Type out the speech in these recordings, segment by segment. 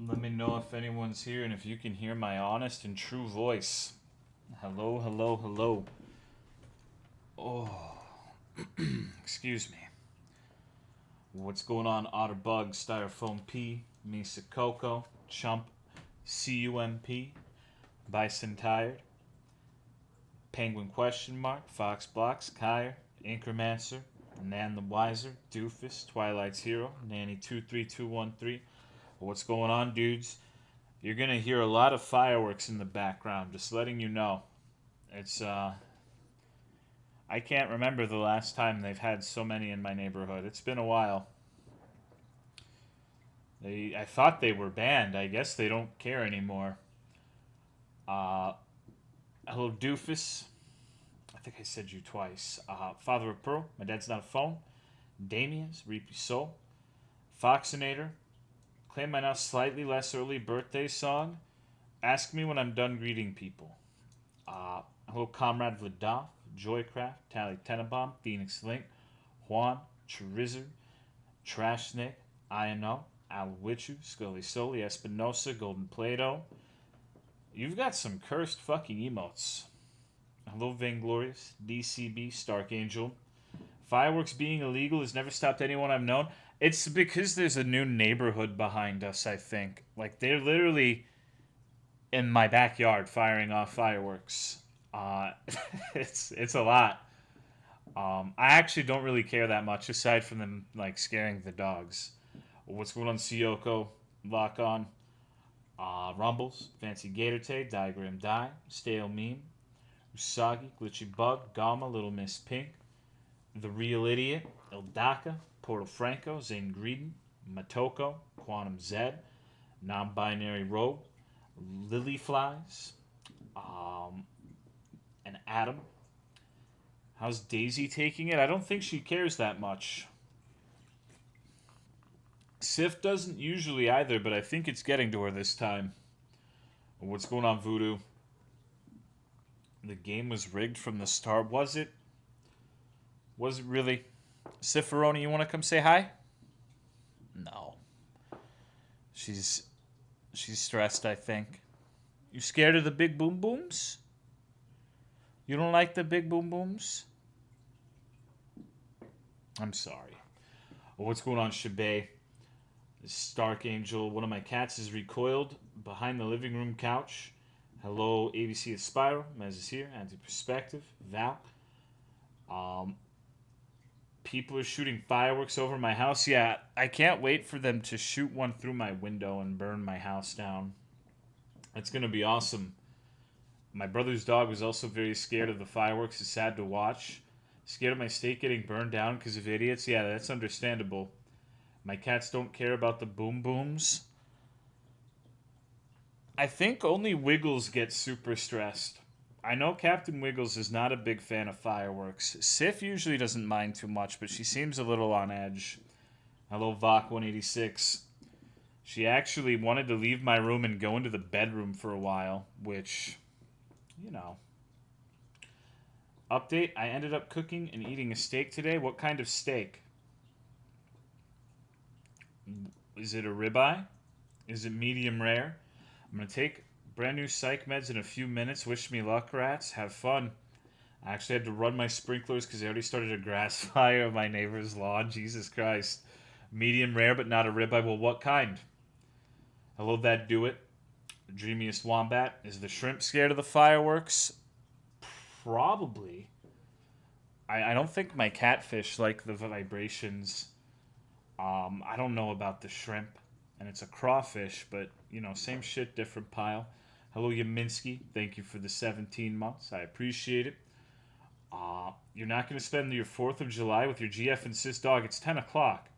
Let me know if anyone's here and if you can hear my honest and true voice. Hello, hello, hello. Oh, excuse me. What's going on, Otterbug, Styrofoam P, me Saiko, Chump, CUMP, Bison Tired, Penguin Question Mark, Fox Blocks, Kyer, Incromancer, Nan the Wiser, Doofus, Twilight's Hero, Nanny23213. What's going on, dudes? You're gonna hear a lot of fireworks in the background, just letting you know. It's I can't remember the last time they've had so many in my neighborhood. It's been a while. I thought they were banned. I guess they don't care anymore. Uh, Hello, Doofus. I think I said you twice. Father of Pearl. My dad's not a phone. Damien's Reapy Soul. Foxinator. Claim my now slightly less early birthday song. Ask me when I'm done greeting people. Hello, Comrade Vladov, Joycraft, Tally Tenenbaum, Phoenix Link, Juan, Charizard, Trash Snake, INO, Al Witchu, Scully Soli, Espinosa, Golden Play-Doh. You've got some cursed fucking emotes. Hello, Vainglorious, DCB, Stark Angel. Fireworks being illegal has never stopped anyone I've known. It's because there's a new neighborhood behind us, I think. Like, they're literally in my backyard firing off fireworks. Uh, it's a lot. I actually don't really care that much, aside from them like scaring the dogs. What's going on, Sioko? Lock on. Rumbles, Fancy Gator Tay, Diagram Die, Stale Meme, Usagi, Glitchy Bug, Gamma, Little Miss Pink, The Real Idiot, Ildaka, Portal Franco, Zane Greeden, Matoko, Quantum Zed, Non-Binary Rogue, Lily Flies, and Adam. How's Daisy taking it? I don't think she cares that much. Sif doesn't usually either, but I think it's getting to her this time. What's going on, Voodoo? The game was rigged from the start. Was it? Was it really? Sifaroni, you want to come say hi? No. She's stressed, I think. You scared of the big boom booms? You don't like the big boom booms? I'm sorry. What's going on, Shabe? Stark Angel. One of my cats is recoiled behind the living room couch. Hello, ABC of Spiral. Mez is here. Anti-Perspective. Val. People are shooting fireworks over my house. Yeah, I can't wait for them to shoot one through my window and burn my house down. It's going to be awesome. My brother's dog was also very scared of the fireworks. It's sad to watch. Scared of my state getting burned down because of idiots. Yeah, that's understandable. My cats don't care about the boom booms. I think only Wiggles gets super stressed. I know Captain Wiggles is not a big fan of fireworks. Sif usually doesn't mind too much, but she seems a little on edge. Hello, Vok186. She actually wanted to leave my room and go into the bedroom for a while, which, you know. Update, I ended up cooking and eating a steak today. What kind of steak? Is it a ribeye? Is it medium rare? I'm going to take brand new psych meds in a few minutes. Wish me luck, rats. Have fun. I actually had to run my sprinklers because they already started a grass fire on my neighbor's lawn. Jesus Christ. Medium rare, but not a ribeye. Well, what kind? Hello, that do it. The dreamiest wombat. Is the shrimp scared of the fireworks? Probably. I don't think my catfish like the vibrations. I don't know about the shrimp. And it's a crawfish, but, you know, same shit, different pile. Hello, Yaminsky. Thank you for the 17 months. I appreciate it. You're not going to spend your 4th of July with your GF and sis dog. It's 10 o'clock.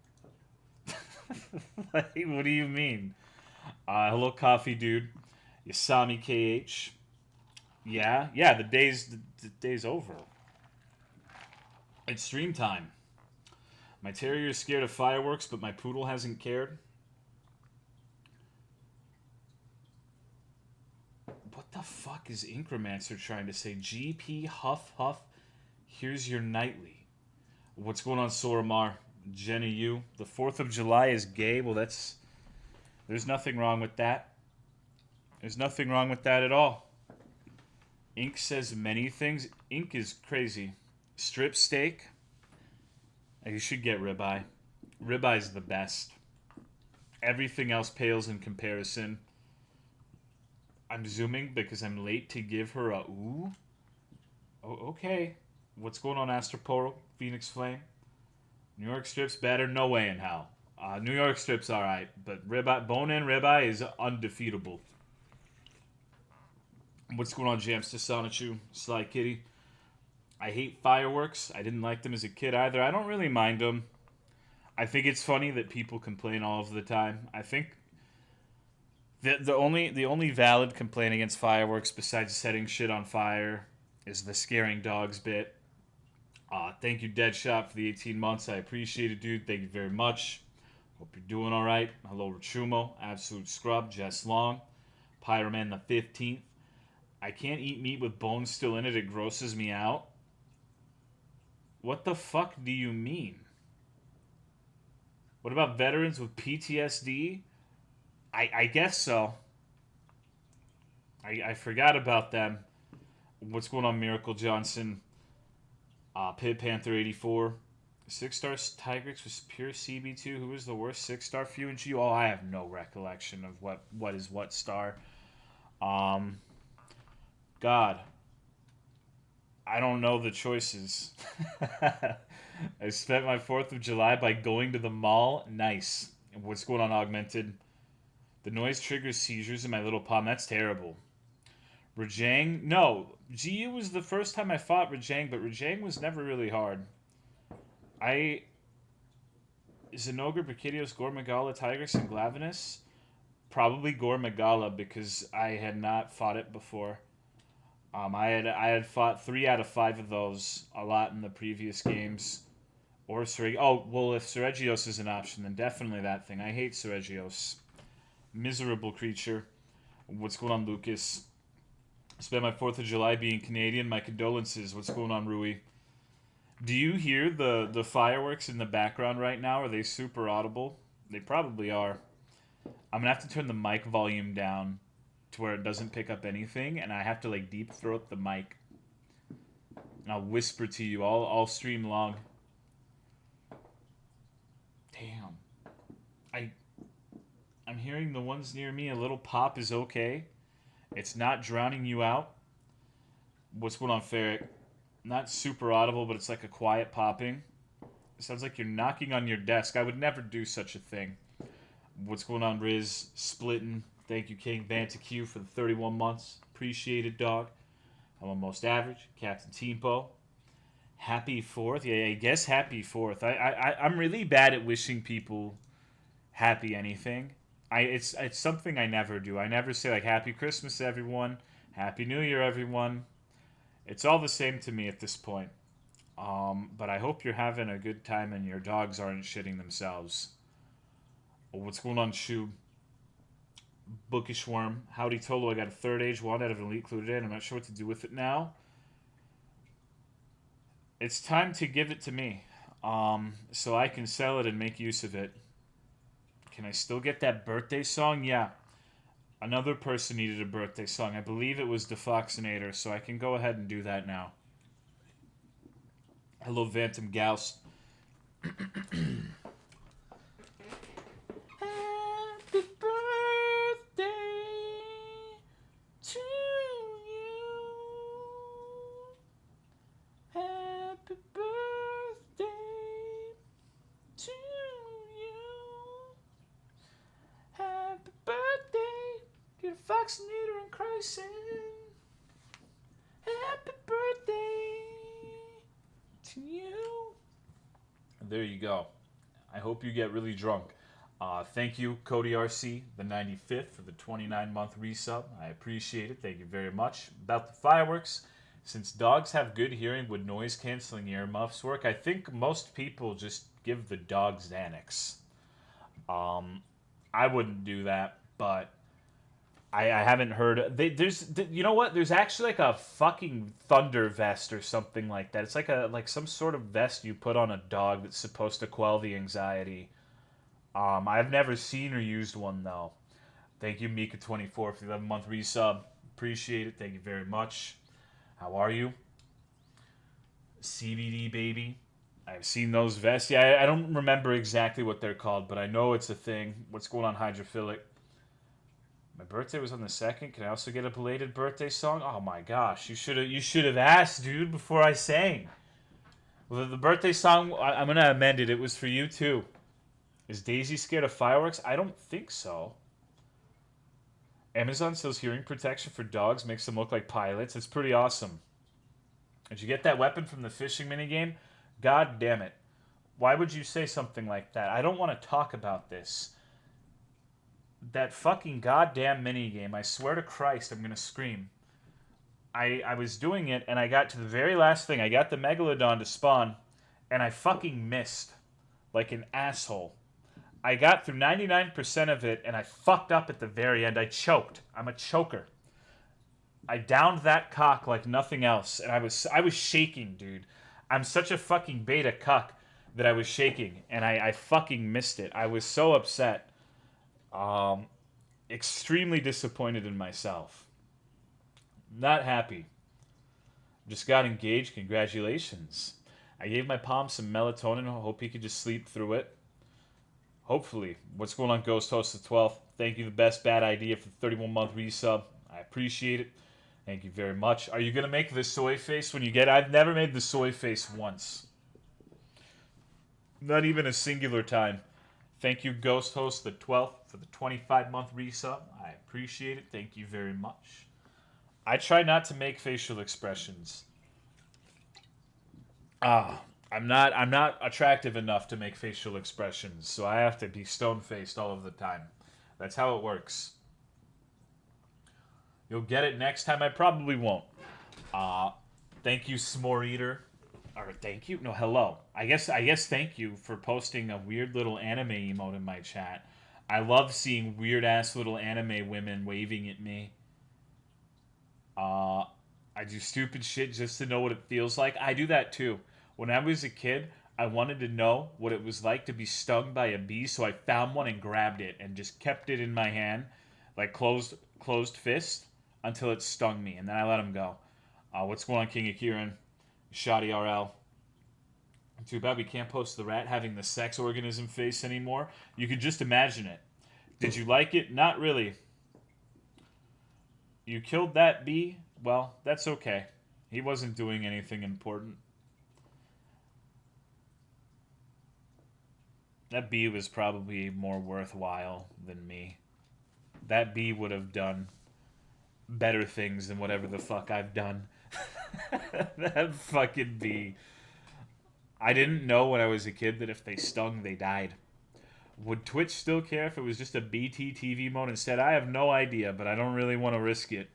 Like, what do you mean? Hello, Coffee Dude. Yasami KH. Yeah, the day's over. It's stream time. My terrier is scared of fireworks, but my poodle hasn't cared. What the fuck is Incromancer trying to say? GP Huff Huff, here's your nightly. What's going on, Soramar? Jenny, you. The 4th of July is gay. Well, that's There's nothing wrong with that. There's nothing wrong with that at all. Ink says many things. Ink is crazy. Strip steak. You should get ribeye. Ribeye's the best. Everything else pales in comparison. I'm zooming because I'm late to give her a ooh. Oh, okay. What's going on, Astroporo? Phoenix Flame? New York strip's better? No way in hell. New York strip's alright, but ribeye, bone-in ribeye is undefeatable. What's going on, Jams to Sonichu? Sly Kitty. I hate fireworks. I didn't like them as a kid either. I don't really mind them. I think it's funny that people complain all of the time. I think the only valid complaint against fireworks besides setting shit on fire is the scaring dogs bit. Thank you, Deadshot, for the 18 months. I appreciate it, dude. Thank you very much. Hope you're doing all right. Hello, Rachumo. Absolute Scrub. Jess Long. Pyroman the 15th. I can't eat meat with bones still in it. It grosses me out. What the fuck do you mean? What about veterans with PTSD? I guess so. I forgot about them. What's going on, Miracle Johnson? Pit Panther 84. 6-star Tigrix was pure CB2. Who was the worst 6-star FUNG? Oh, I have no recollection of what is what star. God. I don't know the choices. I spent my 4th of July by going to the mall. Nice. What's going on, Augmented? The noise triggers seizures in my little palm. That's terrible. Rajang? No. GU was the first time I fought Rajang, but Rajang was never really hard. Zenogre, Brachidios, Gore Magala, Tigris, and Glavenus? Probably Gore Magala because I had not fought it before. I had fought 3 out of 5 of those a lot in the previous games. Or Sereg. Oh, well, if Seregios is an option, then definitely that thing. I hate Seregios. Miserable creature. What's going on, Lucas? Spent my 4th of July being Canadian. My condolences. What's going on, Rui? Do you hear the fireworks in the background right now? Are they super audible? They probably are. I'm going to have to turn the mic volume down to where it doesn't pick up anything, and I have to like deep throat the mic. And I'll whisper to you all stream long. Damn. I'm hearing the ones near me. A little pop is okay. It's not drowning you out. What's going on, Ferric? Not super audible, but it's like a quiet popping. It sounds like you're knocking on your desk. I would never do such a thing. What's going on, Riz? Splitting. Thank you, King Bantiq, for the 31 months. Appreciate it, dog. I'm almost average. Captain Teampo. Happy 4th. Yeah, I guess happy 4th. I'm really bad at wishing people happy anything. It's something I never do. I never say like Happy Christmas, everyone. Happy New Year, everyone. It's all the same to me at this point. But I hope you're having a good time and your dogs aren't shitting themselves. What's going on, Shu? Bookish Worm. Howdy Tolo. I got a 3rd age one out of an elite included in. I'm not sure what to do with it now. It's time to give it to me. So I can sell it and make use of it. Can I still get that birthday song? Yeah. Another person needed a birthday song. I believe it was Defoxinator, so I can go ahead and do that now. Hello, Vantum Gauss. Happy birthday to you. Happy birthday to you. Happy birthday, dear Foxinator and Chryson. Happy birthday to you. There you go. I hope you get really drunk. Thank you, Cody RC, the 95th, for the 29-month resub. I appreciate it. Thank you very much. About the fireworks, since dogs have good hearing, would noise-canceling earmuffs work? I think most people just give the dogs Xanax. I wouldn't do that, but I haven't heard. You know what? There's actually like a fucking thunder vest or something like that. It's like some sort of vest you put on a dog that's supposed to quell the anxiety. I've never seen or used one though. Thank you, Mika24, for the 11-month resub. Appreciate it. Thank you very much. How are you? CBD, baby. I've seen those vests. Yeah, I don't remember exactly what they're called, but I know it's a thing. What's going on, Hydrophilic? My birthday was on the 2nd. Can I also get a belated birthday song? Oh my gosh, you should have asked, dude, before I sang. Well, the birthday song, I'm gonna amend it. It was for you too. Is Daisy scared of fireworks? I don't think so. Amazon sells hearing protection for dogs, makes them look like pilots. It's pretty awesome. Did you get that weapon from the fishing minigame? God damn it. Why would you say something like that? I don't want to talk about this. That fucking goddamn minigame, I swear to Christ, I'm gonna scream. I was doing it, and I got to the very last thing. I got the Megalodon to spawn, and I fucking missed. Like an asshole. I got through 99% of it, and I fucked up at the very end. I choked. I'm a choker. I downed that cock like nothing else, and I was shaking, dude. I'm such a fucking beta cuck that I was shaking, and I fucking missed it. I was so upset. Extremely disappointed in myself. Not happy. Just got engaged. Congratulations. I gave my palm some melatonin. Hope he could just sleep through it. Hopefully. What's going on, Ghost Host the 12th? Thank you, the best bad idea for the 31-month resub. I appreciate it. Thank you very much. Are you going to make the soy face when you get... I've never made the soy face once. Not even a singular time. Thank you, Ghost Host the 12th, for the 25-month resub. I appreciate it. Thank you very much. I try not to make facial expressions. I'm not attractive enough to make facial expressions, so I have to be stone-faced all of the time. That's how it works. You'll get it next time. I probably won't. Thank you, S'more Eater. Or thank you? No, hello. I guess thank you for posting a weird little anime emote in my chat. I love seeing weird-ass little anime women waving at me. I do stupid shit just to know what it feels like. I do that too. When I was a kid, I wanted to know what it was like to be stung by a bee, so I found one and grabbed it and just kept it in my hand, like closed fist, until it stung me, and then I let him go. What's going on, King of Kieran? Shoddy RL. Too bad we can't post the rat having the sex organism face anymore. You could just imagine it. Did you like it? Not really. You killed that bee? Well, that's okay. He wasn't doing anything important. That bee was probably more worthwhile than me. That bee would have done better things than whatever the fuck I've done. That fucking bee. I didn't know when I was a kid that if they stung, they died. Would Twitch still care if it was just a BT TV mode instead? I have no idea, but I don't really want to risk it.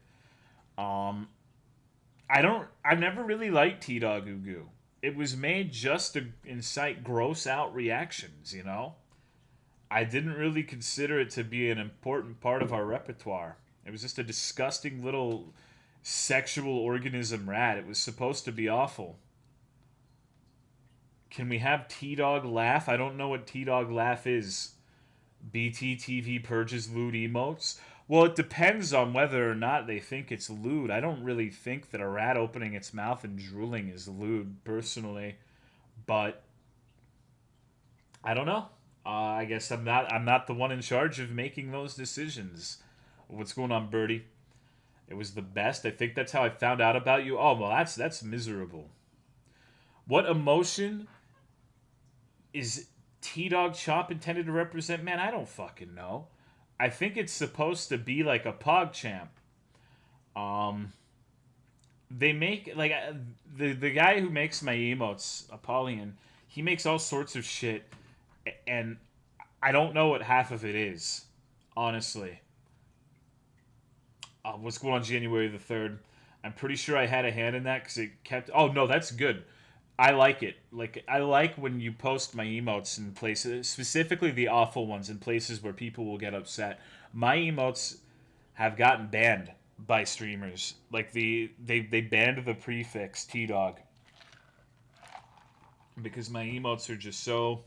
I've never really liked T-Dog Goo Goo. It was made just to incite gross out reactions, you know? I didn't really consider it to be an important part of our repertoire. It was just a disgusting little sexual organism rat. It was supposed to be awful. Can we have T-Dog laugh? I don't know what T-Dog laugh is. BT TV purges lewd emotes? Well, it depends on whether or not they think it's lewd. I don't really think that a rat opening its mouth and drooling is lewd, personally. But I don't know. I guess I'm not the one in charge of making those decisions. What's going on, Birdie? It was the best. I think that's how I found out about you. Oh, well, that's miserable. What emotion is T-Dog Chomp intended to represent? Man, I don't fucking know. I think it's supposed to be like a PogChamp. They make like the guy who makes my emotes, Apollyon. He makes all sorts of shit, and I don't know what half of it is, honestly. What's going on January the 3rd? I'm pretty sure I had a hand in that because it kept... Oh, no, that's good. I like it. Like, I like when you post my emotes in places, specifically the awful ones, in places where people will get upset. My emotes have gotten banned by streamers. Like, they banned the prefix T-Dog. Because my emotes are just so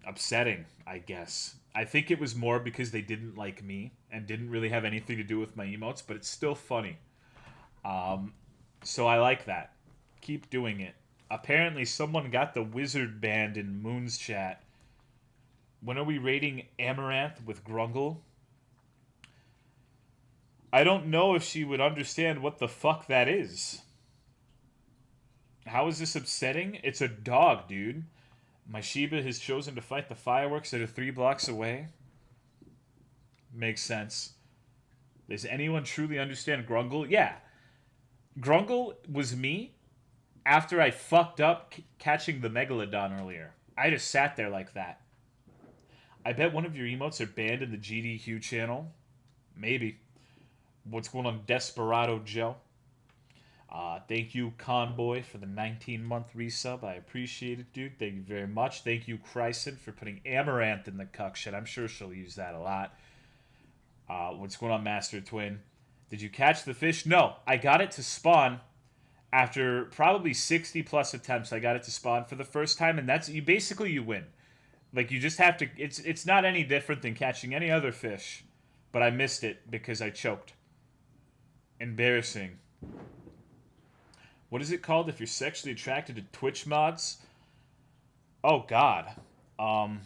upsetting, I guess. I think it was more because they didn't like me and didn't really have anything to do with my emotes, but it's still funny. Um, so I like that. Keep doing it. Apparently, someone got the wizard band in Moon's chat. When are we rating Amaranth with Grungle? I don't know if she would understand what the fuck that is. How is this upsetting? It's a dog, dude. My Shiba has chosen to fight the fireworks that are 3 blocks away. Makes sense. Does anyone truly understand Grungle? Yeah. Grungle was me after I fucked up catching the Megalodon earlier. I just sat there like that. I bet one of your emotes are banned in the GDQ channel. Maybe. What's going on, Desperado Joe? Thank you, Conboy, for the 19-month resub. I appreciate it, dude. Thank you very much. Thank you, Chryson, for putting Amaranth in the cuck shit. I'm sure she'll use that a lot. What's going on, Master Twin? Did you catch the fish? No, I got it to spawn after probably 60 plus attempts. I got it to spawn for the first time, and that's you. Basically, you win. Like you just have to. It's not any different than catching any other fish, but I missed it because I choked. Embarrassing. What is it called if you're sexually attracted to Twitch mods? Oh God. Um,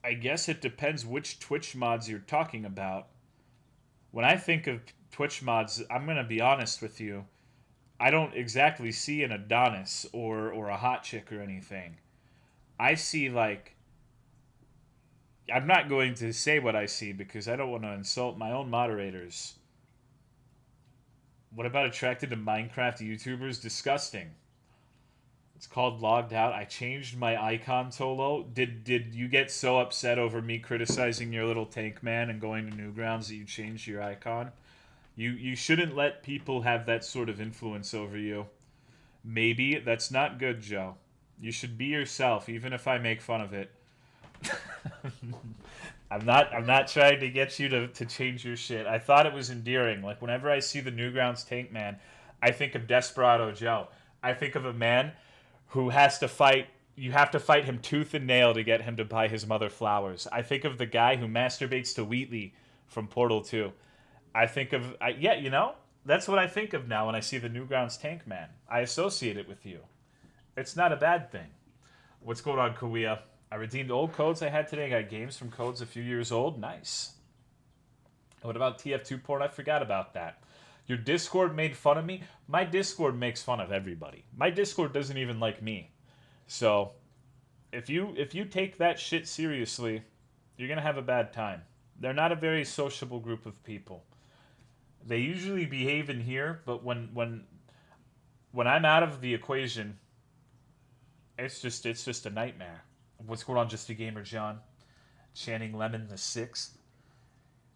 I guess it depends which Twitch mods you're talking about. When I think of Twitch mods, I'm gonna be honest with you. I don't exactly see an Adonis or a hot chick or anything. I see like I'm not going to say what I see because I don't want to insult my own moderators. What about attracted to Minecraft YouTubers? Disgusting. It's called logged out. I changed my icon, Tolo. Did you get so upset over me criticizing your little tank man and going to Newgrounds that you changed your icon? You shouldn't let people have that sort of influence over you. Maybe that's not good, Joe. You should be yourself, even if I make fun of it. I'm not trying to get you to change your shit. I thought it was endearing. Like whenever I see the Newgrounds tank man, I think of Desperado Joe. I think of a man who has to fight. You have to fight him tooth and nail to get him to buy his mother flowers. I think of the guy who masturbates to Wheatley from Portal 2. I think of yeah, that's what I think of now when I see the Newgrounds tank man. I associate it with you. It's not a bad thing. What's going on, Kauia? I redeemed old codes I had today. I got games from codes a few years old. Nice. What about TF2 porn? I forgot about that. Your Discord made fun of me. My Discord makes fun of everybody. My Discord doesn't even like me. So, if you take that shit seriously, you're gonna have a bad time. They're not a very sociable group of people. They usually behave in here, but when I'm out of the equation, it's just a nightmare. What's going on, Just a Gamer John? Channing Lemon the sixth.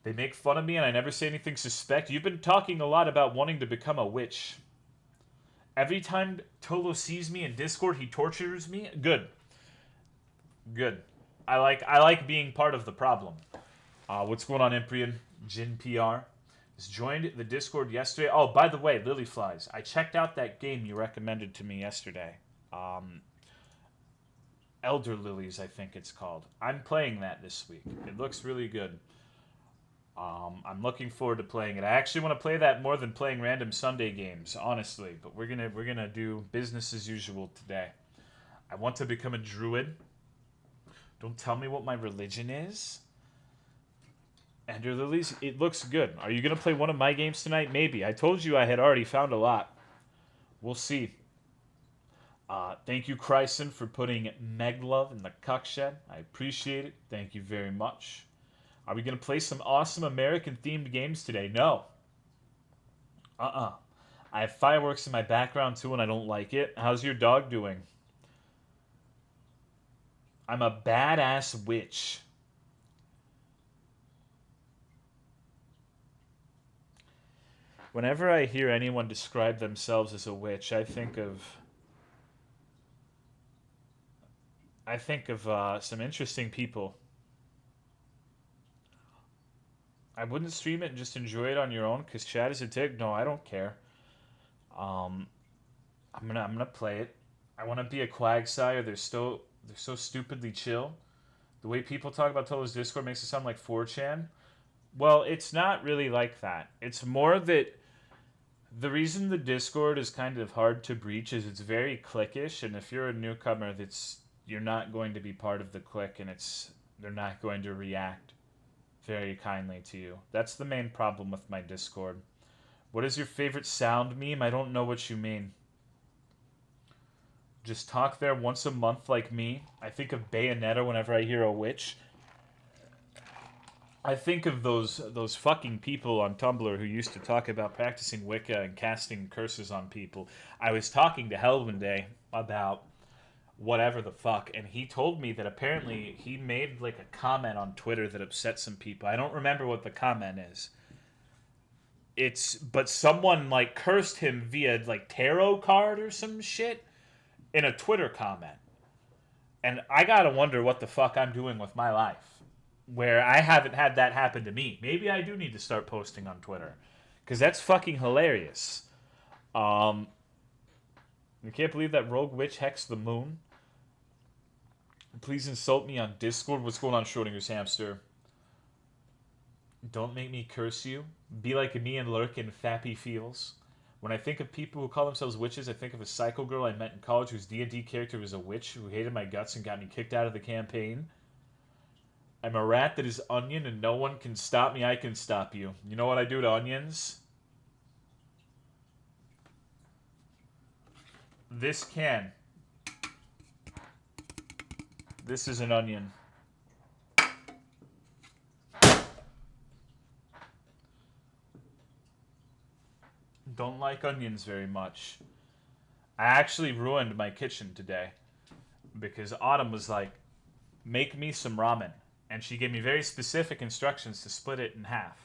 They make fun of me and I never say anything suspect. You've been talking a lot about wanting to become a witch. Every time Tolo sees me in Discord, he tortures me. Good. Good. I like being part of the problem. What's going on, Imprian? Jin PR has joined the Discord yesterday. Oh, by the way, Lily Flies. I checked out that game you recommended to me yesterday. Elder Lilies, I think it's called. I'm playing that this week. It looks really good. I'm looking forward to playing it. I actually want to play that more than playing random Sunday games, honestly. But we're gonna do business as usual today. I want to become a druid. Don't tell me what my religion is. Elder Lilies, it looks good. Are you gonna play one of my games tonight? Maybe. I told you I had already found a lot. We'll see. Thank you, Chryson, for putting Meglove in the cuck shed. I appreciate it. Thank you very much. Are we going to play some awesome American-themed games today? No. I have fireworks in my background, too, and I don't like it. How's your dog doing? I'm a badass witch. Whenever I hear anyone describe themselves as a witch, I think of some interesting people. I wouldn't stream it and just enjoy it on your own because chat is a tick. No, I don't care. Um, I'm gonna play it. I want to be a Quagsire. They're so stupidly chill. The way people talk about Tolo's Discord makes it sound like 4chan. Well, it's not really like that. It's more that the reason the Discord is kind of hard to breach is it's very cliquish, and if you're a newcomer, that's you're not going to be part of the clique, and they're not going to react very kindly to you. That's the main problem with my Discord. What is your favorite sound meme? I don't know what you mean. Just talk there once a month like me. I think of Bayonetta whenever I hear a witch. I think of those fucking people on Tumblr who used to talk about practicing Wicca and casting curses on people. I was talking to Hell one day about whatever the fuck, and he told me that apparently he made like a comment on Twitter that upset some people. I don't remember what the comment is. But someone like cursed him via like tarot card or some shit in a Twitter comment. And I gotta wonder what the fuck I'm doing with my life, where I haven't had that happen to me. Maybe I do need to start posting on Twitter, because that's fucking hilarious. I can't believe that rogue witch hexed the moon. Please insult me on Discord. What's going on, Schrodinger's hamster? Don't make me curse you. Be like me and lurk in fappy feels. When I think of people who call themselves witches, I think of a Saiko girl I met in college whose D&D character was a witch who hated my guts and got me kicked out of the campaign. I'm a rat that is onion and no one can stop me. I can stop you. You know what I do to onions? This can. This is an onion. Don't like onions very much. I actually ruined my kitchen today because Autumn was like, make me some ramen. And she gave me very specific instructions to split it in half.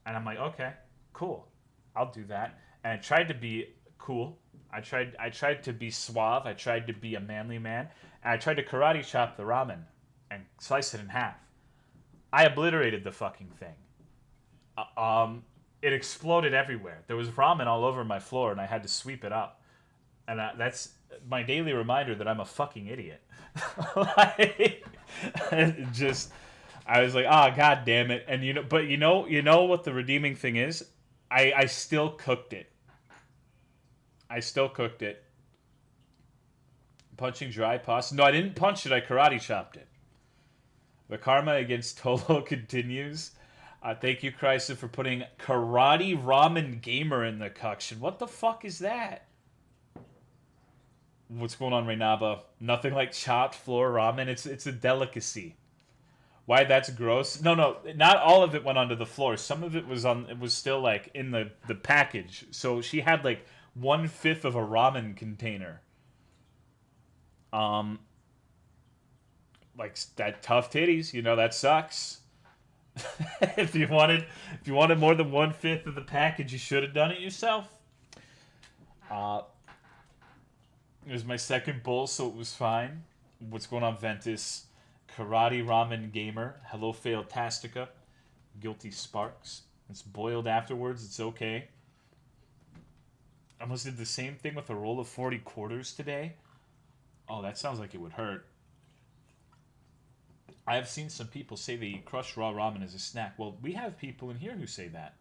And I'm like, okay, cool. I'll do that. And I tried to be cool. I tried to be suave. I tried to be a manly man. And I tried to karate chop the ramen and slice it in half. I obliterated the fucking thing. It exploded everywhere. There was ramen all over my floor, and I had to sweep it up. And that's my daily reminder that I'm a fucking idiot. Like, I was like, god damn it. And you know what the redeeming thing is? I still cooked it. Punching dry pasta. No, I didn't punch it. I karate chopped it. The karma against Tolo continues. Thank you, Chrysler, for putting Karate Ramen Gamer in the cuction. What the fuck is that? What's going on, Reynaba? Nothing like chopped floor ramen. It's a delicacy. Why that's gross? No, not all of it went onto the floor. Some of it was on. It was still like in the package. So she had like 1/5 of a ramen container. Like that tough titties. That sucks. if you wanted more than 1/5 of the package, you should have done it yourself. It was my second bowl, so it was fine. What's going on, Ventus? Karate Ramen Gamer. Hello, Failtastica. Guilty Sparks. It's boiled afterwards. It's okay. I almost did the same thing with a roll of 40 quarters today. Oh, that sounds like it would hurt. I have seen some people say they eat crushed raw ramen as a snack. Well, we have people in here who say that.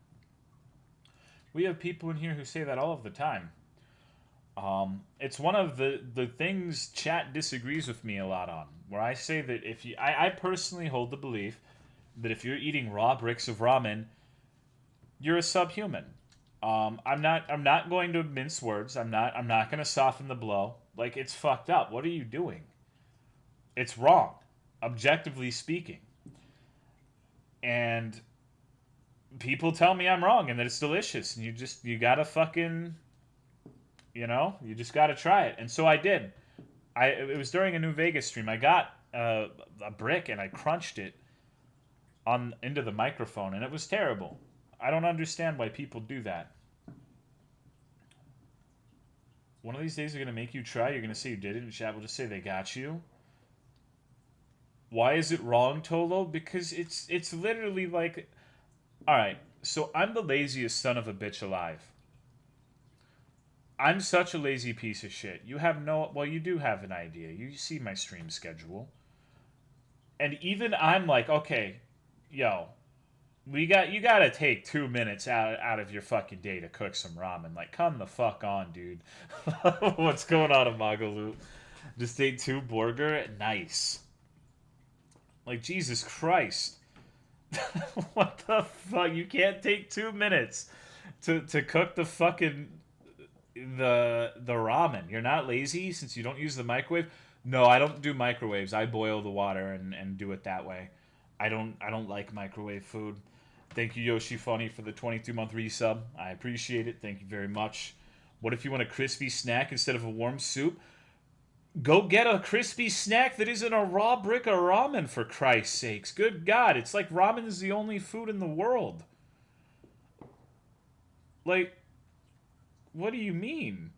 We have people in here who say that all of the time. It's one of the things chat disagrees with me a lot on, where I say that I personally hold the belief that if you're eating raw bricks of ramen, you're a subhuman. I'm not going to mince words. I'm not going to soften the blow. Like, it's fucked up. What are you doing? It's wrong, objectively speaking. And people tell me I'm wrong and that it's delicious, and you gotta fucking, you just gotta try it. And so I did. It was during a New Vegas stream. I got a brick and I crunched it into the microphone, and it was terrible. I don't understand why people do that. One of these days they're gonna make you try. You're gonna say you did it, and chat will just say they got you. Why is it wrong, Tolo? Because it's literally like, all right. So I'm the laziest son of a bitch alive. I'm such a lazy piece of shit. You have no. Well, you do have an idea. You see my stream schedule, and even I'm like, okay, yo, you gotta take 2 minutes out of your fucking day to cook some ramen. Like, come the fuck on, dude. What's going on in Magalu? Just ate 2 burger. Nice. Like, Jesus Christ. What the fuck? You can't take 2 minutes to cook the fucking the ramen. You're not lazy since you don't use the microwave. No, I don't do microwaves. I boil the water and do it that way. I don't like microwave food. Thank you, Yoshi Funny, for the 22-month resub. I appreciate it. Thank you very much. What if you want a crispy snack instead of a warm soup? Go get a crispy snack that isn't a raw brick of ramen, for Christ's sakes. Good God, it's like ramen is the only food in the world. Like, what do you mean?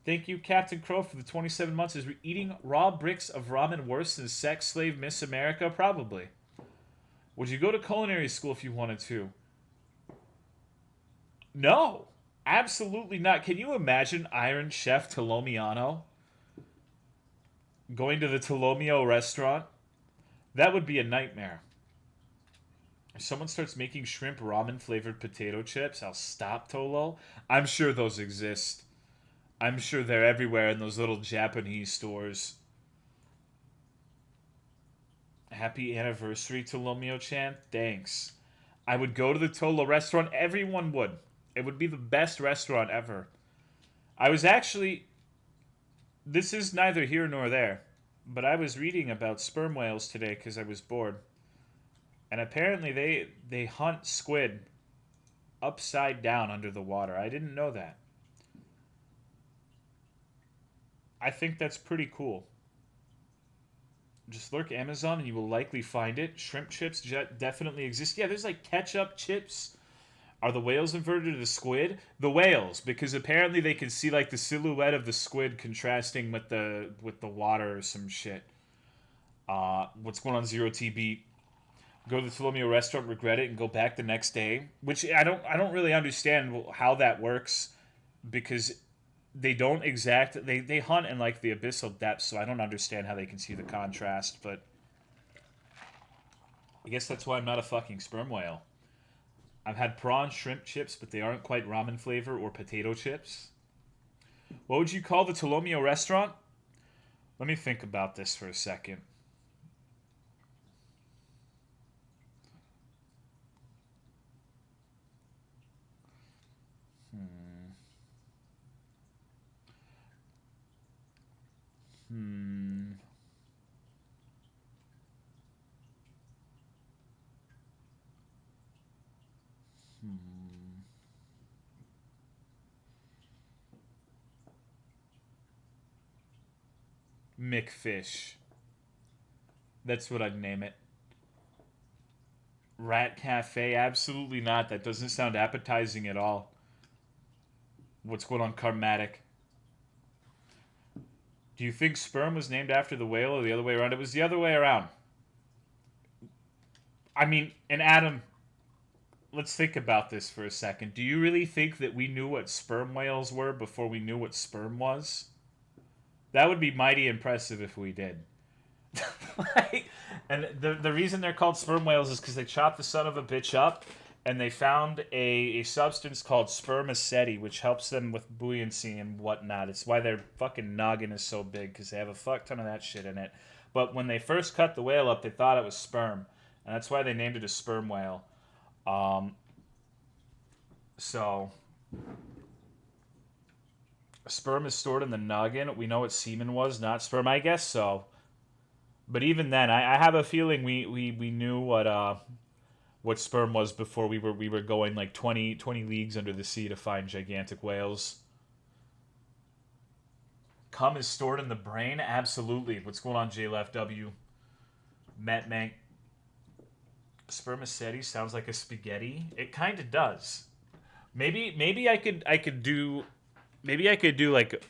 Thank you, Captain Crow, for the 27 months. Is eating raw bricks of ramen worse than sex slave Miss America? Probably. Would you go to culinary school if you wanted to? No. Absolutely not. Can you imagine Iron Chef Tolomeo going to the Tolomeo restaurant? That would be a nightmare. If someone starts making shrimp ramen flavored potato chips, I'll stop, Tolo. I'm sure those exist. I'm sure they're everywhere in those little Japanese stores. Happy anniversary, Tolomeo-chan. Thanks. I would go to the Tolo restaurant. Everyone would. It would be the best restaurant ever. I was actually... This is neither here nor there, but I was reading about sperm whales today because I was bored. And apparently they hunt squid upside down under the water. I didn't know that. I think that's pretty cool. Just lurk Amazon and you will likely find it. Shrimp chips definitely exist. Yeah, there's like ketchup chips. Are the whales inverted to the squid? The whales, because apparently they can see like the silhouette of the squid contrasting with the water or some shit. What's going on, Zero TB? Go to the Tolomeo restaurant, regret it, and go back the next day. Which I don't really understand how that works, because they don't they hunt in like the abyssal depths, so I don't understand how they can see the contrast. But I guess that's why I'm not a fucking sperm whale. I've had prawn shrimp chips, but they aren't quite ramen flavor or potato chips. What would you call the Tolomeo restaurant? Let me think about this for a second. McFish. That's what I'd name it. Rat Cafe? Absolutely not. That doesn't sound appetizing at all. What's going on, Karmatic? Do you think sperm was named after the whale or the other way around? It was the other way around. I mean, and Adam, let's think about this for a second. Do you really think that we knew what sperm whales were before we knew what sperm was? That would be mighty impressive if we did. Like, and the reason they're called sperm whales is because they chopped the son of a bitch up, and they found a substance called spermaceti, which helps them with buoyancy and whatnot. It's why their fucking noggin is so big, because they have a fuck ton of that shit in it. But when they first cut the whale up, they thought it was sperm, and that's why they named it a sperm whale. So sperm is stored in the noggin. We know what semen was, not sperm. I guess so. But even then, I have a feeling we knew what sperm was before we were going like 20 leagues under the sea to find gigantic whales. Cum is stored in the brain? Absolutely. What's going on, JLFW? Matt Mank. Spermaceti sounds like a spaghetti. It kind of does. Maybe I could do like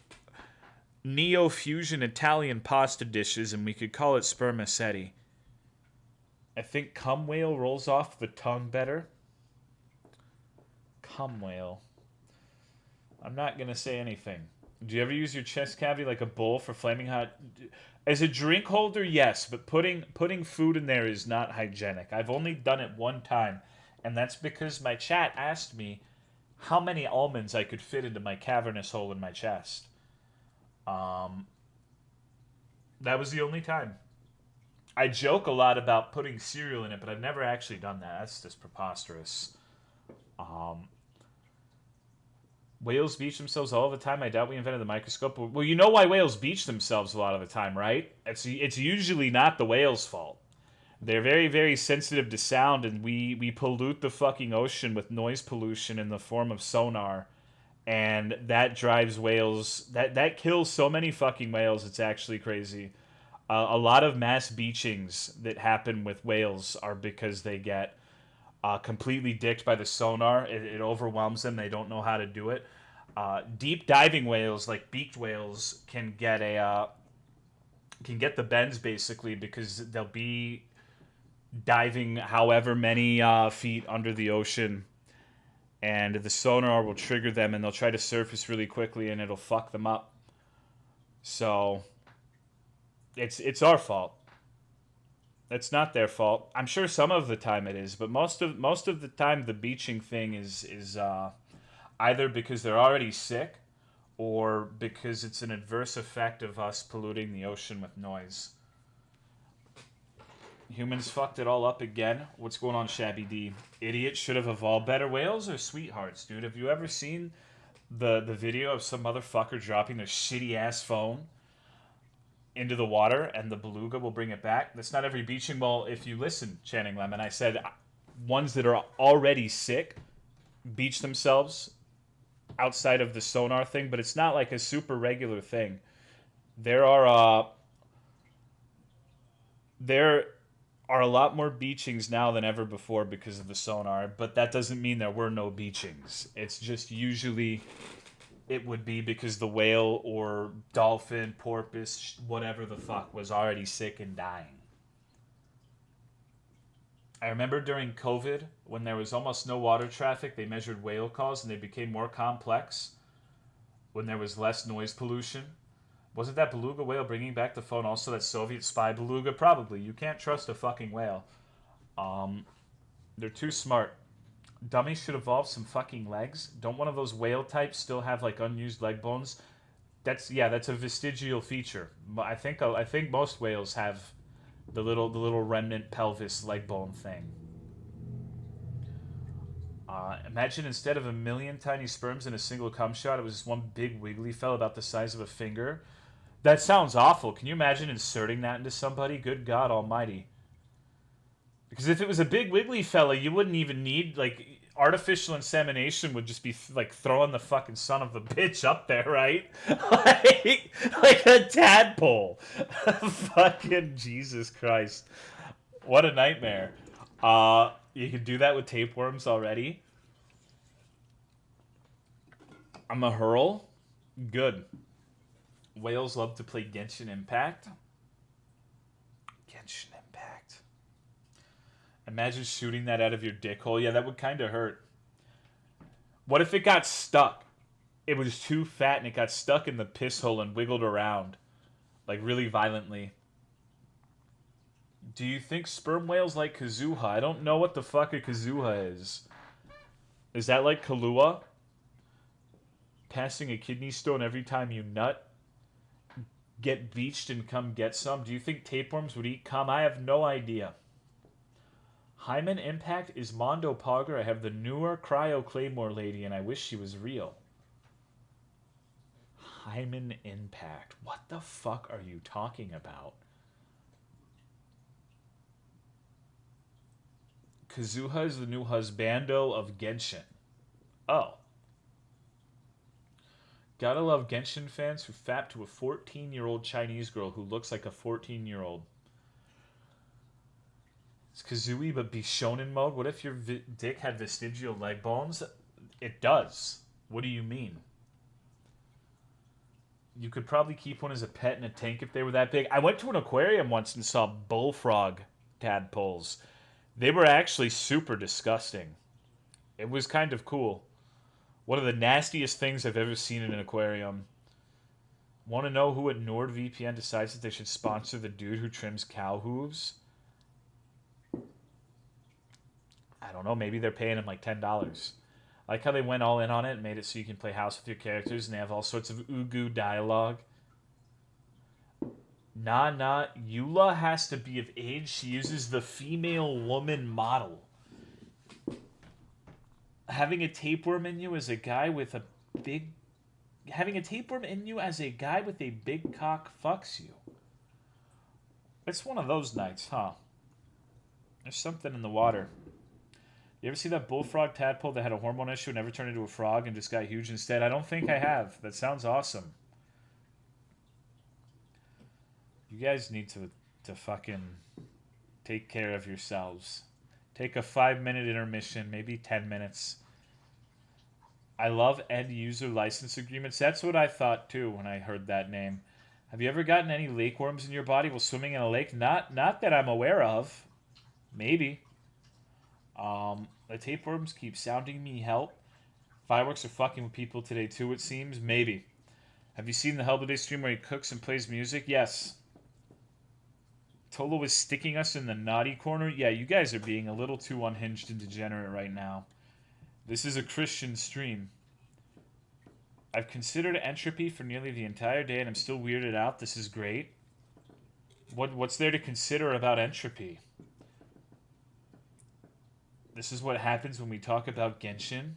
neo-fusion Italian pasta dishes, and we could call it spermaceti. I think cum whale rolls off the tongue better. Cum whale. I'm not gonna say anything. Do you ever use your chest cavity like a bowl for flaming hot? As a drink holder, yes, but putting food in there is not hygienic. I've only done it one time, and that's because my chat asked me how many almonds I could fit into my cavernous hole in my chest. Um, that was the only time. I joke a lot about putting cereal in it, but I've never actually done that. That's just preposterous. Um, Whales beach themselves all the time. I doubt we invented the microscope. Well, you know why whales beach themselves a lot of the time, right? It's usually not the whale's fault. They're very, very sensitive to sound, and we pollute the fucking ocean with noise pollution in the form of sonar, and that drives whales. That kills so many fucking whales. It's actually crazy. A lot of mass beachings that happen with whales are because they get completely dicked by the sonar. It overwhelms them. They don't know how to do it. Deep diving whales, like beaked whales, can get the bends basically because they'll be diving however many feet under the ocean, and the sonar will trigger them, and they'll try to surface really quickly, and it'll fuck them up. So it's our fault. It's not their fault. I'm sure some of the time it is, but most of the time the beaching thing is either because they're already sick or because it's an adverse effect of us polluting the ocean with noise. Humans fucked it all up again. What's going on, Shabby D? Idiots should have evolved better. Whales are sweethearts, dude. Have you ever seen the video of some motherfucker dropping their shitty ass phone into the water and the beluga will bring it back? That's not every beaching. Well, if you listen, Channing Lemon, I said ones that are already sick beach themselves outside of the sonar thing, but it's not like a super regular thing. There are a lot more beachings now than ever before because of the sonar, but that doesn't mean there were no beachings. It's just usually it would be because the whale or dolphin, porpoise, whatever the fuck was already sick and dying. I remember during COVID when there was almost no water traffic, they measured whale calls and they became more complex when there was less noise pollution. Wasn't that beluga whale bringing back the phone also that Soviet spy beluga? Probably. You can't trust a fucking whale. Um, they're too smart. Dummies should evolve some fucking legs. Don't one of those whale types still have like unused leg bones? That's a vestigial feature. I think most whales have the little remnant pelvis leg bone thing. Imagine instead of a million tiny sperms in a single cum shot, it was just one big wiggly fella about the size of a finger. That sounds awful. Can you imagine inserting that into somebody? Good God Almighty. Because if it was a big wiggly fella, you wouldn't even need, like, artificial insemination would just be, like, throwing the fucking son of a bitch up there, right? like a tadpole. Fucking Jesus Christ. What a nightmare. You can do that with tapeworms already. I'm a hurl. Good. Whales love to play Genshin Impact. Genshin Impact. Imagine shooting that out of your dick hole. Yeah, that would kind of hurt. What if it got stuck? It was too fat and it got stuck in the piss hole and wiggled around. Like, really violently. Do you think sperm whales like Kazuha? I don't know what the fuck a Kazuha is. Is that like Kahlua? Passing a kidney stone every time you nut? Get beached and come get some? Do you think tapeworms would eat cum? I have no idea. Hymen Impact is Mondo Pogger. I have the newer Cryo Claymore lady and I wish she was real. Hymen Impact. What the fuck are you talking about? Kazuha is the new husbando of Genshin. Oh. Gotta love Genshin fans who fap to a 14-year-old Chinese girl who looks like a 14-year-old. It's Kazooie, but be shonen mode? What if your dick had vestigial leg bones? It does. What do you mean? You could probably keep one as a pet in a tank if they were that big. I went to an aquarium once and saw bullfrog tadpoles. They were actually super disgusting. It was kind of cool. One of the nastiest things I've ever seen in an aquarium. Want to know who at NordVPN decides that they should sponsor the dude who trims cow hooves? I don't know. Maybe they're paying him like $10. I like how they went all in on it and made it so you can play house with your characters and they have all sorts of Ugu dialogue. Nah, Eula has to be of age. She uses the female woman model. Having a tapeworm in you as a guy with a big. Having a tapeworm in you as a guy with a big cock fucks you. It's one of those nights, huh? There's something in the water. You ever see that bullfrog tadpole that had a hormone issue and never turned into a frog and just got huge instead? I don't think I have. That sounds awesome. You guys need to fucking take care of yourselves. Take a 5-minute intermission, maybe 10 minutes. I love end user license agreements. That's what I thought too when I heard that name. Have you ever gotten any lake worms in your body while swimming in a lake? Not that I'm aware of. Maybe. The tapeworms keep sounding me help. Fireworks are fucking with people today too, it seems. Maybe. Have you seen the Hellblade stream where he cooks and plays music? Yes. Tolo is sticking us in the naughty corner. Yeah, you guys are being a little too unhinged and degenerate right now. This is a Christian stream. I've considered entropy for nearly the entire day and I'm still weirded out. This is great. What's there to consider about entropy? This is what happens when we talk about Genshin.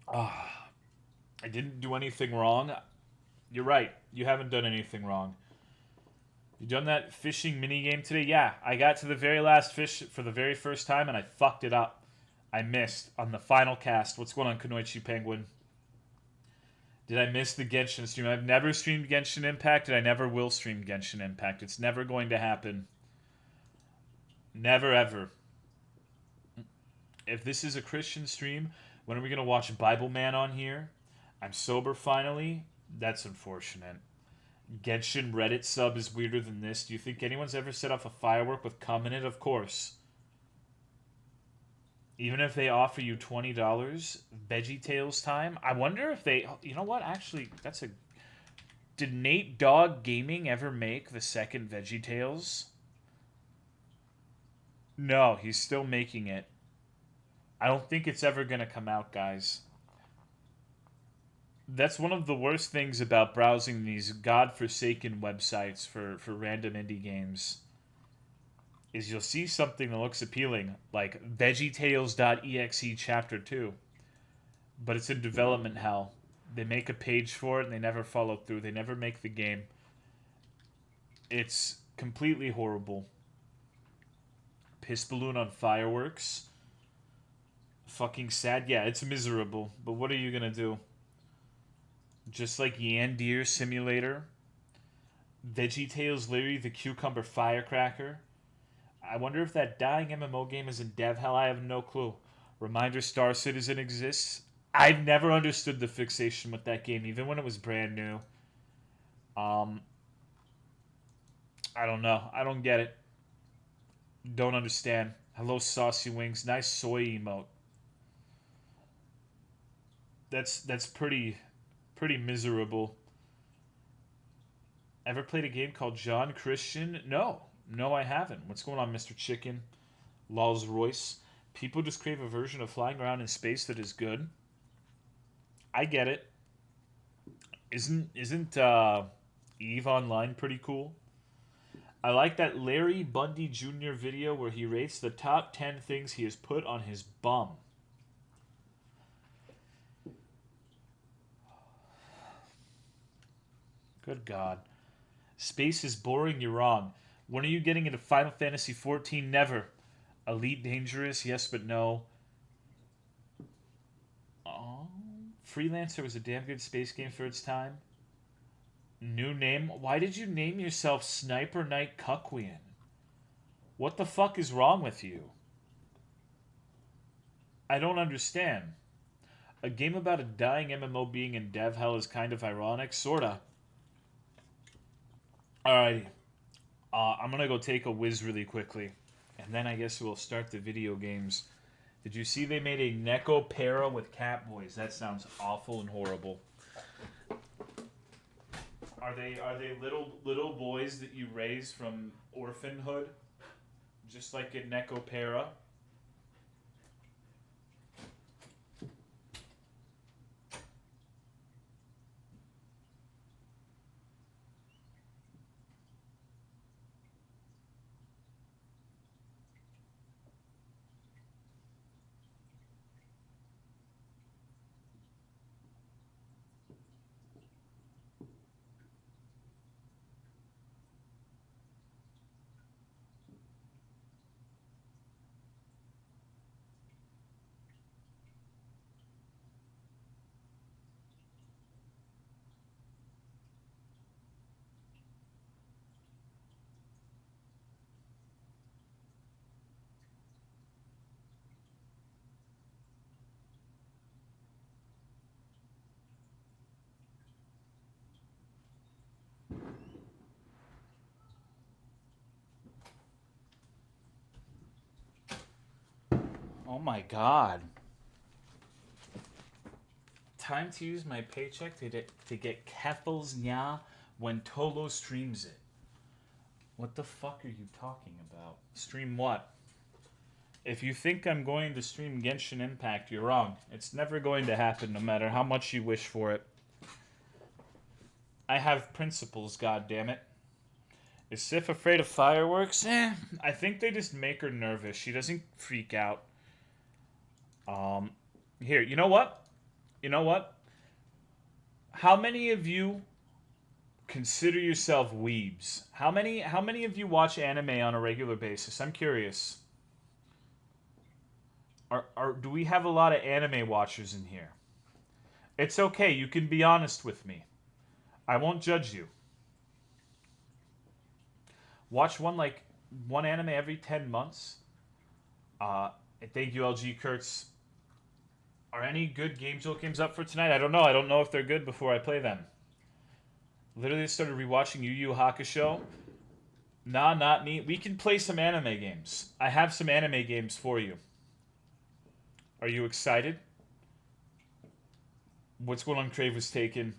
I didn't do anything wrong. You're right. You haven't done anything wrong. You done that fishing minigame today? Yeah, I got to the very last fish for the very first time and I fucked it up. I missed on the final cast. What's going on, Kunoichi Penguin? Did I miss the Genshin stream? I've never streamed Genshin Impact and I never will stream Genshin Impact. It's never going to happen. Never ever. If this is a Christian stream, when are we going to watch Bible Man on here? I'm sober finally. That's unfortunate. Genshin Reddit sub is weirder than this. Do you think anyone's ever set off a firework with cum in it? Of course. Even if they offer you $20, VeggieTales time. I wonder if they... You know what? Actually, that's a... Did Nate Dogg Gaming ever make the second VeggieTales? No, he's still making it. I don't think it's ever going to come out, guys. That's one of the worst things about browsing these godforsaken websites for random indie games. Is you'll see something that looks appealing, like VeggieTales.exe Chapter 2. But it's in development hell. They make a page for it and they never follow through. They never make the game. It's completely horrible. Piss balloon on fireworks. Fucking sad. Yeah, it's miserable. But what are you gonna do? Just like Yandeer Simulator, VeggieTales Larry the Cucumber Firecracker. I wonder if that dying MMO game is in dev hell. I have no clue. Reminder Star Citizen exists. I've never understood the fixation with that game, even when it was brand new. I don't know. I don't get it. Don't understand. Hello, Saucy Wings. Nice soy emote. That's pretty miserable. Ever played a game called John Christian? No, I haven't. What's going on, Mr. Chicken? Law's Royce. People just crave a version of flying around in space that is good. I get it. Isn't Eve Online pretty cool? I like that Larry Bundy Jr. video where he rates the top 10 things he has put on his bum. Good God. Space is boring, you're wrong. When are you getting into Final Fantasy XIV? Never. Elite Dangerous, yes but no. Oh, Freelancer was a damn good space game for its time. New name? Why did you name yourself Sniper Knight Cuckwian? What the fuck is wrong with you? I don't understand. A game about a dying MMO being in dev hell is kind of ironic, sorta. Alrighty. I'm gonna go take a whiz really quickly. And then I guess we'll start the video games Did you see they made a Neko Para with cat boys? That sounds awful and horrible. Are they little boys that you raise from orphanhood, just like in Neko Para? Oh my god. Time to use my paycheck to get Keffel's Nya when Tolo streams it. What the fuck are you talking about? Stream what? If you think I'm going to stream Genshin Impact, you're wrong. It's never going to happen no matter how much you wish for it. I have principles, goddammit. Is Sif afraid of fireworks? I think they just make her nervous. She doesn't freak out. Here, you know what? You know what? How many of you consider yourself weebs? How many of you watch anime on a regular basis? I'm curious. Do we have a lot of anime watchers in here? It's okay. You can be honest with me. I won't judge you. Watch one anime every 10 months. Thank you, LG Kurtz. Are any good Game Jolt games up for tonight? I don't know. I don't know if they're good before I play them. Literally started rewatching Yu Yu Hakusho. Nah, not me. We can play some anime games. I have some anime games for you. Are you excited? What's going on? Crave was taken.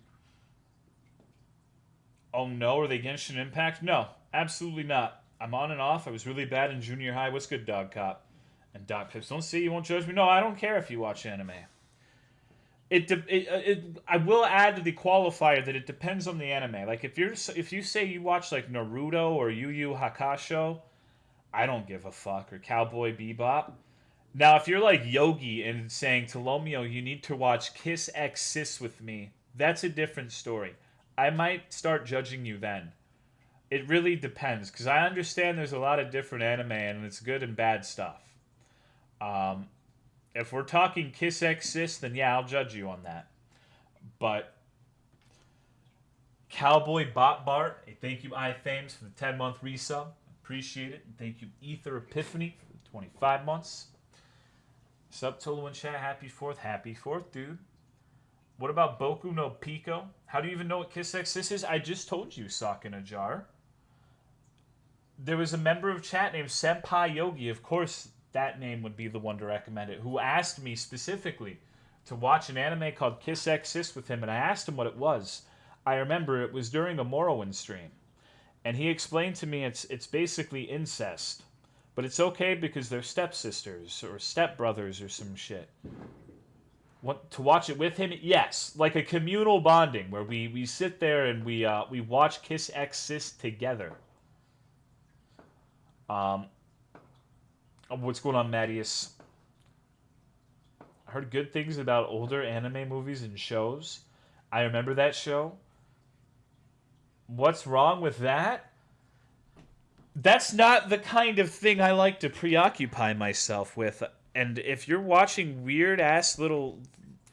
Oh no, are they Genshin Impact? No, absolutely not. I'm on and off. I was really bad in junior high. What's good, Dog Cop? And Doc Pips, don't say you won't judge me. No, I don't care if you watch anime. I will add to the qualifier that it depends on the anime. Like if you say you watch like Naruto or Yu Yu Hakusho, I don't give a fuck. Or Cowboy Bebop. Now if you're like Yogi and saying Tolomeo, you need to watch Kiss X Sis with me, that's a different story. I might start judging you then. It really depends because I understand there's a lot of different anime and it's good and bad stuff. If we're talking Kiss X Sis, then yeah, I'll judge you on that. But Cowboy Bot Bart, thank you iFames for the 10-month resub. Appreciate it. And thank you Ether Epiphany for the 25 months. Sub Tolo in chat, happy 4th. Happy 4th, dude. What about Boku no Pico? How do you even know what Kiss X Sis is? I just told you, Sock in a Jar. There was a member of chat named Senpai Yogi. Of course, that name would be the one to recommend it, who asked me specifically to watch an anime called Kiss X Sis with him, and I asked him what it was. I remember it was during a Morrowind stream, and he explained to me it's basically incest, but it's okay because they're stepsisters or stepbrothers or some shit. Want to watch it with him? Yes, like a communal bonding where we sit there and we watch Kiss X Sis together. What's going on, Mattias? I heard good things about older anime movies and shows. I remember that show. What's wrong with that? That's not the kind of thing I like to preoccupy myself with. And if you're watching weird-ass little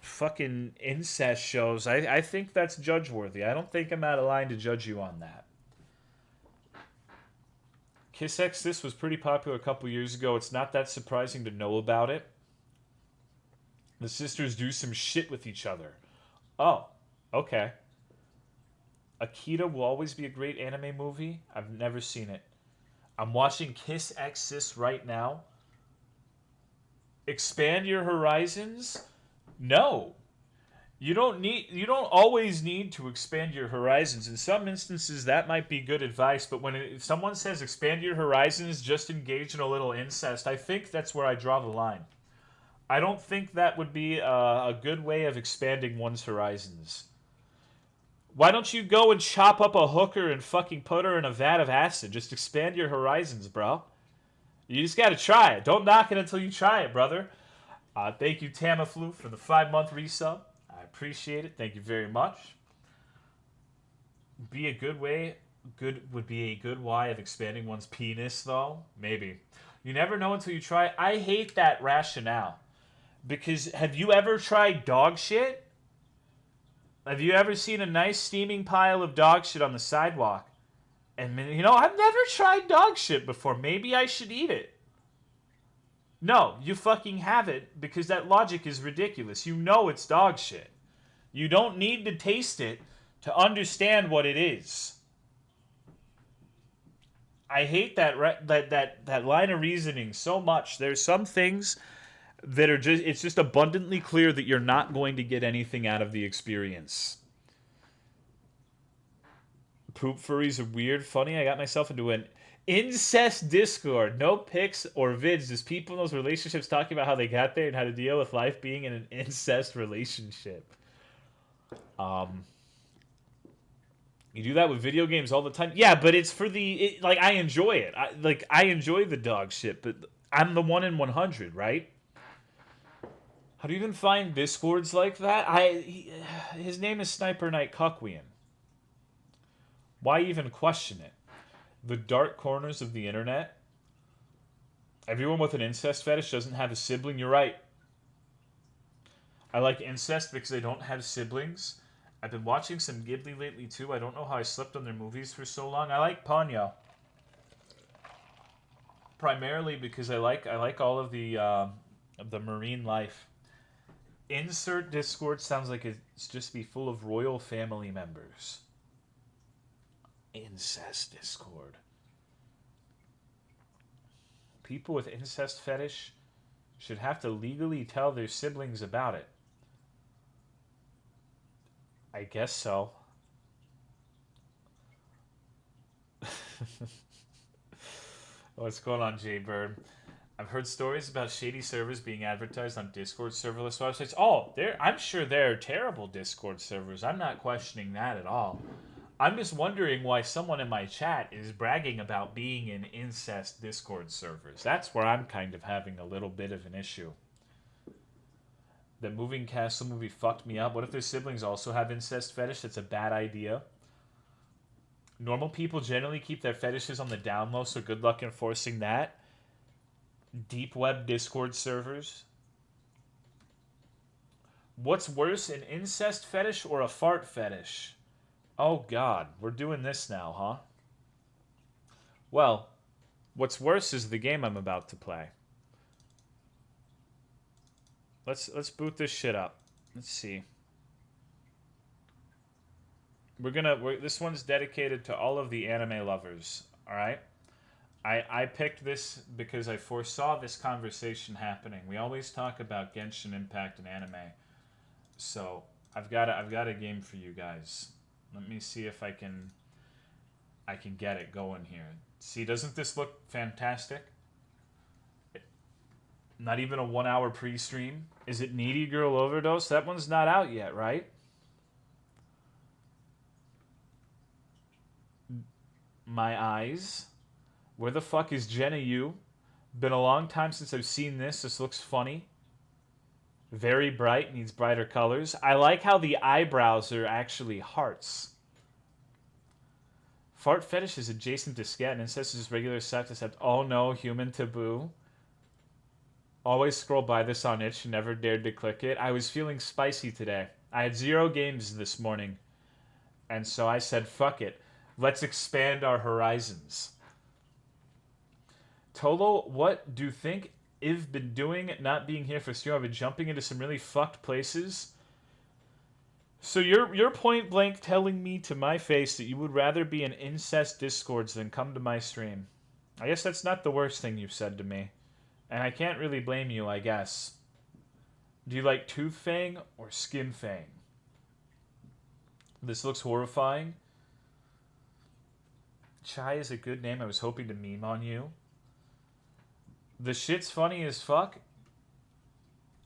fucking incest shows, I think that's judge-worthy. I don't think I'm out of line to judge you on that. Kiss X Sis was pretty popular a couple years ago. It's not that surprising to know about it. The sisters do some shit with each other. Oh, okay. Akira will always be a great anime movie. I've never seen it. I'm watching Kiss X Sis right now. expand your horizons? No. You don't always need to expand your horizons. In some instances that might be good advice, but if someone says expand your horizons, just engage in a little incest, I think that's where I draw the line. I don't think that would be a good way of expanding one's horizons. Why don't you go and chop up a hooker and fucking put her in a vat of acid? Just expand your horizons, bro. You just gotta try it. Don't knock it until you try it, brother. Thank you, Tamiflu, for the 5-month resub. I appreciate it. Thank you very much. Would be a good way of expanding one's penis, though. Maybe. You never know until you try. I hate that rationale. Because have you ever tried dog shit? Have you ever seen a nice steaming pile of dog shit on the sidewalk? And, I've never tried dog shit before. Maybe I should eat it. No, you fucking haven't, because that logic is ridiculous. You know it's dog shit. You don't need to taste it to understand what it is. I hate that line of reasoning so much. There's some things that are it's just abundantly clear that you're not going to get anything out of the experience. Poop furries are weird. Funny, I got myself into an incest Discord. No pics or vids. Just people in those relationships talking about how they got there and how to deal with life being in an incest relationship. You do that with video games all the time. Yeah, but it's for I enjoy it. I enjoy the dog shit, but I'm the 1 in 100, right? How do you even find Discords like that? His name is Sniper Knight Cuckwian. Why even question it? The dark corners of the internet. Everyone with an incest fetish doesn't have a sibling. You're right. I like incest because I don't have siblings. I've been watching some Ghibli lately too. I don't know how I slept on their movies for so long. I like Ponyo. Primarily because I like all of the marine life. Insert Discord sounds like it's just be full of royal family members. Incest Discord. People with incest fetish should have to legally tell their siblings about it. I guess so. What's going on, Jaybird? I've heard stories about shady servers being advertised on Discord serverless websites. Oh, I'm sure there are terrible Discord servers. I'm not questioning that at all. I'm just wondering why someone in my chat is bragging about being in incest Discord servers. That's where I'm kind of having a little bit of an issue. The Moving Castle movie fucked me up. What if their siblings also have incest fetish? That's a bad idea. Normal people generally keep their fetishes on the down low, so good luck enforcing that. Deep web Discord servers. What's worse, an incest fetish or a fart fetish? Oh God, we're doing this now, huh? Well, what's worse is the game I'm about to play. Let's boot this shit up. Let's see. This one's dedicated to all of the anime lovers. All right. I picked this because I foresaw this conversation happening. We always talk about Genshin Impact and anime, so I've got a game for you guys. Let me see if I can get it going here. See, doesn't this look fantastic? Not even a 1 hour pre-stream. Is it Needy Girl Overdose? That one's not out yet, right? My eyes. Where the fuck is Jenna Yu? Been a long time since I've seen this. This looks funny. Very bright. Needs brighter colors. I like how the eyebrows are actually hearts. Fart fetish is adjacent to scat and incest is regular sex except oh no, human taboo. Always scroll by this on itch and never dared to click it. I was feeling spicy today. I had 0 games this morning. And so I said, fuck it. Let's expand our horizons. Tolo, what do you think I've been doing not being here for stream? I've been jumping into some really fucked places. So you're point blank telling me to my face that you would rather be in incest discords than come to my stream. I guess that's not the worst thing you've said to me. And I can't really blame you, I guess. Do you like Tooth Fang or Skin Fang? This looks horrifying. Chai is a good name. I was hoping to meme on you. The shit's funny as fuck.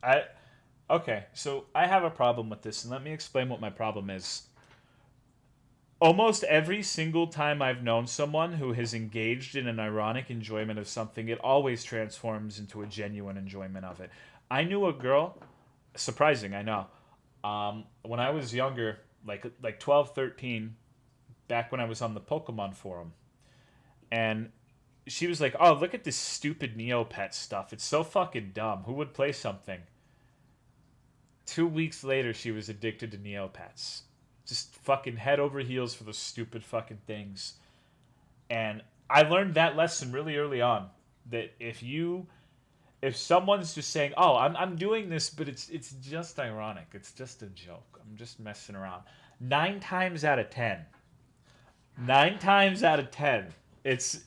I Okay, so I have a problem with this, and let me explain what my problem is. Almost every single time I've known someone who has engaged in an ironic enjoyment of something, it always transforms into a genuine enjoyment of it. I knew a girl, surprising, I know. When I was younger, like 12, 13, back when I was on the Pokemon forum, and she was like, "Oh, look at this stupid Neopet stuff. It's so fucking dumb. Who would play something?" 2 weeks later, she was addicted to Neopets. Just fucking head over heels for those stupid fucking things. And I learned that lesson really early on. That if someone's just saying, "Oh, I'm doing this, but it's just ironic. It's just a joke. I'm just messing around." 9 times out of 10, 9 times out of 10, it's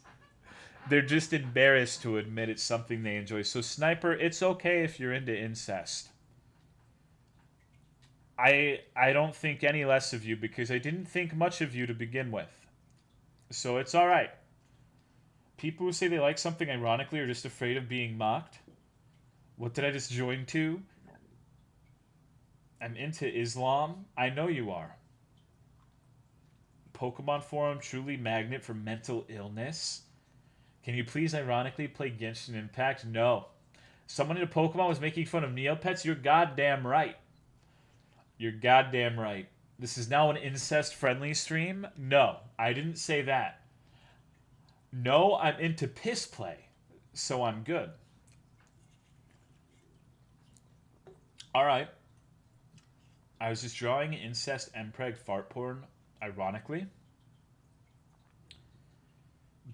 they're just embarrassed to admit it's something they enjoy. So, Sniper, it's okay if you're into incest. I don't think any less of you because I didn't think much of you to begin with. So it's all right. People who say they like something ironically are just afraid of being mocked. What did I just join to? I'm into Islam. I know you are. Pokemon Forum truly magnet for mental illness. Can you please ironically play Genshin Impact? No. Someone in a Pokemon was making fun of Neopets? You're goddamn right. You're goddamn right. This is now an incest-friendly stream? No, I didn't say that. No, I'm into piss play, so I'm good. Alright. I was just drawing incest mpreg fart porn, ironically.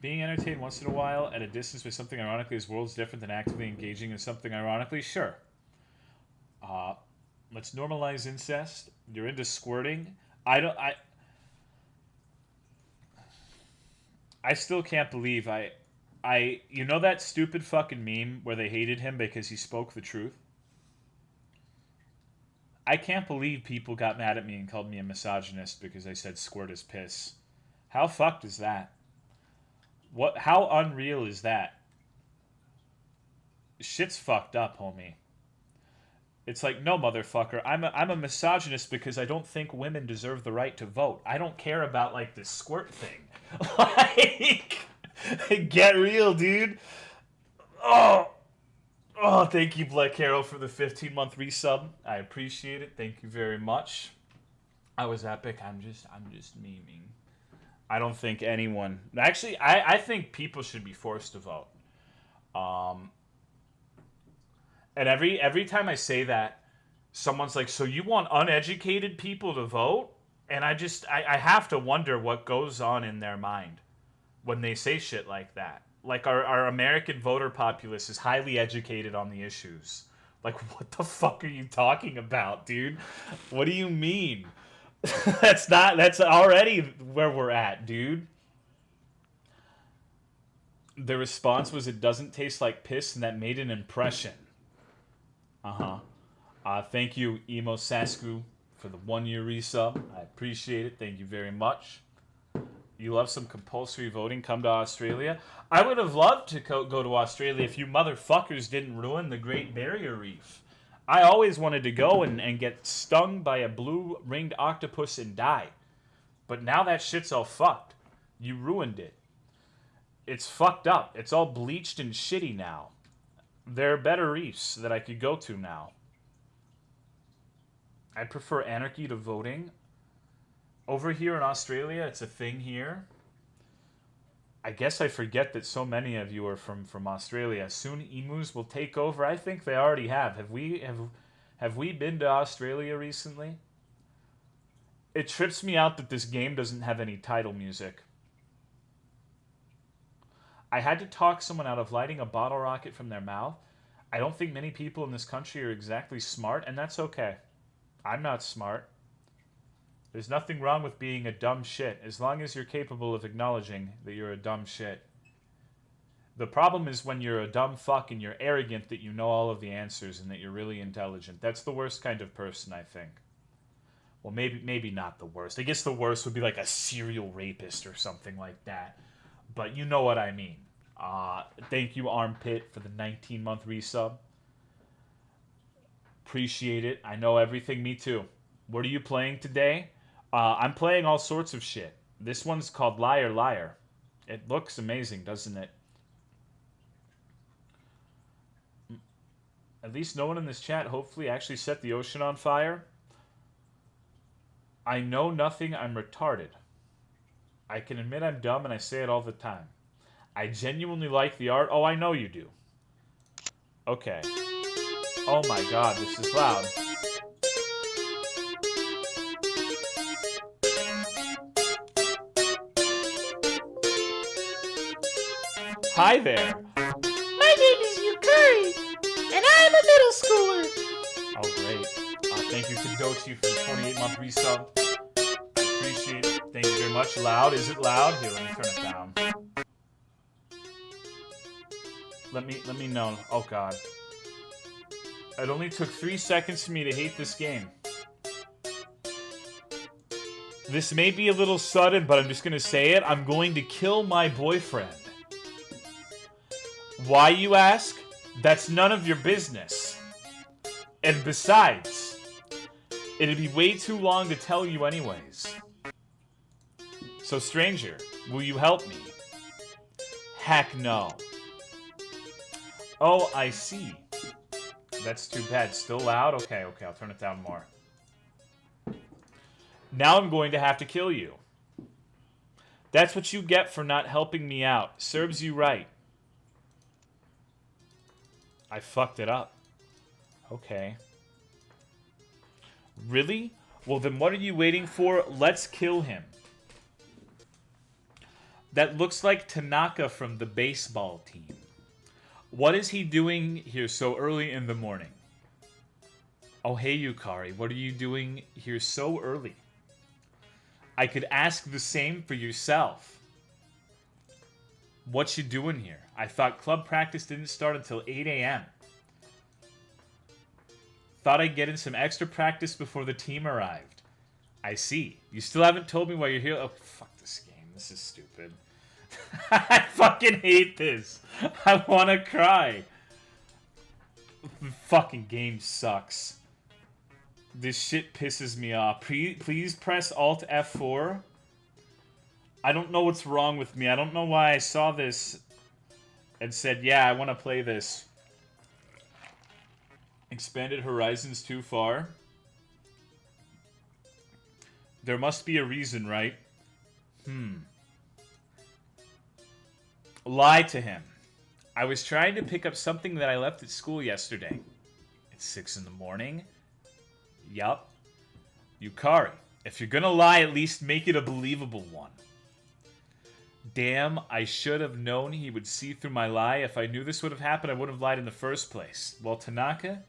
Being entertained once in a while at a distance by something ironically is worlds different than actively engaging in something ironically? Sure. Uh, let's normalize incest. You're into squirting. I still can't believe you know that stupid fucking meme where they hated him because he spoke the truth? I can't believe people got mad at me and called me a misogynist because I said squirt is piss. How fucked is that? How unreal is that? Shit's fucked up, homie. It's like, no, motherfucker. I'm a misogynist because I don't think women deserve the right to vote. I don't care about like this squirt thing. Like, get real, dude. Oh, oh, thank you, Black Arrow, for the 15-month resub. I appreciate it. Thank you very much. I was epic. I'm just memeing. I don't think anyone. Actually, I think people should be forced to vote. Um, And every time I say that, someone's like, "So you want uneducated people to vote?" And I have to wonder what goes on in their mind when they say shit like that. Like our American voter populace is highly educated on the issues. Like, what the fuck are you talking about, dude? What do you mean? That's already where we're at, dude. The response was, "It doesn't taste like piss," and that made an impression. Uh-huh. Thank you, Emo Sasku, for the 1 year resub. I appreciate it. Thank you very much. You love some compulsory voting? Come to Australia. I would have loved to go to Australia if you motherfuckers didn't ruin the Great Barrier Reef. I always wanted to go and get stung by a blue-ringed octopus and die. But now that shit's all fucked. You ruined it. It's fucked up. It's all bleached and shitty now. There are better reefs that I could go to now. I prefer anarchy to voting. Over here in Australia, it's a thing here. I guess I forget that so many of you are from Australia. Soon emus will take over. I think they already have. Have we been to Australia recently? It trips me out that this game doesn't have any title music. I had to talk someone out of lighting a bottle rocket from their mouth. I don't think many people in this country are exactly smart, and that's okay. I'm not smart. There's nothing wrong with being a dumb shit, as long as you're capable of acknowledging that you're a dumb shit. The problem is when you're a dumb fuck and you're arrogant that you know all of the answers and that you're really intelligent. That's the worst kind of person, I think. Well, maybe not the worst. I guess the worst would be like a serial rapist or something like that. But you know what I mean. Thank you, Armpit, for the 19-month resub. Appreciate it. I know everything. Me too. What are you playing today? I'm playing all sorts of shit. This one's called Liar Liar. It looks amazing, doesn't it? At least no one in this chat hopefully actually set the ocean on fire. I know nothing. I'm retarded. I can admit I'm dumb and I say it all the time. I genuinely like the art. Oh, I know you do. Okay. Oh my god, this is loud. Hi there. My name is Yukari, and I'm a middle schooler. Oh, great. Thank you, Kadochi, for the 28-month resub. I appreciate it. Thank you very much. Loud? Is it loud? Here, let me turn it down. Let me know. Oh, God. It only took 3 seconds for me to hate this game. This may be a little sudden, but I'm just going to say it. I'm going to kill my boyfriend. Why, you ask? That's none of your business. And besides, it'd be way too long to tell you anyways. So, stranger, will you help me? Heck no. Oh, I see. That's too bad. Still loud? Okay, I'll turn it down more. Now I'm going to have to kill you. That's what you get for not helping me out. Serves you right. I fucked it up. Okay. Really? Well, then what are you waiting for? Let's kill him. That looks like Tanaka from the baseball team. What is he doing here so early in the morning? Oh, hey, Yukari. What are you doing here so early? I could ask the same for yourself. What you doing here? I thought club practice didn't start until 8 a.m. Thought I'd get in some extra practice before the team arrived. I see. You still haven't told me why you're here. Oh, fuck this game. This is stupid. I fucking hate this. I want to cry. The fucking game sucks. This shit pisses me off. Please press Alt F4. I don't know what's wrong with me. I don't know why I saw this and said, yeah, I want to play this. Expanded Horizons too far. There must be a reason, right? Lie to him. I was trying to pick up something that I left at school yesterday. It's 6 in the morning. Yup. Yukari, if you're gonna lie, at least make it a believable one. Damn, I should have known he would see through my lie. If I knew this would have happened, I would have lied in the first place. Well, Tanaka,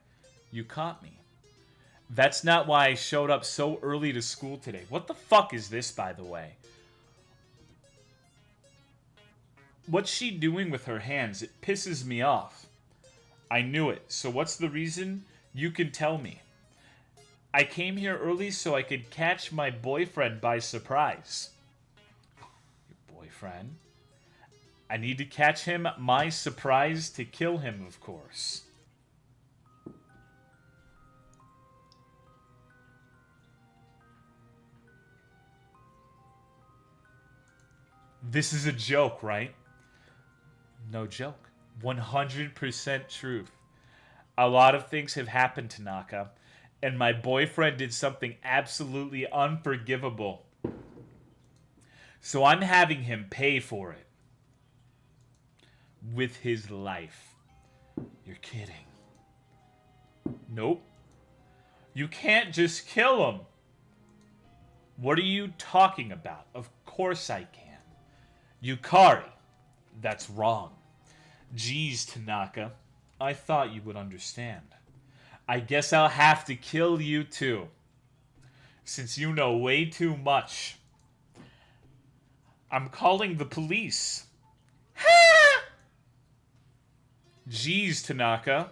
you caught me. That's not why I showed up so early to school today. What the fuck is this, by the way? What's she doing with her hands? It pisses me off. I knew it. So what's the reason? You can tell me. I came here early so I could catch my boyfriend by surprise. Your boyfriend? I need to catch him, my surprise, to kill him, of course. This is a joke, right? No joke. 100% truth. A lot of things have happened, Tanaka, and my boyfriend did something absolutely unforgivable. So I'm having him pay for it. With his life. You're kidding. Nope. You can't just kill him. What are you talking about? Of course I can. Yukari. That's wrong. Geez, Tanaka. I thought you would understand. I guess I'll have to kill you too. Since you know way too much. I'm calling the police. Ha! Geez, Tanaka.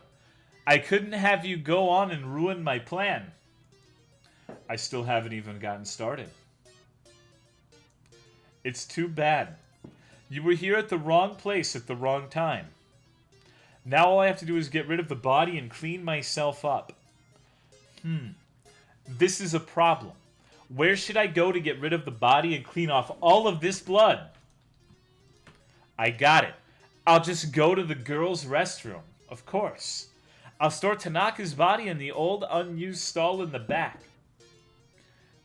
I couldn't have you go on and ruin my plan. I still haven't even gotten started. It's too bad. You were here at the wrong place at the wrong time. Now all I have to do is get rid of the body and clean myself up. This is a problem. Where should I go to get rid of the body and clean off all of this blood? I got it. I'll just go to the girls' restroom. Of course. I'll store Tanaka's body in the old unused stall in the back.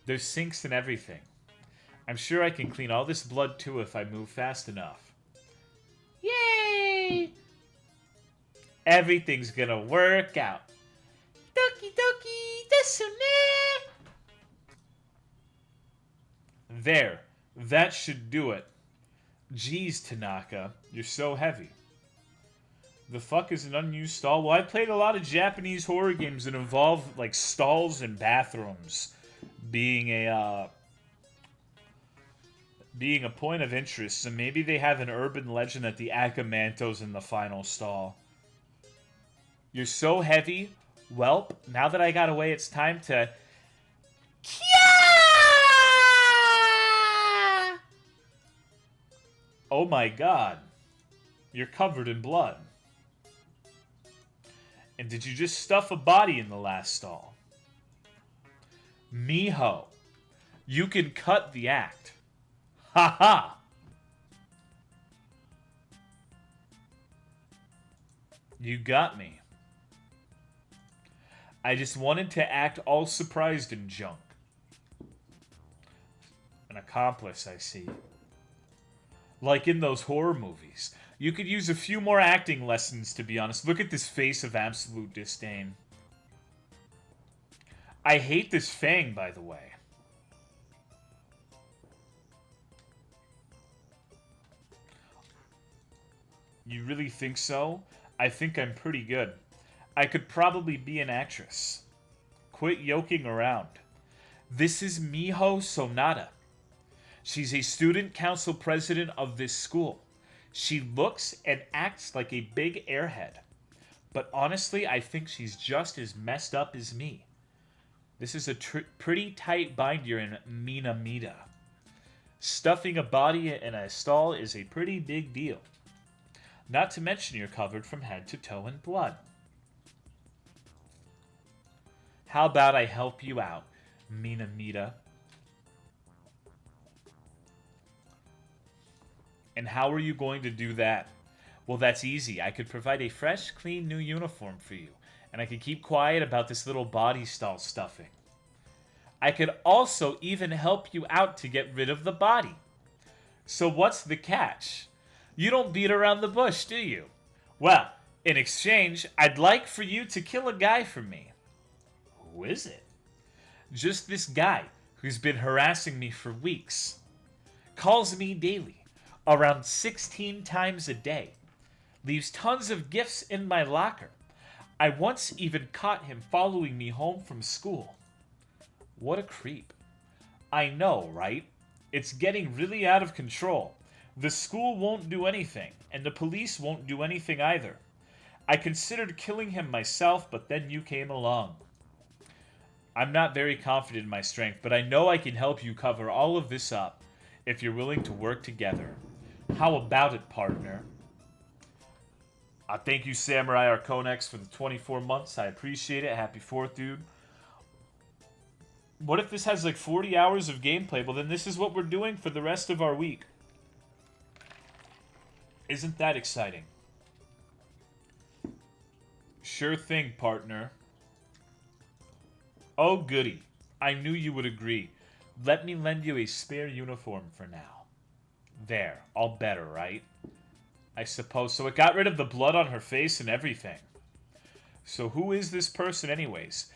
There's sinks and everything. I'm sure I can clean all this blood too if I move fast enough. Yay! Everything's gonna work out. Doki doki desu ne! There. That should do it. Jeez, Tanaka. You're so heavy. The fuck is an unused stall? Well, I played a lot of Japanese horror games that involve, like, stalls and bathrooms being a point of interest. So maybe they have an urban legend that the Akamanto's in the final stall. You're so heavy. Welp, now that I got away, it's time to... Oh my god. You're covered in blood. And did you just stuff a body in the last stall? Miho, you can cut the act. Ha ha! You got me. I just wanted to act all surprised and junk. An accomplice, I see. Like in those horror movies. You could use a few more acting lessons, to be honest. Look at this face of absolute disdain. I hate this fang, by the way. You really think so? I think I'm pretty good. I could probably be an actress. Quit yoking around. This is Miho Sonata. She's a student council president of this school. She looks and acts like a big airhead. But honestly, I think she's just as messed up as me. This is a pretty tight binder in Minamida. Stuffing a body in a stall is a pretty big deal. Not to mention you're covered from head to toe in blood. How about I help you out, Minamida? And how are you going to do that? Well, that's easy. I could provide a fresh, clean new uniform for you, and I could keep quiet about this little body stall stuffing. I could also even help you out to get rid of the body. So what's the catch? You don't beat around the bush, do you? Well, in exchange, I'd like for you to kill a guy for me. Who is it? Just this guy who's been harassing me for weeks. Calls me daily. Around 16 times a day. Leaves tons of gifts in my locker. I once even caught him following me home from school. What a creep. I know, right? It's getting really out of control. The school won't do anything, and the police won't do anything either. I considered killing him myself, but then you came along. I'm not very confident in my strength, but I know I can help you cover all of this up if you're willing to work together. How about it, partner? Thank you, Samurai Arconex, for the 24 months. I appreciate it. Happy 4th, dude. What if this has like 40 hours of gameplay? Well, then this is what we're doing for the rest of our week. Isn't that exciting? Sure thing, partner. Oh, goody. I knew you would agree. Let me lend you a spare uniform for now. There, all better, right? I suppose. So it got rid of the blood on her face and everything. So who is this person anyways?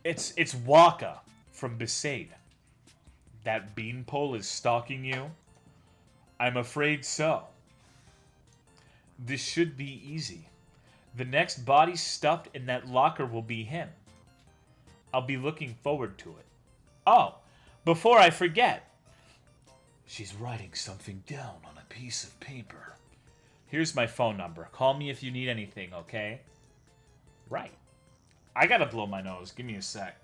It's Waka from Besaid. That beanpole is stalking you? I'm afraid so. This should be easy. The next body stuffed in that locker will be him. I'll be looking forward to it. Oh, before I forget. She's writing something down on a piece of paper. Here's my phone number. Call me if you need anything, okay? Right. I gotta blow my nose. Give me a sec.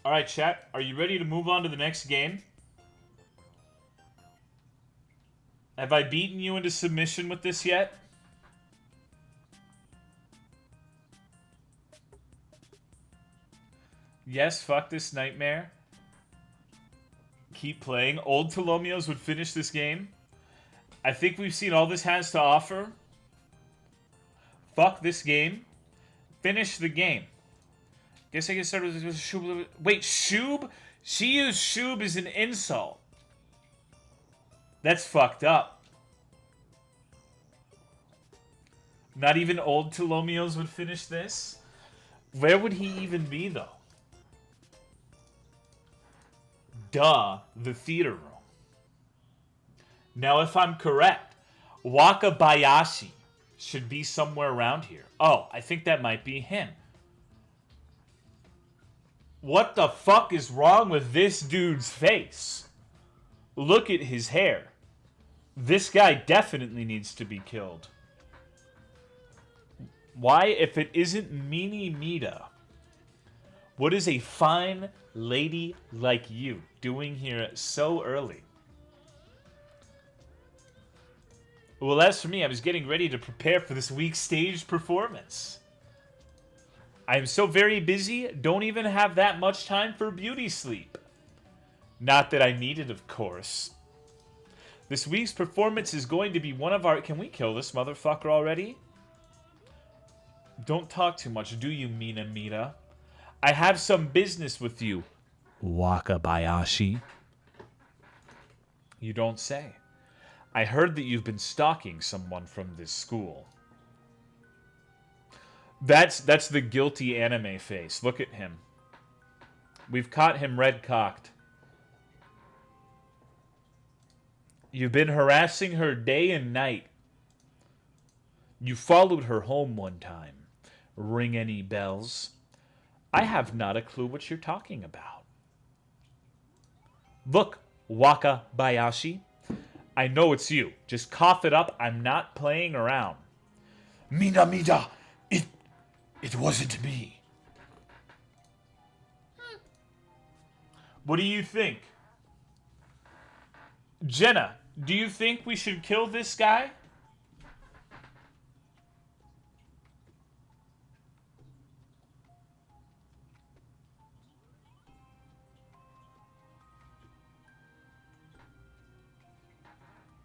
Alright, chat. Are you ready to move on to the next game? Have I beaten you into submission with this yet? Yes, fuck this nightmare. Keep playing. Old Tolomeos would finish this game. I think we've seen all this has to offer. Fuck this game. Finish the game. Guess I can start with Shub. Wait, Shub? She used Shub as an insult. That's fucked up. Not even old Tolomeos would finish this? Where would he even be, though? Duh, the theater room. Now, if I'm correct, Wakabayashi should be somewhere around here. Oh, I think that might be him. What the fuck is wrong with this dude's face? Look at his hair. This guy definitely needs to be killed. Why, if it isn't Mini Mita, what is a fine lady like you doing here so early? Well, as for me, I was getting ready to prepare for this week's stage performance. I am so very busy, don't even have that much time for beauty sleep. Not that I need it, of course. This week's performance is going to be one of our... Can we kill this motherfucker already? Don't talk too much, do you, Mina Mita? I have some business with you, Wakabayashi. You don't say. I heard that you've been stalking someone from this school. That's the guilty anime face. Look at him. We've caught him red-cocked. You've been harassing her day and night. You followed her home one time. Ring any bells? I have not a clue what you're talking about. Look, Wakabayashi. I know it's you. Just cough it up. I'm not playing around. Minamida, it wasn't me. What do you think? Jenna, do you think we should kill this guy?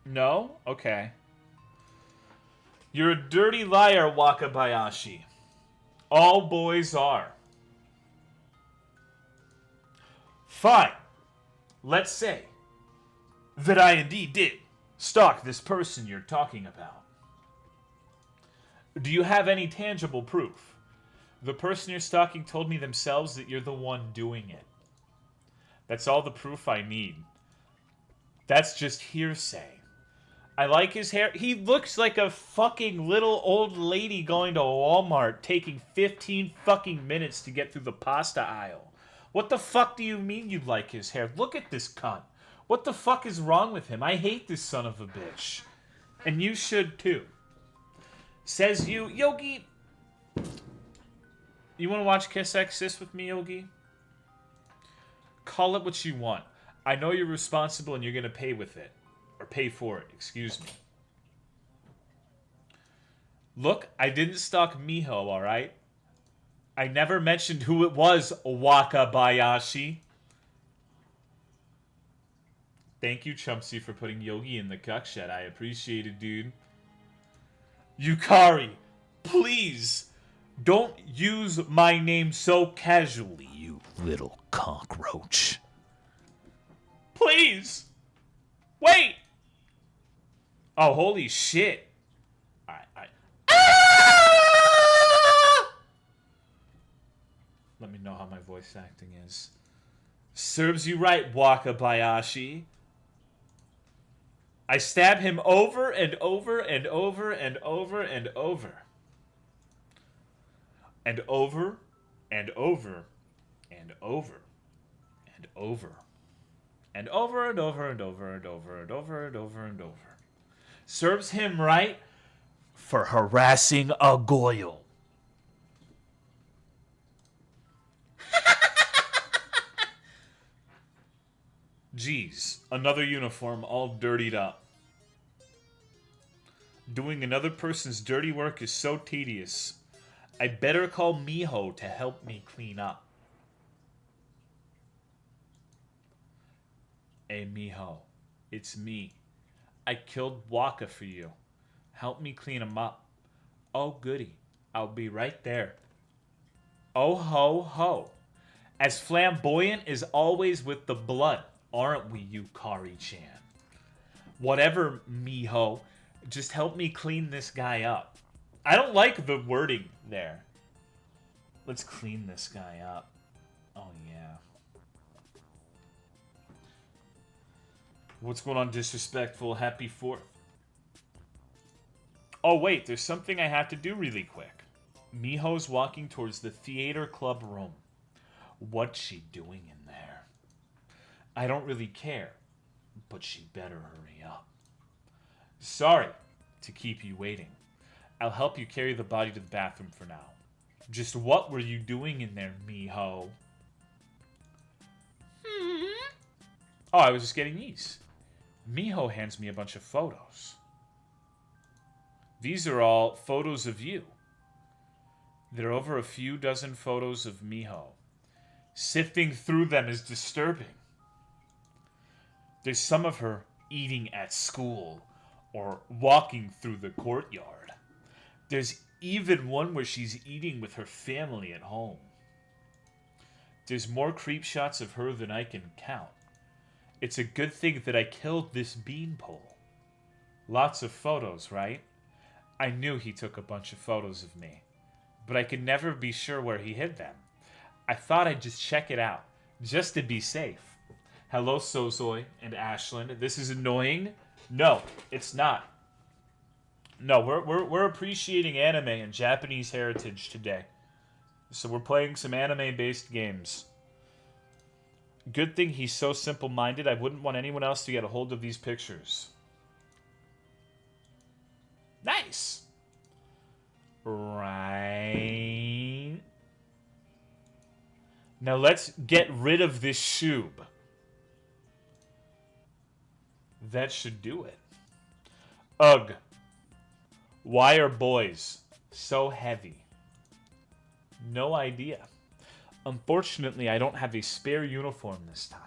No? Okay. You're a dirty liar, Wakabayashi. All boys are. Fine. Let's say that I indeed did stalk this person you're talking about. Do you have any tangible proof? The person you're stalking told me themselves that you're the one doing it. That's all the proof I need. That's just hearsay. I like his hair. He looks like a fucking little old lady going to Walmart taking 15 fucking minutes to get through the pasta aisle. What the fuck do you mean you like his hair? Look at this cunt. What the fuck is wrong with him? I hate this son of a bitch. And you should too. Says you. Yogi. You want to watch Kiss X Sis with me, Yogi? Call it what you want. I know you're responsible and you're going to pay with it. Or pay for it, excuse me. Look, I didn't stalk Miho, alright? I never mentioned who it was, Wakabayashi. Thank you, Chumpsy, for putting Yogi in the cuck shed. I appreciate it, dude. Yukari, please, don't use my name so casually, you little cockroach. Please! Wait! Oh, holy shit. Alright. Ah! Let me know how my voice acting is. Serves you right, Wakabayashi. I stab him over and over and over and over and over. And over and over and over and over and over and over and over and over and over and over and over. Serves him right for harassing a goyle. Geez, another uniform all dirtied up. Doing another person's dirty work is so tedious. I better call Miho to help me clean up. Hey Miho, it's me. I killed Waka for you. Help me clean him up. Oh goody, I'll be right there. Oh ho ho. As flamboyant as always with the blood, aren't we, Yukari-chan? Whatever, Miho. Just help me clean this guy up. I don't like the wording there. Let's clean this guy up. Oh, yeah. What's going on, Disrespectful? Happy 4th. Oh, wait. There's something I have to do really quick. Miho's walking towards the theater club room. What's she doing in there? I don't really care, but she better hurry up. Sorry to keep you waiting. I'll help you carry the body to the bathroom for now. Just what were you doing in there, Miho? Oh, I was just getting these. Miho hands me a bunch of photos. These are all photos of you. There are over a few dozen photos of Miho. Sifting through them is disturbing. There's some of her eating at school or walking through the courtyard. There's even one where she's eating with her family at home. There's more creep shots of her than I can count. It's a good thing that I killed this beanpole. Lots of photos, right? I knew he took a bunch of photos of me, but I could never be sure where he hid them. I thought I'd just check it out, just to be safe. Hello, Sozoi and Ashland. This is annoying. No, it's not. No, we're appreciating anime and Japanese heritage today. So we're playing some anime-based games. Good thing he's so simple-minded, I wouldn't want anyone else to get a hold of these pictures. Nice! Right. Now let's get rid of this shoob. That should do it. Ugh. Why are boys so heavy? No idea. Unfortunately, I don't have a spare uniform this time.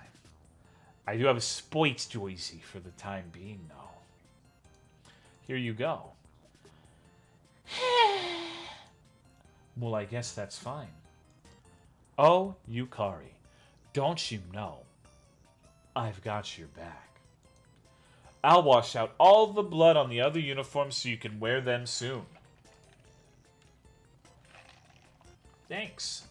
I do have a Spoits Joyzy for the time being, though. Here you go. Well, I guess that's fine. Oh, Yukari, don't you know? I've got your back. I'll wash out all the blood on the other uniforms so you can wear them soon. Thanks.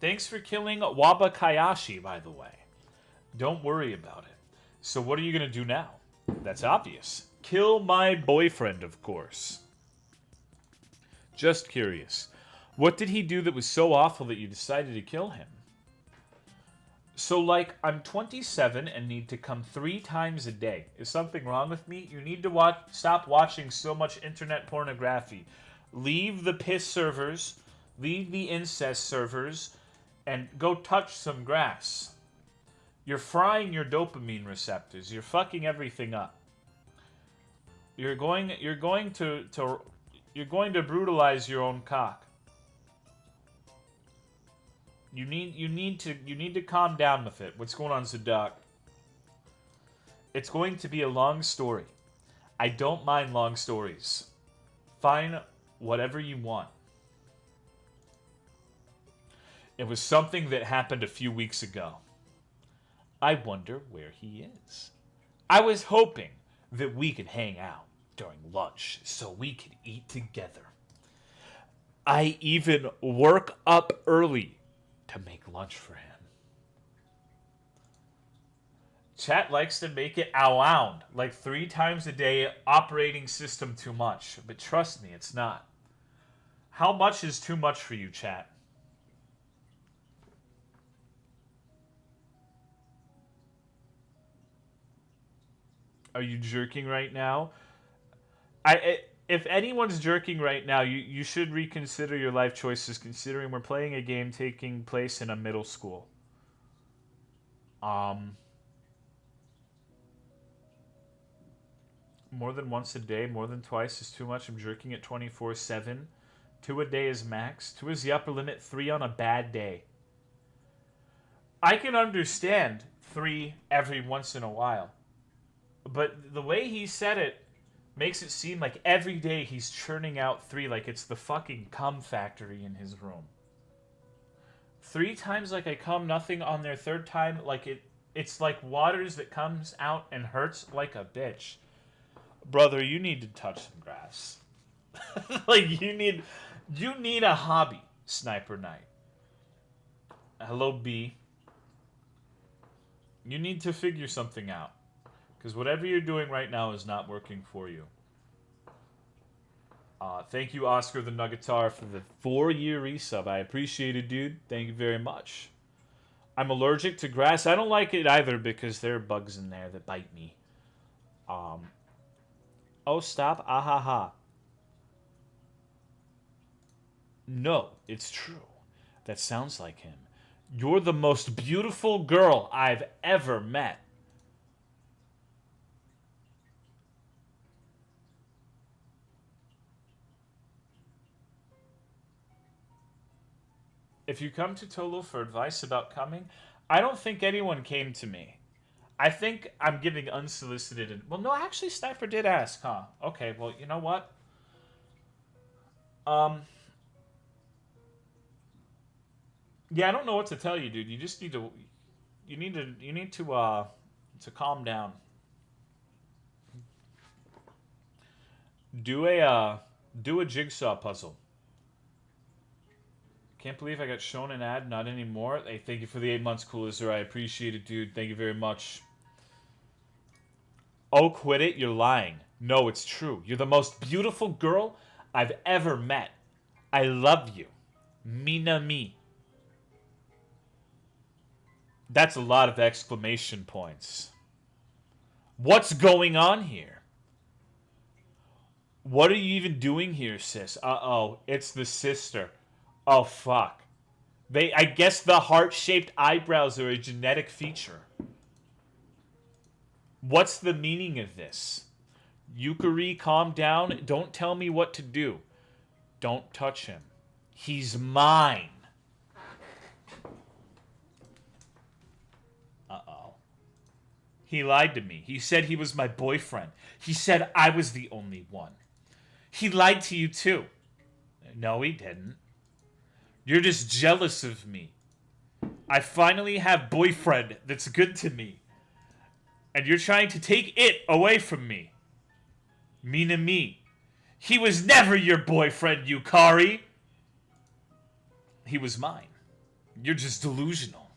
Thanks for killing Wabakayashi, by the way. Don't worry about it. So what are you going to do now? That's obvious. Kill my boyfriend, of course. Just curious. What did he do that was so awful that you decided to kill him? So, like, I'm 27 and need to come 3 times a day. Is something wrong with me? You need to stop watching so much internet pornography. Leave the piss servers, leave the incest servers, and go touch some grass. You're frying your dopamine receptors. You're fucking everything up. You're going to brutalize your own cock. You need to calm down with it. What's going on, Zadok? It's going to be a long story. I don't mind long stories. Fine, whatever you want. It was something that happened a few weeks ago. I wonder where he is. I was hoping that we could hang out during lunch so we could eat together. I even work up early to make lunch for him. Chat likes to make it around, like 3 times a day, operating system too much. But trust me, it's not. How much is too much for you, chat? Are you jerking right now? If anyone's jerking right now, you should reconsider your life choices, considering we're playing a game taking place in a middle school. Um, More than once a day, more than twice is too much. I'm jerking at 24/7. 2 a day is max. 2 is the upper limit. 3 on a bad day. I can understand 3 every once in a while. But the way he said it makes it seem like every day he's churning out 3 like it's the fucking cum factory in his room. 3 times like I come, nothing on their 3rd time, like it's like waters that comes out and hurts like a bitch. Brother, you need to touch some grass. Like you need a hobby, Sniper Knight. Hello, B. You need to figure something out. Because whatever you're doing right now is not working for you. Thank you, Oscar the Nuggetar, for the 4-year resub. I appreciate it, dude. Thank you very much. I'm allergic to grass. I don't like it either because there are bugs in there that bite me. Oh, stop. Ahaha. No, it's true. That sounds like him. You're the most beautiful girl I've ever met. If you come to Tolo for advice about coming, I don't think anyone came to me. I think I'm giving unsolicited... Well, no, actually, Sniper did ask, huh? Okay, well, you know what? Yeah, I don't know what to tell you, dude. You just need to... You need to calm down. Do a jigsaw puzzle. Can't believe I got shown an ad. Not anymore. Hey, thank you for the 8 months, Cool Lizard. I appreciate it, dude. Thank you very much. Oh, quit it. You're lying. No, it's true. You're the most beautiful girl I've ever met. I love you. Mina me. That's a lot of exclamation points. What's going on here? What are you even doing here, sis? Uh-oh. It's the sister. Oh, fuck. I guess the heart-shaped eyebrows are a genetic feature. What's the meaning of this? Yukari, calm down. Don't tell me what to do. Don't touch him. He's mine. Uh-oh. He lied to me. He said he was my boyfriend. He said I was the only one. He lied to you, too. No, he didn't. You're just jealous of me. I finally have boyfriend that's good to me. And you're trying to take it away from me. Mina me. He was never your boyfriend, Yukari. He was mine. You're just delusional.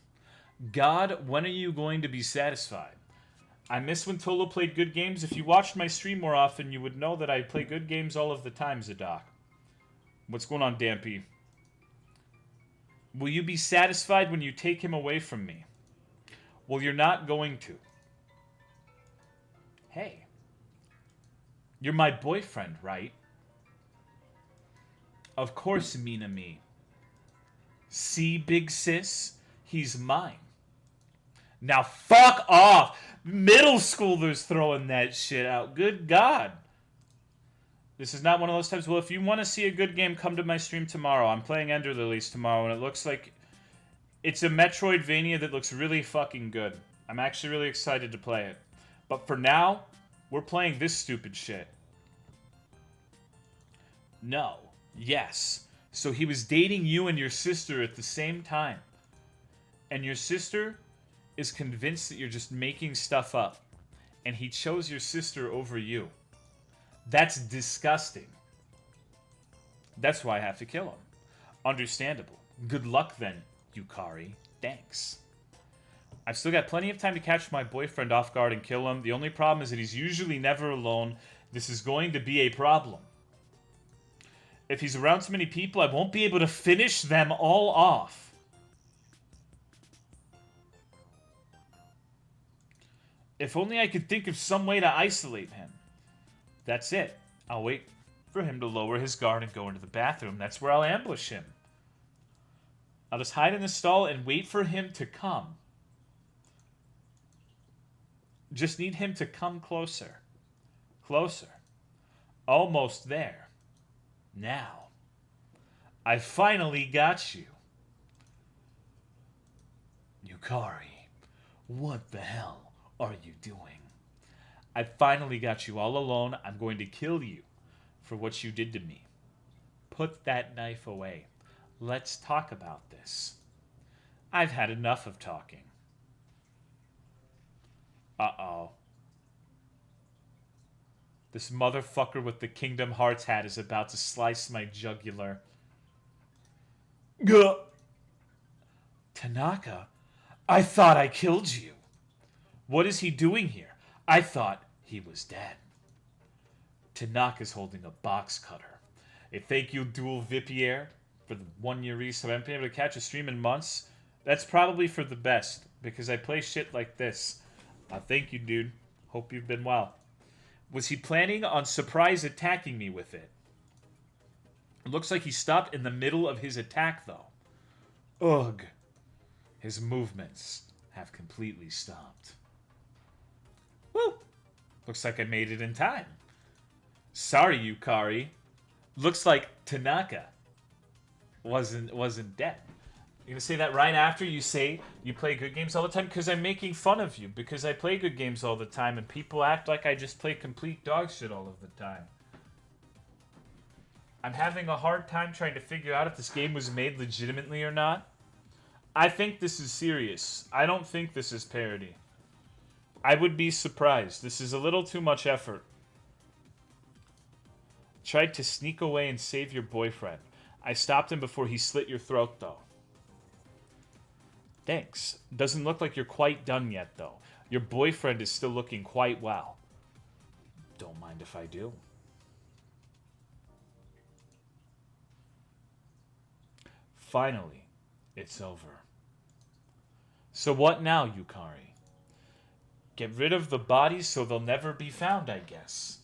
God, when are you going to be satisfied? I miss when Tolo played good games. If you watched my stream more often, you would know that I play good games all of the time, Zadok. What's going on, Dampy? Will you be satisfied when you take him away from me? Well, you're not going to. Hey. You're my boyfriend, right? Of course, Mina me. See, big sis? He's mine. Now fuck off! Middle schoolers throwing that shit out. Good God. This is not one of those times. Well, if you want to see a good game, come to my stream tomorrow. I'm playing Ender Lilies tomorrow, and it looks like it's a Metroidvania that looks really fucking good. I'm actually really excited to play it. But for now, we're playing this stupid shit. No. Yes. So he was dating you and your sister at the same time. And your sister is convinced that you're just making stuff up. And he chose your sister over you. That's disgusting. That's why I have to kill him. Understandable. Good luck then, Yukari. Thanks. I've still got plenty of time to catch my boyfriend off guard and kill him. The only problem is that he's usually never alone. This is going to be a problem. If he's around too many people, I won't be able to finish them all off. If only I could think of some way to isolate him. That's it. I'll wait for him to lower his guard and go into the bathroom. That's where I'll ambush him. I'll just hide in the stall and wait for him to come. Just need him to come closer. Closer. Almost there. Now. I finally got you. Yukari, what the hell are you doing? I finally got you all alone. I'm going to kill you for what you did to me. Put that knife away. Let's talk about this. I've had enough of talking. Uh-oh. This motherfucker with the Kingdom Hearts hat is about to slice my jugular. Gah! Tanaka, I thought I killed you. What is he doing here? I thought he was dead. Tanaka's holding a box cutter. A thank you, Dual Vipier, for the 1-year resub. I haven't been able to catch a stream in months. That's probably for the best, because I play shit like this. Thank you, dude. Hope you've been well. Was he planning on surprise attacking me with it? It looks like he stopped in the middle of his attack, though. Ugh. His movements have completely stopped. Woo! Looks like I made it in time. Sorry, Yukari. Looks like Tanaka wasn't dead. You're gonna say that right after you say you play good games all the time? Because I'm making fun of you. Because I play good games all the time and people act like I just play complete dog shit all of the time. I'm having a hard time trying to figure out if this game was made legitimately or not. I think this is serious. I don't think this is parody. I would be surprised. This is a little too much effort. Tried to sneak away and save your boyfriend. I stopped him before he slit your throat, though. Thanks. Doesn't look like you're quite done yet, though. Your boyfriend is still looking quite well. Don't mind if I do. Finally, it's over. So what now, Yukari? Get rid of the bodies so they'll never be found, I guess.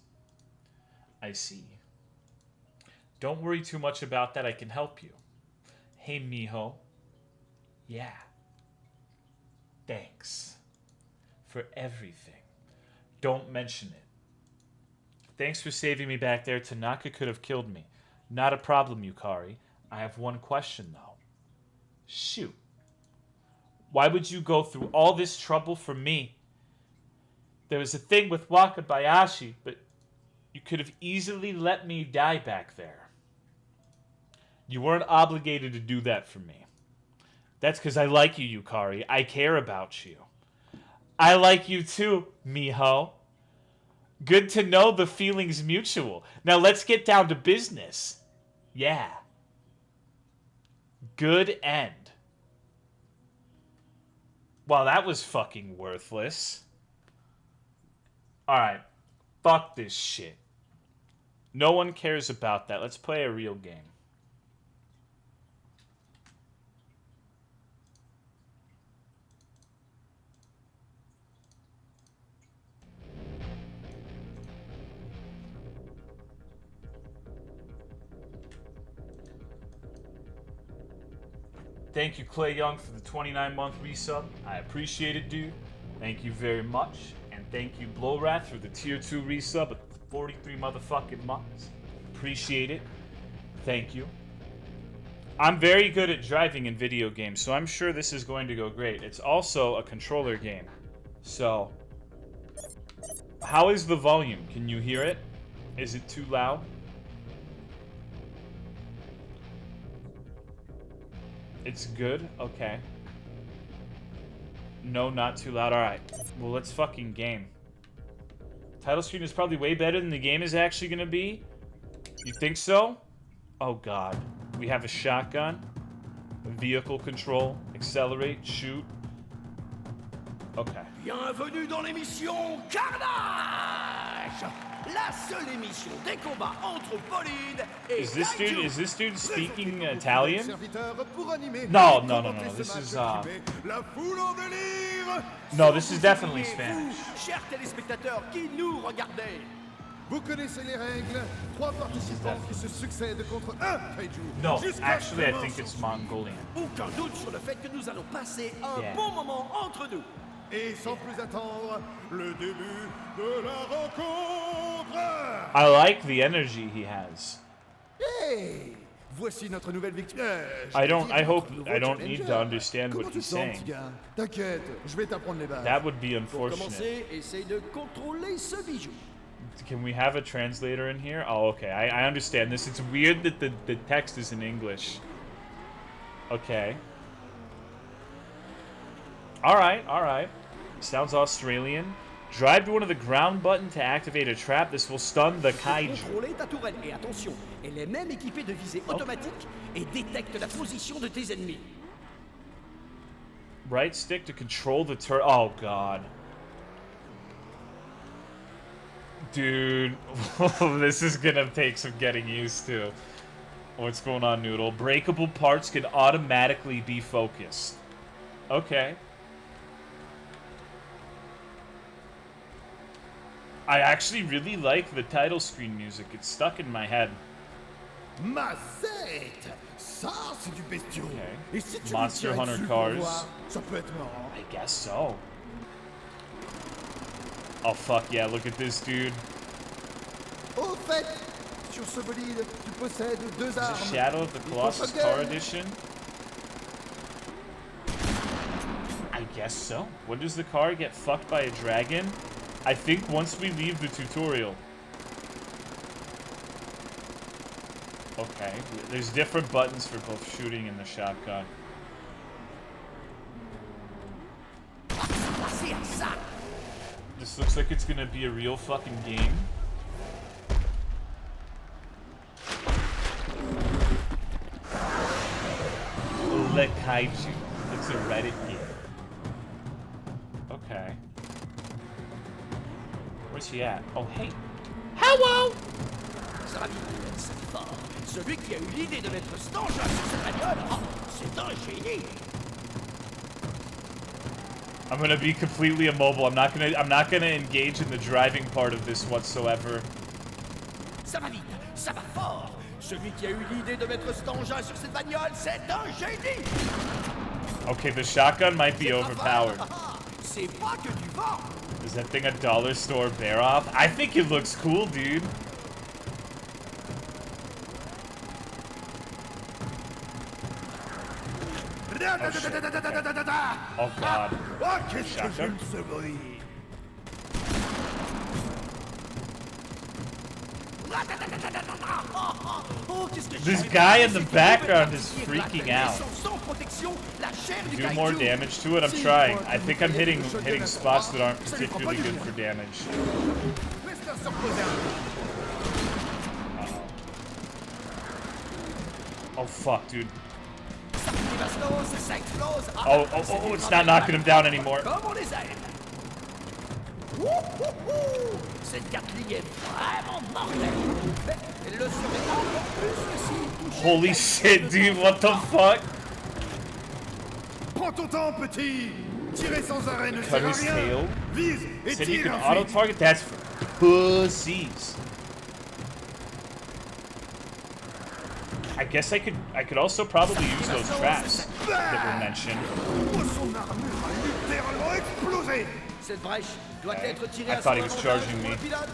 I see. Don't worry too much about that. I can help you. Hey, Miho. Yeah. Thanks. For everything. Don't mention it. Thanks for saving me back there. Tanaka could have killed me. Not a problem, Yukari. I have one question, though. Shoot. Why would you go through all this trouble for me? There was a thing with Wakabayashi, but you could have easily let me die back there. You weren't obligated to do that for me. That's because I like you, Yukari. I care about you. I like you too, Miho. Good to know the feeling's mutual. Now let's get down to business. Yeah. Good end. Wow, that was fucking worthless. Alright. Fuck this shit. No one cares about that. Let's play a real game. Thank you, Clay Young, for the 29-month resub. I appreciate it, dude. Thank you very much. And thank you, Blowrat, for the Tier 2 resub of 43 motherfucking months. Appreciate it. Thank you. I'm very good at driving in video games, so I'm sure this is going to go great. It's also a controller game. So, how is the volume? Can you hear it? Is it too loud? It's good? Okay. No, not too loud. Alright. Well, let's fucking game. Title screen is probably way better than the game is actually going to be. You think so? Oh, God. We have a shotgun. Vehicle control. Accelerate. Shoot. Okay. Bienvenue dans l'émission Karnage! La seule émission des combats entre Pauline et Is this dude speaking Italian? serviteurs pour animer No. This is La foule en délire! No, this is definitely Vous, Spanish. chers téléspectateurs qui nous regardez. Vous connaissez les règles. 3 participants qui se succèdent contre un kaiju. No, Jusqu'à actually, I ce que think it's Mongolian. Aucun doute sur le fait que nous allons passer un Yeah. bon moment entre nous. Et sans plus attendre, le début de la rencontre. I like the energy he has. Hey, voici notre nouvelle victime. I hope I don't need to understand what Comment tu he's te sens, saying. petit gars? T'inquiète, je vais t'apprendre les bases. That would be Pour unfortunate. commencer, essaye de contrôler ce bijou. Can we have a translator in here? Oh, okay. I understand this. It's weird that the text is in English. Okay. Alright. Sounds Australian. Drive to one of the ground button to activate a trap. This will stun the kaiju. Contrôler ta tourelle. Et attention, elle est même équipée de visée automatique et détecte la position de tes ennemis. Right stick to control the turret. Oh, God. Dude, this is gonna take some getting used to. What's going on, Noodle? Breakable parts can automatically be focused. Okay. I actually really like the title screen music. It's stuck in my head. Mazette, ça c'est du bestiau. Okay. Et si tu Monster lui tirais Hunter dessus cars. pour voir, ça peut être marrant. I guess so. Oh, fuck yeah, look at this, dude. Au fait, sur ce bolide, tu possèdes 2 Is it armes. Shadow of the Colossus Car Edition? I guess so. When does the car get fucked by a dragon? I think once we leave the tutorial. Okay, there's different buttons for both shooting and the shotgun. Passez à ça. This looks like it's gonna be a real fucking game. Le Kaiju. It's a Reddit game. Okay. Where's he at? Oh, hey. Hello! Ça va vite, c'est fort. Celui qui a eu l'idée de mettre cet engin sur cette bagnole, c'est un génie. I'm gonna be completely immobile. I'm not gonna engage in the driving part of this whatsoever. Ça va vite, ça va fort. Celui qui a eu l'idée de mettre cet engin sur cette bagnole, c'est un génie. Okay, the shotgun might be overpowered. C'est pas que du vent. Is that thing a dollar store bear off? I think it looks cool, dude. Oh god. Oh, qu'est-ce que Shotgun. j'aime ce bruit. Oh, qu'est-ce que This j'aime. guy in the C'est que background nouvelle is partie freaking éclate, out. mais sans protection, la chair du Do more kaiju. damage to it. I'm trying. I think I'm hitting spots that aren't particularly good for damage. Laisse-la se reposer un peu. Oh fuck, dude. Ça explose, ça explose. Ah, Oh, it's not knocking him down anymore. Comme on les aime. Wouhouhou. Cette Gatling est vraiment mortelle. Mais elle le serait encore plus s'il touchait Holy quelque shit, chose dude, de what the fuck? Prends ton temps, petit. Tirer sans arrêt ne Cut sert à his rien. tail. Vise et Said you tire can ensuite. auto-target? That's for pussies. I guess I could also probably use those traps that were mentioned. Oh, son armure a littéralement explosé. Cette brèche doit Okay. être tirée I à thought son he was avantage charging pour me. le pilote.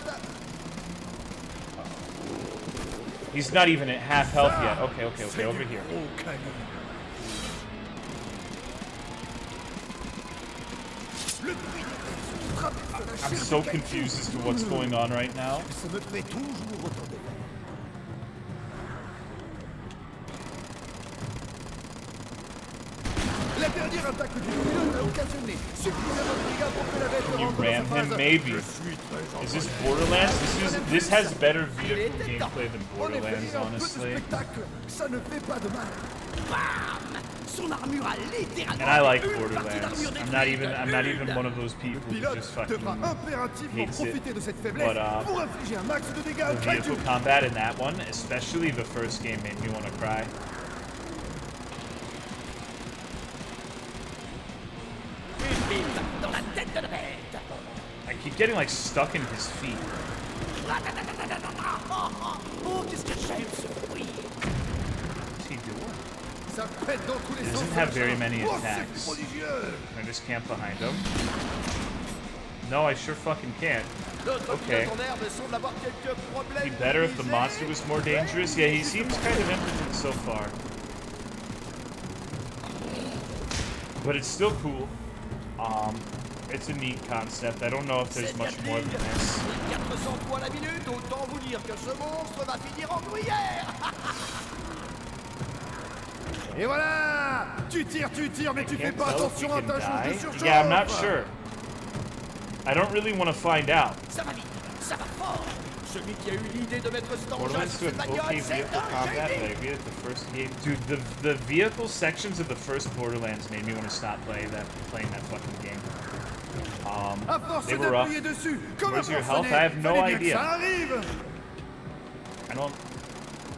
He's not even at half health yet. Okay, over here. Oh, canon. Le bruit traverse la I'm chair so du kaiju. confused as to what's going on right now. Ça me fait toujours autant d'effet. La dernière attaque du pilote a occasionné suffisamment de dégâts pour que la bête You rentre ram dans sa him, phase. maybe. Je suis très Is this entendu. Borderlands? This has better vehicle gameplay than En effet, Borderlands, un peu de honestly. spectacle, ça ne fait pas de mal. Bam! Son armure a littéralement And I like une partie Borderlands. d'armure I'm not even détruite. one of those people who Pilote just devra fucking impérativement hates it. profiter de cette faiblesse But, pour infliger un max de dégâts au the kaiju. vehicle combat in that one, especially the first game, made me want to cry. Une bite. dans la tête de la bête. I keep getting like stuck in his feet. Oh, qu'est-ce que j'aime ce bruit. What's he doing? Ça pète dans tous les He sens. doesn't have very machin. many Oh, attacks. c'est prodigieux. Can I just camp behind him? No, I sure fucking can't. L'autre Okay. pilote en air me semble avoir quelques problèmes. Be better if the monster was more dangerous. Yeah, he seems kind of impotent so far. But it's still cool. It's a neat concept. I don't know if there's much more than this. 400 fois la minute, autant vous dire que ce monstre va finir en gruyère. Et voilà. Tu tires, mais tu fais Can't pas tell if he attention à can ta jauge de die. surchauffe. Yeah, I'm not sure. I don't really want to find out. Ça va vite, ça va fort. Celui qui a eu l'idée de mettre cet engin Borderlands sur 2 cette had bagnole, okay c'est vehicle un combat, but I génie. agree that the first game, dude, the vehicle sections of the first Borderlands made me want to stop playing that fucking game. À force They were rough. d'appuyer dessus, comme Where's un your health? forcené. I have no Fallait bien que idea. ça arrive.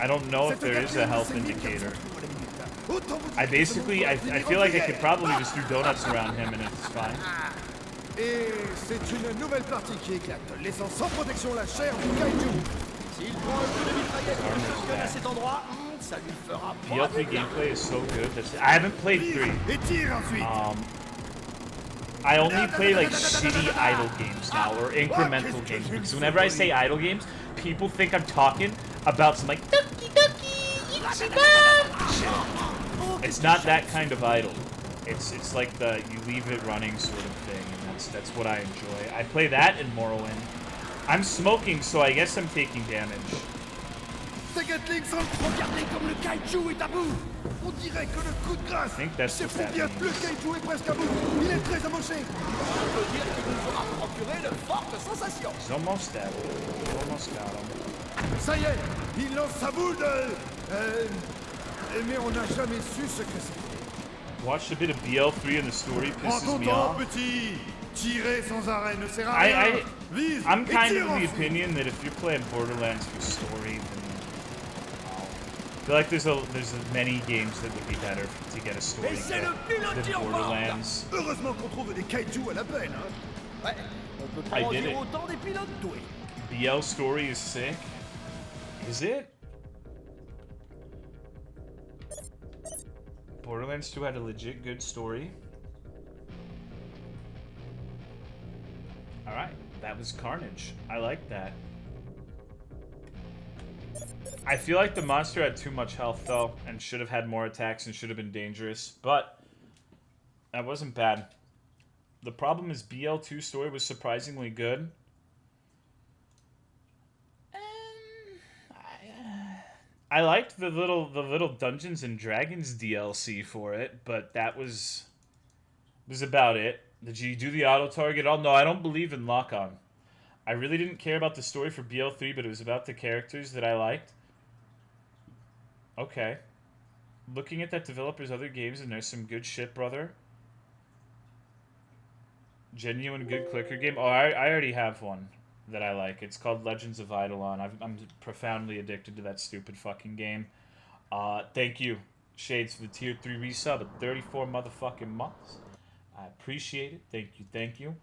I don't know if Cette there is a quatrième health c'est 1400 indicator. pour la minute. Autant vous dire I que ce basically, monstre I va finir feel en like I gruyère. could probably just do donuts around him and it's fine. Et c'est une nouvelle partie qui éclate, laissant sans protection la chair du kaiju. S'il prend un coup de mitraillette et Armor's shotgun à back. cet endroit, ça lui fera pas BL3 de bien. gameplay is so good. I haven't played 3. Et tire ensuite. I only play like shitty idle games now, or incremental games, because whenever I say idle games, people think I'm talking about some like Ducky, ducky, itchy bum. shit. It's not that kind of idle. It's like the you leave it running sort of thing, and that's what I enjoy. I play that in Morrowind. I'm smoking, so I guess I'm taking damage. Tes Gatling sont regardez comme le kaiju est à bout. On dirait que le coup de grâce. think that's C'est what fou that bien, means. le kaiju est presque à bout. Il est très amoché. On peut dire qu'il vous fera procurer de fortes sensations. He's almost dead. Almost got him. Ça y est, il lance sa boule de... mais on n'a jamais su ce que c'était. Watched a bit of BL3 and the story Prends pisses ton me temps, off. petit. Tirer sans arrêt ne sert à rien. Vise I'm et kind tire of the ensuite. opinion that if you're playing Borderlands for story, then I feel like there's many games that would be better to get a story Et c'est le pilote than qui emporte. Borderlands. Heureusement qu'on trouve des kaiju à la peine, hein. Ouais, on peut pas I en did dire it. autant des pilotes doués. BL story is sick. Is it? Borderlands 2 had a legit good story. Alright, that was Carnage. I like that. I feel like the monster had too much health, though, and should have had more attacks and should have been dangerous, but that wasn't bad. The problem is BL2 story was surprisingly good. I liked the little Dungeons and Dragons DLC for it, but that was about it. Did you do the auto target? Oh no, I don't believe in lock-on. I really didn't care about the story for BL3, but it was about the characters that I liked. Okay. Looking at that developer's other games, and there's some good shit, brother. Genuine good clicker game. Oh, I already have one that I like. It's called Legends of Eidolon. I'm profoundly addicted to that stupid fucking game. Thank you, Shades, for the tier 3 resub at 34 motherfucking months. I appreciate it. Thank you.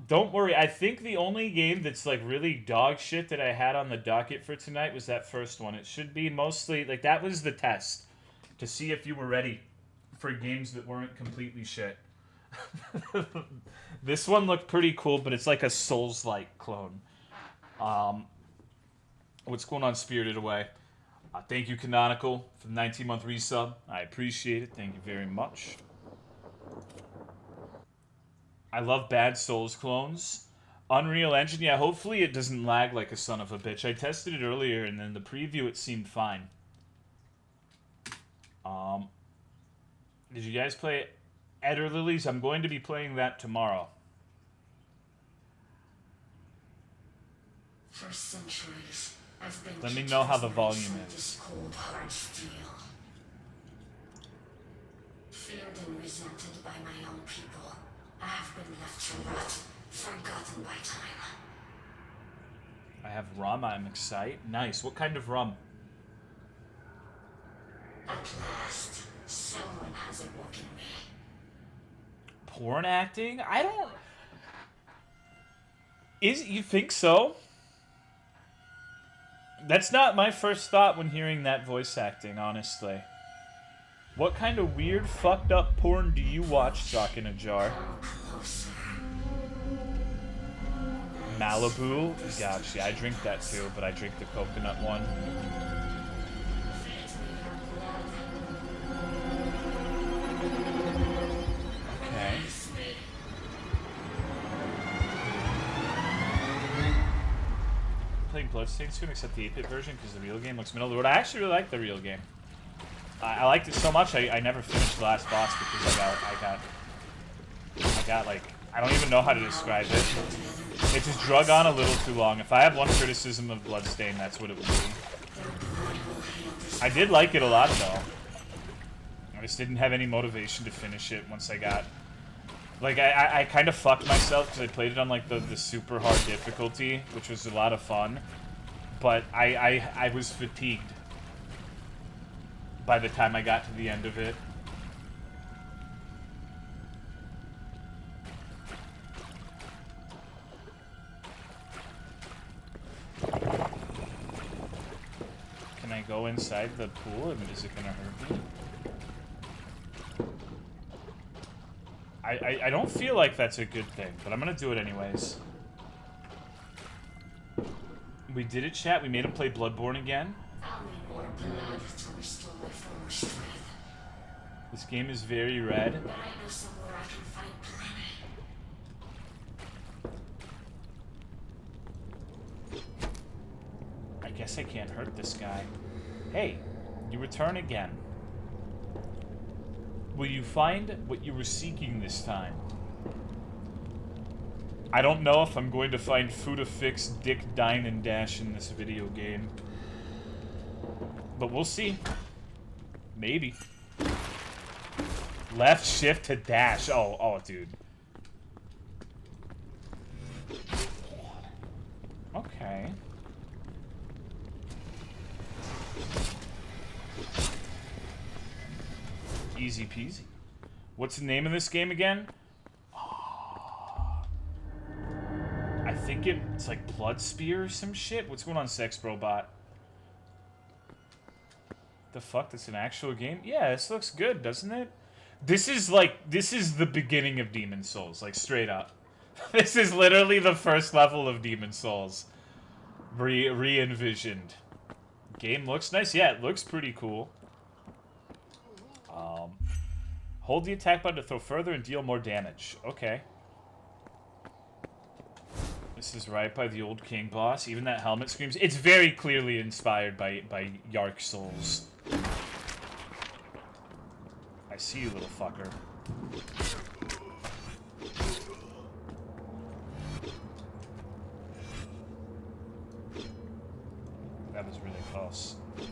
Don't worry. I think the only game that's like really dog shit that I had on the docket for tonight was that first one. It should be mostly like that was the test to see if you were ready for games that weren't completely shit. This one looked pretty cool, but it's like a Souls-like clone. What's going on, Spirited Away? Thank you, Canonical, for the 19-month resub. I appreciate it. Thank you very much. I love bad Souls clones. Unreal Engine, yeah, hopefully it doesn't lag like a son of a bitch. I tested it earlier, and then the preview, it seemed fine. Did you guys play Eder Lilies? I'm going to be playing that tomorrow. For centuries, I've been Let me know how the volume is. this cold, hard steel. Feared and resented by my own people, I have been left to rot, forgotten by time. I have rum. I'm excited. Nice. What kind of rum? At last, someone has awoken me. porn acting? I don't... You think so? That's not my first thought when hearing that voice acting, honestly. What kind of weird, fucked up porn do you watch, Sock in a Jar? Malibu? Gotcha. I drink that too, but I drink the coconut one. Okay. Playing Bloodstained soon, except the 8-bit version, because the real game looks middle of the road. I actually really like the real game. I liked it so much, I never finished the last boss because I got like, I don't even know how to describe it. It just drug on a little too long. If I have one criticism of Bloodstained, that's what it would be. I did like it a lot, though. I just didn't have any motivation to finish it once I got... Like, I kind of fucked myself because I played it on, like, the super hard difficulty, which was a lot of fun. But I was fatigued by the time I got to the end of it. Can I go inside the pool? I mean, is it gonna hurt me? I don't feel like that's a good thing, but I'm gonna do it anyways. We did it, chat. We made him play Bloodborne again. This game is very red. I guess I can't hurt this guy. Hey, you return again. Will you find what you were seeking this time? I don't know if I'm going to find Food-a-Fix, Dick, Dine, and Dash in this video game. But we'll see. Maybe. Left shift to dash. Oh, dude. Okay. Easy peasy. What's the name of this game again? I think it's like Blood Spear or some shit. What's going on, Sex Robot? The fuck? That's an actual game? Yeah, this looks good, doesn't it? This is the beginning of Demon Souls, like straight up. This is literally the first level of Demon Souls. Re-envisioned. Game looks nice. Yeah, it looks pretty cool. Hold the attack button to throw further and deal more damage. Okay. This is right by the old king boss. Even that helmet screams. It's very clearly inspired by Yark Souls. I see you, little fucker. That was really close. Okay.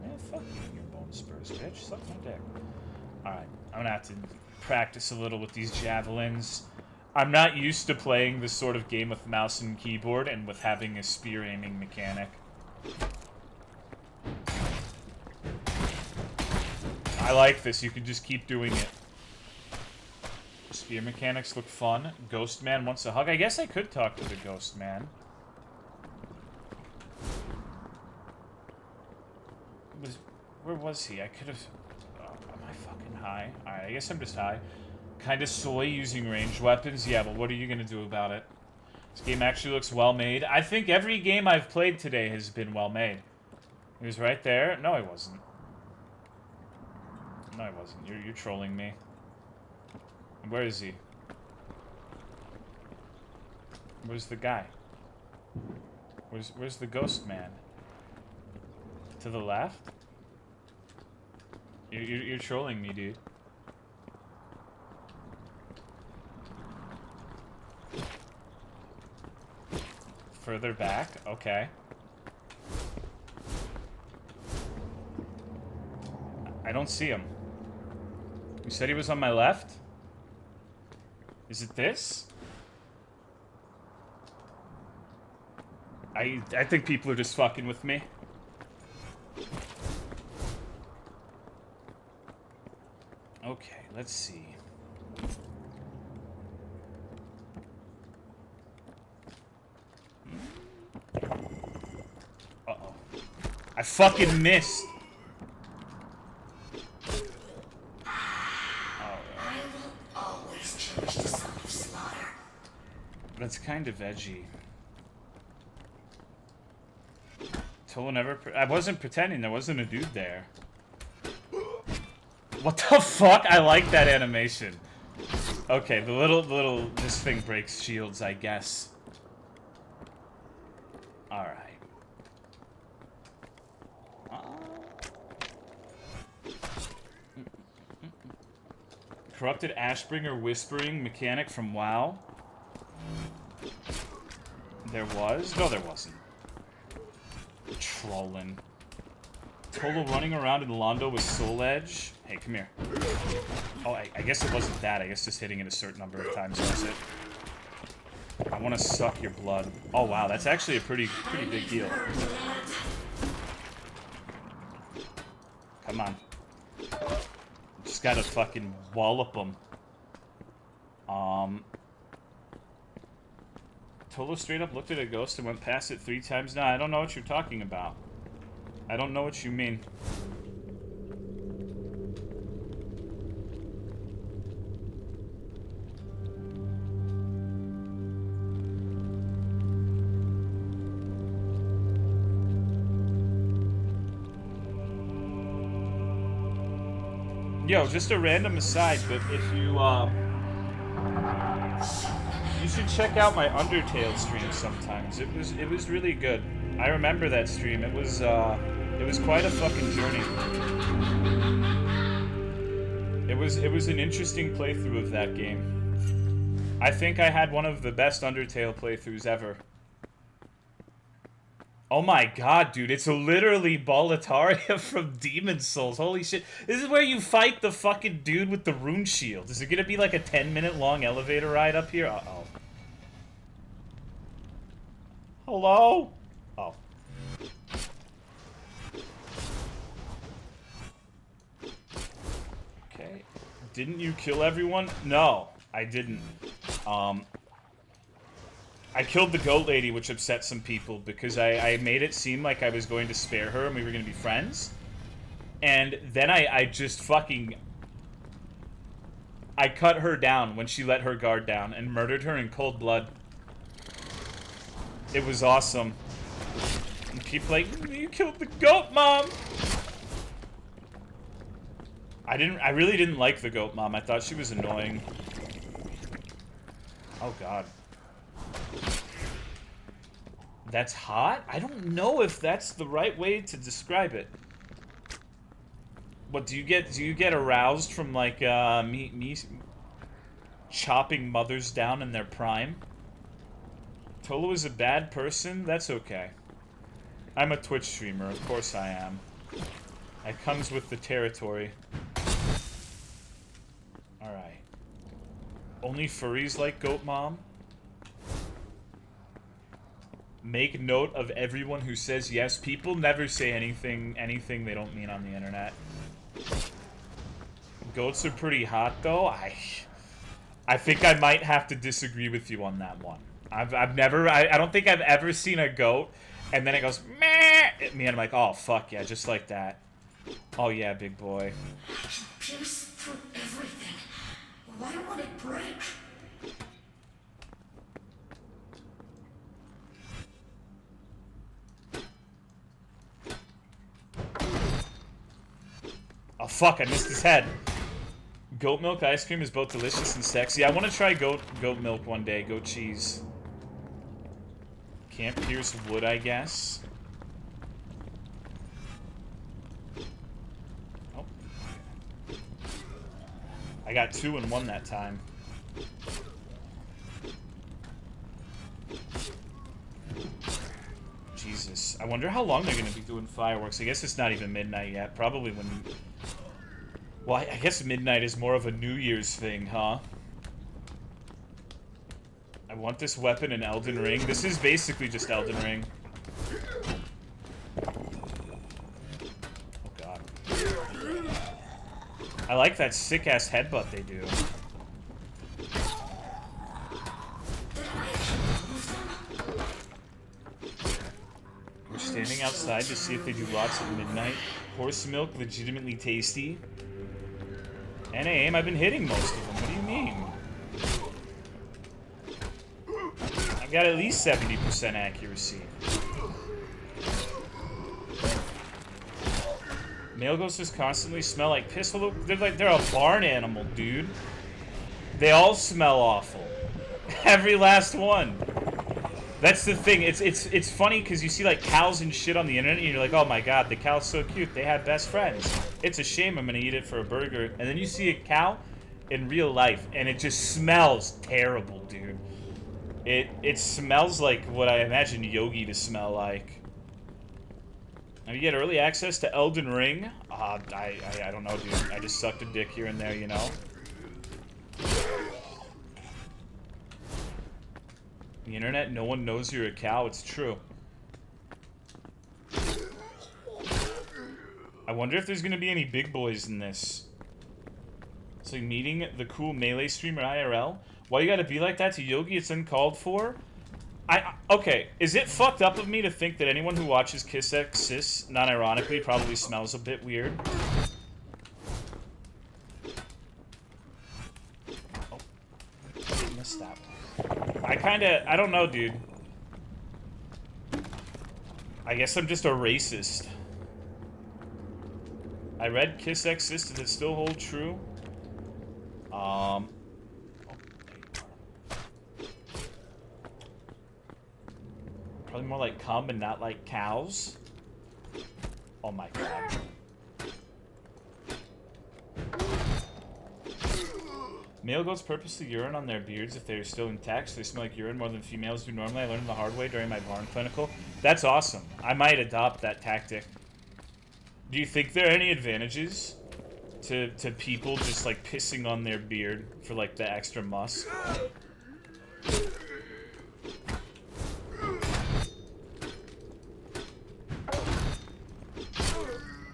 Man, fuck you and your bone spurs, bitch. Suck my dick. Alright, I'm gonna have to practice a little with these javelins. I'm not used to playing this sort of game with mouse and keyboard and with having a spear aiming mechanic. I like this, you can just keep doing it. Spear mechanics look fun. Ghost Man wants a hug. I guess I could talk to the Ghost Man. Where was he? I could have... am I fucking high? Alright, I guess I'm just high. Kinda soy using ranged weapons? Yeah, but what are you gonna do about it? This game actually looks well made. I think every game I've played today has been well made. He was right there. No, he wasn't. No, he wasn't. You're trolling me. Where is he? Where's the guy? Where's the Ghost Man? To the left? You're trolling me, dude. Further back? Okay. I don't see him. You said he was on my left? Is it this? I think people are just fucking with me. Okay, let's see. I fucking missed. I will always cherish the sound of slaughter. That's kind of edgy. Tolo never... I wasn't pretending. There wasn't a dude there. What the fuck? I like that animation. Okay, the little... This thing breaks shields, I guess. Alright. Corrupted Ashbringer Whispering mechanic from WoW. There was? No, there wasn't. Trolling. Tolo running around in Londo with Soul Edge. Hey, come here. Oh, I guess it wasn't that. I guess just hitting it a certain number of times was it. I want to suck your blood. Oh, wow. That's actually a pretty big deal. Come on. Just gotta fucking wallop them. Tolo straight up looked at a ghost and went past it 3 times. Nah, I don't know what you're talking about. I don't know what you mean. Yo, just a random aside, but if you, you should check out my Undertale stream sometimes. It was really good. I remember that stream. It was quite a fucking journey. It was an interesting playthrough of that game. I think I had one of the best Undertale playthroughs ever. Oh my god, dude, it's literally Boletaria from Demon's Souls. Holy shit. This is where you fight the fucking dude with the rune shield. Is it gonna be like a 10-minute long elevator ride up here? Uh-oh. Hello? Oh. Okay. Didn't you kill everyone? No, I didn't. I killed the goat lady, which upset some people, because I made it seem like I was going to spare her and we were going to be friends. And then I just fucking... I cut her down when she let her guard down and murdered her in cold blood. It was awesome. And people like, you killed the goat mom! I really didn't like the goat mom. I thought she was annoying. Oh god. That's hot? I don't know if that's the right way to describe it. What do you get aroused from like me chopping mothers down in their prime? Tolo is a bad person? That's okay. I'm a Twitch streamer, of course I am. That comes with the territory. Alright. Only furries like Goat Mom? Make note of everyone who says yes. People never say anything they don't mean on the internet. Goats are pretty hot, though. I think I might have to disagree with you on that one. I've never... I don't think I've ever seen a goat, and then it goes, meh, at me, and I'm like, oh, fuck yeah, just like that. Oh, yeah, big boy. I can pierce through everything. Why would it break? Oh, fuck, I missed his head. Goat milk ice cream is both delicious and sexy. I want to try goat milk one day. Goat cheese. Can't pierce wood, I guess. Oh. I got 2 and 1 that time. Jesus. I wonder how long they're going to be doing fireworks. I guess it's not even midnight yet. Probably when... Well, I guess midnight is more of a New Year's thing, huh? I want this weapon in Elden Ring. This is basically just Elden Ring. Oh, God. I like that sick-ass headbutt they do. We're standing outside to see if they do lots at midnight. Horse milk, legitimately tasty. And I aim, I've been hitting most of them. What do you mean? I've got at least 70% accuracy. Male ghosts just constantly smell like piss. They're a barn animal, dude. They all smell awful. Every last one. That's the thing. It's funny because you see like cows and shit on the internet and you're like, oh my god, the cow's so cute. They have best friends. It's a shame I'm gonna eat it for a burger. And then you see a cow in real life and it just smells terrible, dude. It smells like what I imagine Yogi to smell like. Now you get early access to Elden Ring. I don't know, dude. I just sucked a dick here and there, you know. The internet, no one knows you're a cow. It's true. I wonder if there's gonna be any big boys in this. It's like meeting the cool melee streamer IRL. Why you gotta be like that to Yogi? It's uncalled for. Okay, is it fucked up of me to think that anyone who watches Kiss X Sis, non-ironically, probably smells a bit weird? Oh, I missed that one. I don't know, dude. I guess I'm just a racist. I read Kiss X Sis, does it still hold true? Probably more like cum and not like cows. Oh my god. Male goats purposely urine on their beards if they're still intact, so they smell like urine more than females do normally. I learned the hard way during my barn clinical. That's awesome. I might adopt that tactic. Do you think there are any advantages to people just like pissing on their beard for like the extra musk?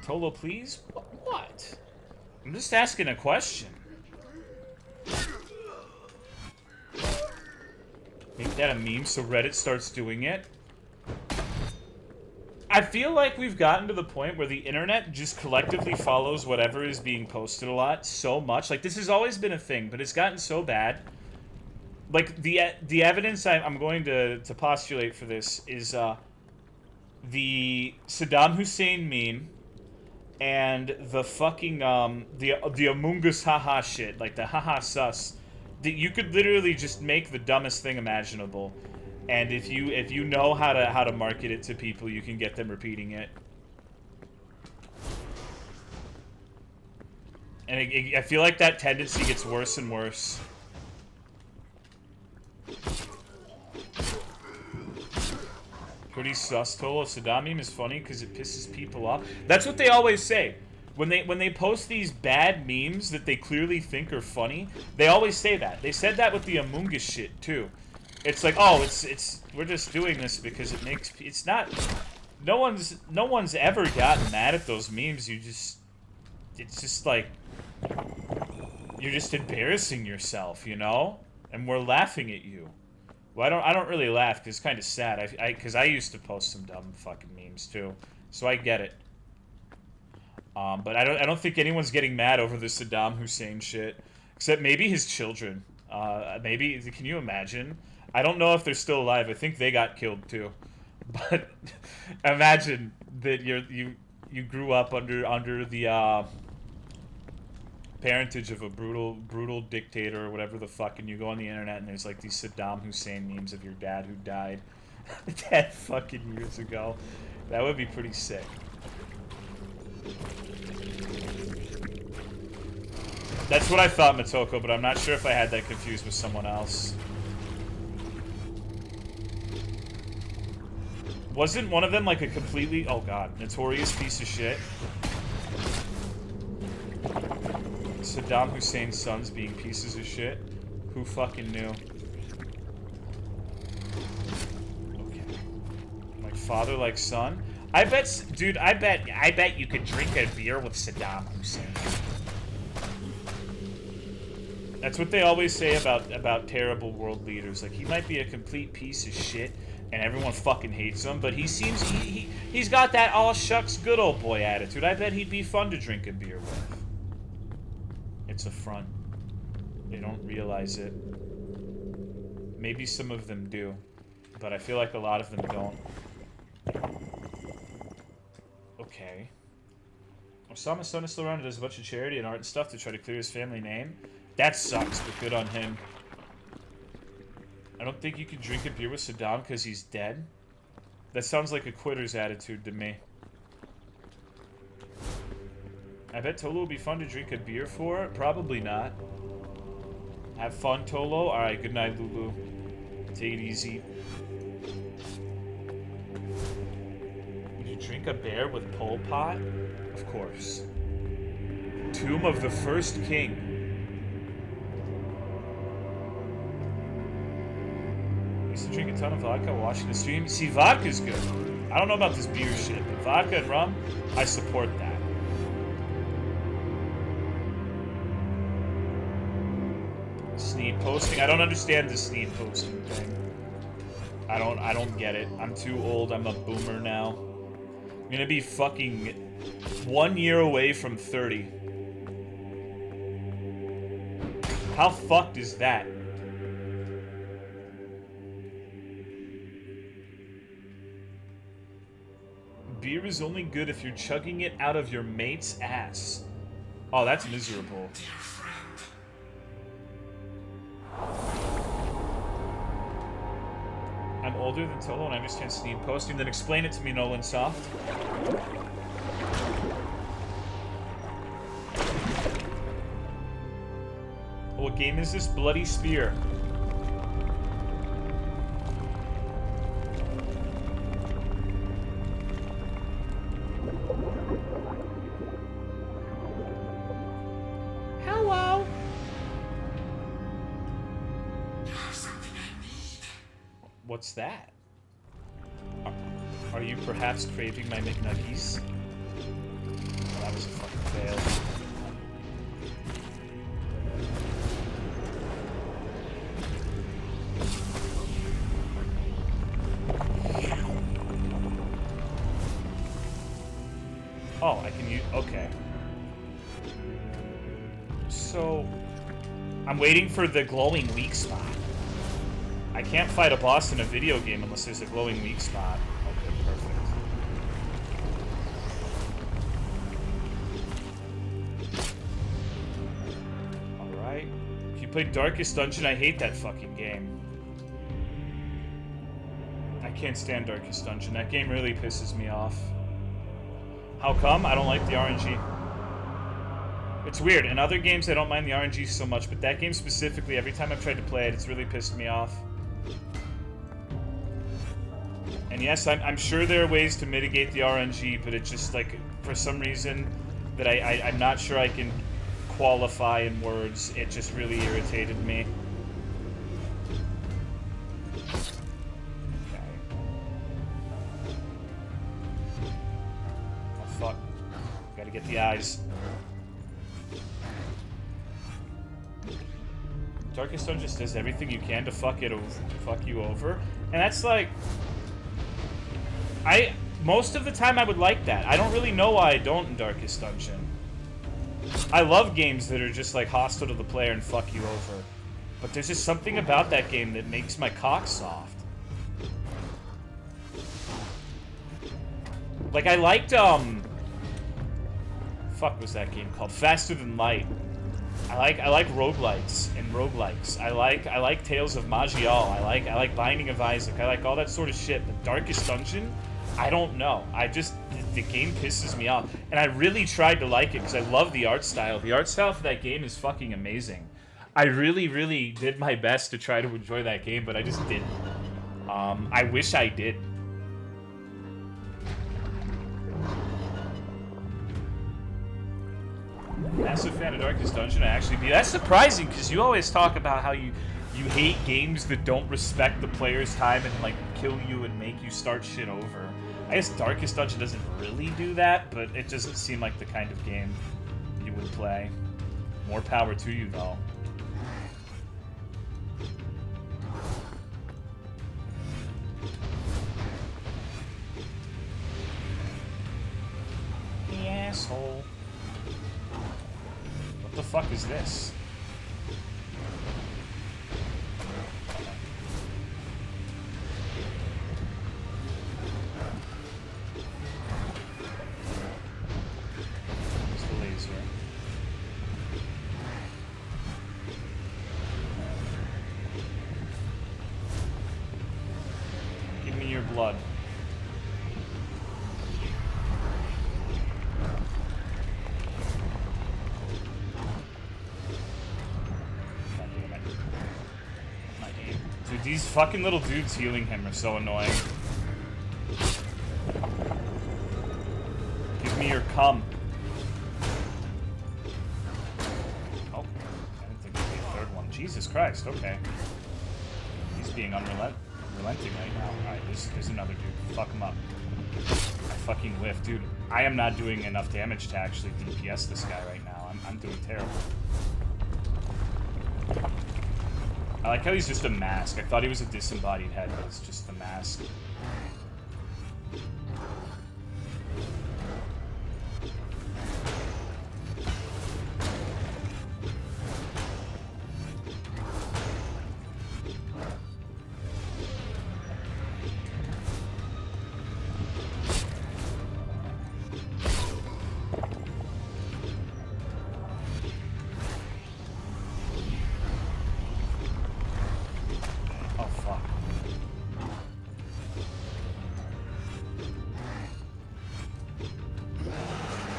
Tolo, please? What? I'm just asking a question. Make that a meme so Reddit starts doing it. I feel like we've gotten to the point where the internet just collectively follows whatever is being posted a lot so much. Like, this has always been a thing, but it's gotten so bad. Like, the evidence I'm going to postulate for this is the Saddam Hussein meme and the fucking, the Among Us haha shit. Like, the haha sus. You could literally just make the dumbest thing imaginable, and if you know how to market it to people, you can get them repeating it. And I feel like that tendency gets worse and worse. Pretty sus, Tolo. Saddam meme is funny because it pisses people off. That's what they always say. When they post these bad memes that they clearly think are funny, they always say that. They said that with the Among Us shit too. It's like, oh, we're just doing this because it's not. No one's ever gotten mad at those memes. It's just like you're just embarrassing yourself, you know, and we're laughing at you. Well, I don't really laugh because it's kind of sad. Because I used to post some dumb fucking memes too, so I get it. But I don't think anyone's getting mad over the Saddam Hussein shit, except maybe his children. Maybe, can you imagine? I don't know if they're still alive. I think they got killed too. But imagine that you grew up under the parentage of a brutal dictator or whatever the fuck, and you go on the internet and there's like these Saddam Hussein memes of your dad who died 10 fucking years ago. That would be pretty sick. That's what I thought, Matoko, but I'm not sure if I had that confused with someone else. Wasn't one of them like a completely, oh god, notorious piece of shit? Saddam Hussein's sons being pieces of shit? Who fucking knew? Okay. Like father, like son? I bet, dude, I bet you could drink a beer with Saddam Hussein. That's what they always say about terrible world leaders. Like, he might be a complete piece of shit, and everyone fucking hates him, but he seems he's got that all shucks good old boy attitude. I bet he'd be fun to drink a beer with. It's a front. They don't realize it. Maybe some of them do, but I feel like a lot of them don't. Okay. Osama's son is still around and does a bunch of charity and art and stuff to try to clear his family name. That sucks, but good on him. I don't think you can drink a beer with Saddam because he's dead. That sounds like a quitter's attitude to me. I bet Tolo will be fun to drink a beer for. Probably not. Have fun, Tolo. Alright, good night, Lulu. Take it easy. Would you drink a bear with Pol Pot? Of course. Tomb of the First King. Used to drink a ton of vodka watching the stream. See, vodka's good. I don't know about this beer shit, but vodka and rum, I support that. Sneed posting. I don't understand the sneed posting thing. I don't get it. I'm too old. I'm a boomer now. I'm gonna be fucking 1 year away from 30. How fucked is that? Beer is only good if you're chugging it out of your mate's ass. Oh, that's miserable. I'm older than Tolo and I understand sneed posting. Then explain it to me, Nolan Soft. What game is this? Bloody Spear. Hello. What's that? Are you perhaps craving my McNuggies? Oh, that was a fucking fail. Oh, I can use... Okay. So... I'm waiting for the glowing weak spot. I can't fight a boss in a video game unless there's a glowing weak spot. Okay, perfect. Alright. If you played Darkest Dungeon, I hate that fucking game. I can't stand Darkest Dungeon. That game really pisses me off. How come? I don't like the RNG. It's weird. In other games, I don't mind the RNG so much, but that game specifically, every time I've tried to play it, it's really pissed me off. And yes, I'm sure there are ways to mitigate the RNG, but it's just like, for some reason, that I'm not sure I can qualify in words. It just really irritated me. Okay. Oh, fuck. Gotta get the eyes. Darkest Dungeon just does everything you can to fuck you over. And that's like... most of the time I would like that. I don't really know why I don't in Darkest Dungeon. I love games that are just like hostile to the player and fuck you over. But there's just something about that game that makes my cock soft. Like I liked, fuck was that game called? Faster Than Light. I like roguelites and roguelikes. I like Tales of Magial. I like Binding of Isaac. I like all that sort of shit. But Darkest Dungeon, I don't know. The game pisses me off. And I really tried to like it because I love the art style. The art style for that game is fucking amazing. I really, really did my best to try to enjoy that game, but I just didn't. I wish I did. Massive fan of Darkest Dungeon, I actually be. That's surprising, because you always talk about how you hate games that don't respect the player's time and, like, kill you and make you start shit over. I guess Darkest Dungeon doesn't really do that, but it doesn't seem like the kind of game you would play. More power to you, though. fuck is this? It's the laser. Give me your blood. Dude, these fucking little dudes healing him are so annoying. Give me your cum. Oh, I didn't think there'd be a third one. Jesus Christ, okay. He's being unrelenting right now. Alright, there's another dude. Fuck him up. I fucking whiff. Dude, I am not doing enough damage to actually DPS this guy right now. I'm doing terrible. I like how he's just a mask. I thought he was a disembodied head, but it's just the mask.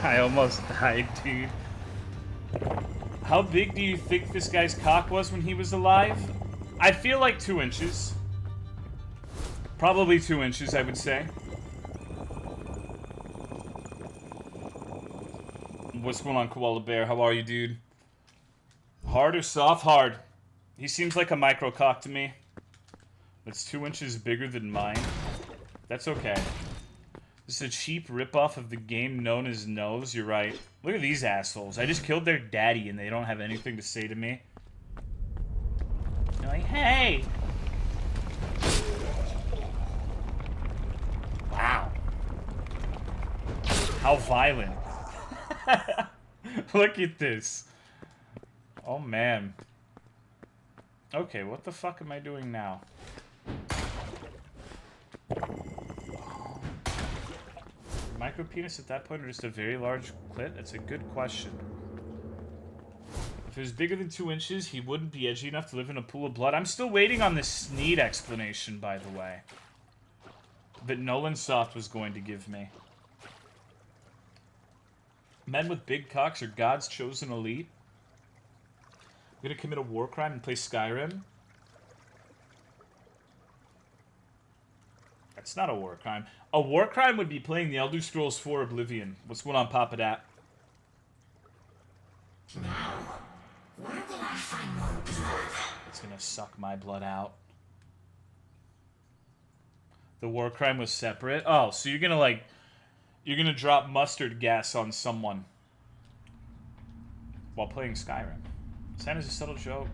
I almost died, dude. How big do you think this guy's cock was when he was alive? I feel like 2 inches. Probably 2 inches, I would say. What's going on, Koala Bear? How are you, dude? Hard or soft? Hard. He seems like a micro cock to me. It's 2 inches bigger than mine. That's okay. This is a cheap ripoff of the game known as Nose. You're right. Look at these assholes. I just killed their daddy and they don't have anything to say to me. They're like, hey! Wow. How violent. Look at this. Oh, man. Okay, what the fuck am I doing now? Micro penis at that point or just a very large clit? That's a good question. If it was bigger than 2 inches, he wouldn't be edgy enough to live in a pool of blood. I'm still waiting on this Sneed explanation, by the way. That Nolan Soft was going to give me. Men with big cocks are God's chosen elite. I'm gonna commit a war crime and play Skyrim? That's not a war crime. A war crime would be playing the Elder Scrolls 4 Oblivion. What's going on, Papa Dat? Now, where will I find more blood? It's gonna suck my blood out. The war crime was separate? Oh, so you're gonna, like... You're gonna drop mustard gas on someone while playing Skyrim. Santa's a subtle joke.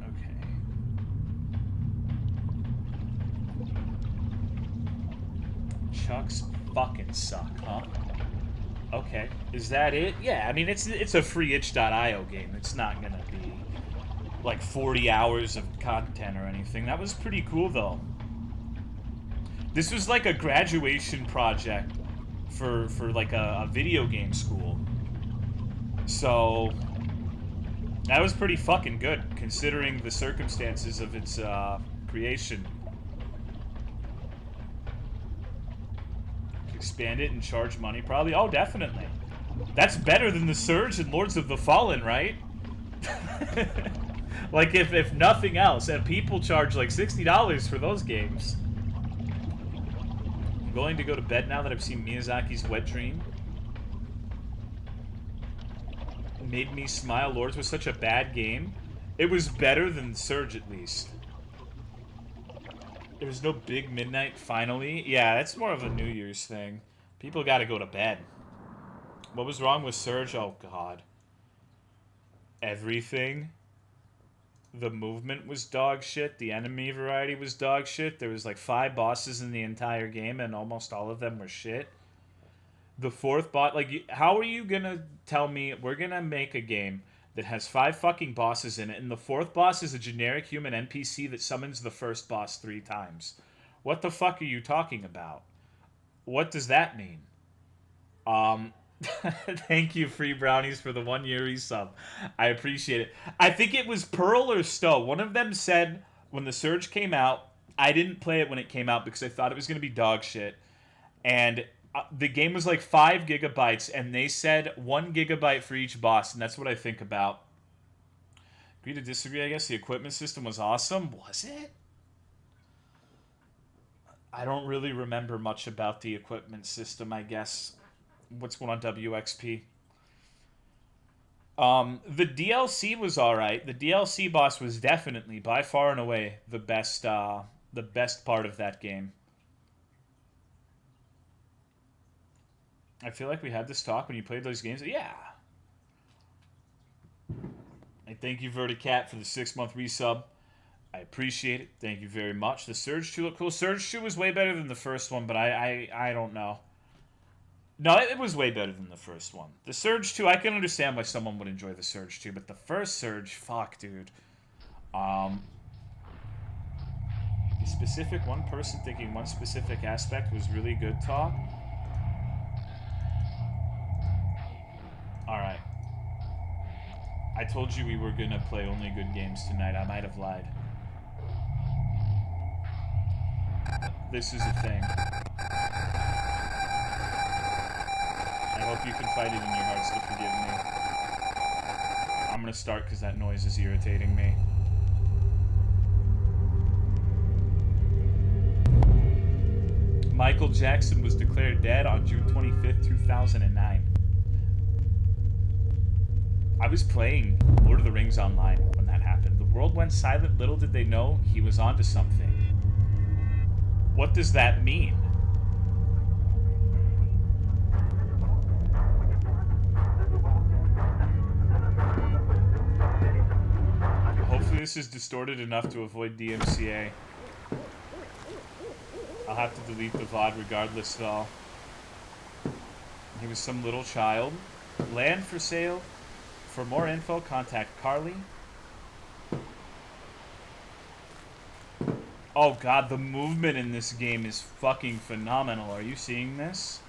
Okay. Chucks fucking suck, huh? Okay. Is that it? Yeah, I mean, it's a free itch.io game. It's not gonna be, like, 40 hours of content or anything. That was pretty cool, though. This was like a graduation project for like a video game school. So that was pretty fucking good, considering the circumstances of its creation. Expand it and charge money, probably. Oh, definitely. That's better than the Surge and Lords of the Fallen, right? Like, if nothing else, and people charge like $60 for those games. I'm going to go to bed now that I've seen Miyazaki's Wet Dream. It made me smile. Lords was such a bad game. It was better than Surge, at least. There was no big midnight, finally. Yeah, that's more of a New Year's thing. People gotta go to bed. What was wrong with Surge? Oh, God. Everything. The movement was dog shit. The enemy variety was dog shit. There was like 5 bosses in the entire game, and almost all of them were shit. The 4th bot, like, how are you gonna tell me we're gonna make a game that has 5 fucking bosses in it, and the 4th boss is a generic human NPC that summons the first boss 3 times. What the fuck are you talking about? What does that mean? Thank you, Free Brownies, for the 1 year resub. I appreciate it. I think it was Pearl or Stowe. One of them said when the Surge came out, I didn't play it when it came out because I thought it was going to be dog shit. And the game was like 5 gigabytes, and they said 1 gigabyte for each boss, and that's what I think about. Agree to disagree, I guess. The equipment system was awesome. Was it? I don't really remember much about the equipment system, I guess. What's going on, WXP? The DLC was alright. The DLC boss was definitely, by far and away, the best part of that game. I feel like we had this talk when you played those games. Yeah. I thank you, Verticat, for the 6-month resub. I appreciate it. Thank you very much. The Surge 2 looked cool. Surge 2 was way better than the first one, but I don't know. No, it was way better than the first one. The Surge 2, I can understand why someone would enjoy the Surge 2, but the first Surge, fuck, dude. The specific one person thinking one specific aspect was really good talk. Alright. I told you we were gonna play only good games tonight. I might have lied. This is a thing. I hope you can fight it in your hearts to forgive me. I'm gonna start because that noise is irritating me. Michael Jackson was declared dead on June 25th, 2009. I was playing Lord of the Rings online when that happened. The world went silent. Little did they know he was onto something. What does that mean? Hopefully this is distorted enough to avoid DMCA. I'll have to delete the VOD regardless, though. He was some little child. Land for sale. For more info, contact Carly. Oh god, the movement in this game is fucking phenomenal. Are you seeing this?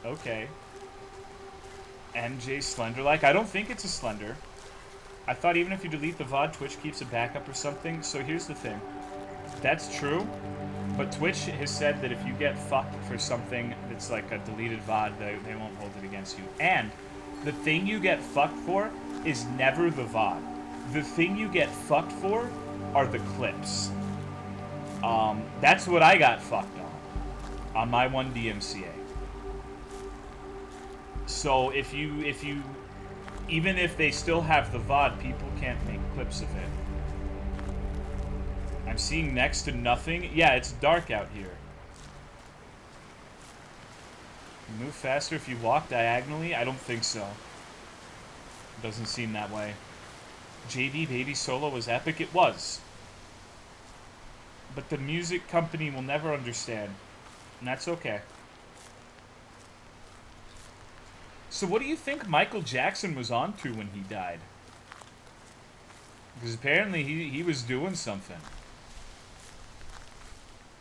Okay. MJ Slender-like? I don't think it's a Slender. I thought even if you delete the VOD, Twitch keeps a backup or something. So here's the thing. That's true. But Twitch has said that if you get fucked for something that's like a deleted VOD, they won't hold it against you. And the thing you get fucked for is never the VOD. The thing you get fucked for are the clips. That's what I got fucked on my one DMCA. So if you even if they still have the VOD, people can't make clips of it. I'm seeing next to nothing. Yeah, it's dark out here. You move faster if you walk diagonally? I don't think so. Doesn't seem that way. JB Baby Solo was epic? It was. But the music company will never understand. And that's okay. So what do you think Michael Jackson was onto when he died? Because apparently he was doing something.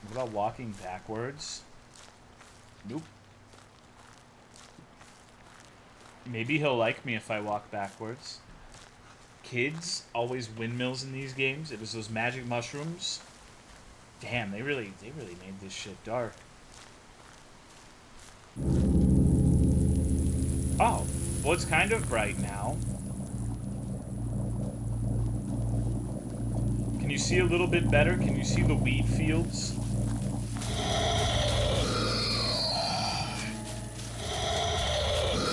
What about walking backwards? Nope. Maybe he'll like me if I walk backwards. Kids, always windmills in these games. It was those magic mushrooms. Damn, they really made this shit dark. Oh, well, it's kind of bright now. Can you see a little bit better? Can you see the wheat fields?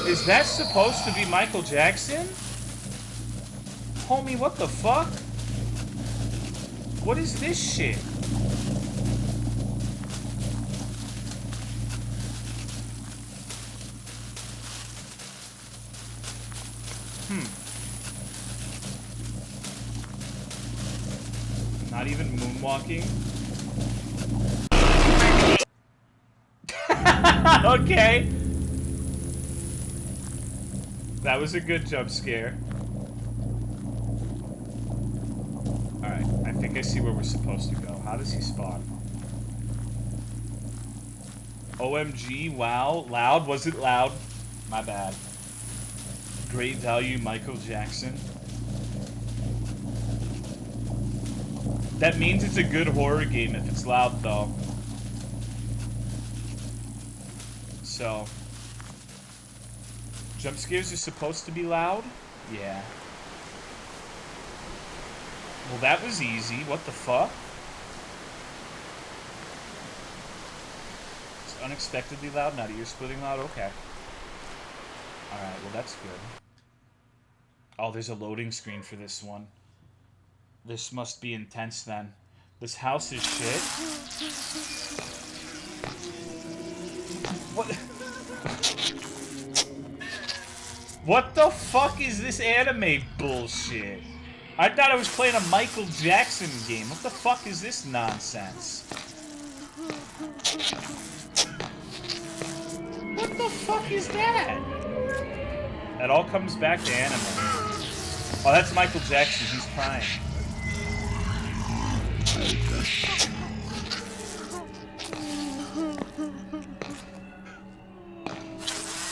Is that supposed to be Michael Jackson? Homie, what the fuck? What is this shit? Not even moonwalking. Okay. That was a good jump scare. Alright, I think I see where we're supposed to go. How does he spawn? OMG, wow. Loud? Was it loud? My bad. Great value, Michael Jackson. That means it's a good horror game if it's loud, though. So. Jump scares are supposed to be loud? Yeah. Well, that was easy. What the fuck? It's unexpectedly loud, not ear-splitting loud? Okay. Alright, well that's good. Oh, there's a loading screen for this one. This must be intense then. This house is shit. What? What the fuck is this anime bullshit? I thought I was playing a Michael Jackson game. What the fuck is this nonsense? What the fuck is that? That all comes back to anime. Oh, that's Michael Jackson. He's crying.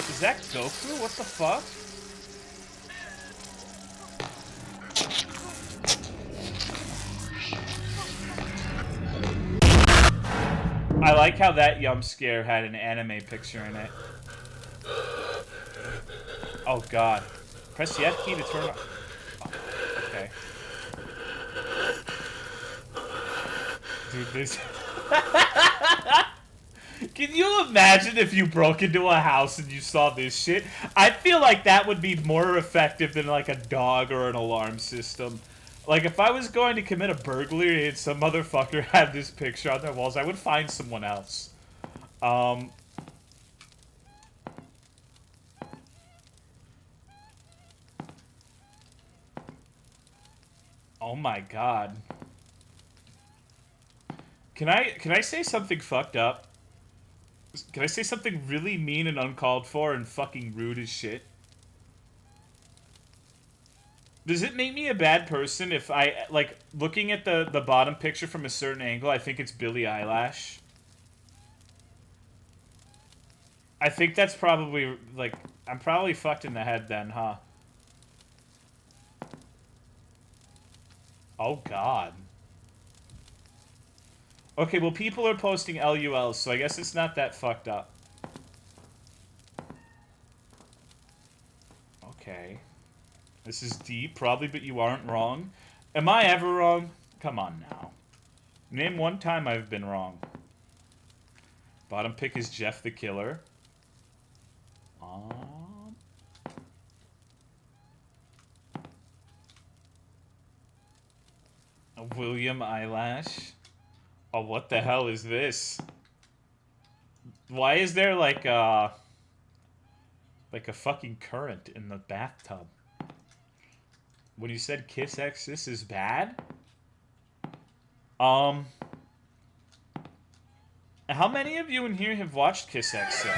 Is that Goku? What the fuck? I like how that jump scare had an anime picture in it. Oh god. Press the F key to turn off. Oh, okay. Dude, this... Can you imagine if you broke into a house and you saw this shit? I feel like that would be more effective than like a dog or an alarm system. Like, if I was going to commit a burglary and some motherfucker had this picture on their walls, I would find someone else. Oh my god. Can I say something fucked up? Can I say something really mean and uncalled for and fucking rude as shit? Does it make me a bad person if I, like, looking at the bottom picture from a certain angle, I think it's Billie Eilish? I think that's probably, like, I'm probably fucked in the head then, huh? Oh, God. Okay, well, people are posting LULs, so I guess it's not that fucked up. Okay. This is deep, probably, but you aren't wrong. Am I ever wrong? Come on now. Name one time I've been wrong. Bottom pick is Jeff the Killer. William Eyelash. Oh, what the hell is this? Why is there like a fucking current in the bathtub? When you said Kiss X, this is bad? How many of you in here have watched Kiss X6?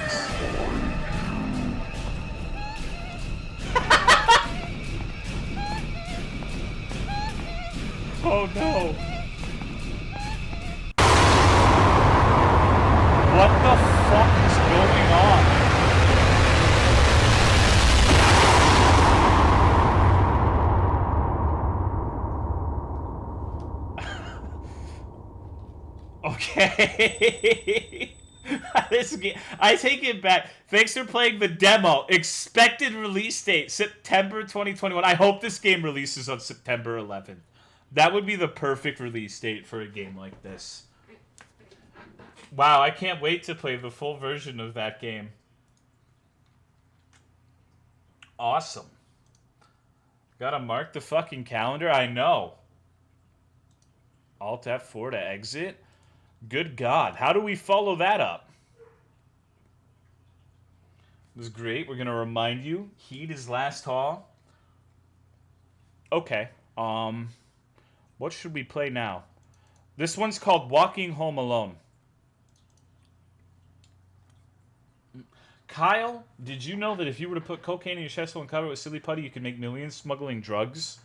Oh no. What the fuck is going on? Okay. I take it back. Thanks for playing the demo. Expected release date, September 2021. I hope this game releases on September 11th. That would be the perfect release date for a game like this. Wow, I can't wait to play the full version of that game. Awesome. Gotta mark the fucking calendar. I know. Alt F4 to exit. Good God. How do we follow that up? It was great. We're going to remind you. Heat is last haul. Okay. What should we play now? This one's called Walking Home Alone. Kyle, did you know that if you were to put cocaine in your chest hole and cover it with silly putty, you could make millions smuggling drugs?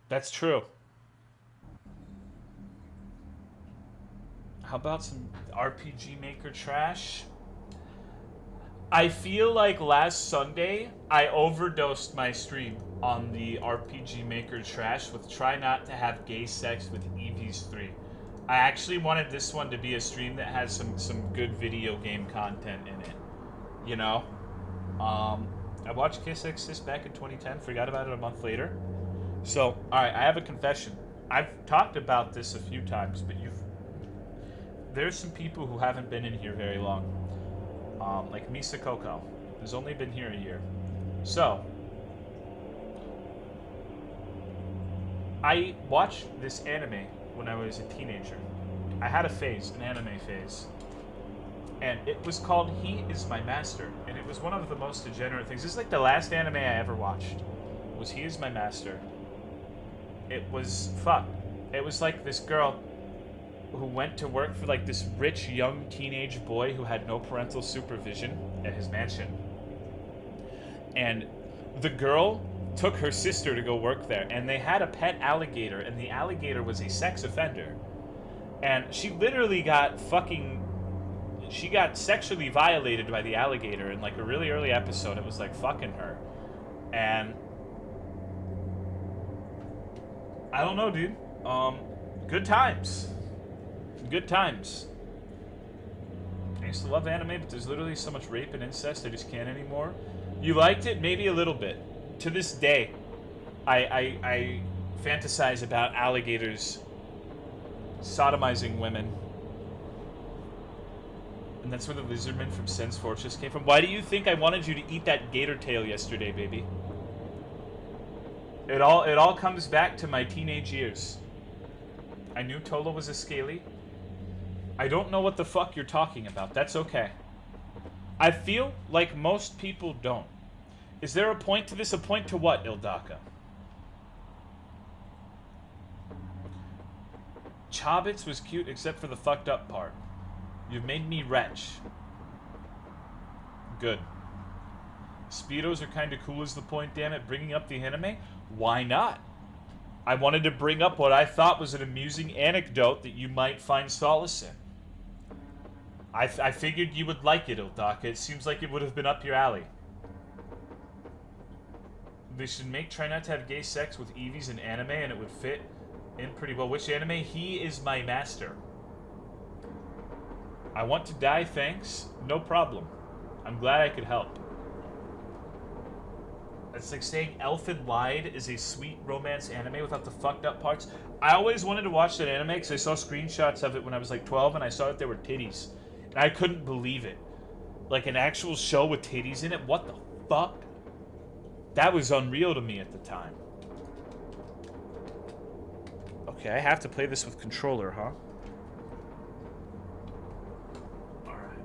That's true. How about some RPG Maker trash? I feel like last Sunday, I overdosed my stream on the RPG Maker trash with Try Not to Have Gay Sex with Eevees 3. I actually wanted this one to be a stream that has some good video game content in it. You know? I watched Kiss Exist back in 2010, forgot about it a month later. So, alright, I have a confession. I've talked about this a few times, but there's some people who haven't been in here very long. Like me, Saiko, who's only been here a year. So, I watched this anime when I was a teenager. I had a phase, an anime phase. And it was called He Is My Master. And it was one of the most degenerate things. This is like the last anime I ever watched. Was He Is My Master. It was fucked. It was like this girl who went to work for like this rich young teenage boy who had no parental supervision at his mansion. And the girl took her sister to go work there, and they had a pet alligator, and the alligator was a sex offender. And she literally got she got sexually violated by the alligator in like a really early episode. It was like fucking her. And I don't know, dude. Good times. Good times. I used to love anime, but there's literally so much rape and incest I just can't anymore. You liked it? Maybe a little bit. To this day, I fantasize about alligators sodomizing women. And that's where the lizardman from Sen's Fortress came from. Why do you think I wanted you to eat that gator tail yesterday, baby? It all comes back to my teenage years. I knew Tolo was a scaly. I don't know what the fuck you're talking about. That's okay. I feel like most people don't. Is there a point to this? A point to what, Ildaka? Chobits was cute except for the fucked up part. You've made me retch. Good. Speedos are kind of cool is the point, damn it. Bringing up the anime? Why not? I wanted to bring up what I thought was an amusing anecdote that you might find solace in. I figured you would like it, Ildaka. It seems like it would have been up your alley. They should try not to have gay sex with Eevees in anime, and it would fit in pretty well. Which anime? He Is My Master. I want to die, thanks. No problem. I'm glad I could help. It's like saying Elfin Lied is a sweet romance anime without the fucked up parts. I always wanted to watch that anime because I saw screenshots of it when I was like 12 and I saw that there were titties. And I couldn't believe it. Like an actual show with titties in it? What the fuck? That was unreal to me at the time. Okay, I have to play this with controller, huh? Alright.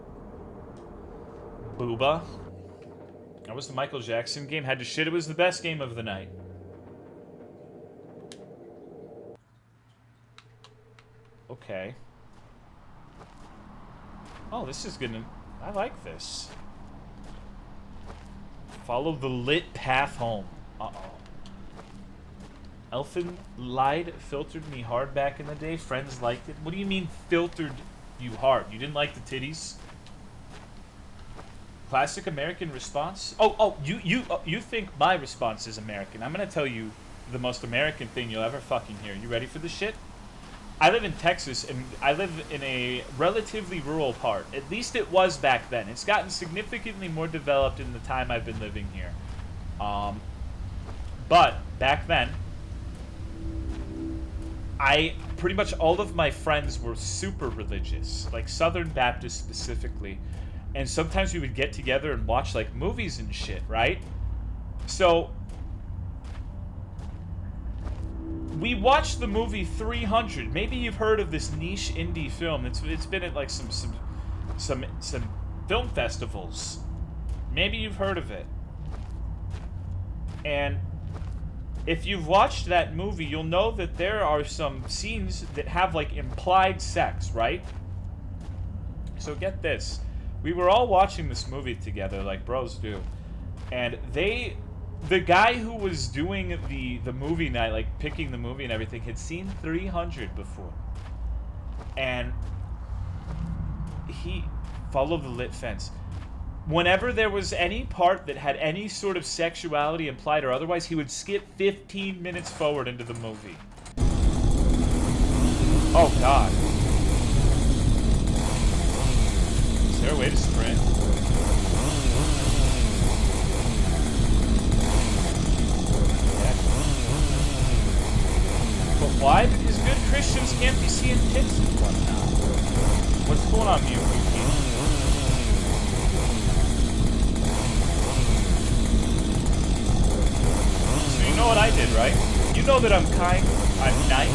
Booba. That was the Michael Jackson game. Had to shit, it was the best game of the night. Okay. Oh, this is gonna... I like this. Follow the lit path home. Uh-oh. Elfin Lied filtered me hard back in the day. Friends liked it. What do you mean filtered you hard? You didn't like the titties? Classic American response? You think my response is American. I'm gonna tell you the most American thing you'll ever fucking hear. You ready for this shit? I live in Texas, and I live in a relatively rural part. At least it was back then. It's gotten significantly more developed in the time I've been living here. But back then, pretty much all of my friends were super religious, like Southern Baptist specifically. And sometimes we would get together and watch like movies and shit, right? So we watched the movie 300. Maybe you've heard of this niche indie film. It's been at like some film festivals. Maybe you've heard of it. And if you've watched that movie, you'll know that there are some scenes that have like implied sex, right? So get this. we were all watching this movie together like bros do. And the guy who was doing the movie night, like picking the movie and everything, had seen 300 before. And he followed the lit fence. Whenever there was any part that had any sort of sexuality implied or otherwise, he would skip 15 minutes forward into the movie. Oh, God. Is there a way to sprint? Yeah. But why? Because good Christians can't be seeing tits and whatnot. What's going on, you Mookie? So you know what I did, right? You know that I'm kind, I'm nice,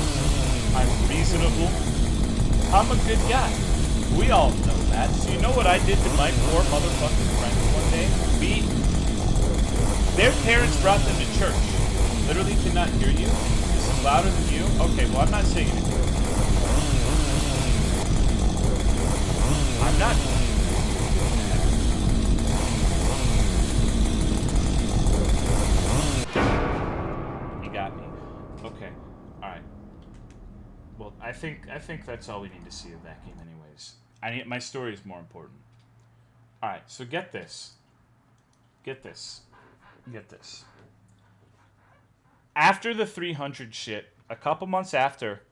I'm reasonable, I'm a good guy. We all know that. So you know what I did to my poor motherfucking friends one day? Their parents brought them to church. Literally cannot hear you. This is louder than you. Okay, well I'm not saying anything. I'm not. You got me. Okay. All right. Well, I think that's all we need to see of that game, anyways. My story is more important. All right. So get this. Get this. Get this. After the 300 shit, a couple months after,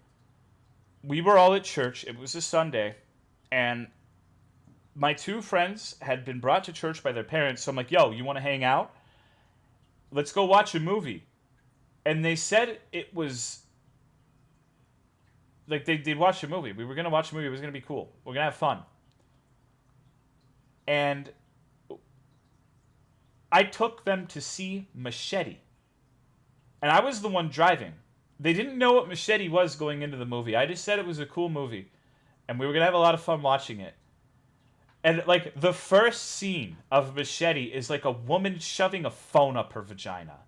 we were all at church. It was a Sunday, and my two friends had been brought to church by their parents, so I'm like, yo, you want to hang out? Let's go watch a movie. And they said it was... Like, they'd watch a movie. We were going to watch a movie. It was going to be cool. We're going to have fun. And I took them to see Machete. And I was the one driving. They didn't know what Machete was going into the movie. I just said it was a cool movie. And we were going to have a lot of fun watching it. And, like, the first scene of Machete is, like, a woman shoving a phone up her vagina.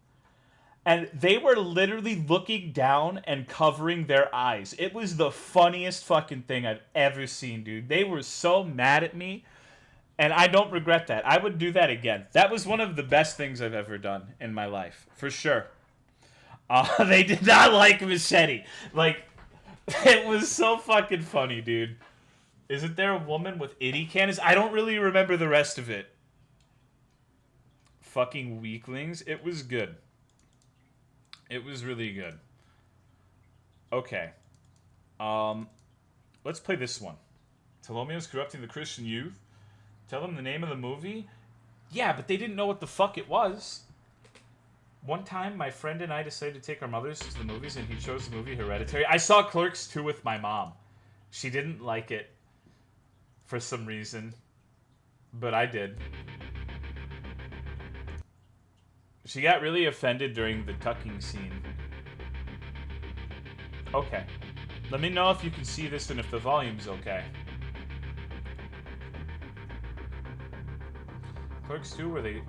And they were literally looking down and covering their eyes. It was the funniest fucking thing I've ever seen, dude. They were so mad at me. And I don't regret that. I would do that again. That was one of the best things I've ever done in my life. For sure. They did not like Machete. Like, it was so fucking funny, dude. Isn't there a woman with itty cannons? I don't really remember the rest of it. Fucking weaklings. It was good. It was really good. Okay. Let's play this one. Tolomeo's corrupting the Christian youth. Tell them the name of the movie? Yeah, but they didn't know what the fuck it was. One time, my friend and I decided to take our mothers to the movies, and he chose the movie Hereditary. I saw Clerks 2 with my mom. She didn't like it for some reason, but I did. She got really offended during the tucking scene. Okay. Let me know if you can see this and if the volume's okay. Clerks 2, where they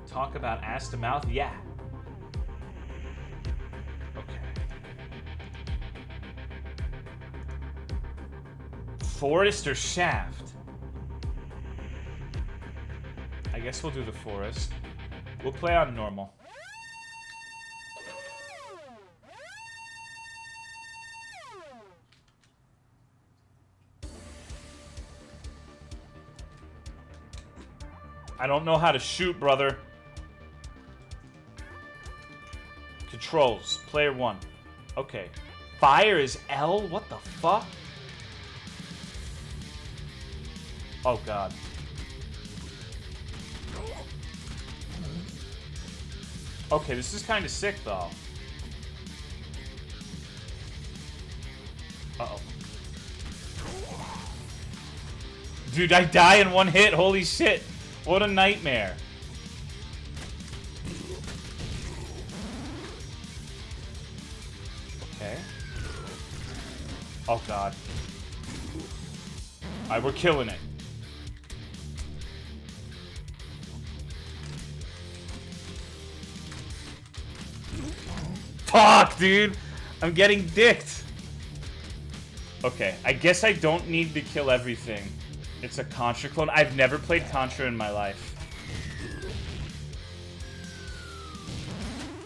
talk about ass to mouth? Yeah. Okay. Forest or Shaft? I guess we'll do the Forest. We'll play on normal. I don't know how to shoot, brother. Controls. Player 1. Okay. Fire is L? What the fuck? Oh, God. Okay, this is kind of sick, though. Uh-oh. Dude, I die in one hit. Holy shit. What a nightmare. Okay. Oh, God. Alright, we're killing it. Fuck, dude. I'm getting dicked. Okay, I guess I don't need to kill everything It's a Contra clone. I've never played Contra in my life.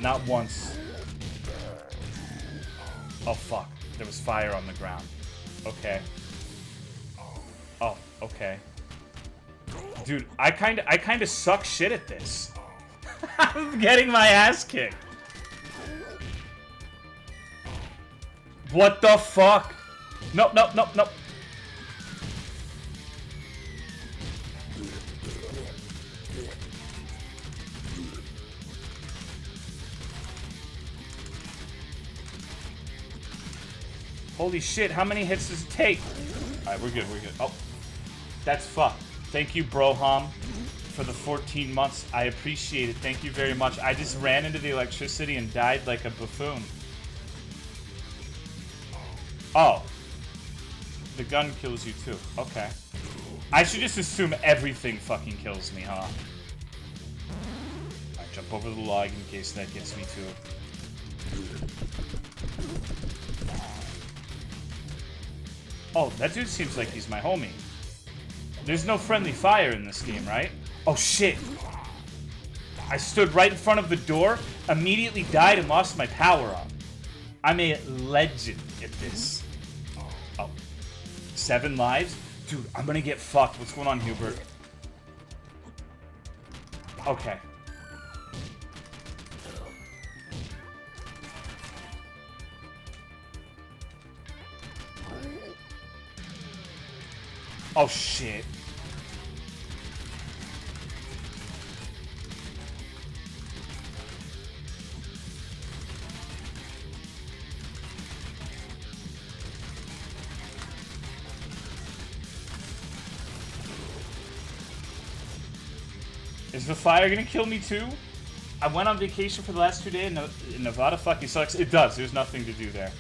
Not once. Oh, fuck. There was fire on the ground. Okay. Oh, okay. Dude, I kinda suck shit at this. I'm getting my ass kicked. What the fuck? Nope, nope, nope, nope. Holy shit, how many hits does it take? Alright, we're good, we're good. Oh, that's fucked. Thank you, Broham, for the 14 months. I appreciate it. Thank you very much. I just ran into the electricity and died like a buffoon. Oh. The gun kills you too. Okay. I should just assume everything fucking kills me, huh? Alright, jump over the log in case that gets me too. Oh, that dude seems like he's my homie. There's no friendly fire in this game, right? Oh, shit. I stood right in front of the door, immediately died, and lost my power up. I'm a legend at this. Oh. 7 lives? Dude, I'm gonna get fucked. What's going on, Hubert? Okay. Oh, shit. Is the fire gonna kill me too? I went on vacation for the last 2 days in Nevada. Fucking sucks. It does. There's nothing to do there.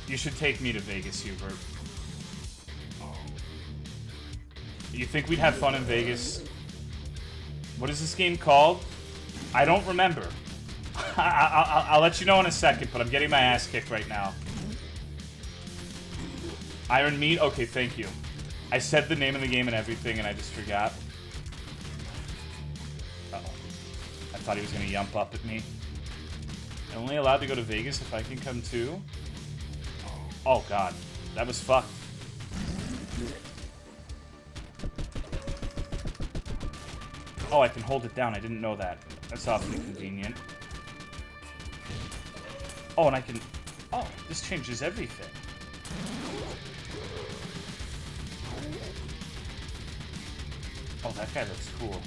You should take me to Vegas, Hubert. You think we'd have fun in Vegas? What is this game called? I don't remember. I'll let you know in a second, but I'm getting my ass kicked right now. Iron Meat? Okay, thank you. I said the name of the game and everything, and I just forgot. Uh-oh. I thought he was going to yump up at me. I'm only allowed to go to Vegas if I can come too? Oh, God. That was fucked. Oh, I can hold it down. I didn't know that. That's awfully convenient. Oh, and I can... Oh, this changes everything. Oh, that guy looks cool.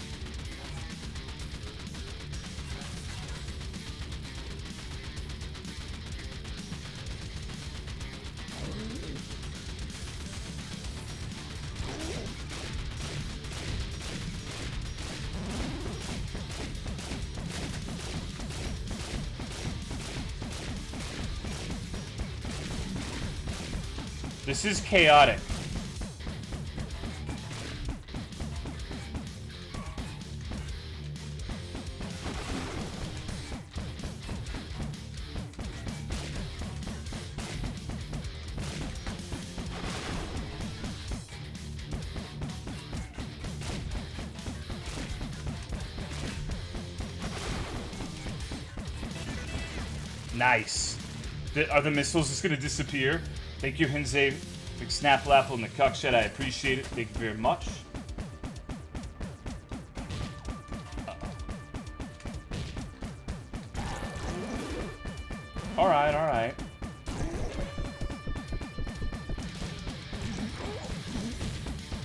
This is chaotic. Nice. Are the missiles just gonna disappear? Thank you, Hinze. Big Snapple Apple in the cuck shed. I appreciate it. Thank you very much. Alright, alright.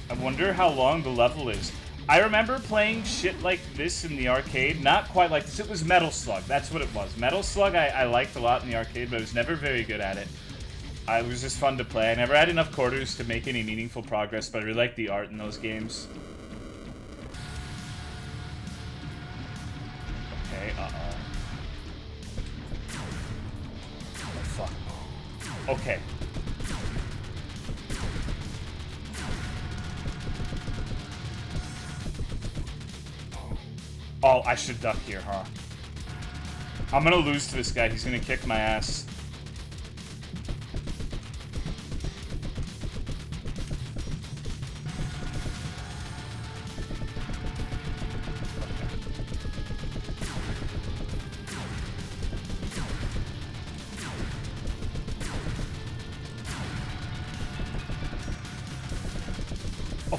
I wonder how long the level is. I remember playing shit like this in the arcade. Not quite like this. It was Metal Slug. That's what it was. Metal Slug I liked a lot in the arcade, but I was never very good at it. It was just fun to play. I never had enough quarters to make any meaningful progress, but I really liked the art in those games. Okay, uh-oh. Oh, fuck. Okay. Oh, I should duck here, huh? I'm gonna lose to this guy. He's gonna kick my ass.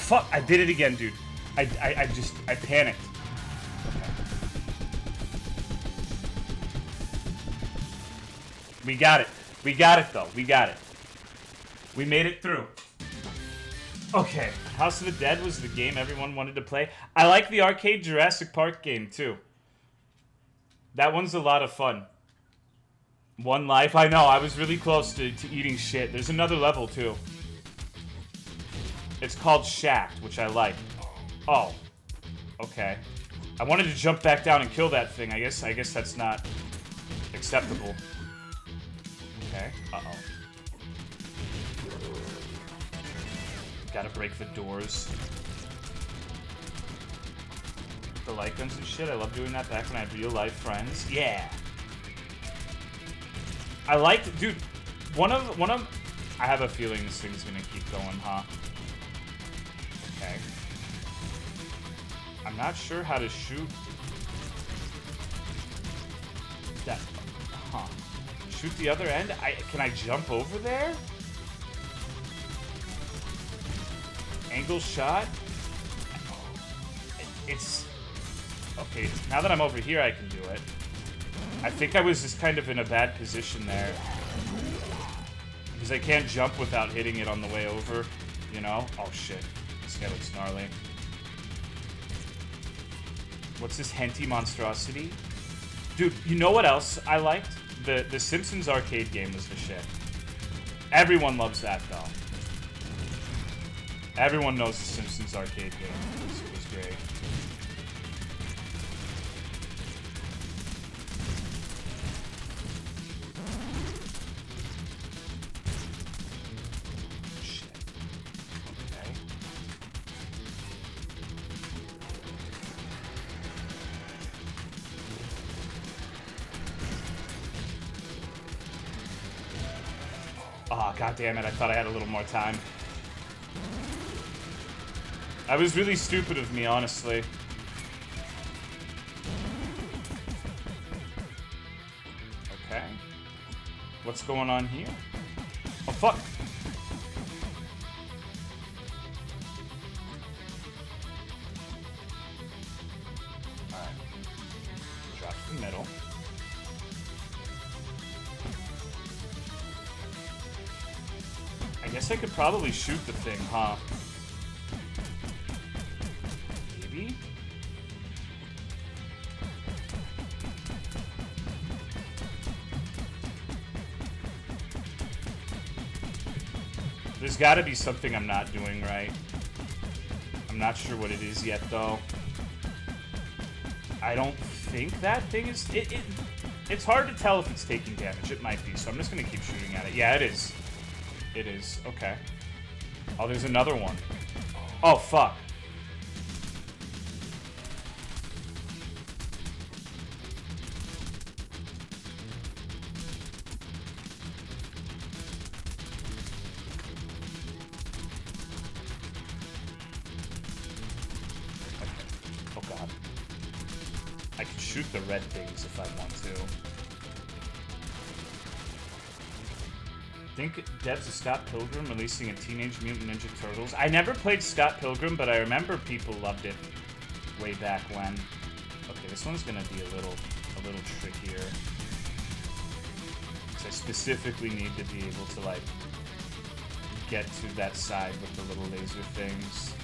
fuck! I did it again, dude. I panicked. Okay. We got it. We got it, though. We got it. We made it through. Okay. House of the Dead was the game everyone wanted to play. I like the arcade Jurassic Park game, too. That one's a lot of fun. One life. I know. I was really close to eating shit. There's another level, too. It's called Shaft, which I like. Oh. Okay. I wanted to jump back down and kill that thing. I guess that's not acceptable. Okay. Uh-oh. Gotta break the doors. The light guns and shit. I love doing that back when I had real life friends. Yeah. I liked, dude. One of. I have a feeling this thing's gonna keep going, huh? Okay. I'm not sure how to shoot that. Huh. Shoot the other end? Can I jump over there? Angle shot? It's... Okay, now that I'm over here, I can do it. I think I was just kind of in a bad position there. Because I can't jump without hitting it on the way over, you know? Oh, shit. This guy looks gnarly. What's this henty monstrosity? Dude, you know what else I liked? The Simpsons arcade game was the shit. Everyone loves that, though. Everyone knows the Simpsons arcade game. It was great. Shit. Okay. Oh, god damn it. I thought I had a little more time. That was really stupid of me, honestly. Okay. What's going on here? Oh, fuck! Alright. Drop to the middle. I guess I could probably shoot the thing, huh? Maybe? There's gotta be something I'm not doing right. I'm not sure what it is yet, though. I don't think that thing is... It's hard to tell if it's taking damage. It might be, so I'm just gonna keep shooting at it. Yeah, it is. It is. Okay. Oh, there's another one. Oh, fuck. Okay. Oh, God. I can shoot the red things if I want to. I think devs of Scott Pilgrim releasing a Teenage Mutant Ninja Turtles. I never played Scott Pilgrim, but I remember people loved it way back when. Okay, this one's gonna be a little trickier. Because I specifically need to be able to, like, get to that side with the little laser things.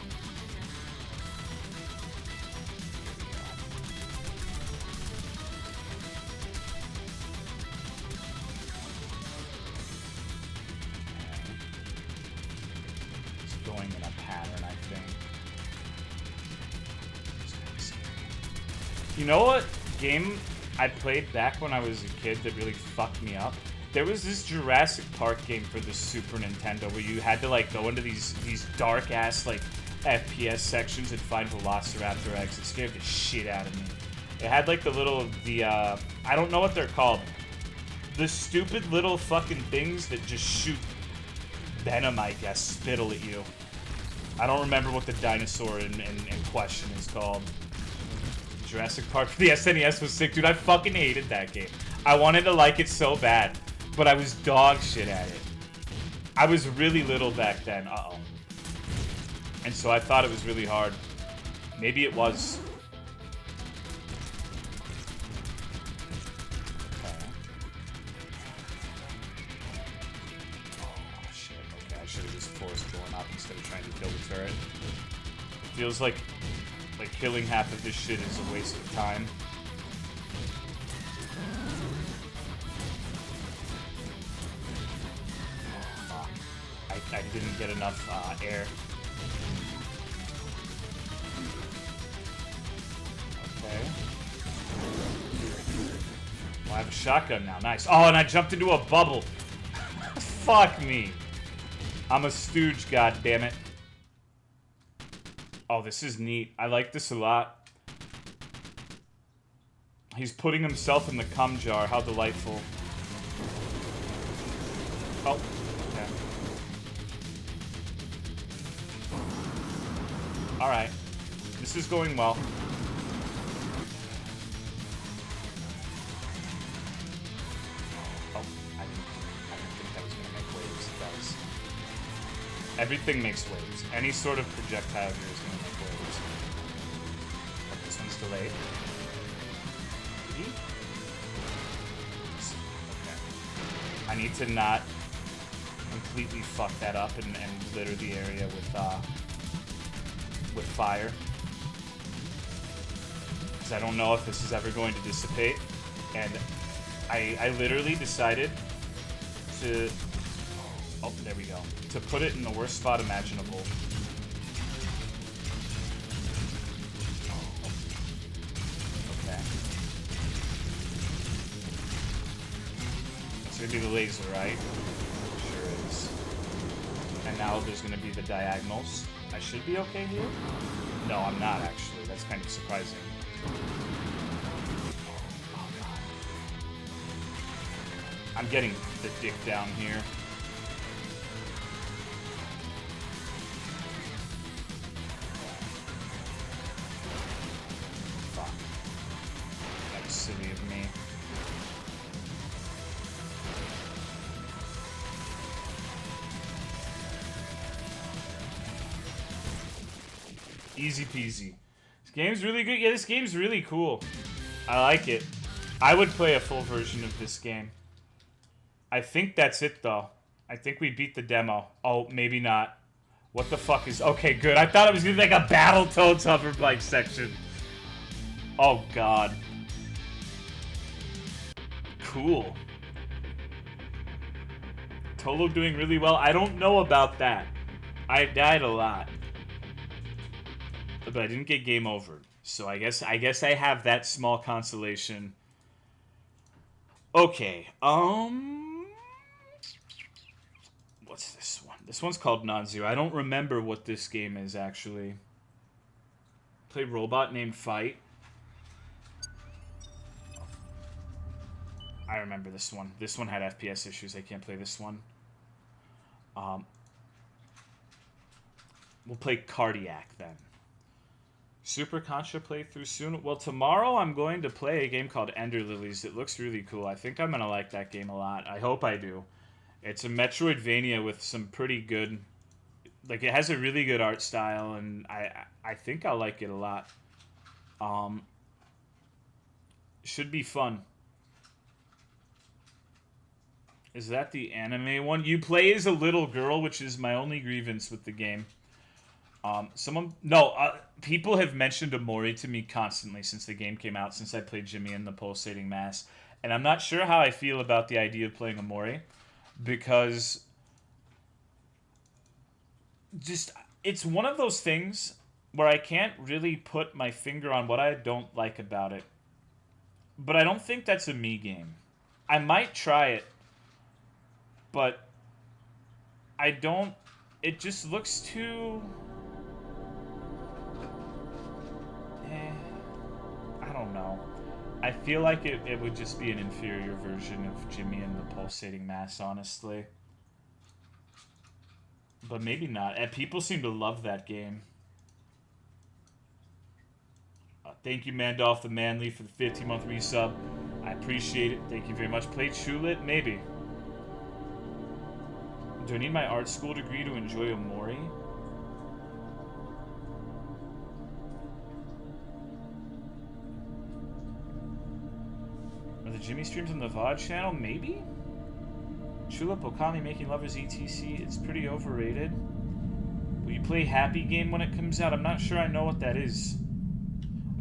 You know what game I played back when I was a kid that really fucked me up? There was this Jurassic Park game for the Super Nintendo where you had to, like, go into these dark ass, like, FPS sections and find Velociraptor eggs. It scared the shit out of me. It had, like, I don't know what they're called. The stupid little fucking things that just shoot venom, I guess, spittle at you. I don't remember what the dinosaur in question is called. Jurassic Park for the SNES was sick, dude. I fucking hated that game. I wanted to like it so bad, but I was dog shit at it. I was really little back then. Uh-oh. And so I thought it was really hard. Maybe it was. Okay. Oh, shit. Okay, I should have just forced going up instead of trying to kill the turret. It feels like killing half of this shit is a waste of time. I didn't get enough air. Okay. Well, I have a shotgun now. Nice. Oh, and I jumped into a bubble. Fuck me. I'm a stooge, goddammit. Oh, this is neat. I like this a lot. He's putting himself in the cum jar. How delightful. Oh, okay. Alright. This is going well. Oh, I didn't think that was going to make waves. It does. Everything makes waves. Any sort of projectile here is going to make waves. Oh, this one's delayed. Okay. I need to not completely fuck that up and litter the area with fire. Because I don't know if this is ever going to dissipate. And I literally decided to... Oh, there we go. To put it in the worst spot imaginable. Okay. It's gonna be the laser, right? Sure is. And now there's gonna be the diagonals. I should be okay here? No, I'm not actually. That's kind of surprising. Oh, God. I'm getting the dick down here. Fuck. That was silly of me. Easy peasy. This game's really good. Yeah, this game's really cool. I like it. I would play a full version of this game. I think that's it, though. I think we beat the demo. Oh, maybe not. What the fuck is... Okay, good. I thought it was going to be like a Battletoads hoverbike section. Oh, God. Cool. Tolo doing really well. I don't know about that. I died a lot. But I didn't get game over. So I guess I have that small consolation. Okay. What's this one? This one's called Non-Zero. I don't remember what this game is actually. Play robot named Fight. I remember this one. This one had FPS issues. I can't play this one. We'll play Cardiac then. Super Contra playthrough soon. Well, tomorrow I'm going to play a game called Ender Lilies. It looks really cool. I think I'm going to like that game a lot. I hope I do. It's a Metroidvania with some pretty good... Like, it has a really good art style, and I think I'll like it a lot. Should be fun. Is that the anime one? You play as a little girl, which is my only grievance with the game. People have mentioned Omori to me constantly since the game came out, since I played Jimmy and the Pulsating Mass. And I'm not sure how I feel about the idea of playing Omori, because just, it's one of those things where I can't really put my finger on what I don't like about it. But I don't think that's a me game. I might try it, but I don't, it just looks too... I don't know. I feel like it would just be an inferior version of Jimmy and the Pulsating Mass, honestly. But maybe not. And people seem to love that game. Thank you, Mandolph the Manly, for the 15-month resub. I appreciate it. Thank you very much. Played Chulit? Maybe. Do I need my art school degree to enjoy Omori? the Jimmy streams on the VOD channel? Maybe? Tulip Okami making lovers etc. It's pretty overrated. Will you play Happy Game when it comes out? I'm not sure I know what that is.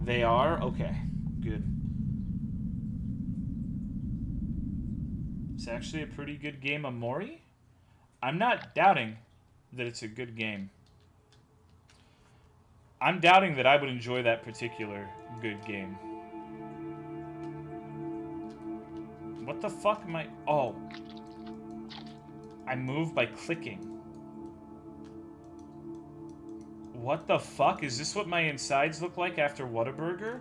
They are? Okay. Good. It's actually a pretty good game of Mori. I'm not doubting that it's a good game. I'm doubting that I would enjoy that particular good game. What the fuck am I... Oh. I move by clicking. What the fuck? Is this what my insides look like after Whataburger?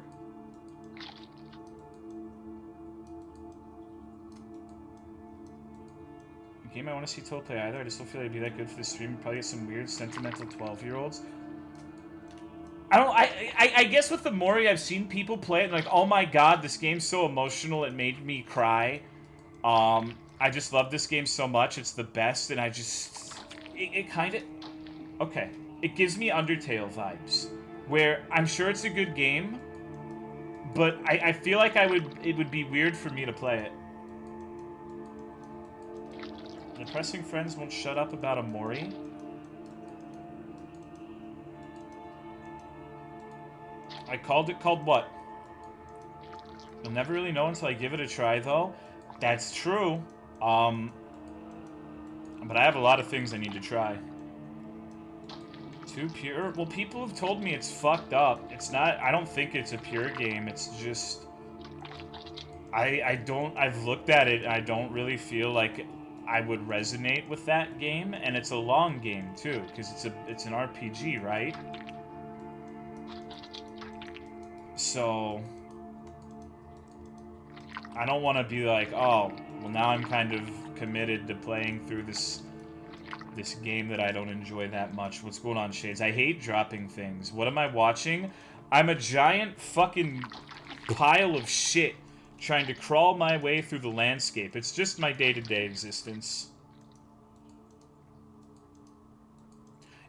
A game I want to see Toad play either. I just don't feel like it'd be that good for the stream. Probably get some weird, sentimental 12-year-olds. I guess with the Mori, I've seen people play it and like, oh my god, this game's so emotional, it made me cry. I just love this game so much, it's the best, and I just... It kind of... Okay. It gives me Undertale vibes, where I'm sure it's a good game, but I feel like it would be weird for me to play it. Depressing friends won't shut up about a Mori. I called it called what? You'll never really know until I give it a try, though. That's true. But I have a lot of things I need to try. Too pure? Well, people have told me it's fucked up. It's not... I don't think it's a pure game. It's just... I've looked at it, and I don't really feel like I would resonate with that game. And it's a long game, too, because it's an RPG, right? So... I don't want to be like, oh, well, now I'm kind of committed to playing through this game that I don't enjoy that much. What's going on, Shades? I hate dropping things. What am I watching? I'm a giant fucking pile of shit trying to crawl my way through the landscape. It's just my day-to-day existence.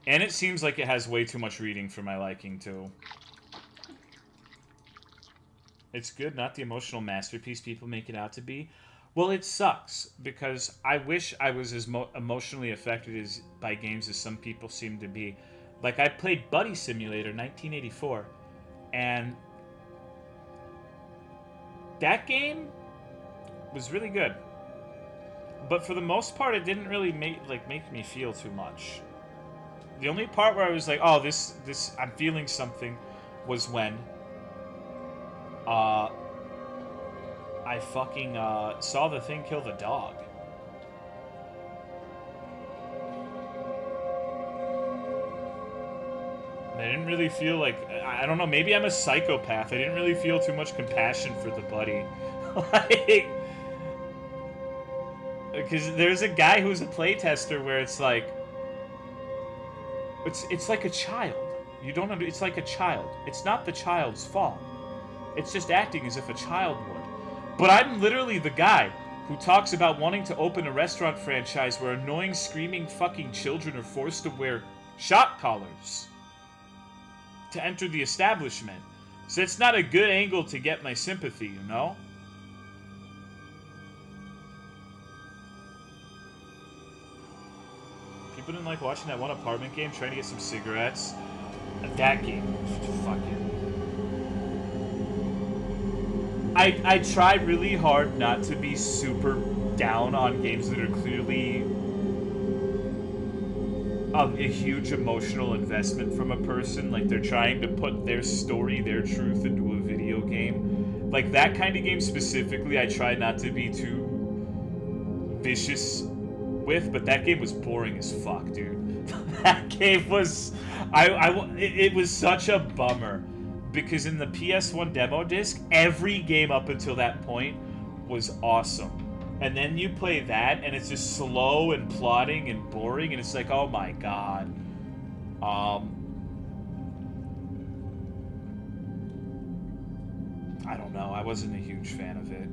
And it seems like it has way too much reading for my liking, too. It's good, not the emotional masterpiece people make it out to be. Well, it sucks, because I wish I was as emotionally affected by games as some people seem to be. Like, I played Buddy Simulator 1984, and that game was really good. But for the most part, it didn't really make me feel too much. The only part where I was like, oh, this I'm feeling something, was when I fucking saw the thing kill the dog. And I didn't really feel like... I don't know, maybe I'm a psychopath. I didn't really feel too much compassion for the buddy. Like... Because there's a guy who's a playtester where it's like... It's like a child. You don't understand. It's like a child. It's not the child's fault. It's just acting as if a child would. But I'm literally the guy who talks about wanting to open a restaurant franchise where annoying, screaming fucking children are forced to wear shock collars to enter the establishment. So it's not a good angle to get my sympathy, you know? People didn't like watching that one apartment game trying to get some cigarettes. That game was fucking... I try really hard not to be super down on games that are clearly a huge emotional investment from a person. Like, they're trying to put their story, their truth into a video game. Like, that kind of game specifically, I try not to be too vicious with, but that game was boring as fuck, dude. That game was... it was such a bummer. Because in the PS1 demo disc, every game up until that point was awesome. And then you play that, and it's just slow and plodding and boring, and it's like, oh my god. I don't know, I wasn't a huge fan of it.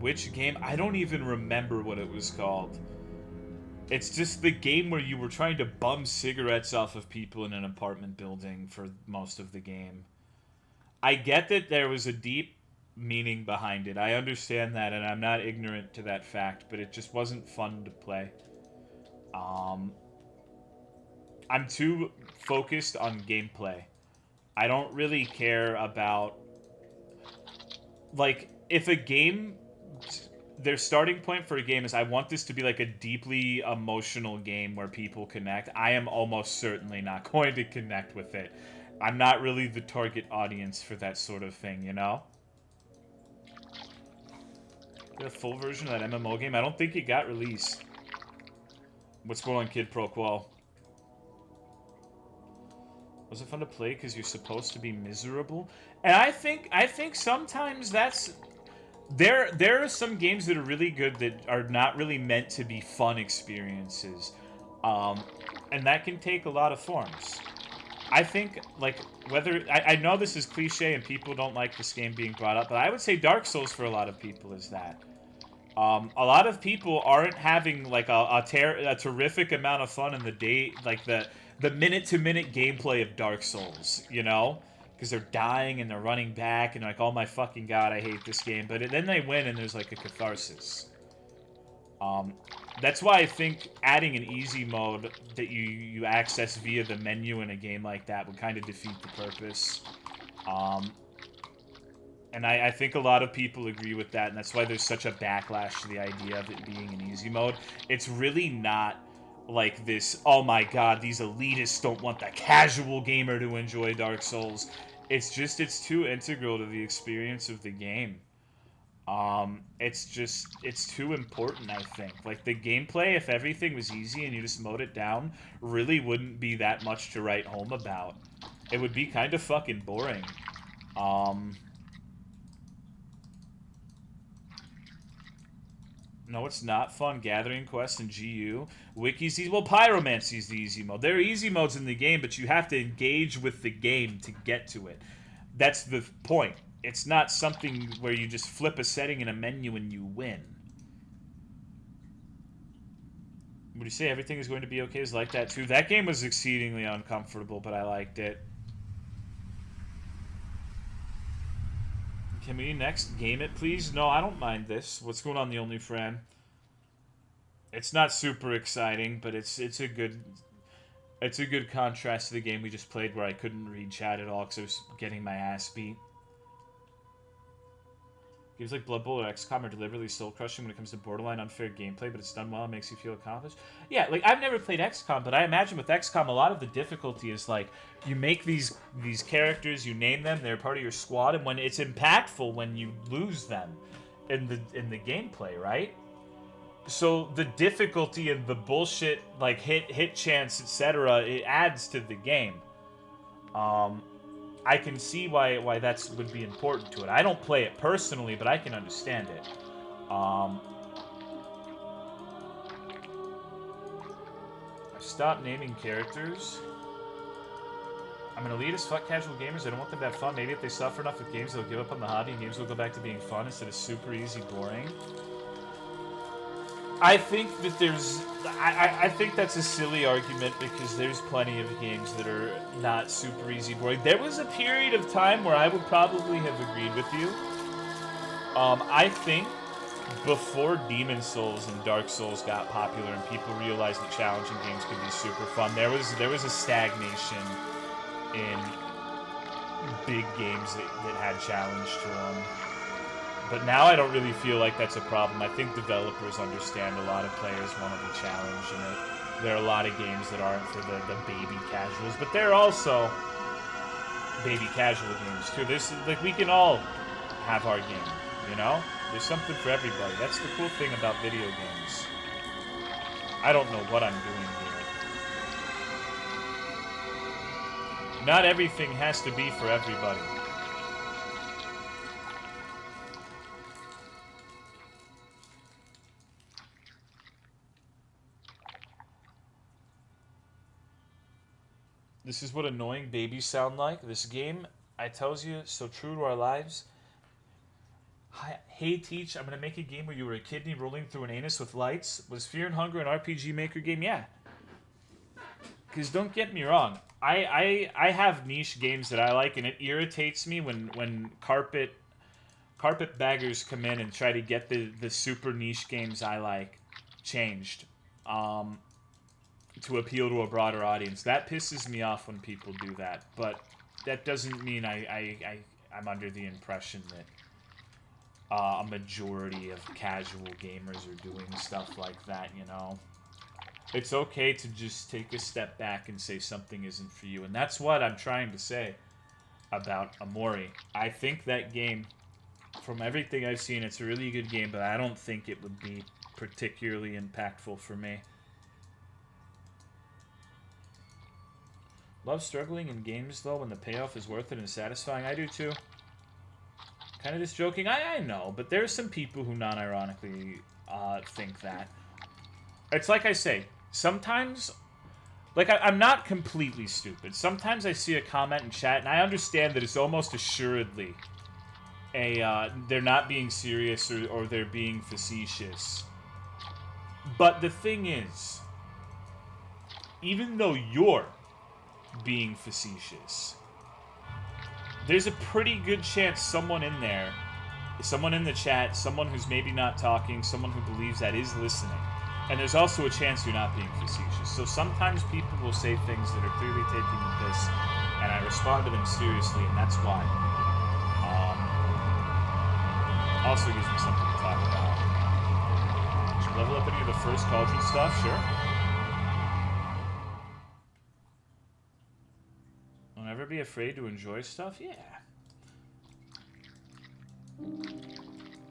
Which game? I don't even remember what it was called. It's just the game where you were trying to bum cigarettes off of people in an apartment building for most of the game. I get that there was a deep meaning behind it. I understand that, and I'm not ignorant to that fact, but it just wasn't fun to play. I'm too focused on gameplay. I don't really care about, like, if a game, their starting point for a game is I want this to be like a deeply emotional game where people connect. I am almost certainly not going to connect with it. I'm not really the target audience for that sort of thing, you know? The full version of that MMO game? I don't think it got released. What's going on, Kid Pro Quo? Was it fun to play because you're supposed to be miserable? And I think sometimes that's... There are some games that are really good that are not really meant to be fun experiences. And that can take a lot of forms. I think, like, whether... I know this is cliche and people don't like this game being brought up, but I would say Dark Souls for a lot of people is that. A lot of people aren't having, like, a terrific amount of fun in the day, like, the minute-to-minute gameplay of Dark Souls, you know? Because they're dying and they're running back and they're like, oh my fucking god, I hate this game. But then they win and there's, like, a catharsis. That's why I think adding an easy mode that you access via the menu in a game like that would kind of defeat the purpose. And I think a lot of people agree with that, and that's why there's such a backlash to the idea of it being an easy mode. It's really not like this, oh my god, these elitists don't want the casual gamer to enjoy Dark Souls. It's just, it's too integral to the experience of the game. It's too important, I think. Like, the gameplay, if everything was easy and you just mowed it down, really wouldn't be that much to write home about. It would be kind of fucking boring. No, it's not fun. Gathering quests and GU. Wiki's easy. Well, Pyromancy's the easy mode. There are easy modes in the game, but you have to engage with the game to get to it. That's the point. It's not something where you just flip a setting in a menu and you win. Would you say everything is going to be okay? Is like that too? That game was exceedingly uncomfortable, but I liked it. Can we next game it, please? No, I don't mind this. What's going on, the Only Fran? It's not super exciting, but it's a good contrast to the game we just played where I couldn't read chat at all because I was getting my ass beat. Games like Blood Bowl or XCOM are deliberately soul-crushing when it comes to borderline unfair gameplay, but it's done well and makes you feel accomplished. Yeah, like, I've never played XCOM, but I imagine with XCOM, a lot of the difficulty is, like, you make these characters, you name them, they're part of your squad, and when it's impactful when you lose them in the gameplay, right? So the difficulty and the bullshit, like, hit chance, etc., it adds to the game. I can see why that would be important to it. I don't play it personally, but I can understand it. I've stopped naming characters. I'm an elitist, fuck casual gamers. I don't want them to have fun. Maybe if they suffer enough with games, they'll give up on the hobby and games will go back to being fun instead of super easy boring. I think that I think that's a silly argument because there's plenty of games that are not super easy boring. There was a period of time where I would probably have agreed with you. I think before Demon Souls and Dark Souls got popular and people realized that challenging games could be super fun, there was a stagnation in big games that had challenge to them. But now I don't really feel like that's a problem. I think developers understand a lot of players want to be challenged in it. There are a lot of games that aren't for the baby casuals, but there are also baby casual games too. Like, we can all have our game, you know? There's something for everybody. That's the cool thing about video games. I don't know what I'm doing here. Not everything has to be for everybody. This is what annoying babies sound like. This game, I tells you, so true to our lives. Hey, Teach, I'm going to make a game where you were a kidney rolling through an anus with lights. Was Fear and Hunger an RPG Maker game? Yeah. Because don't get me wrong, I have niche games that I like, and it irritates me when carpetbaggers come in and try to get the super niche games I like changed to appeal to a broader audience. That pisses me off when people do that, but that doesn't mean I'm under the impression that a majority of casual gamers are doing stuff like that, you know? It's okay to just take a step back and say something isn't for you, and that's what I'm trying to say about Amori. I think that game, from everything I've seen, it's a really good game, but I don't think it would be particularly impactful for me. Love struggling in games, though, when the payoff is worth it and satisfying. I do, too. Kind of just joking. I know, but there's some people who non-ironically think that. It's like I say, sometimes... Like, I'm not completely stupid. Sometimes I see a comment in chat, and I understand that it's almost assuredly they're not being serious or they're being facetious. But the thing is, even though you're being facetious, there's a pretty good chance someone in there, someone in the chat, someone who's maybe not talking, someone who believes that is listening. And there's also a chance you're not being facetious. So sometimes people will say things that are clearly taking the piss, and I respond to them seriously, and that's why. Also gives me something to talk about. Should we level up any of the first Cauldron stuff? Sure. Don't ever be afraid to enjoy stuff? Yeah.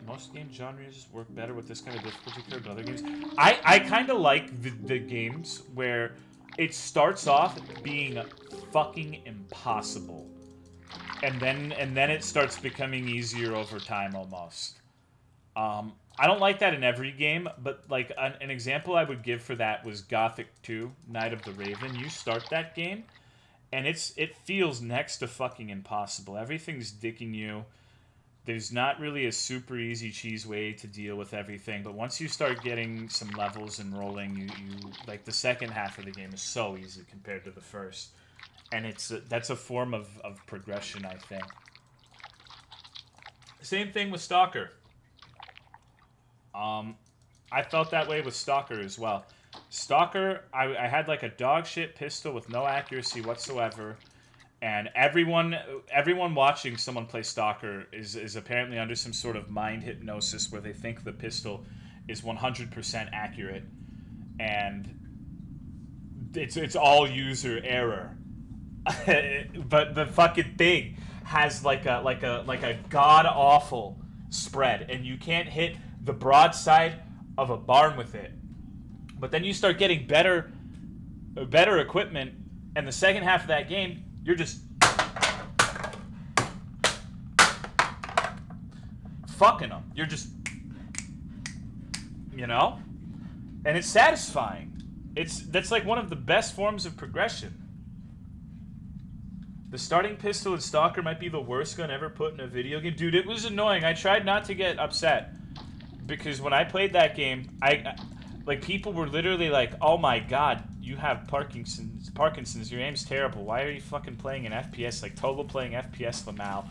Most game genres work better with this kind of difficulty curve than other games. I kind of like the games where it starts off being fucking impossible, and then it starts becoming easier over time almost. I don't like that in every game, but like an example I would give for that was Gothic 2, Night of the Raven. You start that game, and it feels next to fucking impossible. Everything's dicking you. There's not really a super easy cheese way to deal with everything, but once you start getting some levels and rolling, you like the second half of the game is so easy compared to the first, and that's a form of progression, I think. Same thing with Stalker. I felt that way with Stalker as well. Stalker, I had like a dog shit pistol with no accuracy whatsoever. And everyone watching someone play Stalker is apparently under some sort of mind hypnosis where they think the pistol is 100% accurate, and it's all user error. But the fucking thing has like a god awful spread, and you can't hit the broadside of a barn with it. But then you start getting better equipment, and the second half of that game, you're just fucking them. You're just, you know? And it's satisfying. That's like one of the best forms of progression. The starting pistol in Stalker might be the worst gun ever put in a video game. Dude, it was annoying. I tried not to get upset, because when I played that game, like, people were literally like, oh my god, you have Parkinson's, your aim's terrible. Why are you fucking playing an FPS, like Total playing FPS Lamau,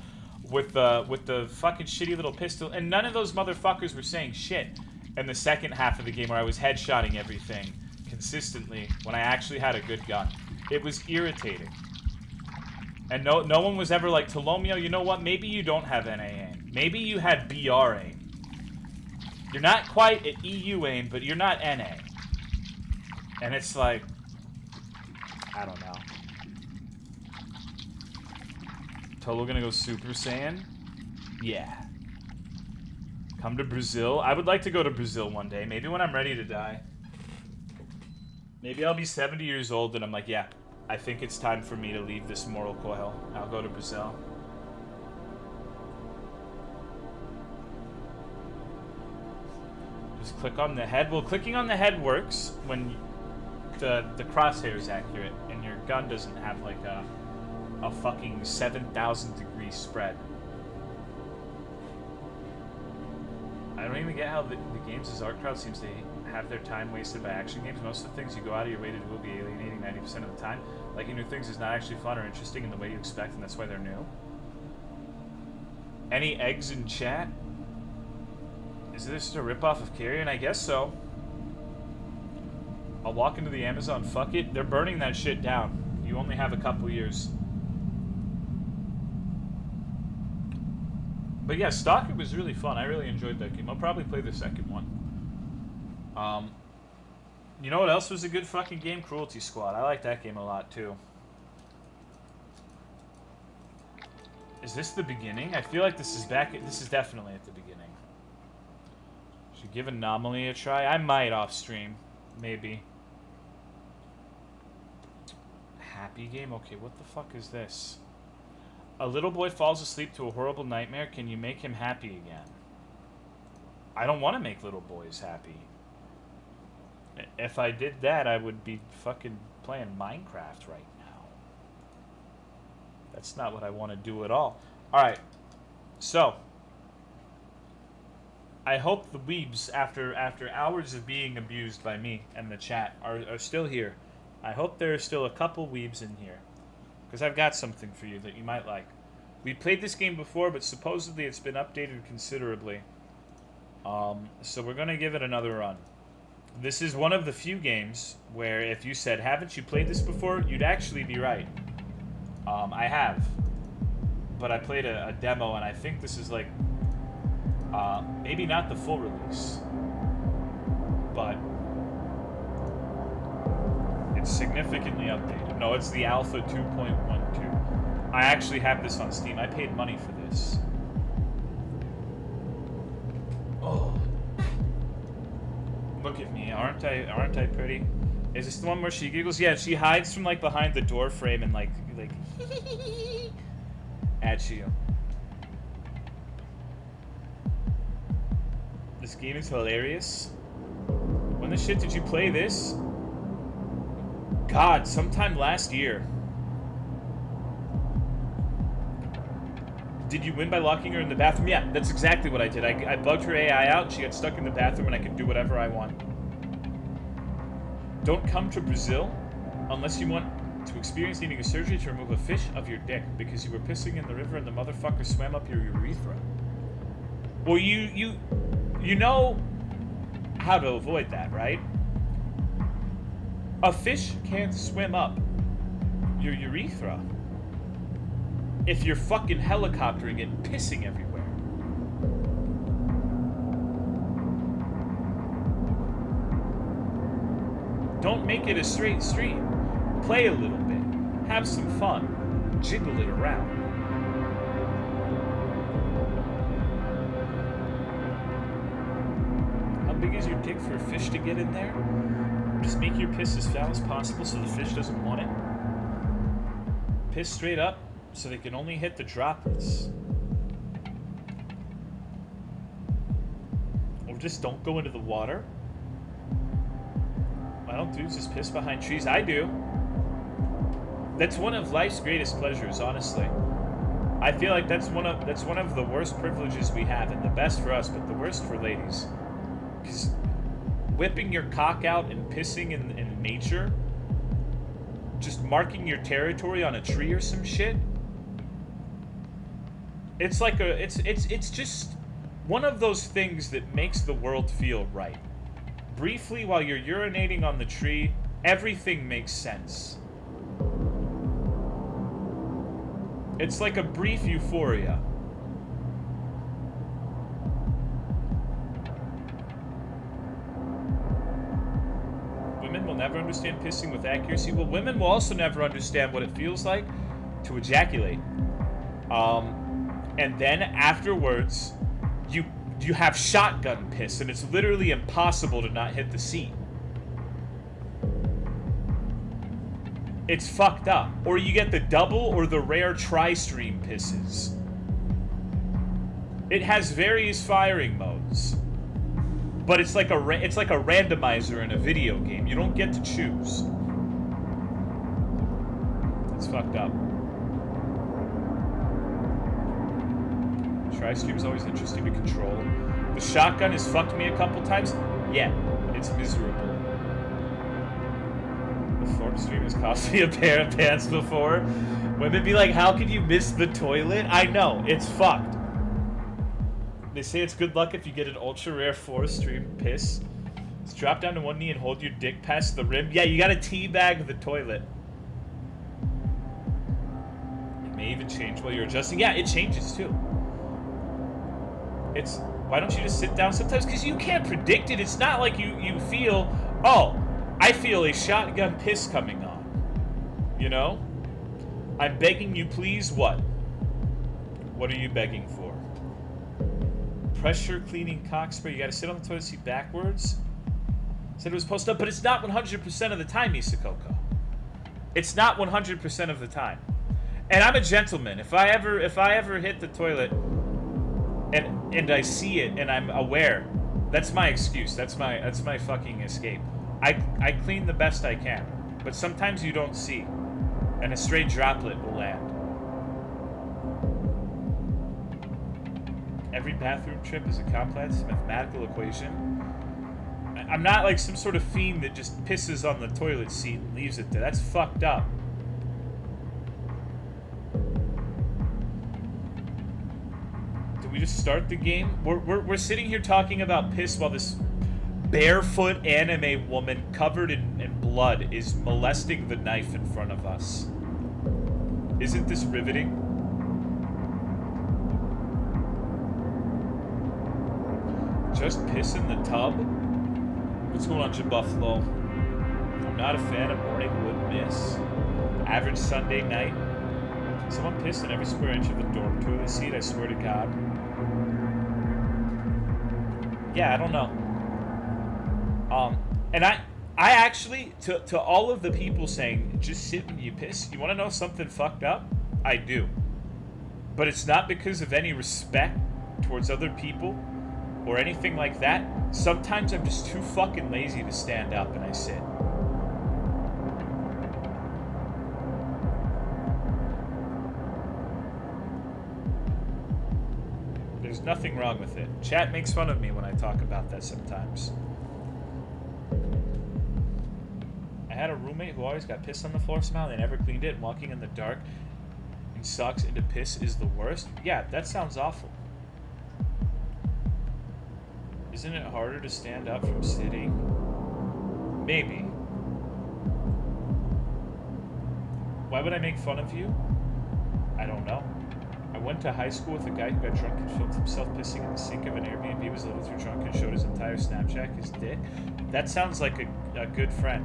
with the fucking shitty little pistol? And none of those motherfuckers were saying shit in the second half of the game where I was headshotting everything consistently when I actually had a good gun. It was irritating. And no one was ever like, Tolomeo, you know what? Maybe you don't have NA aim. Maybe you had BR aim. You're not quite at EU aim, but you're not NA. And it's like, I don't know. Tolo gonna go Super Saiyan? Yeah. Come to Brazil? I would like to go to Brazil one day. Maybe when I'm ready to die. Maybe I'll be 70 years old and I'm like, yeah, I think it's time for me to leave this mortal coil. I'll go to Brazil. Just click on the head. Well, clicking on the head works when the crosshair is accurate and your gun doesn't have like a fucking 7,000 degree spread. I don't don't even get how the games' art crowd seems to have their time wasted by action games. Most of the things you go out of your way to do will be alienating 90% of the time. Liking new things is not actually fun or interesting in the way you expect, and that's why they're new. Any eggs in chat? Is this a ripoff of Carrion? I guess so. I'll walk into the Amazon. Fuck it. They're burning that shit down. You only have a couple years. But yeah, Stalker was really fun. I really enjoyed that game. I'll probably play the second one. You know what else was a good fucking game? Cruelty Squad. I like that game a lot too. Is this the beginning? I feel like this is back. This is definitely at the beginning. Should give Anomaly a try. I might off stream, maybe. Happy game. Okay, what the fuck is this? A little boy falls asleep to a horrible nightmare. Can you make him happy again? I don't want to make little boys happy. If I did that, I would be fucking playing Minecraft right now. That's not what I want to do at all. Alright. So. I hope the weebs, after hours of being abused by me and the chat, are still here. I hope there are still a couple weebs in here. Because I've got something for you that you might like. We played this game before, but supposedly it's been updated considerably. So we're going to give it another run. This is one of the few games where if you said, haven't you played this before, you'd actually be right. I have. But I played a demo, and I think this is like, maybe not the full release. But it's significantly updated. No, it's the Alpha 2.12. I actually have this on Steam. I paid money for this. Oh. Look at me, aren't I pretty? Is this the one where she giggles? Yeah, she hides from like behind the door frame and like at you. This game is hilarious. When the shit did you play this? God, sometime last year. Did you win by locking her in the bathroom? Yeah, that's exactly what I did. I bugged her AI out, and she got stuck in the bathroom, and I could do whatever I want. Don't come to Brazil unless you want to experience needing a surgery to remove a fish of your dick because you were pissing in the river and the motherfucker swam up your urethra. Well, you know how to avoid that, right? A fish can't swim up your urethra if you're fucking helicoptering it and pissing everywhere. Don't make it a straight stream. Play a little bit. Have some fun. Jiggle it around. How big is your dick for a fish to get in there? Just make your piss as foul as possible so the fish doesn't want it. Piss straight up so they can only hit the droplets. Or just don't go into the water. I don't do just piss behind trees. I do. That's one of life's greatest pleasures, honestly. I feel like that's one of the worst privileges we have, and the best for us, but the worst for ladies. Because whipping your cock out and pissing in nature, just marking your territory on a tree or some shit, it's like it's just one of those things that makes the world feel right. Briefly, while you're urinating on the tree, everything makes sense. It's like a brief euphoria. Women will never understand pissing with accuracy. Well, women will also never understand what it feels like to ejaculate. And then afterwards, you have shotgun piss, and it's literally impossible to not hit the seat. It's fucked up. Or you get the double or the rare tri-stream pisses. It has various firing modes. But it's like a randomizer in a video game. You don't get to choose. It's fucked up. Tri-stream is always interesting to control. The shotgun has fucked me a couple times. Yeah, it's miserable. The fourth stream has cost me a pair of pants before. Women be like, how could you miss the toilet? I know, it's fucked. They say it's good luck if you get an ultra rare 4th stream piss. Just drop down to one knee and hold your dick past the rim. Yeah, you gotta teabag the toilet. It may even change while you're adjusting. Yeah, it changes too. It's, why don't you just sit down sometimes? Because you can't predict it. It's not like you feel, oh, I feel a shotgun piss coming on. You know? I'm begging you, please, what? What are you begging for? Pressure cleaning cock spray. You gotta sit on the toilet seat backwards. Said it was posted up, but it's not 100% of the time, Isakoko. It's not 100% of the time. And I'm a gentleman. If I ever hit the toilet and I see it and I'm aware, that's my excuse. That's my fucking escape. I clean the best I can. But sometimes you don't see. And a stray droplet will land. Every bathroom trip is a complex mathematical equation. I'm not like some sort of fiend that just pisses on the toilet seat and leaves it there. That's fucked up. Did we just start the game? We're sitting here talking about piss while this barefoot anime woman covered in blood is molesting the knife in front of us. Isn't this riveting? Just piss in the tub? What's going on, Jim Buffalo? I'm not a fan of morning wood miss. Average Sunday night. Someone pissed in every square inch of the dorm toilet seat, I swear to God. Yeah, I don't know. And I actually, to all of the people saying, just sit when you piss, you want to know something fucked up? I do. But it's not because of any respect towards other people or anything like that. Sometimes I'm just too fucking lazy to stand up and I sit. There's nothing wrong with it. Chat makes fun of me when I talk about that sometimes. I had a roommate who always got pissed on the floor somehow. They never cleaned it, and walking in the dark and sucks into piss is the worst. Yeah, that sounds awful. Isn't it harder to stand up from sitting? Maybe. Why would I make fun of you? I don't know. I went to high school with a guy who got drunk and filmed himself pissing in the sink of an Airbnb. He was a little too drunk and showed his entire Snapchat, his dick. That sounds like a good friend.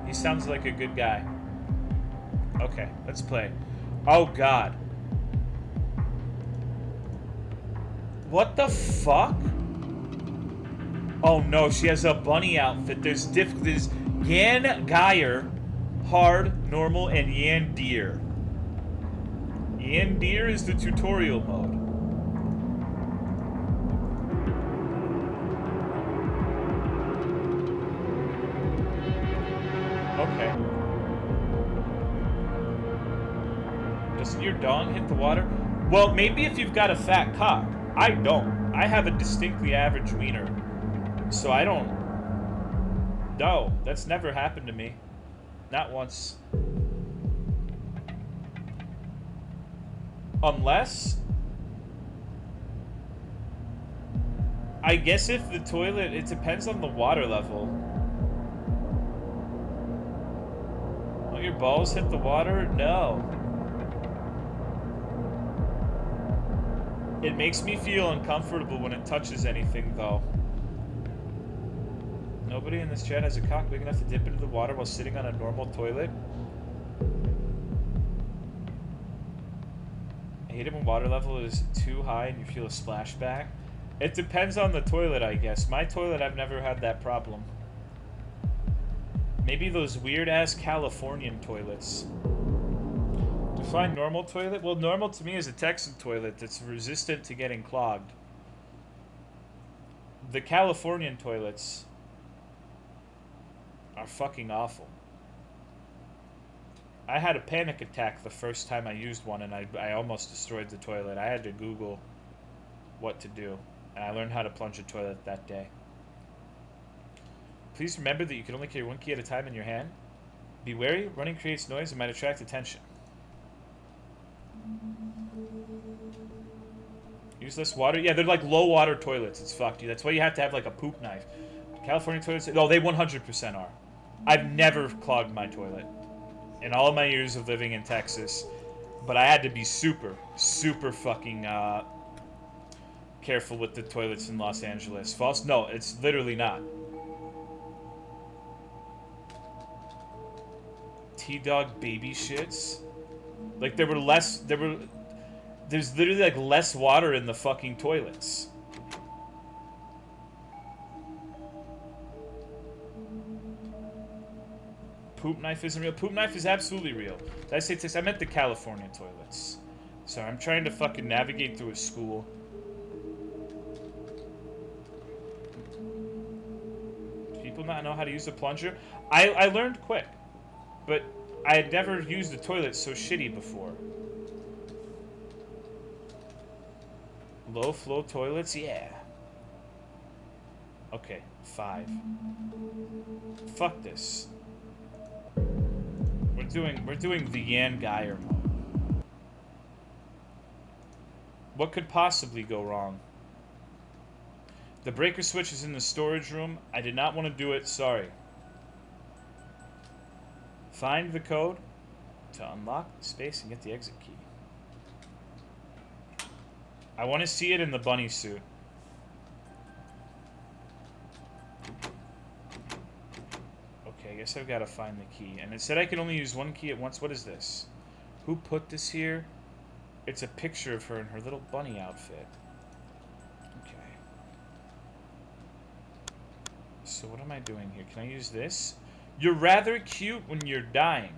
He sounds like a good guy. Okay, let's play. Oh, God. What the fuck? Oh, no, she has a bunny outfit. There's Yan Geyer, hard, normal, and Yan Deer. Yan Deer is the tutorial mode. Okay. Doesn't your dong hit the water? Well, maybe if you've got a fat cock. I don't. I have a distinctly average wiener. So I don't... No, that's never happened to me. Not once. Unless... I guess if the toilet... It depends on the water level. Will your balls hit the water? No. It makes me feel uncomfortable when it touches anything, though. Nobody in this chat has a cock big enough to dip into the water while sitting on a normal toilet. I hate it when water level is too high and you feel a splashback. It depends on the toilet, I guess. My toilet, I've never had that problem. Maybe those weird-ass Californian toilets. Define normal toilet? Well, normal to me is a Texan toilet that's resistant to getting clogged. The Californian toilets are fucking awful. I had a panic attack the first time I used one and I almost destroyed the toilet. I had to Google what to do. And I learned how to plunge a toilet that day. Please remember that you can only carry one key at a time in your hand. Be wary, running creates noise and might attract attention. Use less water? Yeah, they're like low water toilets. It's fucked, dude. That's why you have to have like a poop knife. California toilets? Oh, they 100% are. I've never clogged my toilet in all of my years of living in Texas. But I had to be super, super fucking careful with the toilets in Los Angeles. False? No, it's literally not. T-Dog baby shits? Like, there's literally, like, less water in the fucking toilets. Poop knife isn't real. Poop knife is absolutely real. Did I say Texas? I meant the California toilets. Sorry, I'm trying to fucking navigate through a school. People not know how to use a plunger? I learned quick. But I had never used a toilet so shitty before. Low flow toilets? Yeah. Okay, 5. Fuck this. We're doing the Yan Geyer mode. What could possibly go wrong? The breaker switch is in the storage room. I did not want to do it, sorry. Find the code to unlock the space and get the exit key. I want to see it in the bunny suit. Okay, I guess I've got to find the key. And it said I can only use one key at once. What is this? Who put this here? It's a picture of her in her little bunny outfit. Okay. So what am I doing here? Can I use this? You're rather cute when you're dying.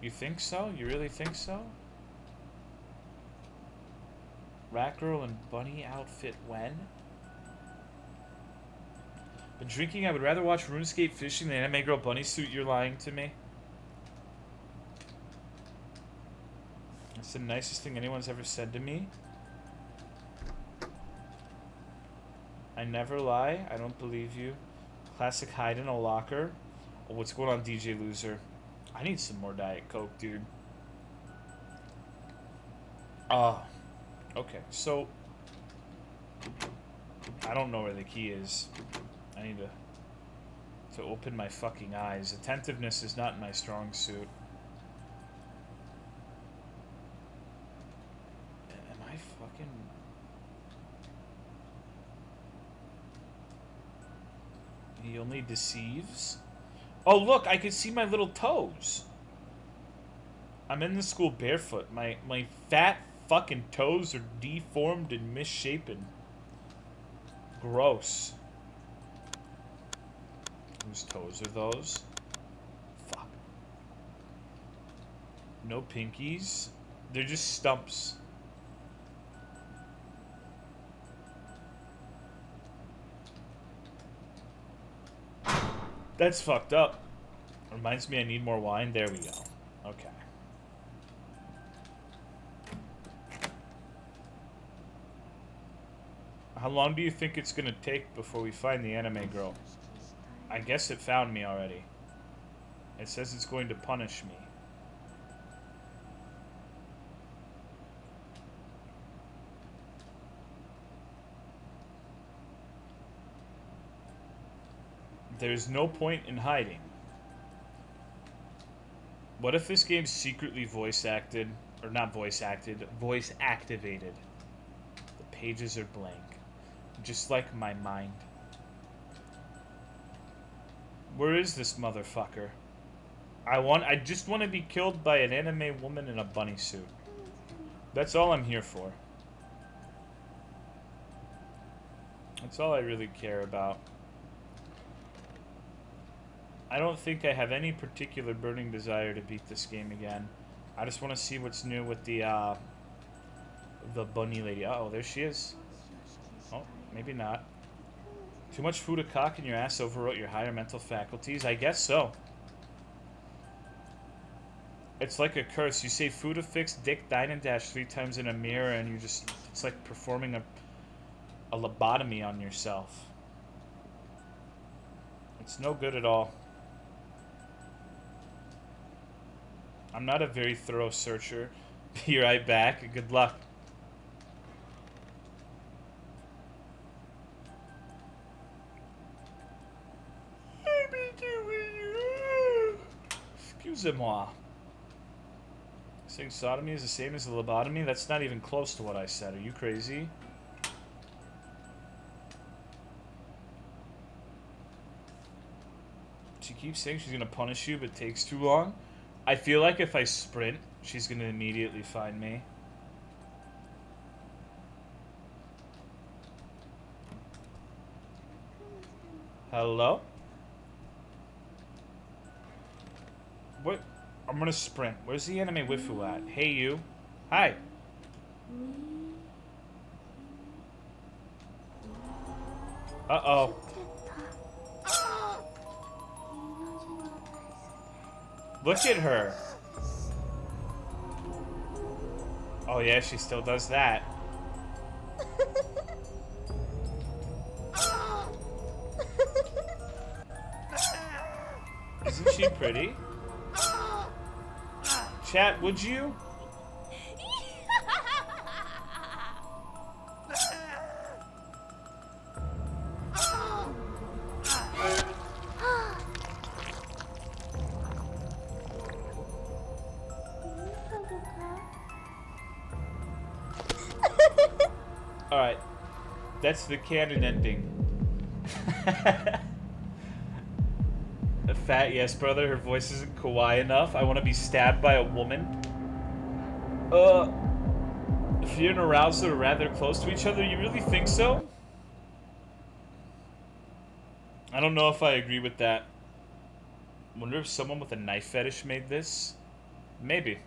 You think so? You really think so? Rat girl and bunny outfit when? Been drinking, I would rather watch RuneScape fishing than anime girl bunny suit. You're lying to me. That's the nicest thing anyone's ever said to me. I never lie. I don't believe you. Classic hide in a locker. Oh, what's going on, DJ Loser? I need some more Diet Coke, dude. Okay, so I don't know where the key is. I need to open my fucking eyes. Attentiveness is not my strong suit. Am I fucking... He only deceives? Oh, look, I can see my little toes. I'm in the school barefoot. My fat fucking toes are deformed and misshapen. Gross. Whose toes are those? Fuck. No pinkies. They're just stumps. That's fucked up. Reminds me I need more wine. There we go. Okay. How long do you think it's gonna take before we find the anime girl? I guess it found me already. It says it's going to punish me. There's no point in hiding. What if this game's secretly voice acted? Or not voice acted, voice activated. The pages are blank. Just like my mind. Where is this motherfucker? I just want to be killed by an anime woman in a bunny suit. That's all I'm here for. That's all I really care about. I don't think I have any particular burning desire to beat this game again. I just want to see what's new with the bunny lady. Uh-oh, there she is. Oh, maybe not. Too much food a cock in your ass overwrote your higher mental faculties? I guess so. It's like a curse. You say food affix, dick, dine and dash 3 times in a mirror, and you just... It's like performing a lobotomy on yourself. It's no good at all. I'm not a very thorough searcher. Be right back. Good luck. Excusez-moi. Saying sodomy is the same as a lobotomy? That's not even close to what I said. Are you crazy? She keeps saying she's gonna punish you, but takes too long. I feel like if I sprint, she's gonna immediately find me. Hello? What? I'm gonna sprint. Where's the anime waifu at? Hey, you. Hi. Uh-oh. Look at her. Oh yeah, she still does that. Isn't she pretty? Chat, would you? Alright. That's the canon ending. A fat yes, brother. Her voice isn't kawaii enough. I want to be stabbed by a woman. If you're and arousal are rather close to each other, you really think so? I don't know if I agree with that. Wonder if someone with a knife fetish made this? Maybe.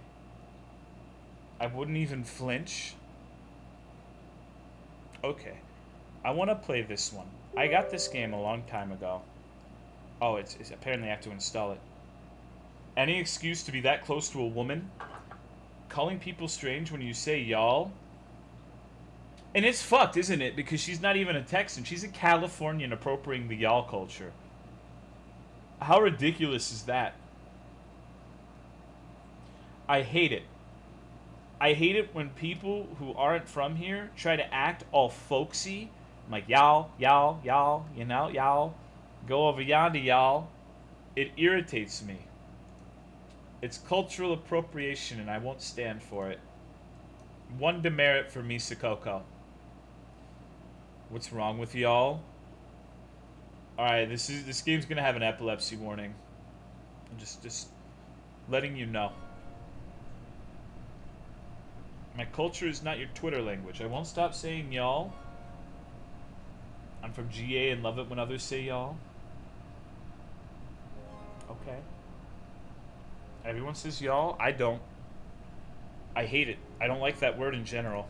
I wouldn't even flinch. Okay. I want to play this one. I got this game a long time ago. Oh, it's apparently I have to install it. Any excuse to be that close to a woman? Calling people strange when you say y'all? And it's fucked, isn't it? Because she's not even a Texan. She's a Californian appropriating the y'all culture. How ridiculous is that? I hate it. I hate it when people who aren't from here try to act all folksy. I'm like, y'all, y'all, y'all, you know, y'all. Go over yonder, y'all. It irritates me. It's cultural appropriation, and I won't stand for it. One demerit for me, Saiko. What's wrong with y'all? Alright, this game's gonna have an epilepsy warning. I'm just letting you know. My culture is not your Twitter language. I won't stop saying y'all. I'm from GA and love it when others say y'all. Okay. Everyone says y'all. I don't. I hate it. I don't like that word in general.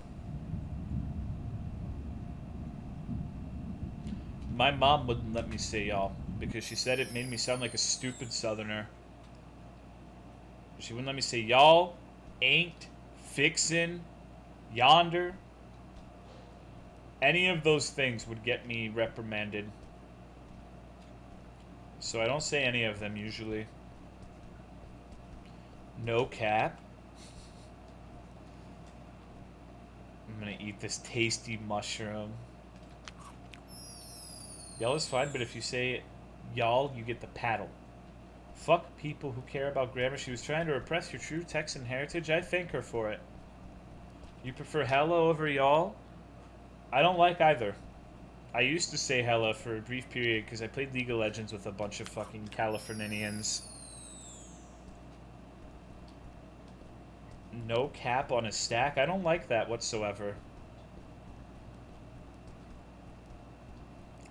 My mom wouldn't let me say y'all because she said it made me sound like a stupid southerner. She wouldn't let me say y'all, ain't, fixin', yonder. Any of those things would get me reprimanded. So I don't say any of them usually. No cap. I'm gonna eat this tasty mushroom. Y'all is fine, but if you say y'all, you get the paddle. Fuck people who care about grammar. She was trying to repress your true Texan heritage. I thank her for it. You prefer hella over y'all? I don't like either. I used to say hella for a brief period because I played League of Legends with a bunch of fucking Californians. No cap on a stack? I don't like that whatsoever.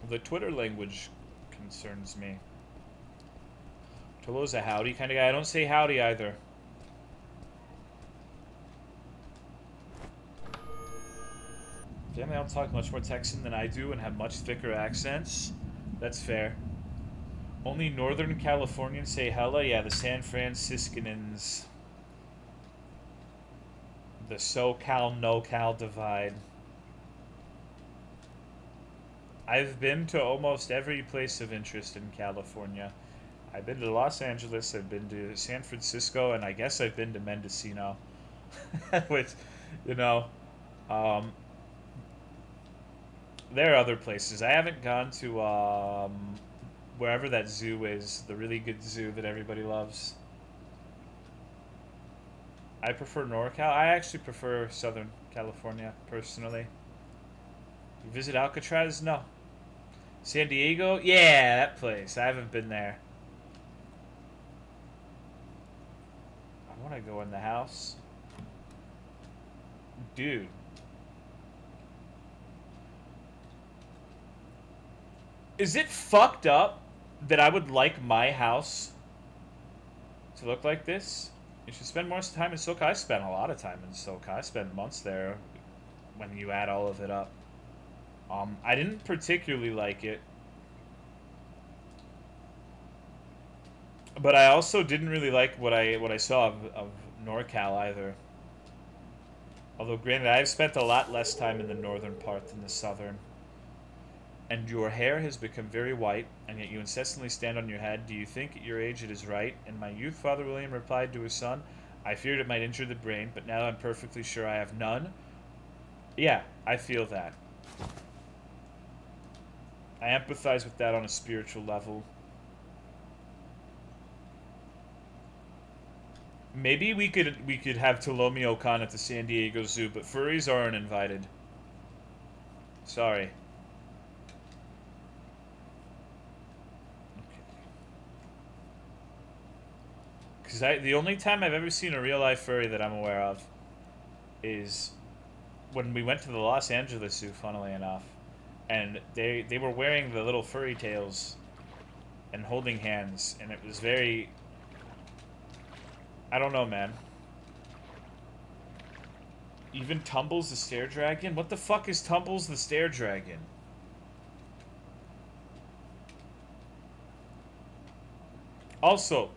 The Twitter language concerns me. Tolo's a howdy kind of guy. I don't say howdy either. Damn, they all talk much more Texan than I do and have much thicker accents. That's fair. Only Northern Californians say hella. Yeah, the San Franciscans. The SoCal, NoCal divide. I've been to almost every place of interest in California. I've been to Los Angeles, I've been to San Francisco, and I guess I've been to Mendocino. Which, you know, um, there are other places. I haven't gone to wherever that zoo is, the really good zoo that everybody loves. I prefer NorCal. I actually prefer Southern California, personally. You visit Alcatraz? No. San Diego? Yeah, that place. I haven't been there. I want to go in the house. Dude. Is it fucked up that I would like my house to look like this? You should spend more time in Sutoka. I spent a lot of time in Sutoka. I spent months there when you add all of it up. I didn't particularly like it. But I also didn't really like what I saw of NorCal either. Although granted, I've spent a lot less time in the northern part than the southern. And your hair has become very white, and yet you incessantly stand on your head. Do you think at your age it is right? In my youth, Father William replied to his son, I feared it might injure the brain, but now I'm perfectly sure I have none. Yeah, I feel that. I empathize with that on a spiritual level. Maybe we could have Tolomeo Con at the San Diego Zoo, but furries aren't invited. Sorry. Because the only time I've ever seen a real life furry that I'm aware of is when we went to the Los Angeles Zoo, funnily enough, and they were wearing the little furry tails and holding hands, and it was very, I don't know, man. Even Tumbles the Stair Dragon? What the fuck is Tumbles the Stair Dragon? Also,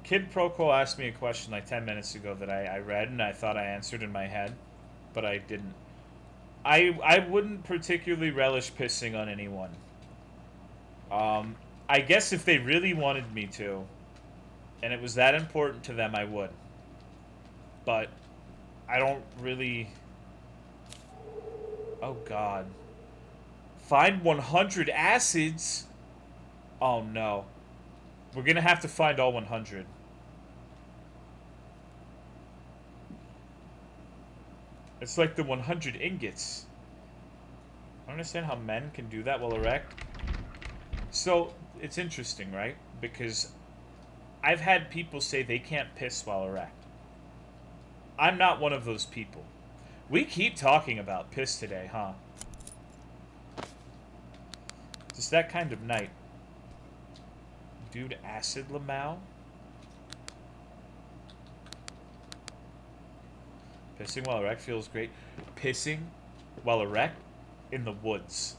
Kid Proco asked me a question like 10 minutes ago that I read and I thought I answered in my head, but I didn't. I wouldn't particularly relish pissing on anyone. I guess if they really wanted me to, and it was that important to them, I would. But I don't really... Oh, God. Find 100 acids? Oh, no. We're gonna have to find all 100. It's like the 100 ingots. I don't understand how men can do that while erect. So, it's interesting, right? Because I've had people say they can't piss while erect. I'm not one of those people. We keep talking about piss today, huh? Just that kind of night. Dude, acid Lamau? Pissing while erect feels great. Pissing while erect in the woods.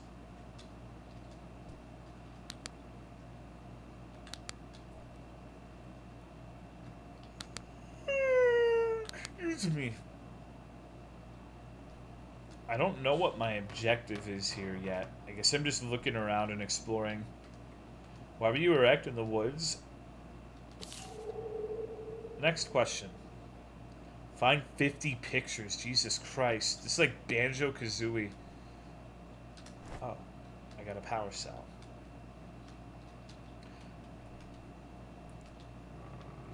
Excuse me. I don't know what my objective is here yet. I guess I'm just looking around and exploring. Why were you erect in the woods? Next question. Find 50 pictures. Jesus Christ. This is like Banjo-Kazooie. Oh. I got a power cell.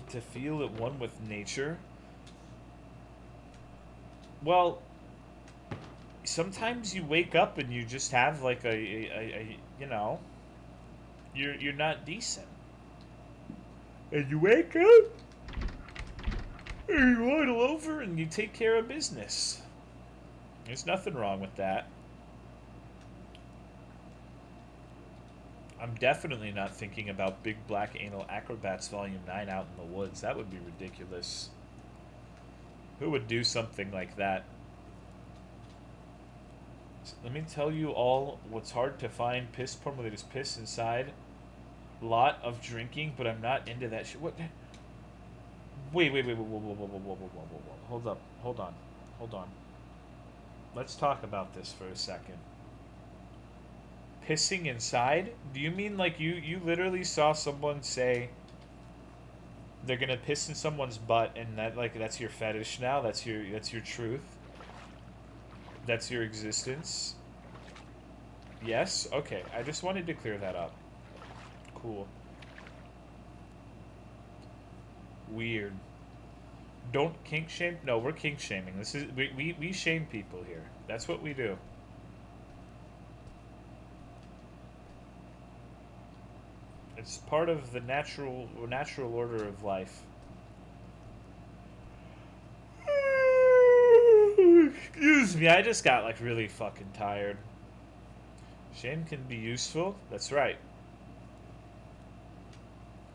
To feel at one with nature? Well, sometimes you wake up and you just have like a you know, you're not decent. And you wake up, and you waddle over and you take care of business. There's nothing wrong with that. I'm definitely not thinking about Big Black Anal Acrobats Volume 9 out in the woods. That would be ridiculous. Who would do something like that? Let me tell you all what's hard to find piss porn where there's piss inside. Lot of drinking, but I'm not into that shit. What? Whoa. Hold up. Hold on. Let's talk about this for a second. Pissing inside? Do you mean like you literally saw someone say they're gonna piss in someone's butt and that like that's your fetish now? That's your truth? That's your existence? Yes? Okay. I just wanted to clear that up. Cool. Weird. Don't kink shame? No, we're kink shaming. This is we shame people here. That's what we do. It's part of the natural order of life. Excuse me, I just got like really fucking tired. Shame can be useful. That's right.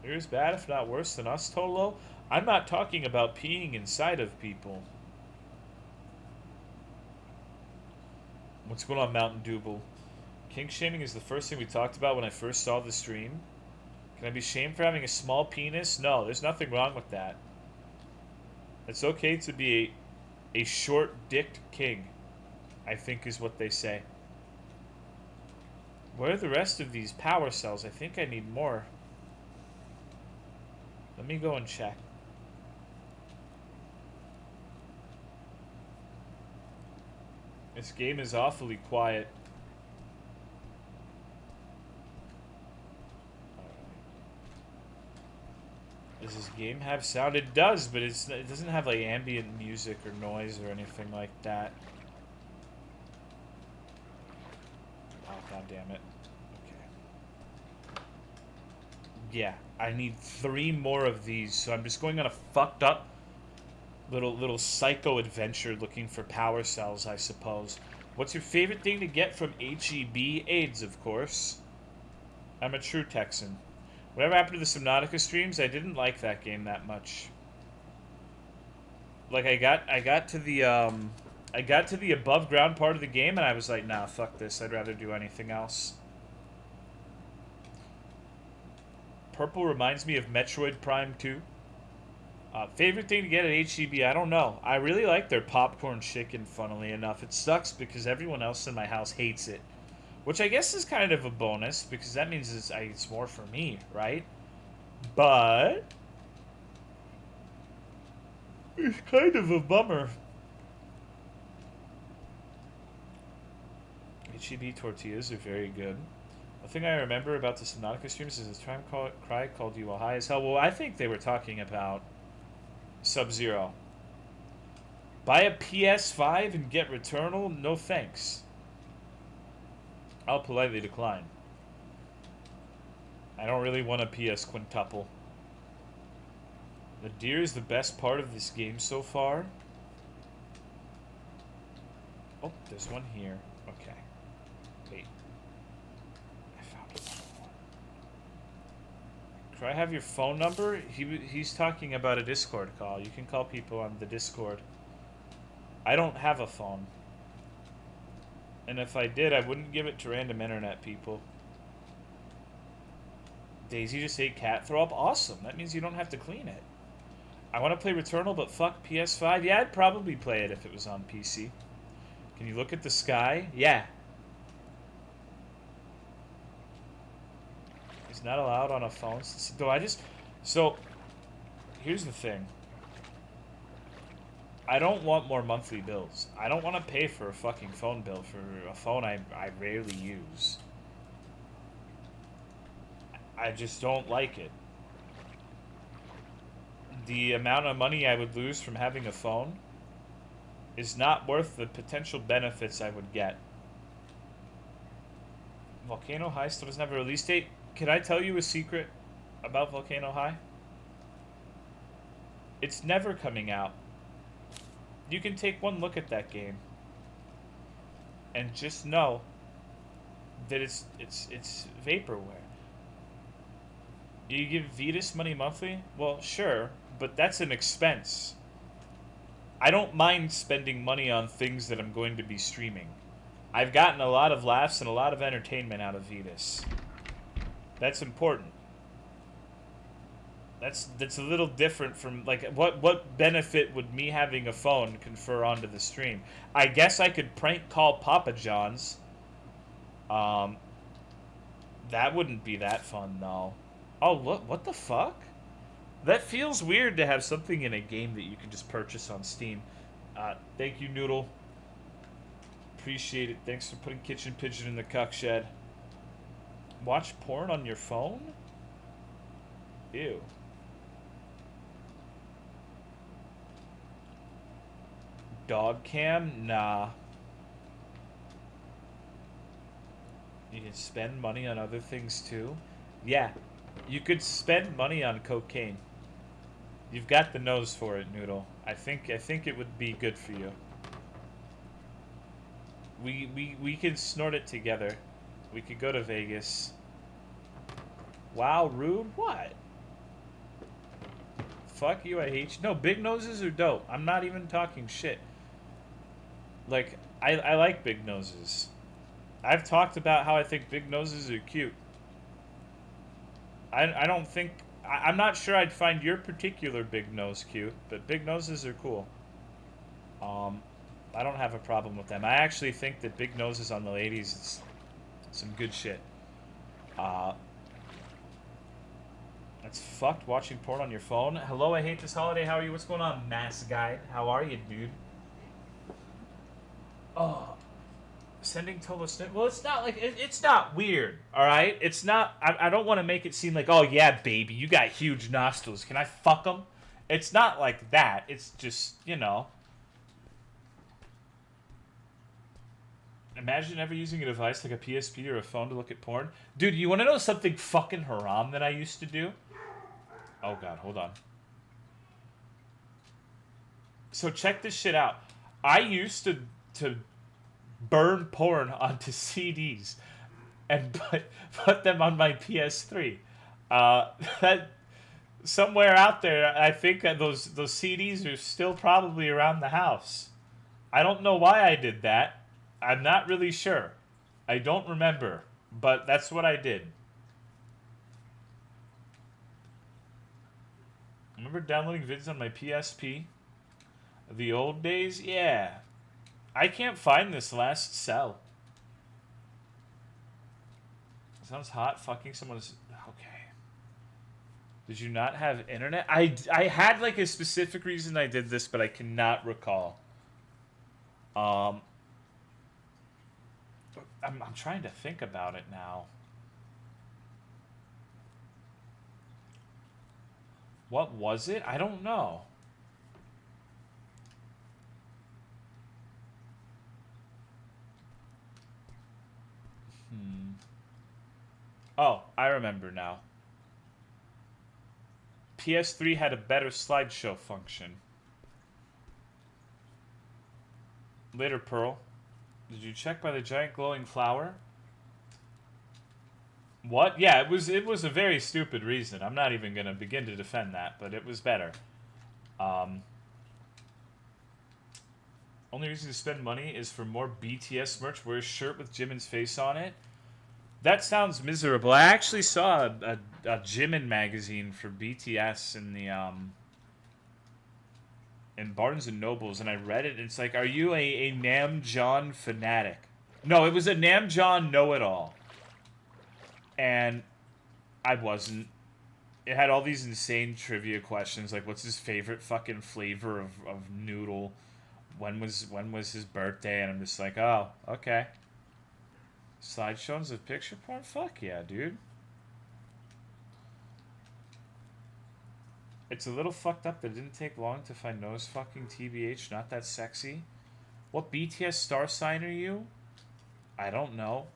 You're as bad, if not worse, than us, Tolo. I'm not talking about peeing inside of people. What's going on, Mountain Double? Kink shaming is the first thing we talked about when I first saw the stream. Can I be shamed for having a small penis? No, there's nothing wrong with that. It's okay to be a short-dicked king, I think is what they say. Where are the rest of these power cells? I think I need more. Let me go and check. This game is awfully quiet. Does this game have sound? It does, but it doesn't have like ambient music or noise or anything like that. Oh, god damn it. Okay. Yeah, I need 3 more of these, so I'm just going on a fucked up little psycho adventure looking for power cells, I suppose. What's your favorite thing to get from HEB? AIDS, of course. I'm a true Texan. Whatever happened to the Subnautica streams? I didn't like that game that much. Like I got to the above ground part of the game and I was like, nah, fuck this. I'd rather do anything else. Purple reminds me of Metroid Prime 2. Favorite thing to get at HEB? I don't know. I really like their popcorn chicken, funnily enough. It sucks because everyone else in my house hates it. Which I guess is kind of a bonus, because that means it's more for me, right? But it's kind of a bummer. HEB tortillas are very good. The thing I remember about the Subnautica streams is this time cry called you all high as hell. Well, I think they were talking about Sub-Zero. Buy a PS5 and get Returnal? No thanks. I'll politely decline. I don't really want a PS quintuple. The deer is the best part of this game so far. Oh, there's one here. Okay. Wait. I found another one. Could I have your phone number? He's talking about a Discord call. You can call people on the Discord. I don't have a phone. And if I did, I wouldn't give it to random internet people. Daisy just ate cat throw up. Awesome. That means you don't have to clean it. I want to play Returnal, but fuck PS5. Yeah, I'd probably play it if it was on PC. Can you look at the sky? Yeah. It's not allowed on a phone. So, here's the thing. I don't want more monthly bills. I don't want to pay for a fucking phone bill for a phone I rarely use. I just don't like it. The amount of money I would lose from having a phone is not worth the potential benefits I would get. Volcano High still doesn't have a release date. Can I tell you a secret about Volcano High? It's never coming out. You can take one look at that game and just know that it's vaporware. You give Vetus money monthly? Well, sure, but that's an expense. I don't mind spending money on things that I'm going to be streaming. I've gotten a lot of laughs and a lot of entertainment out of Vetus. That's important. That's a little different from like what benefit would me having a phone confer onto the stream? I guess I could prank call Papa John's. Um, that wouldn't be that fun though. Oh look, what the fuck? That feels weird to have something in a game that you can just purchase on Steam. Thank you, Noodle. Appreciate it. Thanks for putting Kitchen Pigeon in the cuck shed. Watch porn on your phone? Ew. Dog cam? Nah. You can spend money on other things too? Yeah. You could spend money on cocaine. You've got the nose for it, Noodle. I think it would be good for you. We can snort it together. We could go to Vegas. Wow, rude? What? Fuck you, I hate you. No, big noses are dope. I'm not even talking shit. Like, I like big noses. I've talked about how I think big noses are cute. I don't think... I'm not sure I'd find your particular big nose cute, but big noses are cool. I don't have a problem with them. I actually think that big noses on the ladies is some good shit. That's fucked watching porn on your phone. Hello, I hate this holiday. How are you? What's going on, Mass Guide? How are you, dude? Oh, sending Tolo snip. Well, it's not like it's not weird. All right, it's not. I don't want to make it seem like, oh yeah, baby, you got huge nostrils. Can I fuck them? It's not like that. It's just, you know. Imagine ever using a device like a PSP or a phone to look at porn. Dude, you want to know something fucking haram that I used to do? Oh god, hold on. So check this shit out. I used to burn porn onto CDs and put them on my PS3. That somewhere out there, I think that those CDs are still probably around the house. I don't know why I did that. I'm not really sure. I don't remember, but that's what I did. Remember downloading vids on my PSP? The old days? Yeah. I can't find this last cell. Sounds hot. Fucking someone's... Okay. Did you not have internet? I had like a specific reason I did this, but I cannot recall. I'm trying to think about it now. What was it? I don't know. Oh, I remember now. PS3 had a better slideshow function. Later, Pearl. Did you check by the giant glowing flower? What? Yeah, it was a very stupid reason. I'm not even going to begin to defend that, but it was better. Only reason to spend money is for more BTS merch. Wear a shirt with Jimin's face on it. That sounds miserable. I actually saw a Jimin magazine for BTS in the in Barnes and Nobles, and I read it, and it's like, are you a Namjoon fanatic? No, it was a Namjoon know-it-all. And I wasn't. It had all these insane trivia questions, like what's his favorite fucking flavor of noodle? When was his birthday? And I'm just like, oh, okay. Slideshows of picture porn? Fuck yeah, dude. It's a little fucked up that it didn't take long to find nose fucking TBH, not that sexy. What BTS star sign are you? I don't know.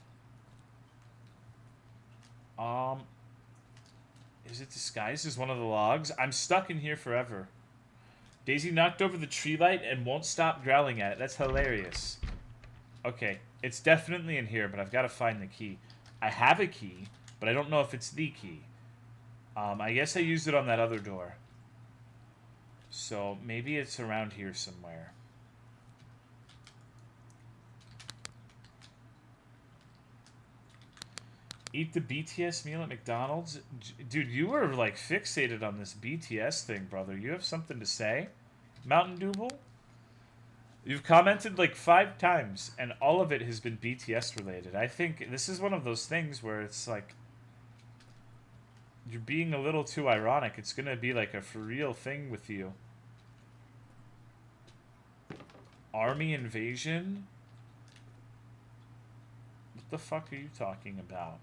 Is it disguised as one of the logs? I'm stuck in here forever. Daisy knocked over the tree light and won't stop growling at it. That's hilarious. Okay, it's definitely in here, but I've got to find the key. I have a key, but I don't know if it's the key. I guess I used it on that other door. So maybe it's around here somewhere. Eat the BTS meal at McDonald's? Dude, you were like fixated on this BTS thing, brother. You have something to say? Mountain Dooble? You've commented like 5 times, and all of it has been BTS related. I think this is one of those things where it's like you're being a little too ironic. It's gonna be like a for real thing with you. Army invasion? What the fuck are you talking about?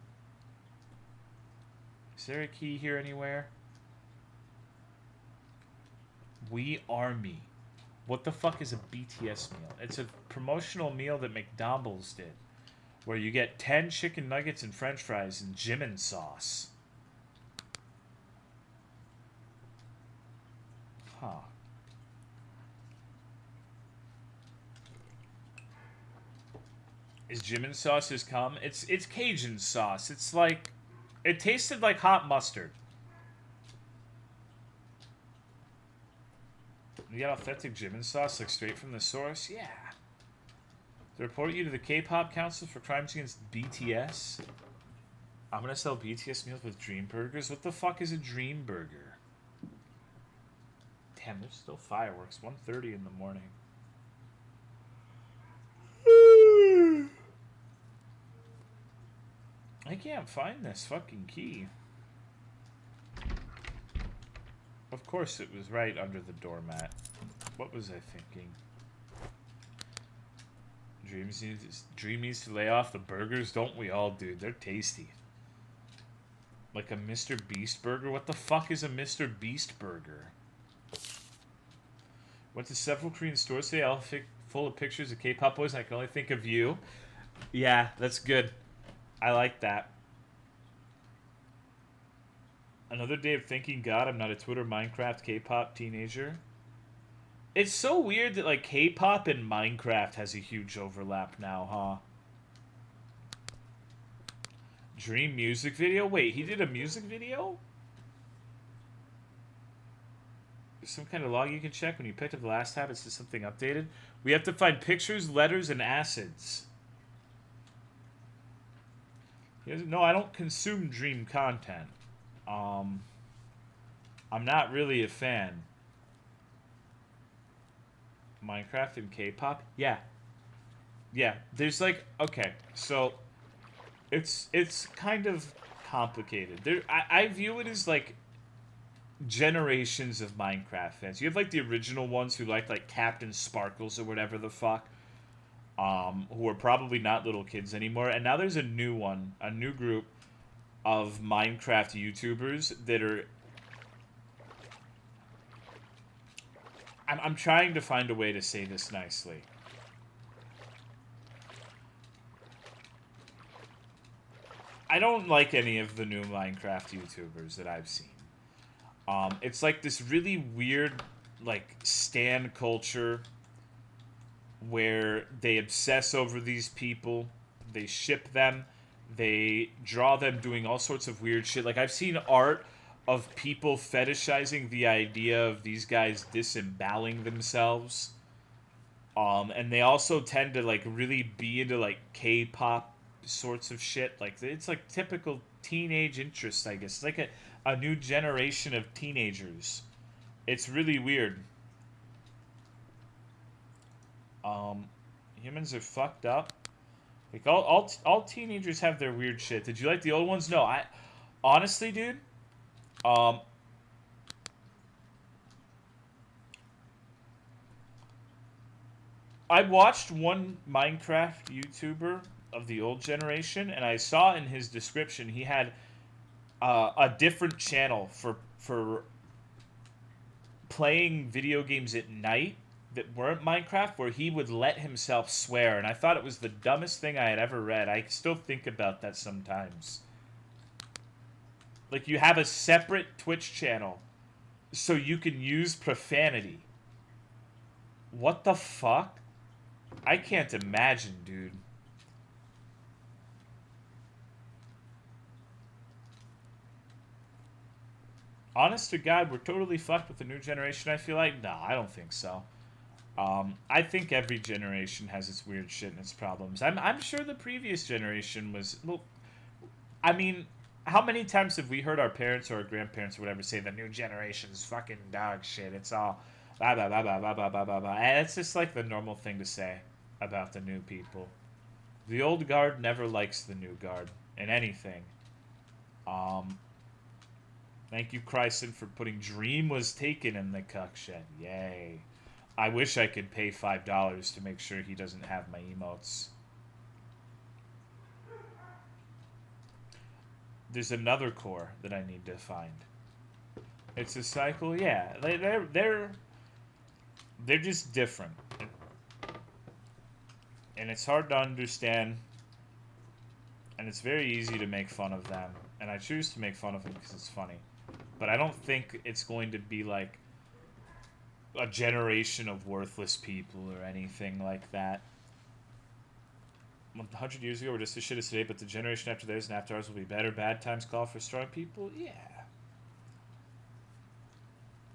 Is there a key here anywhere? We Army. What the fuck is a BTS meal? It's a promotional meal that McDonald's did, where you get 10 chicken nuggets and french fries and Jimin sauce. Huh. Is Jimin sauce has come? It's Cajun sauce. It's like, it tasted like hot mustard. You got authentic Jimin sauce, like straight from the source? Yeah. To report you to the K-pop Council for Crimes Against BTS. I'm gonna sell BTS meals with Dream Burgers? What the fuck is a Dream Burger? Damn, there's still fireworks. 1:30 in the morning. I can't find this fucking key. Of course it was right under the doormat. What was I thinking? Dream needs to lay off the burgers, don't we all, dude? They're tasty. Like a Mr. Beast burger? What the fuck is a Mr. Beast burger? Went to several Korean stores today, all full of pictures of K-pop boys, and I can only think of you. Yeah, that's good. I like that. Another day of thanking God I'm not a Twitter Minecraft K-pop teenager. It's so weird that like K-pop and Minecraft has a huge overlap now, huh? Dream music video? Wait, he did a music video? There's some kind of log you can check when you picked up the last tab. It says something updated. We have to find pictures, letters, and acids. No, I don't consume Dream content. I'm not really a fan. Minecraft and K-pop? Yeah. Yeah, there's like, okay, so it's kind of complicated. I view it as like generations of Minecraft fans. You have like the original ones who like Captain Sparkles or whatever the fuck, who are probably not little kids anymore. And now there's a new one, a new group of Minecraft YouTubers that are... I'm trying to find a way to say this nicely. I don't like any of the new Minecraft YouTubers that I've seen. It's like this really weird, like, stan culture where they obsess over these people, they ship them, they draw them doing all sorts of weird shit. Like, I've seen art of people fetishizing the idea of these guys disemboweling themselves. And they also tend to, like, really be into, like, K-pop sorts of shit. Like, it's, like, typical teenage interests, I guess. It's like a new generation of teenagers. It's really weird. Humans are fucked up. Like, all teenagers have their weird shit. Did you like the old ones? No, honestly, dude, I watched one Minecraft YouTuber of the old generation, and I saw in his description he had a different channel for playing video games at night that weren't Minecraft, where he would let himself swear, and I thought it was the dumbest thing I had ever read. I still think about that sometimes. Like, you have a separate Twitch channel so you can use profanity. What the fuck? I can't imagine, dude. Honest to God, we're totally fucked with the new generation, I feel like. No, I don't think so. I think every generation has its weird shit and its problems. I'm sure the previous generation was... Well, I mean, how many times have we heard our parents or our grandparents or whatever say the new generation's fucking dog shit? It's all blah blah blah blah blah blah blah blah blah. And it's just like the normal thing to say about the new people. The old guard never likes the new guard in anything. Um, Thank you, Chryson, for putting Dream was taken in the cuck shed. Yay. I wish I could pay $5 to make sure he doesn't have my emotes. There's another core that I need to find. It's a cycle, yeah. They're just different. And it's hard to understand. And it's very easy to make fun of them. And I choose to make fun of them because it's funny. But I don't think it's going to be like a generation of worthless people or anything like that. 100 years ago, we're just as shit as today, but the generation after theirs and after ours will be better. Bad times call for strong people? Yeah.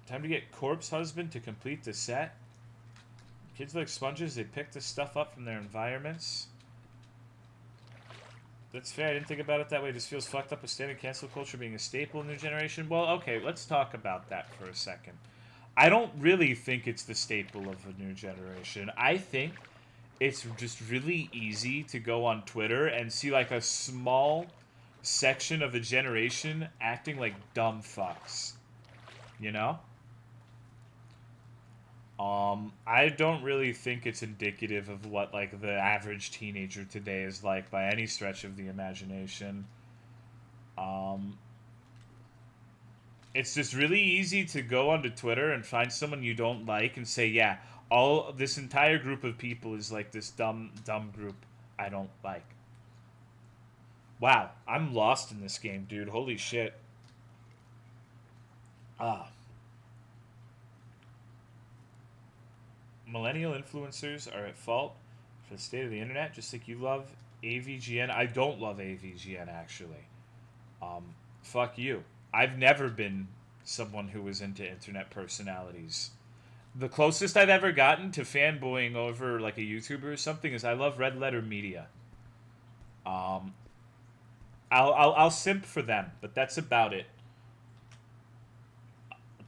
Time to get Corpse Husband to complete the set. Kids like sponges, they pick this stuff up from their environments. That's fair. I didn't think about it that way. It just feels fucked up with standard cancel culture being a staple in the new generation. Well, okay, let's talk about that for a second. I don't really think it's the staple of the new generation. I think it's just really easy to go on Twitter and see like a small section of the generation acting like dumb fucks. You know? I don't really think it's indicative of what like the average teenager today is like by any stretch of the imagination. It's just really easy to go onto Twitter and find someone you don't like and say, yeah, all this entire group of people is like this dumb group I don't like. Wow, I'm lost in this game, dude. Holy shit. Millennial influencers are at fault for the state of the internet, just like you love AVGN. I don't love AVGN, actually. Fuck you. I've never been someone who was into internet personalities. The closest I've ever gotten to fanboying over like a YouTuber or something is I love Red Letter Media. I'll simp for them, but that's about it.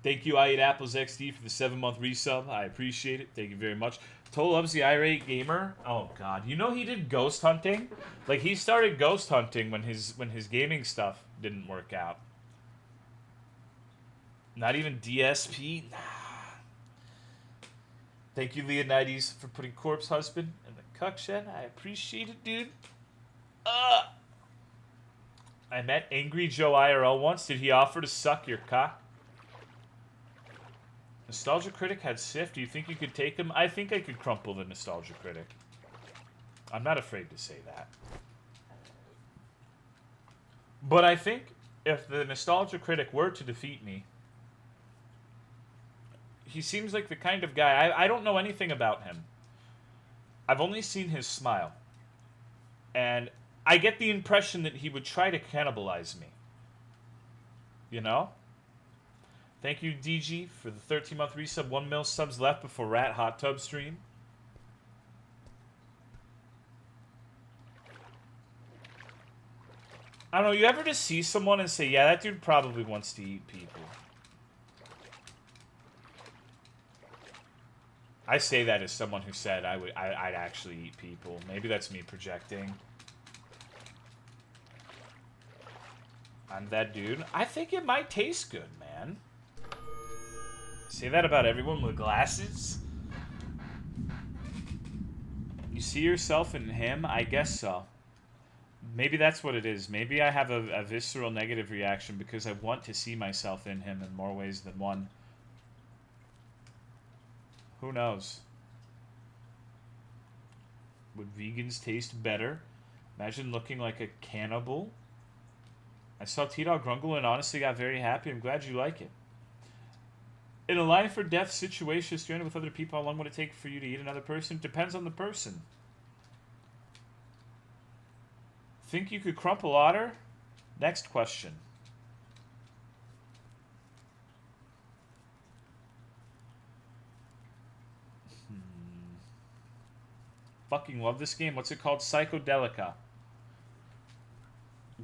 Thank you, I Eat Apples XD, for the 7-month resub. I appreciate it. Thank you very much. Toll loves the irate gamer. Oh god, you know he did ghost hunting. Like he started ghost hunting when his gaming stuff didn't work out. Not even DSP. Nah. Thank you, Leonidas, for putting Corpse Husband in the cuck shed. I appreciate it, dude. I met Angry Joe IRL once. Did he offer to suck your cock? Nostalgia Critic had Sif. Do you think you could take him? I think I could crumple the Nostalgia Critic. I'm not afraid to say that. But I think if the Nostalgia Critic were to defeat me, he seems like the kind of guy... I don't know anything about him. I've only seen his smile. And I get the impression that he would try to cannibalize me. You know? Thank you, DG, for the 13-month resub. 1 mil subs left before Rat Hot Tub stream. I don't know, you ever just see someone and say, yeah, that dude probably wants to eat people. I say that as someone who said I'd actually eat people. Maybe that's me projecting. I'm that dude. I think it might taste good, man. Say that about everyone with glasses? You see yourself in him? I guess so. Maybe that's what it is. Maybe I have a visceral negative reaction because I want to see myself in him in more ways than one. Who knows? Would vegans taste better? Imagine looking like a cannibal. I saw T-Dog Grungle and honestly got very happy. I'm glad you like it. In a life or death situation, stranded with other people, how long would it take for you to eat another person? Depends on the person. Think you could crumple otter? Next question. Fucking love this game. What's it called? Psikodelica.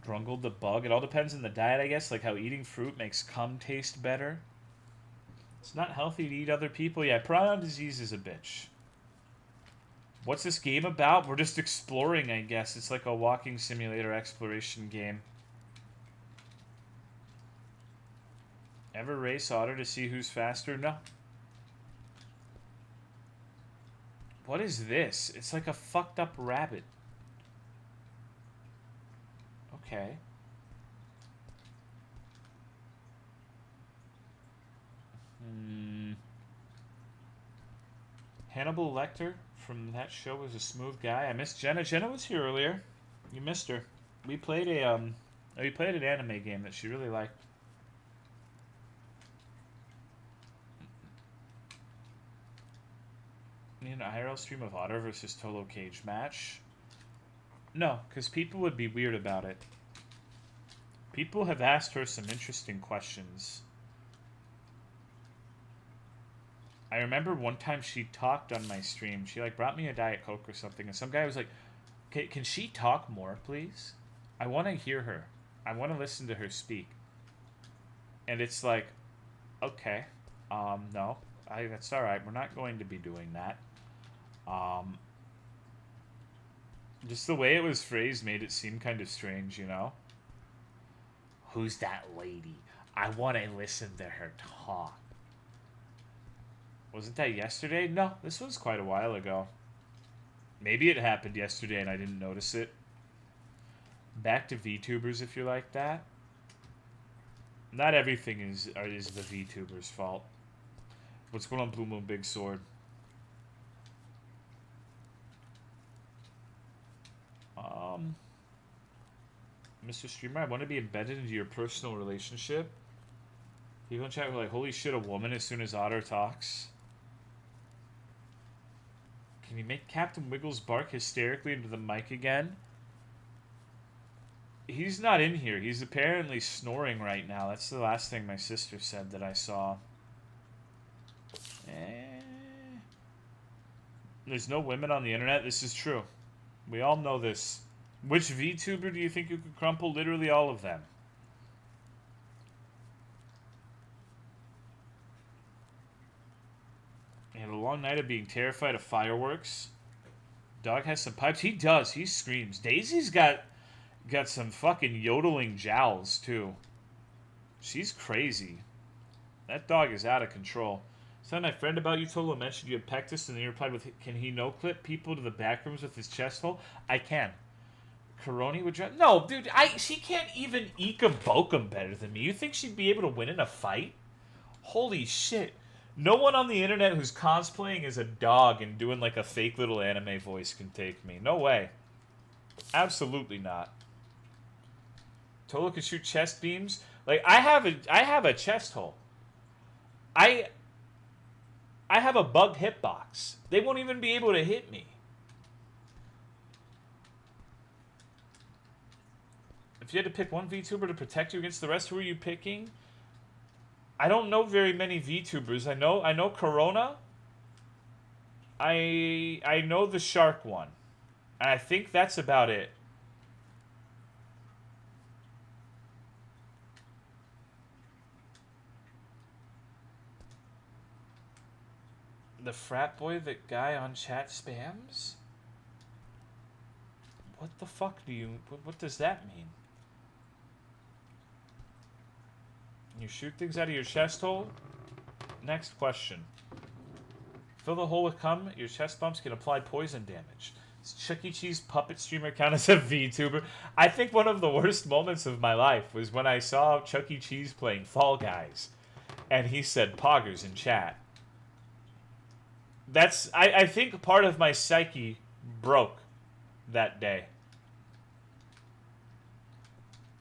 Grungled the bug. It all depends on the diet, I guess. Like how eating fruit makes cum taste better. It's not healthy to eat other people. Yeah, prion disease is a bitch. What's this game about? We're just exploring, I guess. It's like a walking simulator exploration game. Ever race otter to see who's faster? No. What is this? It's like a fucked up rabbit. Okay. Hannibal Lecter from that show was a smooth guy. I missed Jenna. Jenna was here earlier. You missed her. We played an anime game that she really liked. Need an IRL stream of Otter versus Tolo cage match? No, because people would be weird about it. People have asked her some interesting questions. I remember one time she talked on my stream. She like brought me a Diet Coke or something, and some guy was like, can she talk more, please? I want to hear her. I want to listen to her speak. And it's like, okay, no, that's all right. We're not going to be doing that. Just the way it was phrased made it seem kind of strange, you know? Who's that lady? I want to listen to her talk. Wasn't that yesterday? No, this was quite a while ago. Maybe it happened yesterday and I didn't notice it. Back to VTubers if you're like that. Not everything is the VTubers' fault. What's going on, Blue Moon Big Sword? Mr. Streamer, I want to be embedded into your personal relationship. People in chat were like, holy shit, a woman as soon as Otter talks. Can you make Captain Wiggles bark hysterically into the mic again? He's not in here. He's apparently snoring right now. That's the last thing my sister said that I saw. There's no women on the internet. This is true. We all know this. Which VTuber do you think you could crumple? Literally all of them. He had a long night of being terrified of fireworks. Dog has some pipes. He does. He screams. Daisy's got some fucking yodeling jowls, too. She's crazy. That dog is out of control. Telling my friend about you, Tolo mentioned you had pectus, and then you replied with, can he no-clip people to the back rooms with his chest hole? I can. Karoni would drive... No, dude, she can't even Ika Bokum better than me. You think she'd be able to win in a fight? Holy shit. No one on the internet who's cosplaying as a dog and doing like a fake little anime voice can take me. No way. Absolutely not. Tolo can shoot chest beams. Like, I have a chest hole. I have a bug hitbox. They won't even be able to hit me. If you had to pick one VTuber to protect you against the rest, who are you picking? I don't know very many VTubers. I know Corona. I know the shark one. And I think that's about it. The frat boy, that guy on chat spams? What the fuck what does that mean? You shoot things out of your chest hole? Next question. Fill the hole with cum, your chest bumps can apply poison damage. Does Chuck E. Cheese puppet streamer count as a VTuber? I think one of the worst moments of my life was when I saw Chuck E. Cheese playing Fall Guys. And he said poggers in chat. I think part of my psyche broke that day.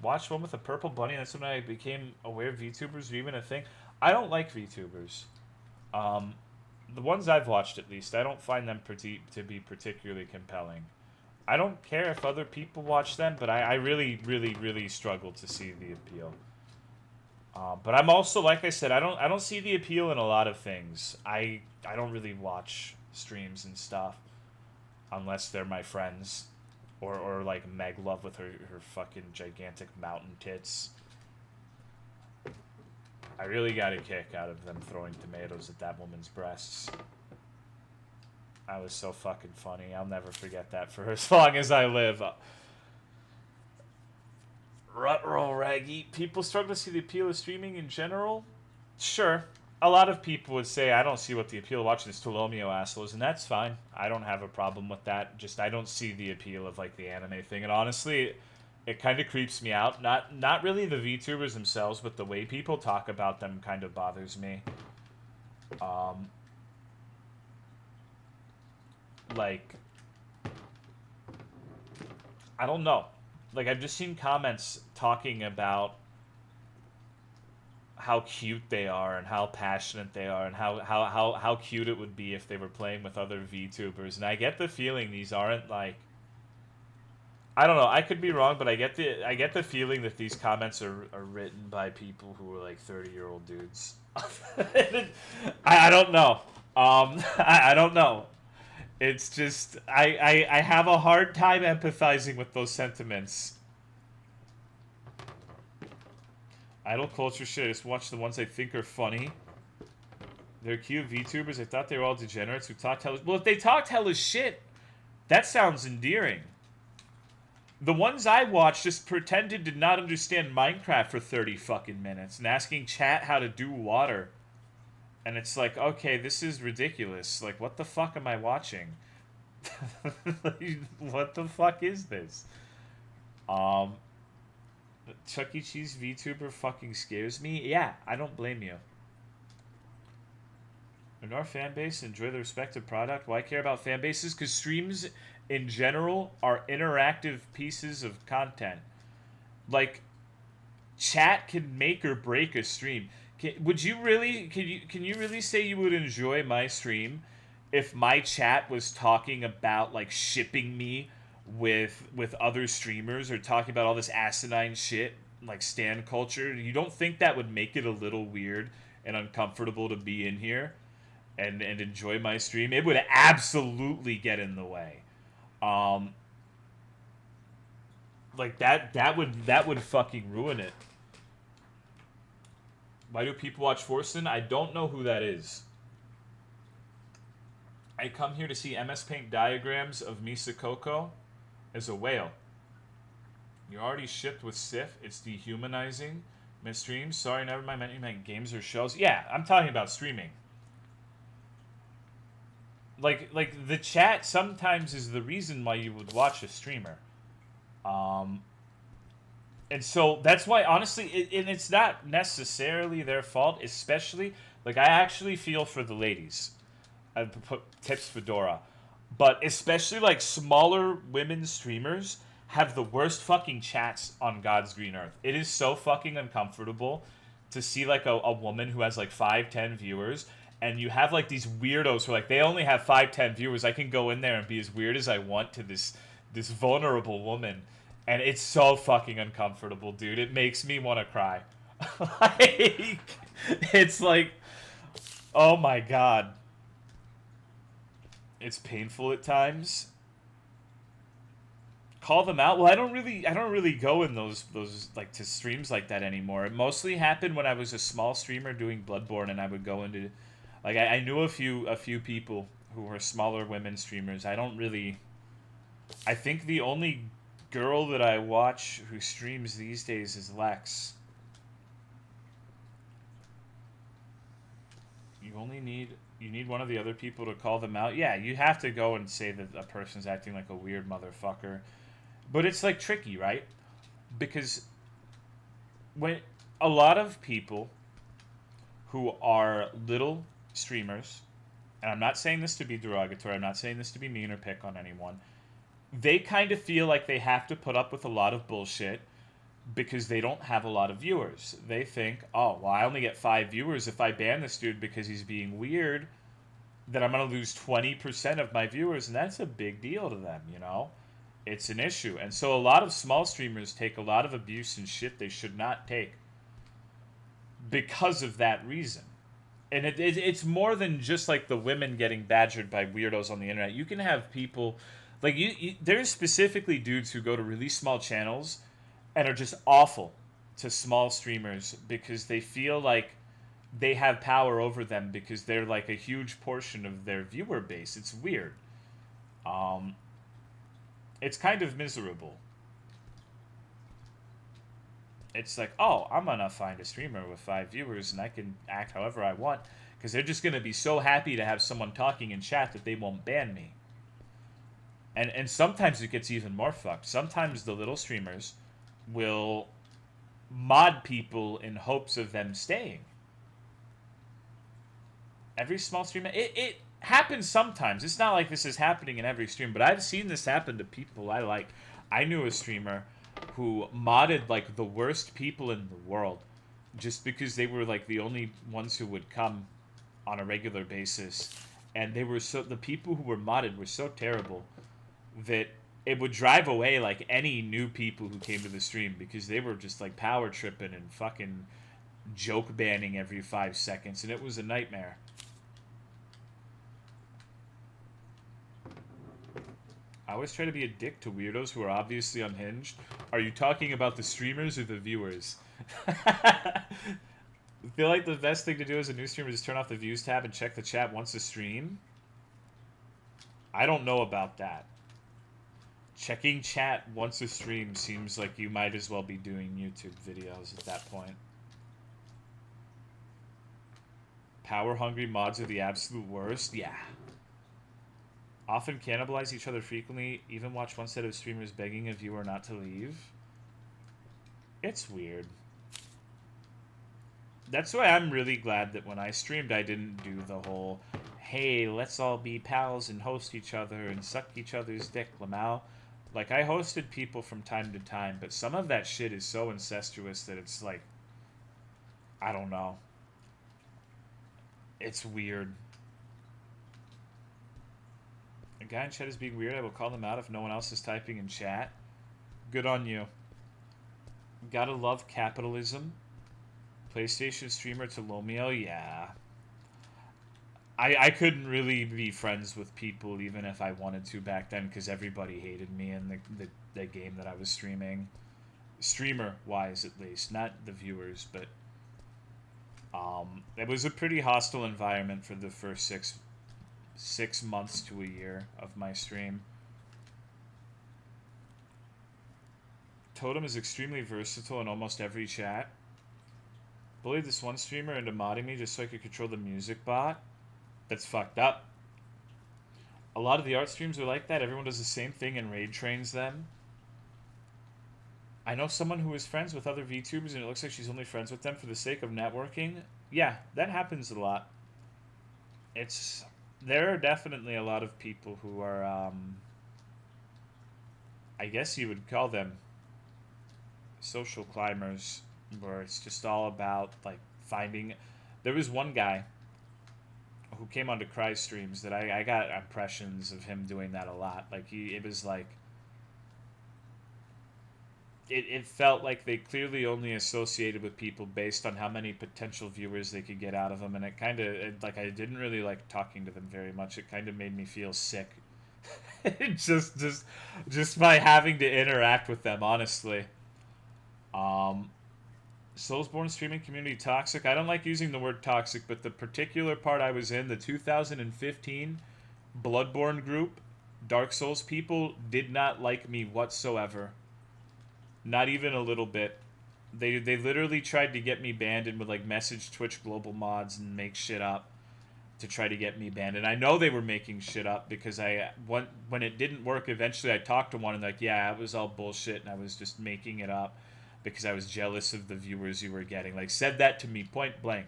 Watched one with a purple bunny. That's when I became aware VTubers were even a thing. I don't like VTubers. The ones I've watched, at least, I don't find them to be particularly compelling. I don't care if other people watch them, but I really, really, really struggle to see the appeal. But I'm also, like I said, I don't see the appeal in a lot of things. I don't really watch streams and stuff unless they're my friends. or like Meg Love with her fucking gigantic mountain tits. I really got a kick out of them throwing tomatoes at that woman's breasts. I was so fucking funny. I'll never forget that for as long as I live. Rutroll Raggy. People struggle to see the appeal of streaming in general? Sure. A lot of people would say, I don't see what the appeal of watching this Tolomeo asshole is, and that's fine. I don't have a problem with that. Just, I don't see the appeal of, like, the anime thing. And honestly, it kind of creeps me out. Not really the VTubers themselves, but the way people talk about them kind of bothers me. Like, I don't know. Like, I've just seen comments talking about how cute they are and how passionate they are and how cute it would be if they were playing with other VTubers. And I get the feeling these aren't, like... I don't know, I could be wrong, but I get the feeling that these comments are written by people who are, like, 30-year-old dudes. I don't know. I don't know. It's just, I have a hard time empathizing with those sentiments. Idol culture shit, I just watch the ones I think are funny. They're cute VTubers. I thought they were all degenerates who talked hella... Well, if they talked hella shit, that sounds endearing. The ones I watched just pretended to not understand Minecraft for 30 fucking minutes and asking chat how to do water. And it's like, okay, this is ridiculous. Like, what the fuck am I watching? What the fuck is this? Chuck E. Cheese VTuber fucking scares me. Yeah, I don't blame you. In our fan base, enjoy the respective product. Why care about fan bases? Because streams in general are interactive pieces of content. Like, chat can make or break a stream. Can you really say you would enjoy my stream if my chat was talking about, like, shipping me with other streamers or talking about all this asinine shit like stan culture? You don't think that would make it a little weird and uncomfortable to be in here and enjoy my stream? It would absolutely get in the way. Like that would fucking ruin it. Why do people watch Forsen? I don't know who that is. I come here to see MS Paint diagrams of Misakoko as a whale. You're already shipped with Sif. It's dehumanizing. Miss streams? Sorry, never mind. You meant games or shows. Yeah, I'm talking about streaming. Like the chat sometimes is the reason why you would watch a streamer. And so that's why, honestly, and it's not necessarily their fault, especially, like, I actually feel for the ladies. I put tips Fedora. But especially, like, smaller women streamers have the worst fucking chats on God's green earth. It is so fucking uncomfortable to see, like, a woman who has, like, 5-10 viewers, and you have, like, these weirdos who are like, they only have 5-10 viewers. I can go in there and be as weird as I want to this vulnerable woman. And it's so fucking uncomfortable, dude. It makes me want to cry. Like, it's like, oh my god. It's painful at times. Call them out. Well, I don't really go in those like to streams like that anymore. It mostly happened when I was a small streamer doing Bloodborne, and I would go into, like, I knew a few people who were smaller women streamers. I think the only girl that I watch who streams these days is Lex. You need one of the other people to call them out. Yeah, you have to go and say that a person's acting like a weird motherfucker. But it's, like, tricky, right? Because when a lot of people who are little streamers, and I'm not saying this to be derogatory, I'm not saying this to be mean or pick on anyone, they kind of feel like they have to put up with a lot of bullshit because they don't have a lot of viewers. They think, oh, well, I only get 5 viewers. If I ban this dude because he's being weird, then I'm going to lose 20% of my viewers, and that's a big deal to them, you know? It's an issue. And so a lot of small streamers take a lot of abuse and shit they should not take because of that reason. And it's more than just like the women getting badgered by weirdos on the internet. You can have people like there's specifically dudes who go to really small channels and are just awful to small streamers because they feel like they have power over them because they're like a huge portion of their viewer base. It's weird. Um, it's kind of miserable. It's like, oh, I'm gonna find a streamer with 5 viewers and I can act however I want because they're just gonna be so happy to have someone talking in chat that they won't ban me. And sometimes it gets even more fucked. Sometimes the little streamers will mod people in hopes of them staying. Every small streamer, it happens sometimes. It's not like this is happening in every stream, but I've seen this happen to people I like. I knew a streamer who modded like the worst people in the world just because they were like the only ones who would come on a regular basis, and they were the people who were modded were so terrible that it would drive away like any new people who came to the stream because they were just like power tripping and fucking joke banning every 5 seconds, and it was a nightmare. I always try to be a dick to weirdos who are obviously unhinged. Are you talking about the streamers or the viewers? I feel like the best thing to do as a new streamer is turn off the views tab and check the chat once a stream. I don't know about that. Checking chat once a stream seems like you might as well be doing YouTube videos at that point. Power-hungry mods are the absolute worst? Yeah. Often cannibalize each other frequently, even watch one set of streamers begging a viewer not to leave. It's weird. That's why I'm really glad that when I streamed I didn't do the whole, hey, let's all be pals and host each other and suck each other's dick, Lamau. Like, I hosted people from time to time, but some of that shit is so incestuous that it's like, I don't know. It's weird. A guy in chat is being weird. I will call them out if no one else is typing in chat. Good on you. Gotta love capitalism. PlayStation streamer Tolomeo, yeah. I couldn't really be friends with people even if I wanted to back then because everybody hated me in the game that I was streaming. Streamer-wise, at least. Not the viewers, but... it was a pretty hostile environment for the first six months to a year of my stream. Totem is extremely versatile in almost every chat. Bullied this one streamer into modding me just so I could control the music bot. That's fucked up. A lot of the art streams are like that. Everyone does the same thing and raid trains them. I know someone who is friends with other VTubers and it looks like she's only friends with them for the sake of networking. Yeah, that happens a lot. There are definitely a lot of people who are, I guess you would call them social climbers, where it's just all about, like, finding... There was one guy who came onto Cry streams that I got impressions of him doing that a lot. Like, it was like... It felt like they clearly only associated with people based on how many potential viewers they could get out of them, and it kind of, like, I didn't really like talking to them very much. It kind of made me feel sick. just by having to interact with them, honestly. Soulsborne streaming community toxic. I don't like using the word toxic, but the particular part I was in, the 2015 Bloodborne group, Dark Souls people, did not like me whatsoever. Not even a little bit. They literally tried to get me banned and would like message Twitch global mods and make shit up to try to get me banned. And I know they were making shit up because when it didn't work, eventually I talked to one and like, yeah, it was all bullshit and I was just making it up because I was jealous of the viewers you were getting. Like, said that to me point blank.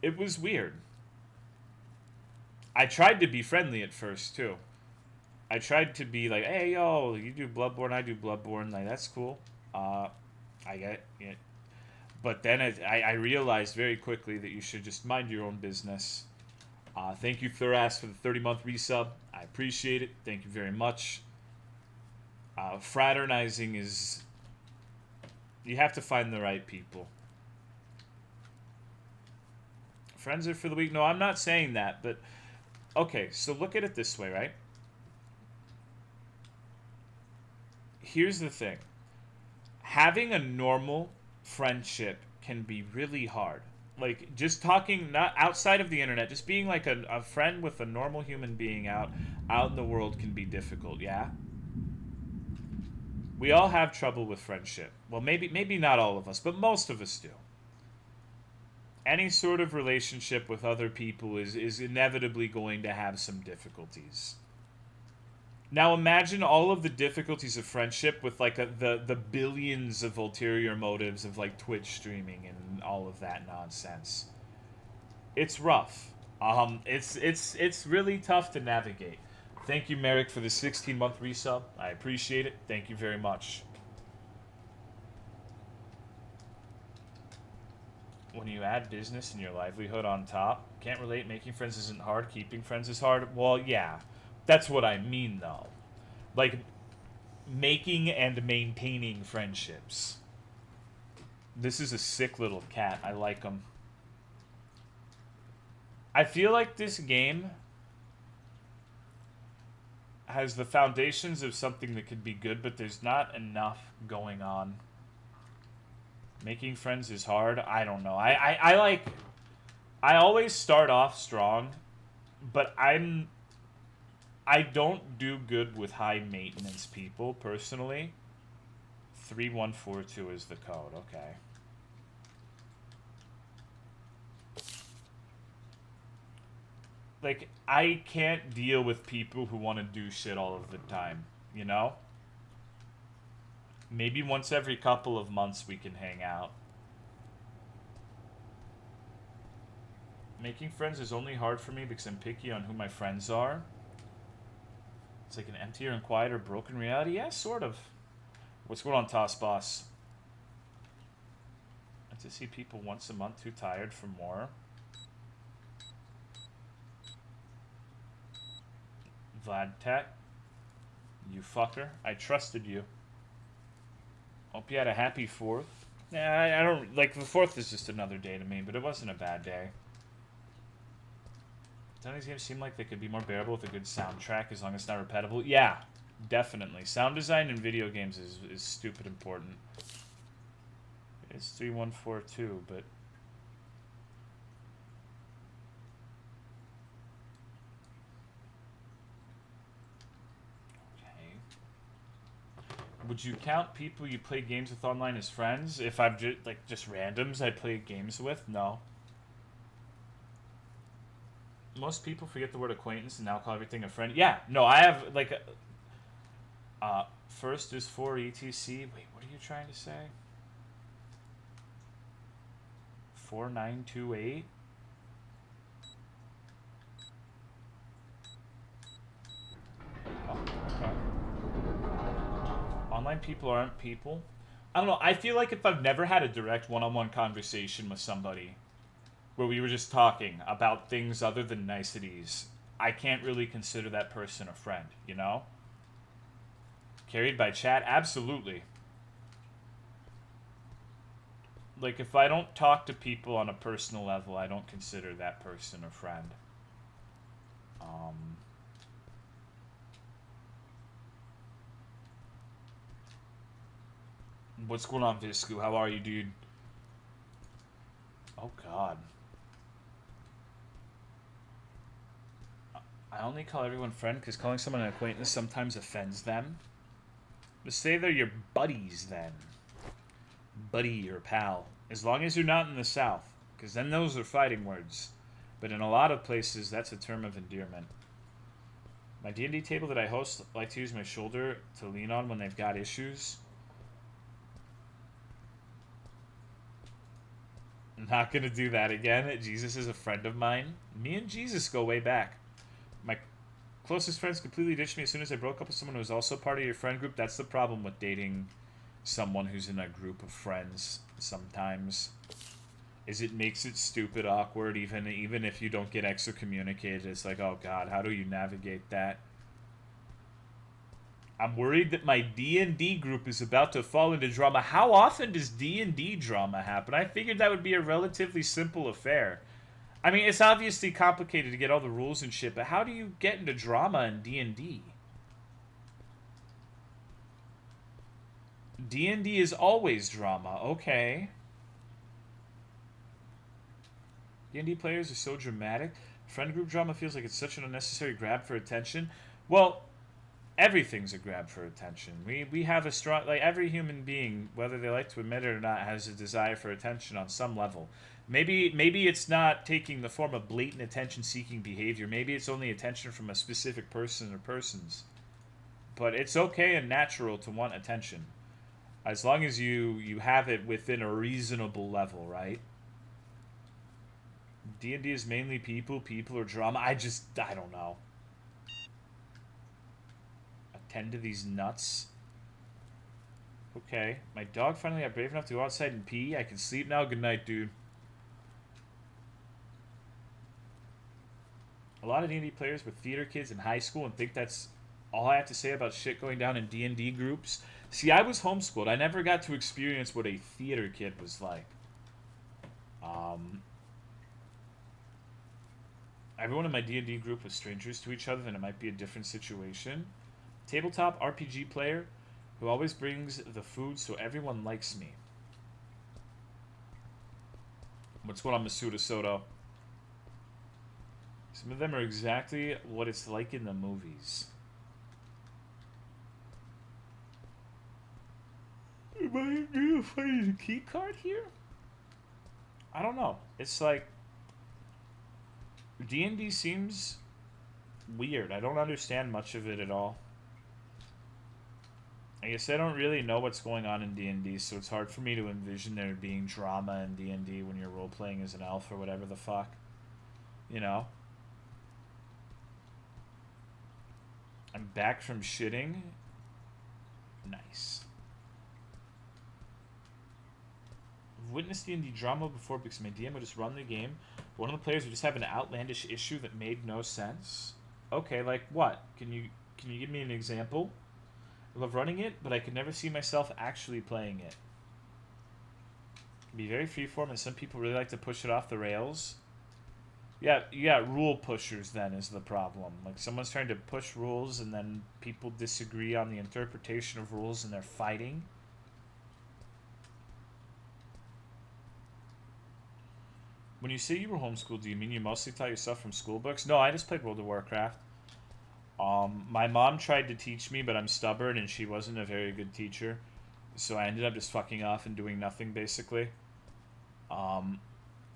It was weird. I tried to be friendly at first too. I tried to be like, hey, yo, you do Bloodborne, I do Bloodborne. Like, that's cool. I get it. But then I realized very quickly that you should just mind your own business. Thank you, Thuras, for the 30-month resub. I appreciate it. Thank you very much. Fraternizing is... You have to find the right people. Friends are for the weak. No, I'm not saying that, but okay, so look at it this way, right? Here's the thing. Having a normal friendship can be really hard. Like, just talking, not outside of the internet, just being like a friend with a normal human being out in the world can be difficult, yeah? We all have trouble with friendship. Well, maybe not all of us, but most of us do. Any sort of relationship with other people is inevitably going to have some difficulties. Now imagine all of the difficulties of friendship with like the billions of ulterior motives of like Twitch streaming and all of that nonsense. It's rough. It's really tough to navigate. Thank you, Merrick, for the 16-month resub. I appreciate it. Thank you very much. When you add business and your livelihood on top, can't relate. Making friends isn't hard. Keeping friends is hard. Well, yeah. That's what I mean, though. Like, making and maintaining friendships. This is a sick little cat. I like him. I feel like this game has the foundations of something that could be good, but there's not enough going on. Making friends is hard. I don't know. I always start off strong, but I don't do good with high maintenance people personally. 3142 is the code. Okay. Like, I can't deal with people who want to do shit all of the time, you know? Maybe once every couple of months we can hang out. Making friends is only hard for me because I'm picky on who my friends are. It's like an emptier and quieter broken reality. Yeah, sort of. What's going on, Toss Boss? I have to see people once a month too tired for more. Vlad Tech. You fucker. I trusted you. Hope you had a happy 4th. Yeah, I don't... Like, the 4th is just another day to me, but it wasn't a bad day. Don't these games seem like they could be more bearable with a good soundtrack as long as it's not repetible? Yeah, definitely. Sound design in video games is stupid important. It's 3142, but... Would you count people you play games with online as friends? If I'm just randoms I play games with? No. Most people forget the word acquaintance and now call everything a friend. Yeah, no, I have like first is for ETC. Wait, what are you trying to say? 4928? Oh, okay. Online people aren't people. I don't know. I feel like if I've never had a direct one-on-one conversation with somebody where we were just talking about things other than niceties, I can't really consider that person a friend, you know? Carried by chat? Absolutely. Like, if I don't talk to people on a personal level, I don't consider that person a friend. What's going on, Visku? How are you, dude? Oh, God. I only call everyone friend because calling someone an acquaintance sometimes offends them. But say they're your buddies, then. Buddy or pal. As long as you're not in the South. Because then those are fighting words. But in a lot of places, that's a term of endearment. My D&D table that I host like to use my shoulder to lean on when they've got issues. I'm not going to do that again. Jesus is a friend of mine. Me and Jesus go way back. My closest friends completely ditched me as soon as I broke up with someone who was also part of your friend group. That's the problem with dating someone who's in a group of friends sometimes. Is it makes it stupid awkward even if you don't get excommunicated. It's like, oh God, how do you navigate that? I'm worried that my D&D group is about to fall into drama. How often does D&D drama happen? I figured that would be a relatively simple affair. I mean, it's obviously complicated to get all the rules and shit, but how do you get into drama in D&D? D&D is always drama. Okay. D&D players are so dramatic. Friend group drama feels like it's such an unnecessary grab for attention. Well, everything's a grab for attention. We have a strong, like, every human being, whether they like to admit it or not, has a desire for attention on some level. Maybe it's not taking the form of blatant attention-seeking behavior. Maybe it's only attention from a specific person or persons. But it's okay and natural to want attention, as long as you have it within a reasonable level, right? D&D is mainly people or drama. I don't know. Attend to these nuts. Okay. My dog finally got brave enough to go outside and pee. I can sleep now. Good night, dude. A lot of D&D players were theater kids in high school and think that's all I have to say about shit going down in D&D groups. See, I was homeschooled. I never got to experience what a theater kid was like. Everyone in my D&D group was strangers to each other, then it might be a different situation. Tabletop RPG player who always brings the food so everyone likes me. What's going on, Masuda Soto? Some of them are exactly what it's like in the movies. Am I gonna find a key card here? I don't know. It's like D&D seems weird. I don't understand much of it at all. I guess I don't really know what's going on in D&D, so it's hard for me to envision there being drama in D&D when you're role-playing as an elf or whatever the fuck. You know? I'm back from shitting. Nice. I've witnessed D&D drama before because my DM would just run the game. One of the players would just have an outlandish issue that made no sense. Okay, like what? Can you give me an example? I love running it, but I could never see myself actually playing it. It can be very freeform, and some people really like to push it off the rails. Yeah, rule pushers then is the problem. Like, someone's trying to push rules, and then people disagree on the interpretation of rules, and they're fighting. When you say you were homeschooled, do you mean you mostly taught yourself from school books? No, I just played World of Warcraft. My mom tried to teach me, but I'm stubborn, and she wasn't a very good teacher. So I ended up just fucking off and doing nothing, basically.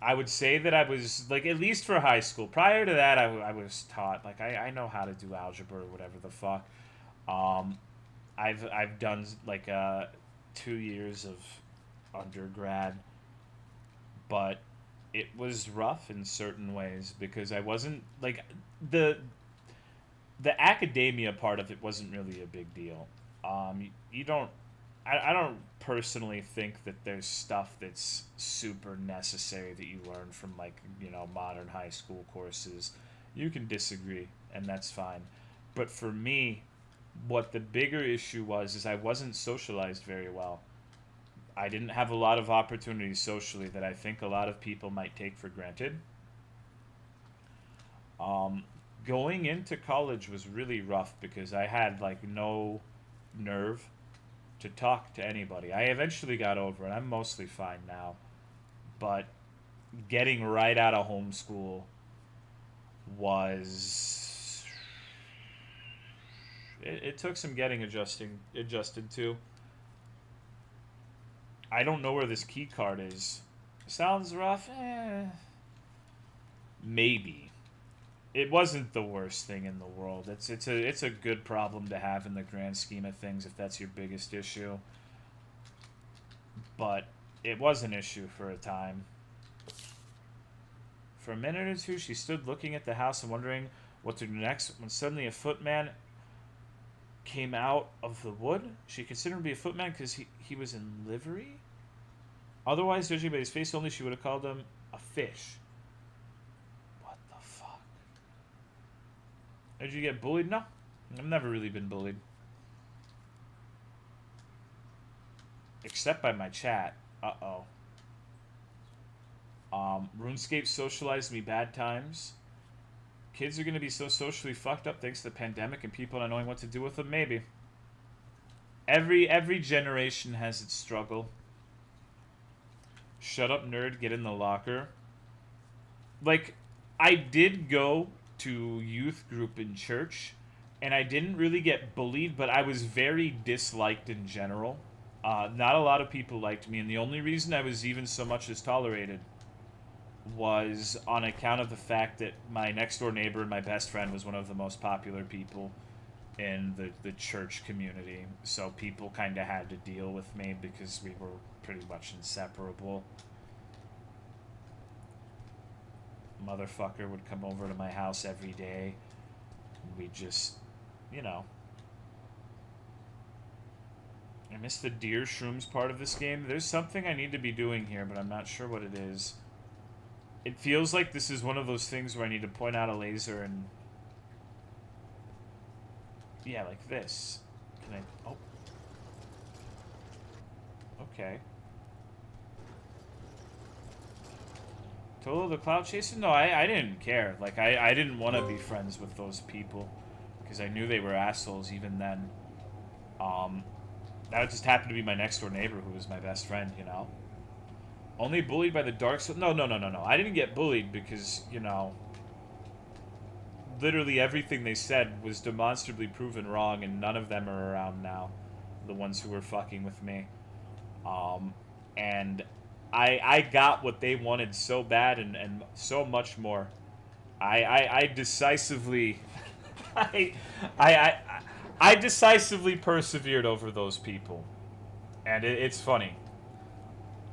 I would say that I was, like, at least for high school. Prior to that, I was taught, like, I know how to do algebra or whatever the fuck. I've done, like, 2 years of undergrad. But it was rough in certain ways because I wasn't, like, the academia part of it wasn't really a big deal. You don't, I don't personally think that there's stuff that's super necessary that you learn from, like, you know, modern high school courses. You can disagree, and that's fine. But for me, what the bigger issue was is I wasn't socialized very well. I didn't have a lot of opportunities socially that I think a lot of people might take for granted. Going into college was really rough because I had, like, no nerve to talk to anybody. I eventually got over it. I'm mostly fine now. But getting right out of homeschool was... It took some getting adjusted to. I don't know where this key card is. Sounds rough? Maybe. It wasn't the worst thing in the world. It's a good problem to have in the grand scheme of things if that's your biggest issue. But it was an issue for a time. For a minute or two, she stood looking at the house and wondering what to do next when suddenly a footman came out of the wood. She considered him to be a footman because he was in livery. Otherwise, judging by his face only, she would have called him a fish. What the fuck? Did you get bullied? No. I've never really been bullied. Except by my chat. Uh-oh. RuneScape socialized me bad times. Kids are going to be so socially fucked up thanks to the pandemic and people not knowing what to do with them. Maybe. Every generation has its struggle. Shut up, nerd. Get in the locker. Like, I did go to youth group in church, and I didn't really get bullied, but I was very disliked in general. Not a lot of people liked me, and the only reason I was even so much as tolerated was on account of the fact that my next door neighbor and my best friend was one of the most popular people in the church community. So people kind of had to deal with me because we were pretty much inseparable. Motherfucker would come over to my house every day. And we just, you know. I missed the deer shrooms part of this game. There's something I need to be doing here, but I'm not sure what it is. It feels like this is one of those things where I need to point out a laser and... Yeah, like this. Can I... Oh. Okay. Tolo the Cloud Chaser? No, I didn't care. Like, I didn't want to be friends with those people. Because I knew they were assholes even then. That just happened to be my next door neighbor who was my best friend, you know? Only bullied by the dark side? No. I didn't get bullied because, you know... Literally everything they said was demonstrably proven wrong, and none of them are around now. The ones who were fucking with me. And I got what they wanted so bad and so much more. I decisively... I decisively persevered over those people. And it's funny.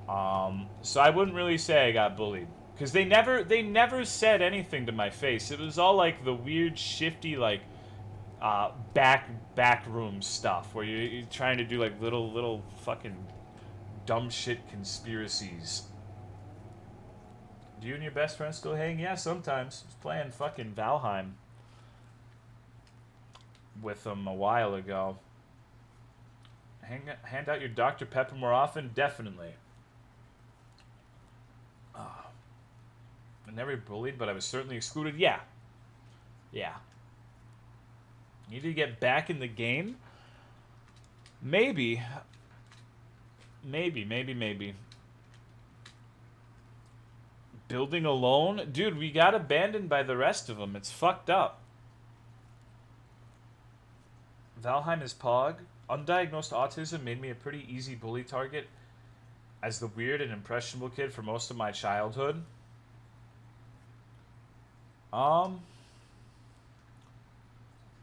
So I wouldn't really say I got bullied. Because they never said anything to my face. It was all like the weird, shifty, like, back room stuff. Where you're trying to do like little fucking dumb shit conspiracies. Do you and your best friend still hang? Yeah, sometimes. I was playing fucking Valheim with them a while ago. Hand out your Dr. Pepper more often? Definitely. I never bullied, but I was certainly excluded. Yeah. Need to get back in the game? Maybe. Building alone? Dude, we got abandoned by the rest of them. It's fucked up. Valheim is Pog. Undiagnosed autism made me a pretty easy bully target as the weird and impressionable kid for most of my childhood.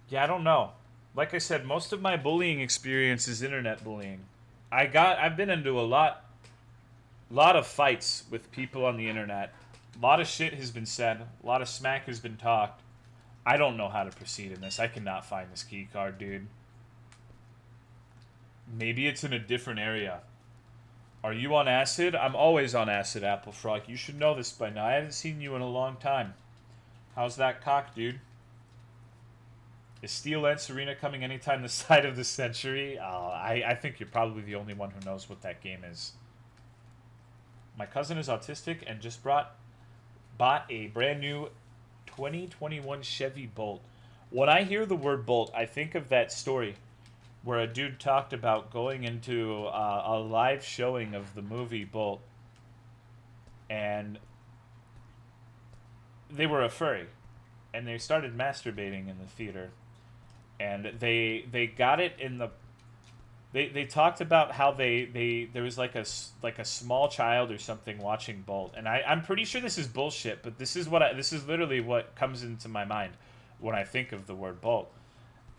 Yeah, I don't know. Like I said, most of my bullying experience is internet bullying. I've been into a lot of fights with people on the internet. A lot of shit has been said. A lot of smack has been talked. I don't know how to proceed in this. I cannot find this key card, dude. Maybe it's in a different area. Are you on acid? I'm always on acid, Apple Frog. You should know this by now. I haven't seen you in a long time. How's that cock, dude? Is Steel and Serena coming anytime this side of the century? I think you're probably the only one who knows what that game is. My cousin is autistic and just bought a brand new 2021 Chevy Bolt. When I hear the word Bolt, I think of that story where a dude talked about going into a live showing of the movie Bolt, and they were a furry, and they started masturbating in the theater, and they got it in the... They talked about how there was like a small child or something watching Bolt, and I'm pretty sure this is bullshit, but this is literally what comes into my mind when I think of the word Bolt.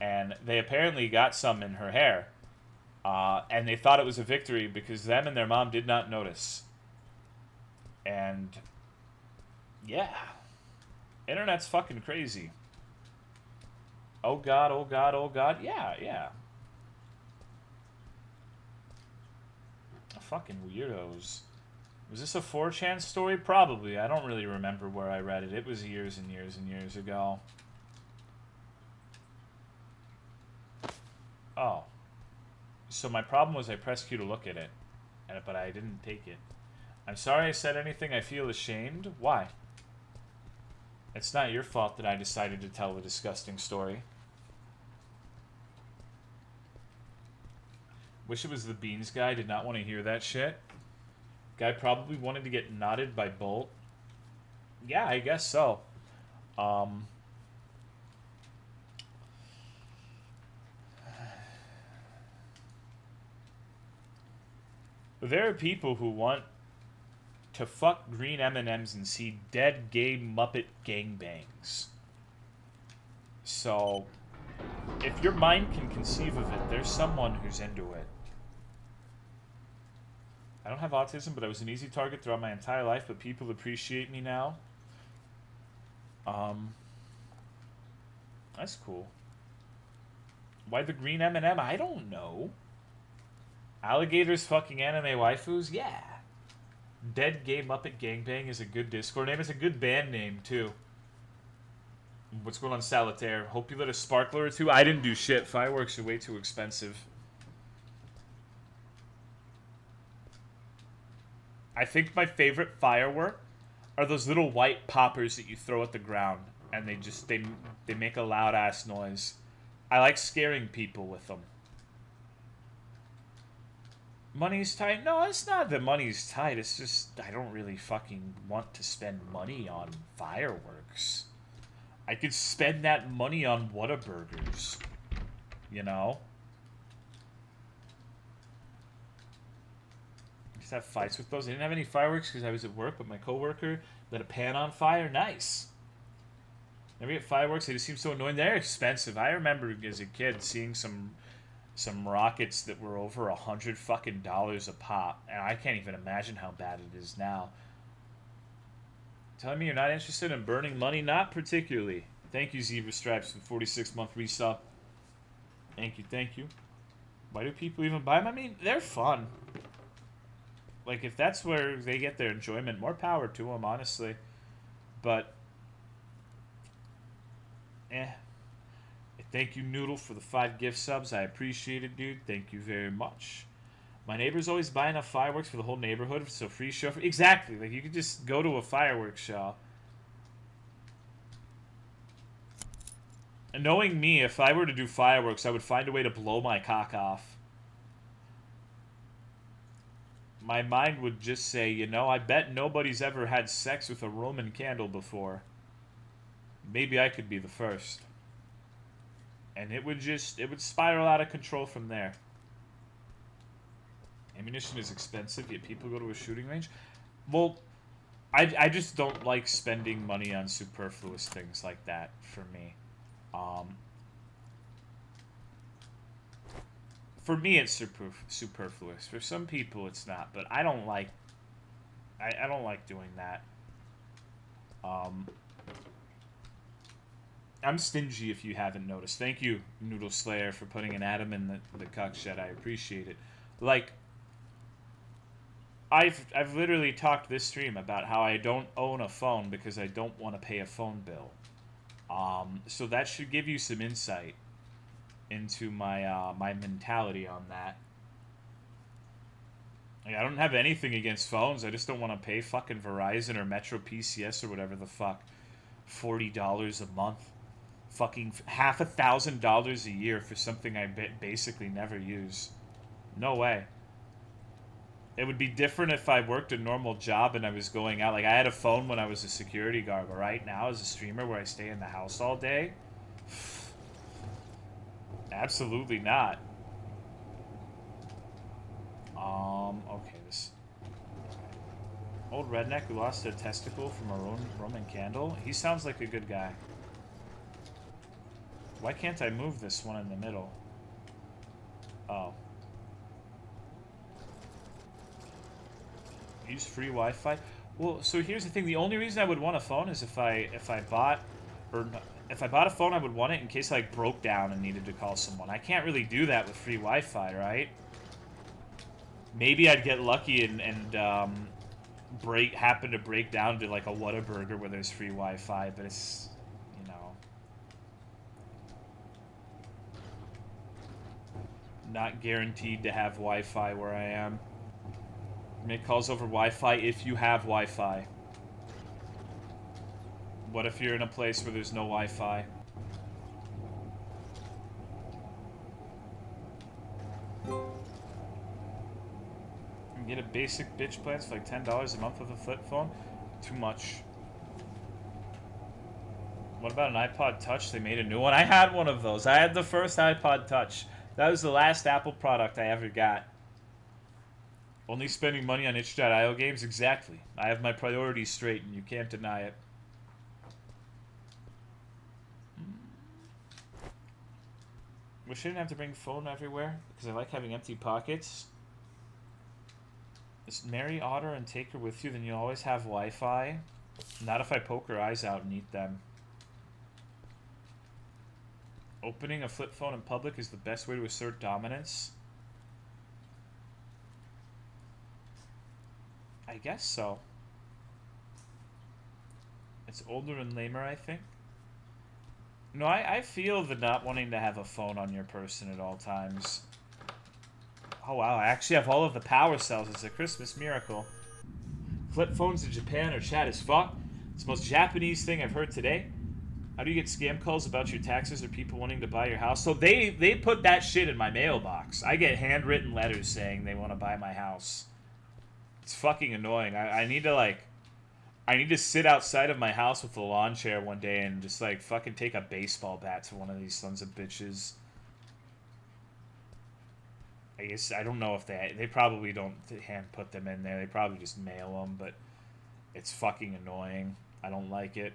And they apparently got some in her hair, and they thought it was a victory because them and their mom did not notice. And yeah, internet's fucking crazy. Oh god, oh god, oh god, yeah. Fucking weirdos. Was this a 4chan story? Probably. I don't really remember where I read it. It was years and years and years ago. Oh. So my problem was I pressed Q to look at it, but I didn't take it. I'm sorry I said anything I feel ashamed. Why? It's not your fault that I decided to tell a disgusting story. Wish it was the Beans guy. Did not want to hear that shit. Guy probably wanted to get knotted by Bolt. Yeah, I guess so. There are people who want to fuck green M&Ms and see dead gay Muppet gangbangs. So, if your mind can conceive of it, there's someone who's into it. I don't have autism, but I was an easy target throughout my entire life, but people appreciate me now. That's cool. Why the green M&M? I don't know. Alligators fucking anime waifus? Yeah. Dead Gay Muppet Gangbang is a good Discord name. It's a good band name, too. What's going on, Solitaire? Hope you lit a sparkler or two. I didn't do shit. Fireworks are way too expensive. I think my favorite firework are those little white poppers that you throw at the ground. And they make a loud ass noise. I like scaring people with them. Money's tight? No, it's not that money's tight. It's just I don't really fucking want to spend money on fireworks. I could spend that money on Whataburgers. You know? I just have fights with those. I didn't have any fireworks because I was at work, but my coworker lit a pan on fire. Nice. Never get fireworks. They just seem so annoying. They're expensive. I remember as a kid seeing some rockets that were over $100 fucking dollars a pop, and I can't even imagine how bad it is now. Telling me you're not interested in burning money? Not particularly. Thank you, Zebra Stripes, for the 46-month resub. Thank you, thank you. Why do people even buy them? I mean, they're fun. Like, if that's where they get their enjoyment, more power to them, honestly. But, thank you, Noodle, for the 5 gift subs. I appreciate it, dude. Thank you very much. My neighbor's always buying enough fireworks for the whole neighborhood, so free show. Exactly. Like, you could just go to a fireworks show. And knowing me, if I were to do fireworks, I would find a way to blow my cock off. My mind would just say, you know, I bet nobody's ever had sex with a Roman candle before. Maybe I could be the first. And it would spiral out of control from there. Ammunition is expensive, yet people go to a shooting range. Well, I just don't like spending money on superfluous things like that for me. For me, it's superfluous. For some people, it's not. But I don't like. I don't like doing that. I'm stingy, if you haven't noticed. Thank you, Noodle Slayer, for putting an atom in the cuck shed. I appreciate it. Like, I've literally talked this stream about how I don't own a phone because I don't want to pay a phone bill. So that should give you some insight into my my mentality on that. Like, I don't have anything against phones. I just don't want to pay fucking Verizon or Metro PCS or whatever the fuck $40 a month. Fucking $1,000 a year for something I basically never use. No way. It would be different if I worked a normal job and I was going out. Like, I had a phone when I was a security guard, but right now as a streamer where I stay in the house all day, absolutely not. Okay, this old redneck who lost a testicle from a Roman candle. He sounds like a good guy. Why can't I move this one in the middle? Oh. Use free Wi-Fi? Well, so here's the thing. The only reason I would want a phone is if I bought a phone, I would want it in case I like broke down and needed to call someone. I can't really do that with free Wi-Fi, right? Maybe I'd get lucky and happen to break down to like a Whataburger where there's free Wi-Fi, but it's, you know, not guaranteed to have Wi-Fi where I am. Make calls over Wi-Fi if you have Wi-Fi. What if you're in a place where there's no Wi-Fi? You get a basic bitch plan for like $10 a month with a flip phone? Too much. What about an iPod Touch? They made a new one. I had one of those. I had the first iPod Touch. That was the last Apple product I ever got. Only spending money on itch.io games? Exactly. I have my priorities straight and you can't deny it. Wish I didn't have to bring phone everywhere because I like having empty pockets. Just marry Otter and take her with you, then you'll always have Wi-Fi. Not if I poke her eyes out and eat them. Opening a flip phone in public is the best way to assert dominance. I guess so. It's older and lamer, I think. No, I feel the not wanting to have a phone on your person at all times. Oh wow, I actually have all of the power cells. It's a Christmas miracle. Flip phones in Japan are chat as fuck. It's the most Japanese thing I've heard today. How do you get scam calls about your taxes or people wanting to buy your house? So they put that shit in my mailbox. I get handwritten letters saying they want to buy my house. It's fucking annoying. I need to like... I need to sit outside of my house with a lawn chair one day and just like fucking take a baseball bat to one of these sons of bitches. I guess, I don't know if they probably don't hand put them in there. They probably just mail them, but it's fucking annoying. I don't like it.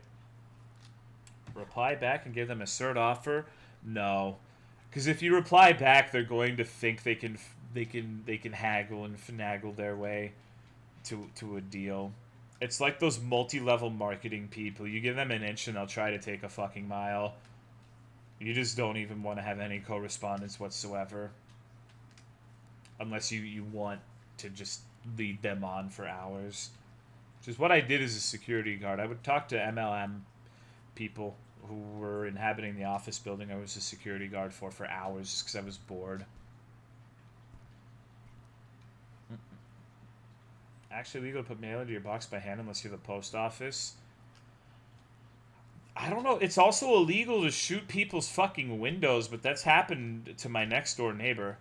Reply back and give them a cert offer? No. Because if you reply back, they're going to think they can haggle and finagle their way to a deal. It's like those multi-level marketing people. You give them an inch and they'll try to take a fucking mile. You just don't even want to have any correspondence whatsoever. Unless you want to just lead them on for hours. Which is what I did as a security guard. I would talk to MLM people who were inhabiting the office building I was a security guard for hours just because I was bored. Actually legal to put mail into your box by hand unless you're the post office. I don't know. It's also illegal to shoot people's fucking windows, but that's happened to my next door neighbor.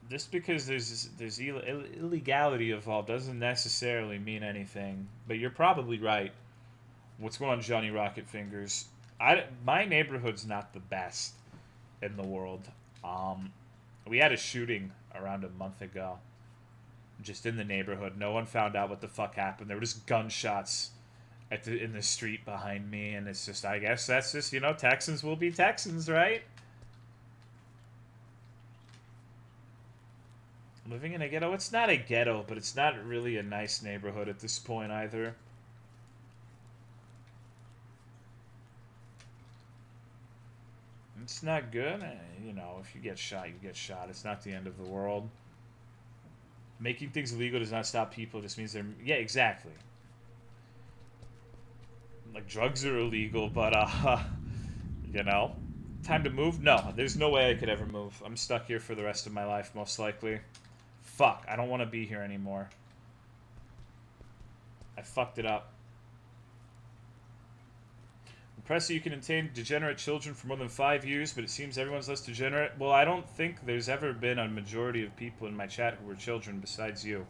Just because there's illegality involved doesn't necessarily mean anything. But you're probably right. What's going on, Johnny Rocket Fingers? My neighborhood's not the best in the world. We had a shooting around a month ago. Just in the neighborhood. No one found out what the fuck happened. There were just gunshots in the street behind me, and it's just, I guess that's just, you know, Texans will be Texans, right? Living in a ghetto? It's not a ghetto, but it's not really a nice neighborhood at this point either. It's not good. You know, if you get shot, you get shot. It's not the end of the world. Making things illegal does not stop people. It just means they're... Yeah, exactly. Like, drugs are illegal, but, you know. Time to move? No, there's no way I could ever move. I'm stuck here for the rest of my life, most likely. Fuck, I don't want to be here anymore. I fucked it up. Impressive you can entertain degenerate children for more than 5 years, but it seems everyone's less degenerate. Well, I don't think there's ever been a majority of people in my chat who were children besides you.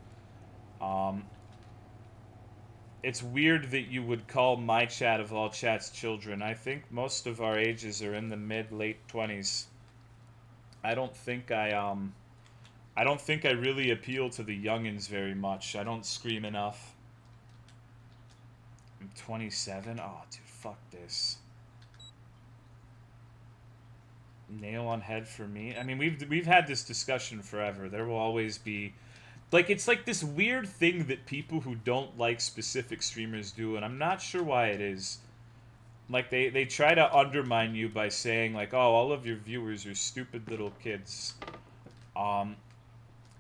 It's weird that you would call my chat of all chats children. I think most of our ages are in the mid-late 20s. I don't think I really appeal to the youngins very much. I don't scream enough. I'm 27? Oh, dude, fuck this. Nail on head for me? I mean, we've had this discussion forever. There will always be... Like, it's like this weird thing that people who don't like specific streamers do, and I'm not sure why it is. Like, they try to undermine you by saying, like, oh, all of your viewers are stupid little kids.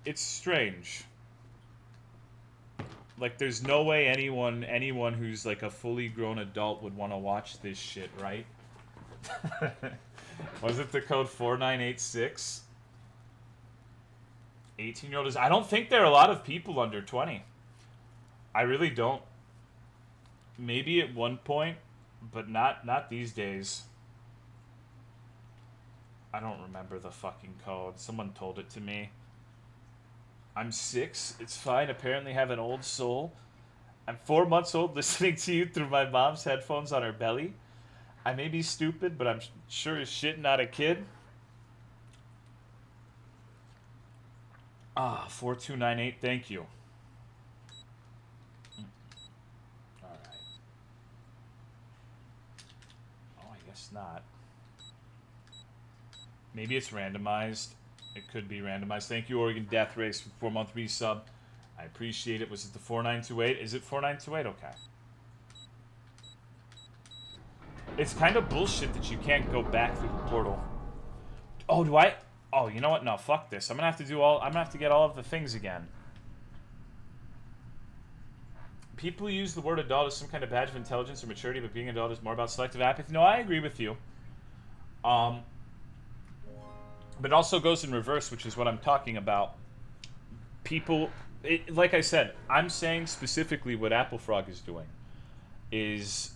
It's strange. Like, there's no way anyone who's, like, a fully grown adult would want to watch this shit, right? Was it the code 4986? 18-year-old is. I don't think there are a lot of people under 20. I really don't. Maybe at one point, but not these days. I don't remember the fucking code. Someone told it to me. I'm 6. It's fine. Apparently have an old soul. I'm 4 months old listening to you through my mom's headphones on her belly. I may be stupid, but I'm sure as shit not a kid. 4298, thank you. Alright. Oh, I guess not. Maybe it's randomized. It could be randomized. Thank you, Oregon Death Race, for 4-month resub. I appreciate it. Was it the 4928? Is it 4928? Okay. It's kind of bullshit that you can't go back through the portal. Oh, do I? Oh, you know what? No, fuck this. I'm gonna have to get all of the things again. People use the word adult as some kind of badge of intelligence or maturity, but being adult is more about selective apathy. No, I agree with you. But it also goes in reverse, which is what I'm talking about. People, like I said, I'm saying specifically what Apple Frog is doing is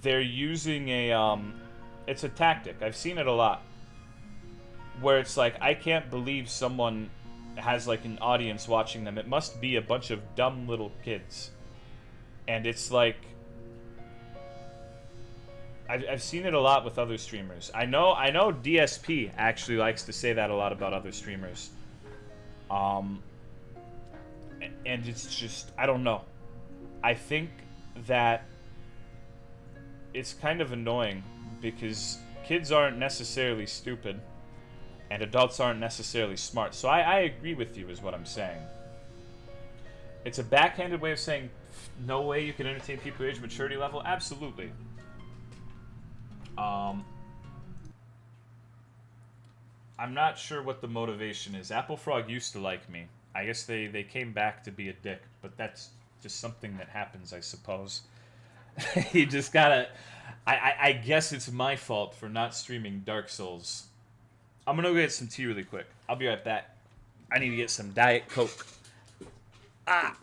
they're using it's a tactic. I've seen it a lot. Where it's like, I can't believe someone has like an audience watching them. It must be a bunch of dumb little kids. And it's like, I've seen it a lot with other streamers. I know DSP actually likes to say that a lot about other streamers. And it's just, I don't know. I think that it's kind of annoying because kids aren't necessarily stupid and adults aren't necessarily smart. So I agree with you is what I'm saying. It's a backhanded way of saying no way you can entertain people your age maturity level. Absolutely. I'm not sure what the motivation is. Apple Frog used to like me. I guess they came back to be a dick, but that's just something that happens, I suppose. You just gotta... I guess it's my fault for not streaming Dark Souls. I'm gonna go get some tea really quick. I'll be right back. I need to get some Diet Coke. Ah!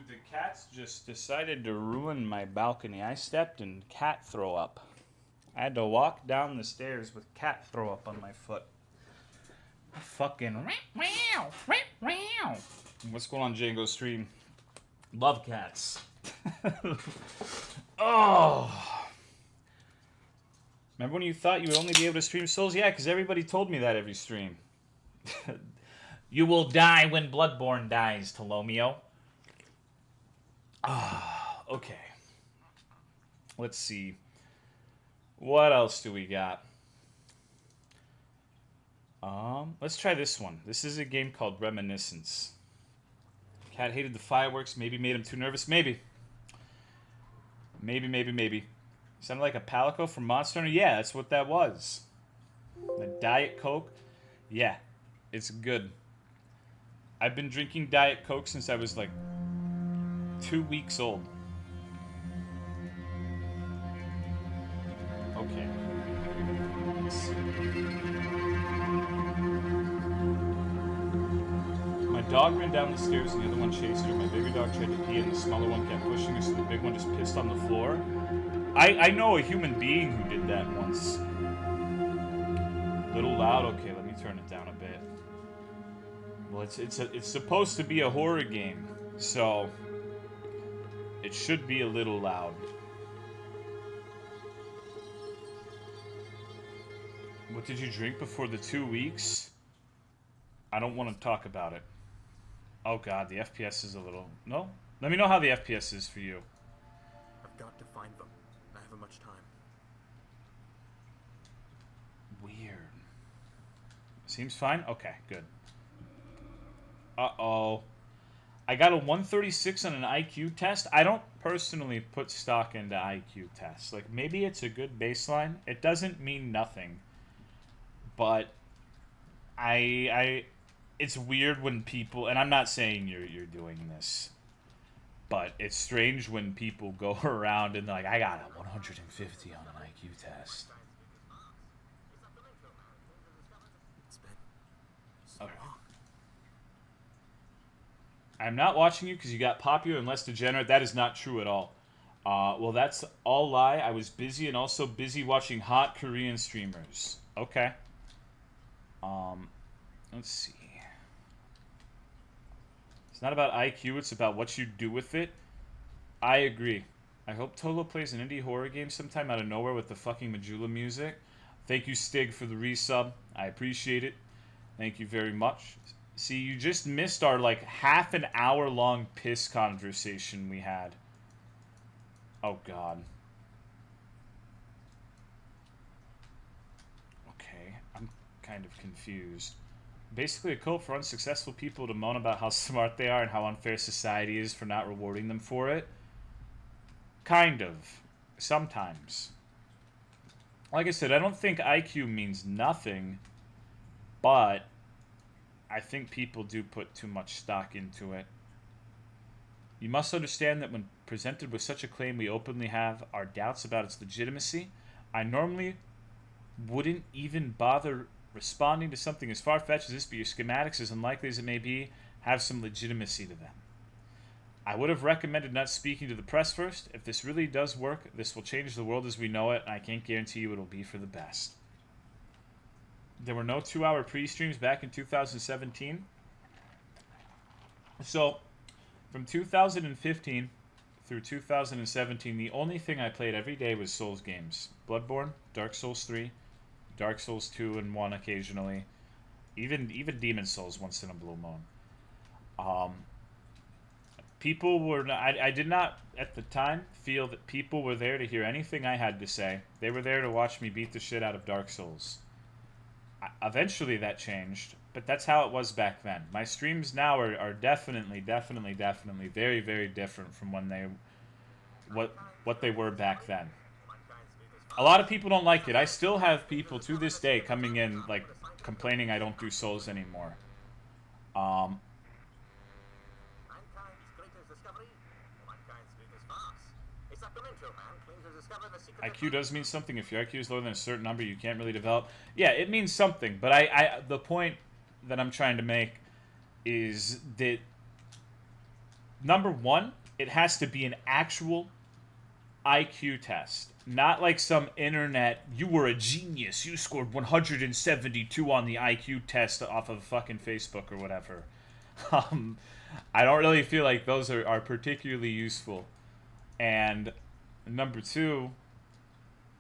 Dude, the cats just decided to ruin my balcony. I stepped in cat throw up. I had to walk down the stairs with cat throw up on my foot. Fucking what's going on, Django stream? Love cats. Oh. Remember when you thought you would only be able to stream Souls? Yeah, because everybody told me that every stream. You will die when Bloodborne dies, Tolomeo. Okay. Let's see. What else do we got? Let's try this one. This is a game called Reminiscence. Cat hated the fireworks. Maybe made him too nervous. Maybe. Maybe. Sounded like a Palico from Monster Hunter? Yeah, that's what that was. The Diet Coke? Yeah, it's good. I've been drinking Diet Coke since I was like 2 weeks old. Okay. Let's see. My dog ran down the stairs and the other one chased her. My bigger dog tried to pee and the smaller one kept pushing her, so the big one just pissed on the floor. I know a human being who did that once. Little loud? Okay, let me turn it down a bit. Well, it's supposed to be a horror game, so it should be a little loud. What did you drink before the 2 weeks? I don't want to talk about it. Oh god, the FPS is a little... No? Let me know how the FPS is for you. I've got to find them. I haven't much time. Weird. Seems fine? Okay, good. Uh-oh. I got a 136 on an IQ test. I don't personally put stock into IQ tests. Like, maybe it's a good baseline. It doesn't mean nothing. But it's weird when people, and I'm not saying you're doing this, but it's strange when people go around and they're like, I got a 150 on an IQ test. It's been so Okay. long. I'm not watching you because you got popular and less degenerate. That is not true at all. Well, that's all lie. I was busy and also busy watching hot Korean streamers. Okay. Let's see. It's not about IQ, it's about what you do with it. I agree. I hope Tolo plays an indie horror game sometime out of nowhere with the fucking Majula music. Thank you, Stig, for the resub. I appreciate it. Thank you very much. See, you just missed our, like, half an hour long piss conversation we had. Oh, God. Okay, I'm kind of confused. Basically a cult for unsuccessful people to moan about how smart they are and how unfair society is for not rewarding them for it. Kind of. Sometimes. Like I said, I don't think IQ means nothing, but I think people do put too much stock into it. You must understand that when presented with such a claim, we openly have our doubts about its legitimacy. I normally wouldn't even bother responding to something as far-fetched as this, but your schematics, as unlikely as it may be, have some legitimacy to them. I would have recommended not speaking to the press first. If this really does work, this will change the world as we know it, and I can't guarantee you it'll be for the best. There were no 2-hour pre-streams back in 2017. So, from 2015 through 2017, the only thing I played every day was Souls games. Bloodborne, Dark Souls 3, Dark Souls 2 and 1 occasionally. Even Demon Souls once in a blue moon. People were not, I did not, at the time, feel that people were there to hear anything I had to say. They were there to watch me beat the shit out of Dark Souls. Eventually that changed, but that's how it was back then. My streams now are definitely very, very different from when they, what they were back then. A lot of people don't like it. I still have people to this day coming in, like, complaining I don't do Souls anymore. IQ does mean something. If your IQ is lower than a certain number, you can't really develop. Yeah, it means something. But the point that I'm trying to make is that number one, it has to be an actual IQ test. Not like some internet, you were a genius, you scored 172 on the IQ test off of fucking Facebook or whatever. Um, I don't really feel like those are particularly useful. And number two,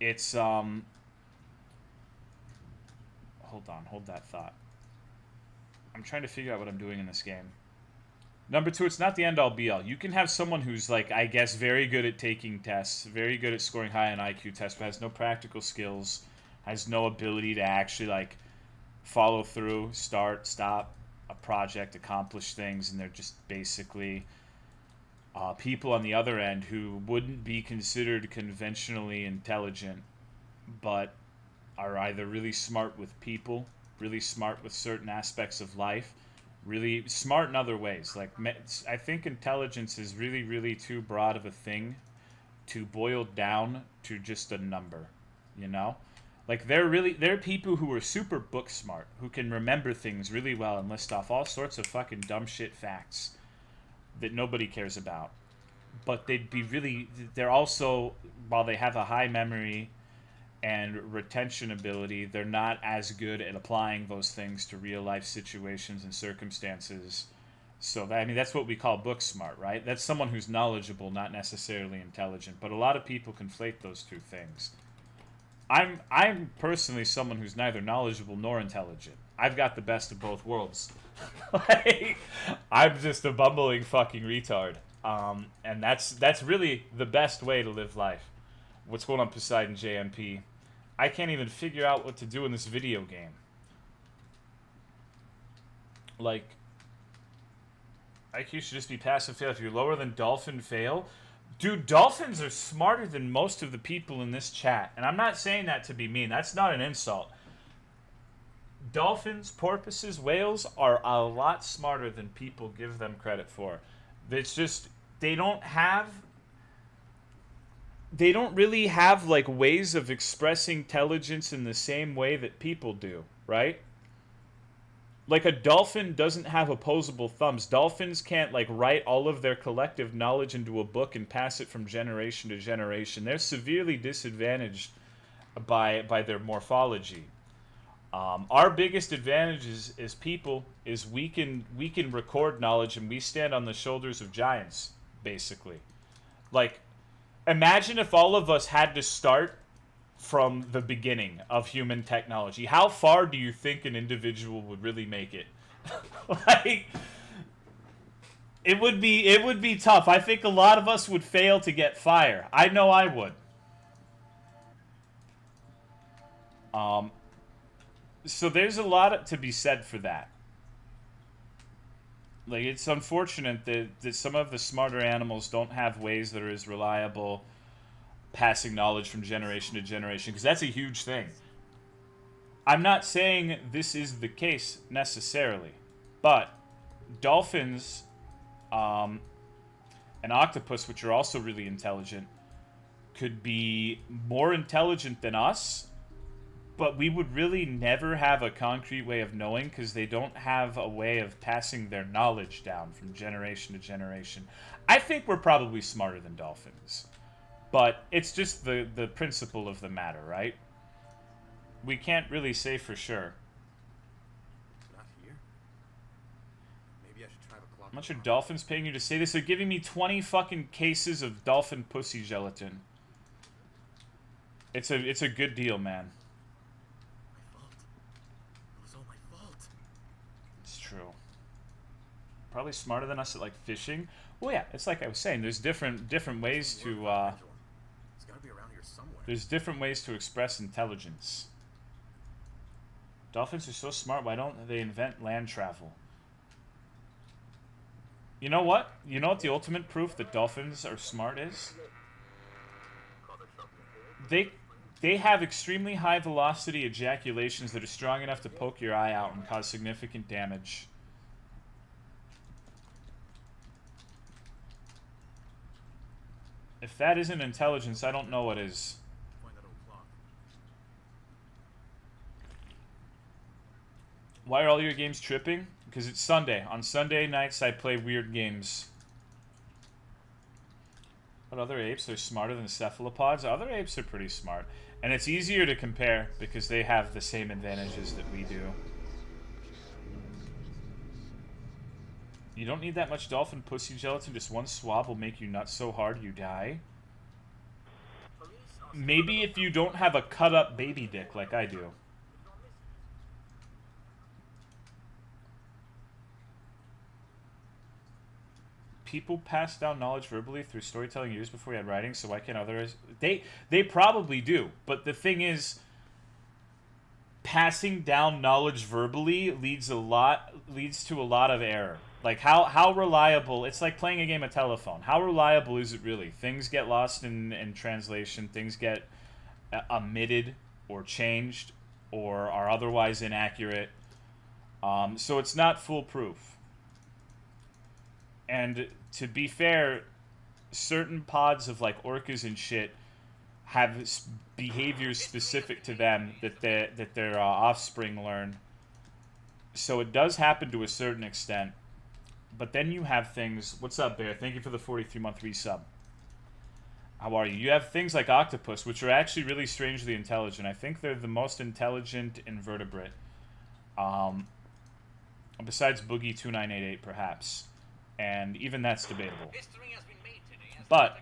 it's, hold on, hold that thought. I'm trying to figure out what I'm doing in this game. Number two, it's not the end-all be-all. You can have someone who's, like, I guess, very good at taking tests, very good at scoring high on IQ tests, but has no practical skills, has no ability to actually, like, follow through, start, stop a project, accomplish things, and they're just basically people on the other end who wouldn't be considered conventionally intelligent, but are either really smart with people, really smart with certain aspects of life, really smart in other ways. Like, I think intelligence is really, really too broad of a thing to boil down to just a number, you know? Like, they're people who are super book smart, who can remember things really well and list off all sorts of fucking dumb shit facts that nobody cares about. But they're also, while they have a high memory and retention ability, they're not as good at applying those things to real life situations and circumstances. So that's what we call book smart, right? That's someone who's knowledgeable, not necessarily intelligent. But a lot of people conflate those two things. I'm personally someone who's neither knowledgeable nor intelligent. I've got the best of both worlds. Like, I'm just a bumbling fucking retard. And that's really the best way to live life. What's going on, Poseidon JMP? I can't even figure out what to do in this video game. Like, IQ should just be pass and fail. If you're lower than dolphin, fail. Dude, dolphins are smarter than most of the people in this chat. And I'm not saying that to be mean. That's not an insult. Dolphins, porpoises, whales are a lot smarter than people give them credit for. It's just, they don't really have, like, ways of expressing intelligence in the same way that people do, right? Like, a dolphin doesn't have opposable thumbs. Dolphins can't, like, write all of their collective knowledge into a book and pass it from generation to generation. They're severely disadvantaged by their morphology. Our biggest advantage as people is we can record knowledge, and we stand on the shoulders of giants, basically. Like, imagine if all of us had to start from the beginning of human technology. How far do you think an individual would really make it? Like, it would be tough. I think a lot of us would fail to get fire. I know I would. So there's a lot to be said for that. Like, it's unfortunate that some of the smarter animals don't have ways that are as reliable passing knowledge from generation to generation, because that's a huge thing. I'm not saying this is the case necessarily, but dolphins and octopus, which are also really intelligent, could be more intelligent than us, but we would really never have a concrete way of knowing, because they don't have a way of passing their knowledge down from generation to generation. I think we're probably smarter than dolphins, but it's just the principle of the matter, right? We can't really say for sure. Not here. Maybe I should try the clock. How much are dolphins paying you to say this? They're giving me 20 fucking cases of dolphin pussy gelatin. It's a good deal, man. Probably smarter than us at, like, fishing. Well, yeah, it's like I was saying. There's different ways to. It's gotta be around here somewhere. There's different ways to express intelligence. Dolphins are so smart. Why don't they invent land travel? You know what? You know what the ultimate proof that dolphins are smart is? They have extremely high velocity ejaculations that are strong enough to poke your eye out and cause significant damage. If that isn't intelligence, I don't know what is. Find that old clock. Why are all your games tripping? Because it's Sunday. On Sunday nights, I play weird games. But other apes are smarter than cephalopods. Other apes are pretty smart. And it's easier to compare because they have the same advantages that we do. You don't need that much dolphin pussy gelatin. Just one swab will make you nut so hard you die. Maybe if you don't have a cut up baby dick like I do. People pass down knowledge verbally through storytelling years before we had writing, so why can't others? They probably do, but the thing is, passing down knowledge verbally leads to a lot of error. Like how reliable? It's like playing a game of telephone. How reliable is it really? Things get lost in translation. Things get omitted or changed or are otherwise inaccurate. So it's not foolproof. And to be fair, certain pods of like orcas and shit have behaviors specific to them that their offspring learn. So it does happen to a certain extent. But then you have things... What's up, Bear? Thank you for the 43-month resub. How are you? You have things like octopus, which are actually really strangely intelligent. I think they're the most intelligent invertebrate. Besides Boogie 2988, perhaps. And even that's debatable. But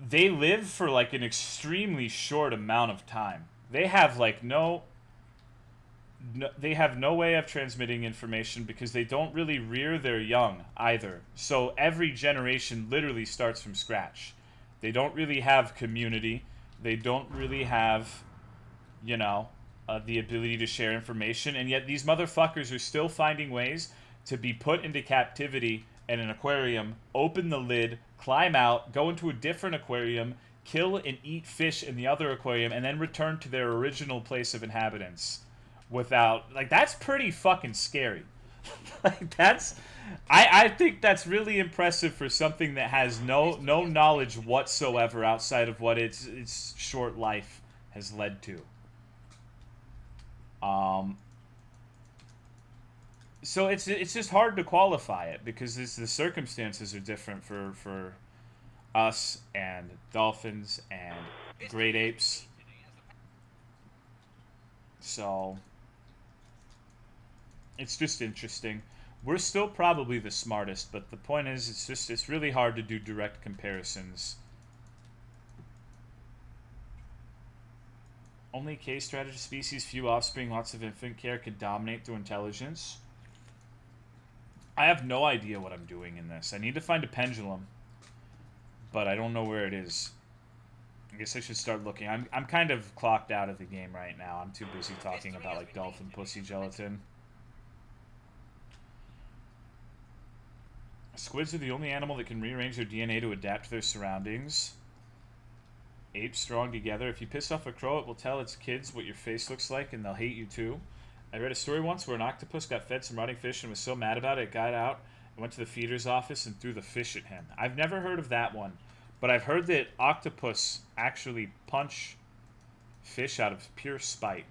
they live for like an extremely short amount of time. They have like they have no way of transmitting information because they don't really rear their young either. So every generation literally starts from scratch. They don't really have community. They don't really have, you know, the ability to share information. And yet these motherfuckers are still finding ways to be put into captivity in an aquarium, open the lid, climb out, go into a different aquarium, kill and eat fish in the other aquarium, and then return to their original place of inhabitants. Without, like, that's pretty fucking scary. Like, that's, I think that's really impressive for something that has no knowledge whatsoever outside of what its short life has led to. So it's just hard to qualify it because the circumstances are different for us and dolphins and great apes. So it's just interesting. We're still probably the smartest, but the point is it's really hard to do direct comparisons. Only K-strategy species, few offspring, lots of infant care could dominate through intelligence. I have no idea what I'm doing in this. I need to find a pendulum, but I don't know where it is. I guess I should start looking. I'm kind of clocked out of the game right now. I'm too busy talking about like dolphin pussy gelatin. Squids are the only animal that can rearrange their DNA to adapt to their surroundings. Apes strong together. If you piss off a crow, it will tell its kids what your face looks like, and they'll hate you too. I read a story once where an octopus got fed some rotting fish and was so mad about it got out and went to the feeder's office and threw the fish at him. I've never heard of that one, but I've heard that octopus actually punch fish out of pure spite,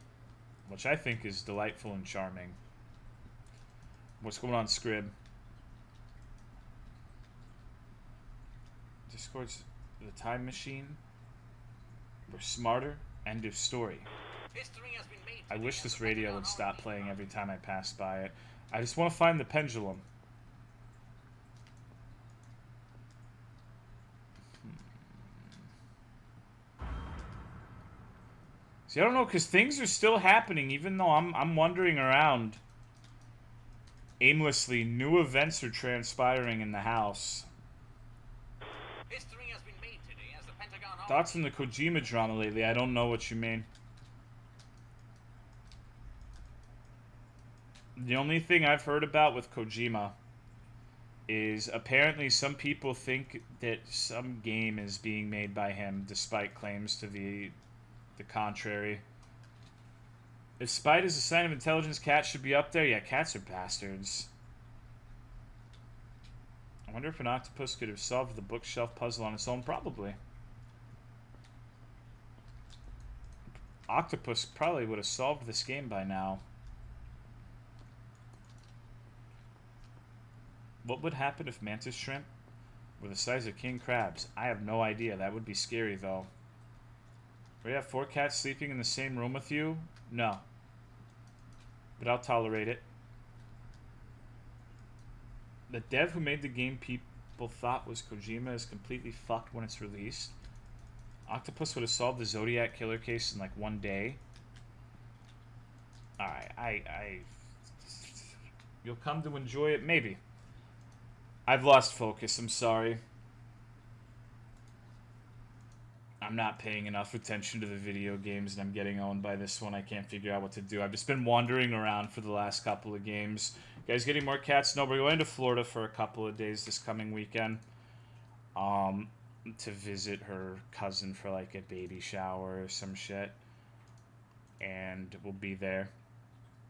which I think is delightful and charming. What's going on, Scrib? Discord's the time machine. We're smarter. End of story. I wish this radio would stop playing every time I pass by it. I just want to find the pendulum. See, I don't know, because things are still happening, even though I'm wandering around aimlessly. New events are transpiring in the house. Thoughts on the Kojima drama lately? I don't know what you mean. The only thing I've heard about with Kojima is apparently some people think that some game is being made by him, despite claims to the contrary. If spite is a sign of intelligence, cats should be up there. Yeah, cats are bastards. I wonder if an octopus could have solved the bookshelf puzzle on its own. Probably. Octopus probably would have solved this game by now. What would happen if mantis shrimp Were the size of king crabs. I have no idea. That would be scary, though. Do you have 4 cats sleeping in the same room with you? No. But I'll tolerate it. The dev who made the game people thought was Kojima is completely fucked when it's released. Octopus would have solved the Zodiac killer case in like 1 day. Alright, you'll come to enjoy it? Maybe. I've lost focus, I'm sorry. I'm not paying enough attention to the video games and I'm getting owned by this one. I can't figure out what to do. I've just been wandering around for the last couple of games. You guys getting more cats? No, we're going to Florida for a couple of days this coming weekend. To visit her cousin for like a baby shower or some shit. And we'll be there.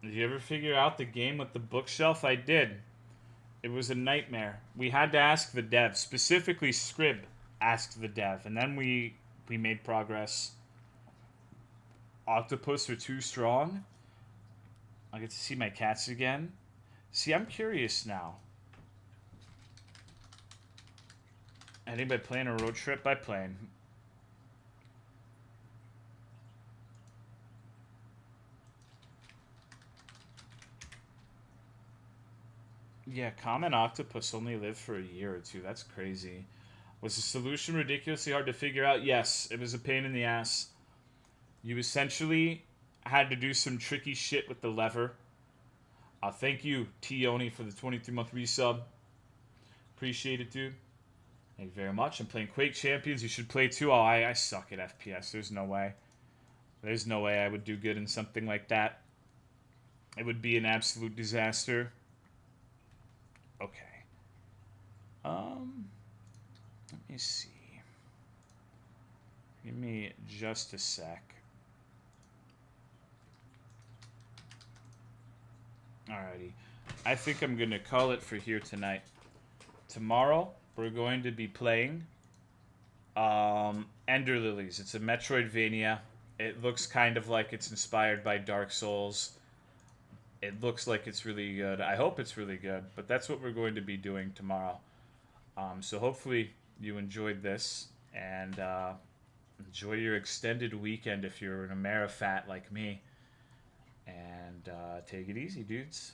Did you ever figure out the game with the bookshelf? I did. It was a nightmare. We had to ask the dev. Specifically, Scrib asked the dev. And then we made progress. Octopus are too strong. I get to see my cats again. See, I'm curious now. Anybody plan a road trip? By plane. Yeah, common octopus only live for a year or two. That's crazy. Was the solution ridiculously hard to figure out? Yes, it was a pain in the ass. You essentially had to do some tricky shit with the lever. Thank you, Tioni, for the 23-month resub. Appreciate it, dude. Thank you very much. I'm playing Quake Champions. You should play too. Oh, I suck at FPS. There's no way. There's no way I would do good in something like that. It would be an absolute disaster. Okay. Let me see. Give me just a sec. Alrighty. I think I'm going to call it for here tonight. Tomorrow, we're going to be playing Ender Lilies. It's a Metroidvania. It looks kind of like it's inspired by Dark Souls. It looks like it's really good. I hope it's really good, but that's what we're going to be doing tomorrow. So hopefully you enjoyed this, and enjoy your extended weekend if you're an Amerifat like me. And take it easy, dudes.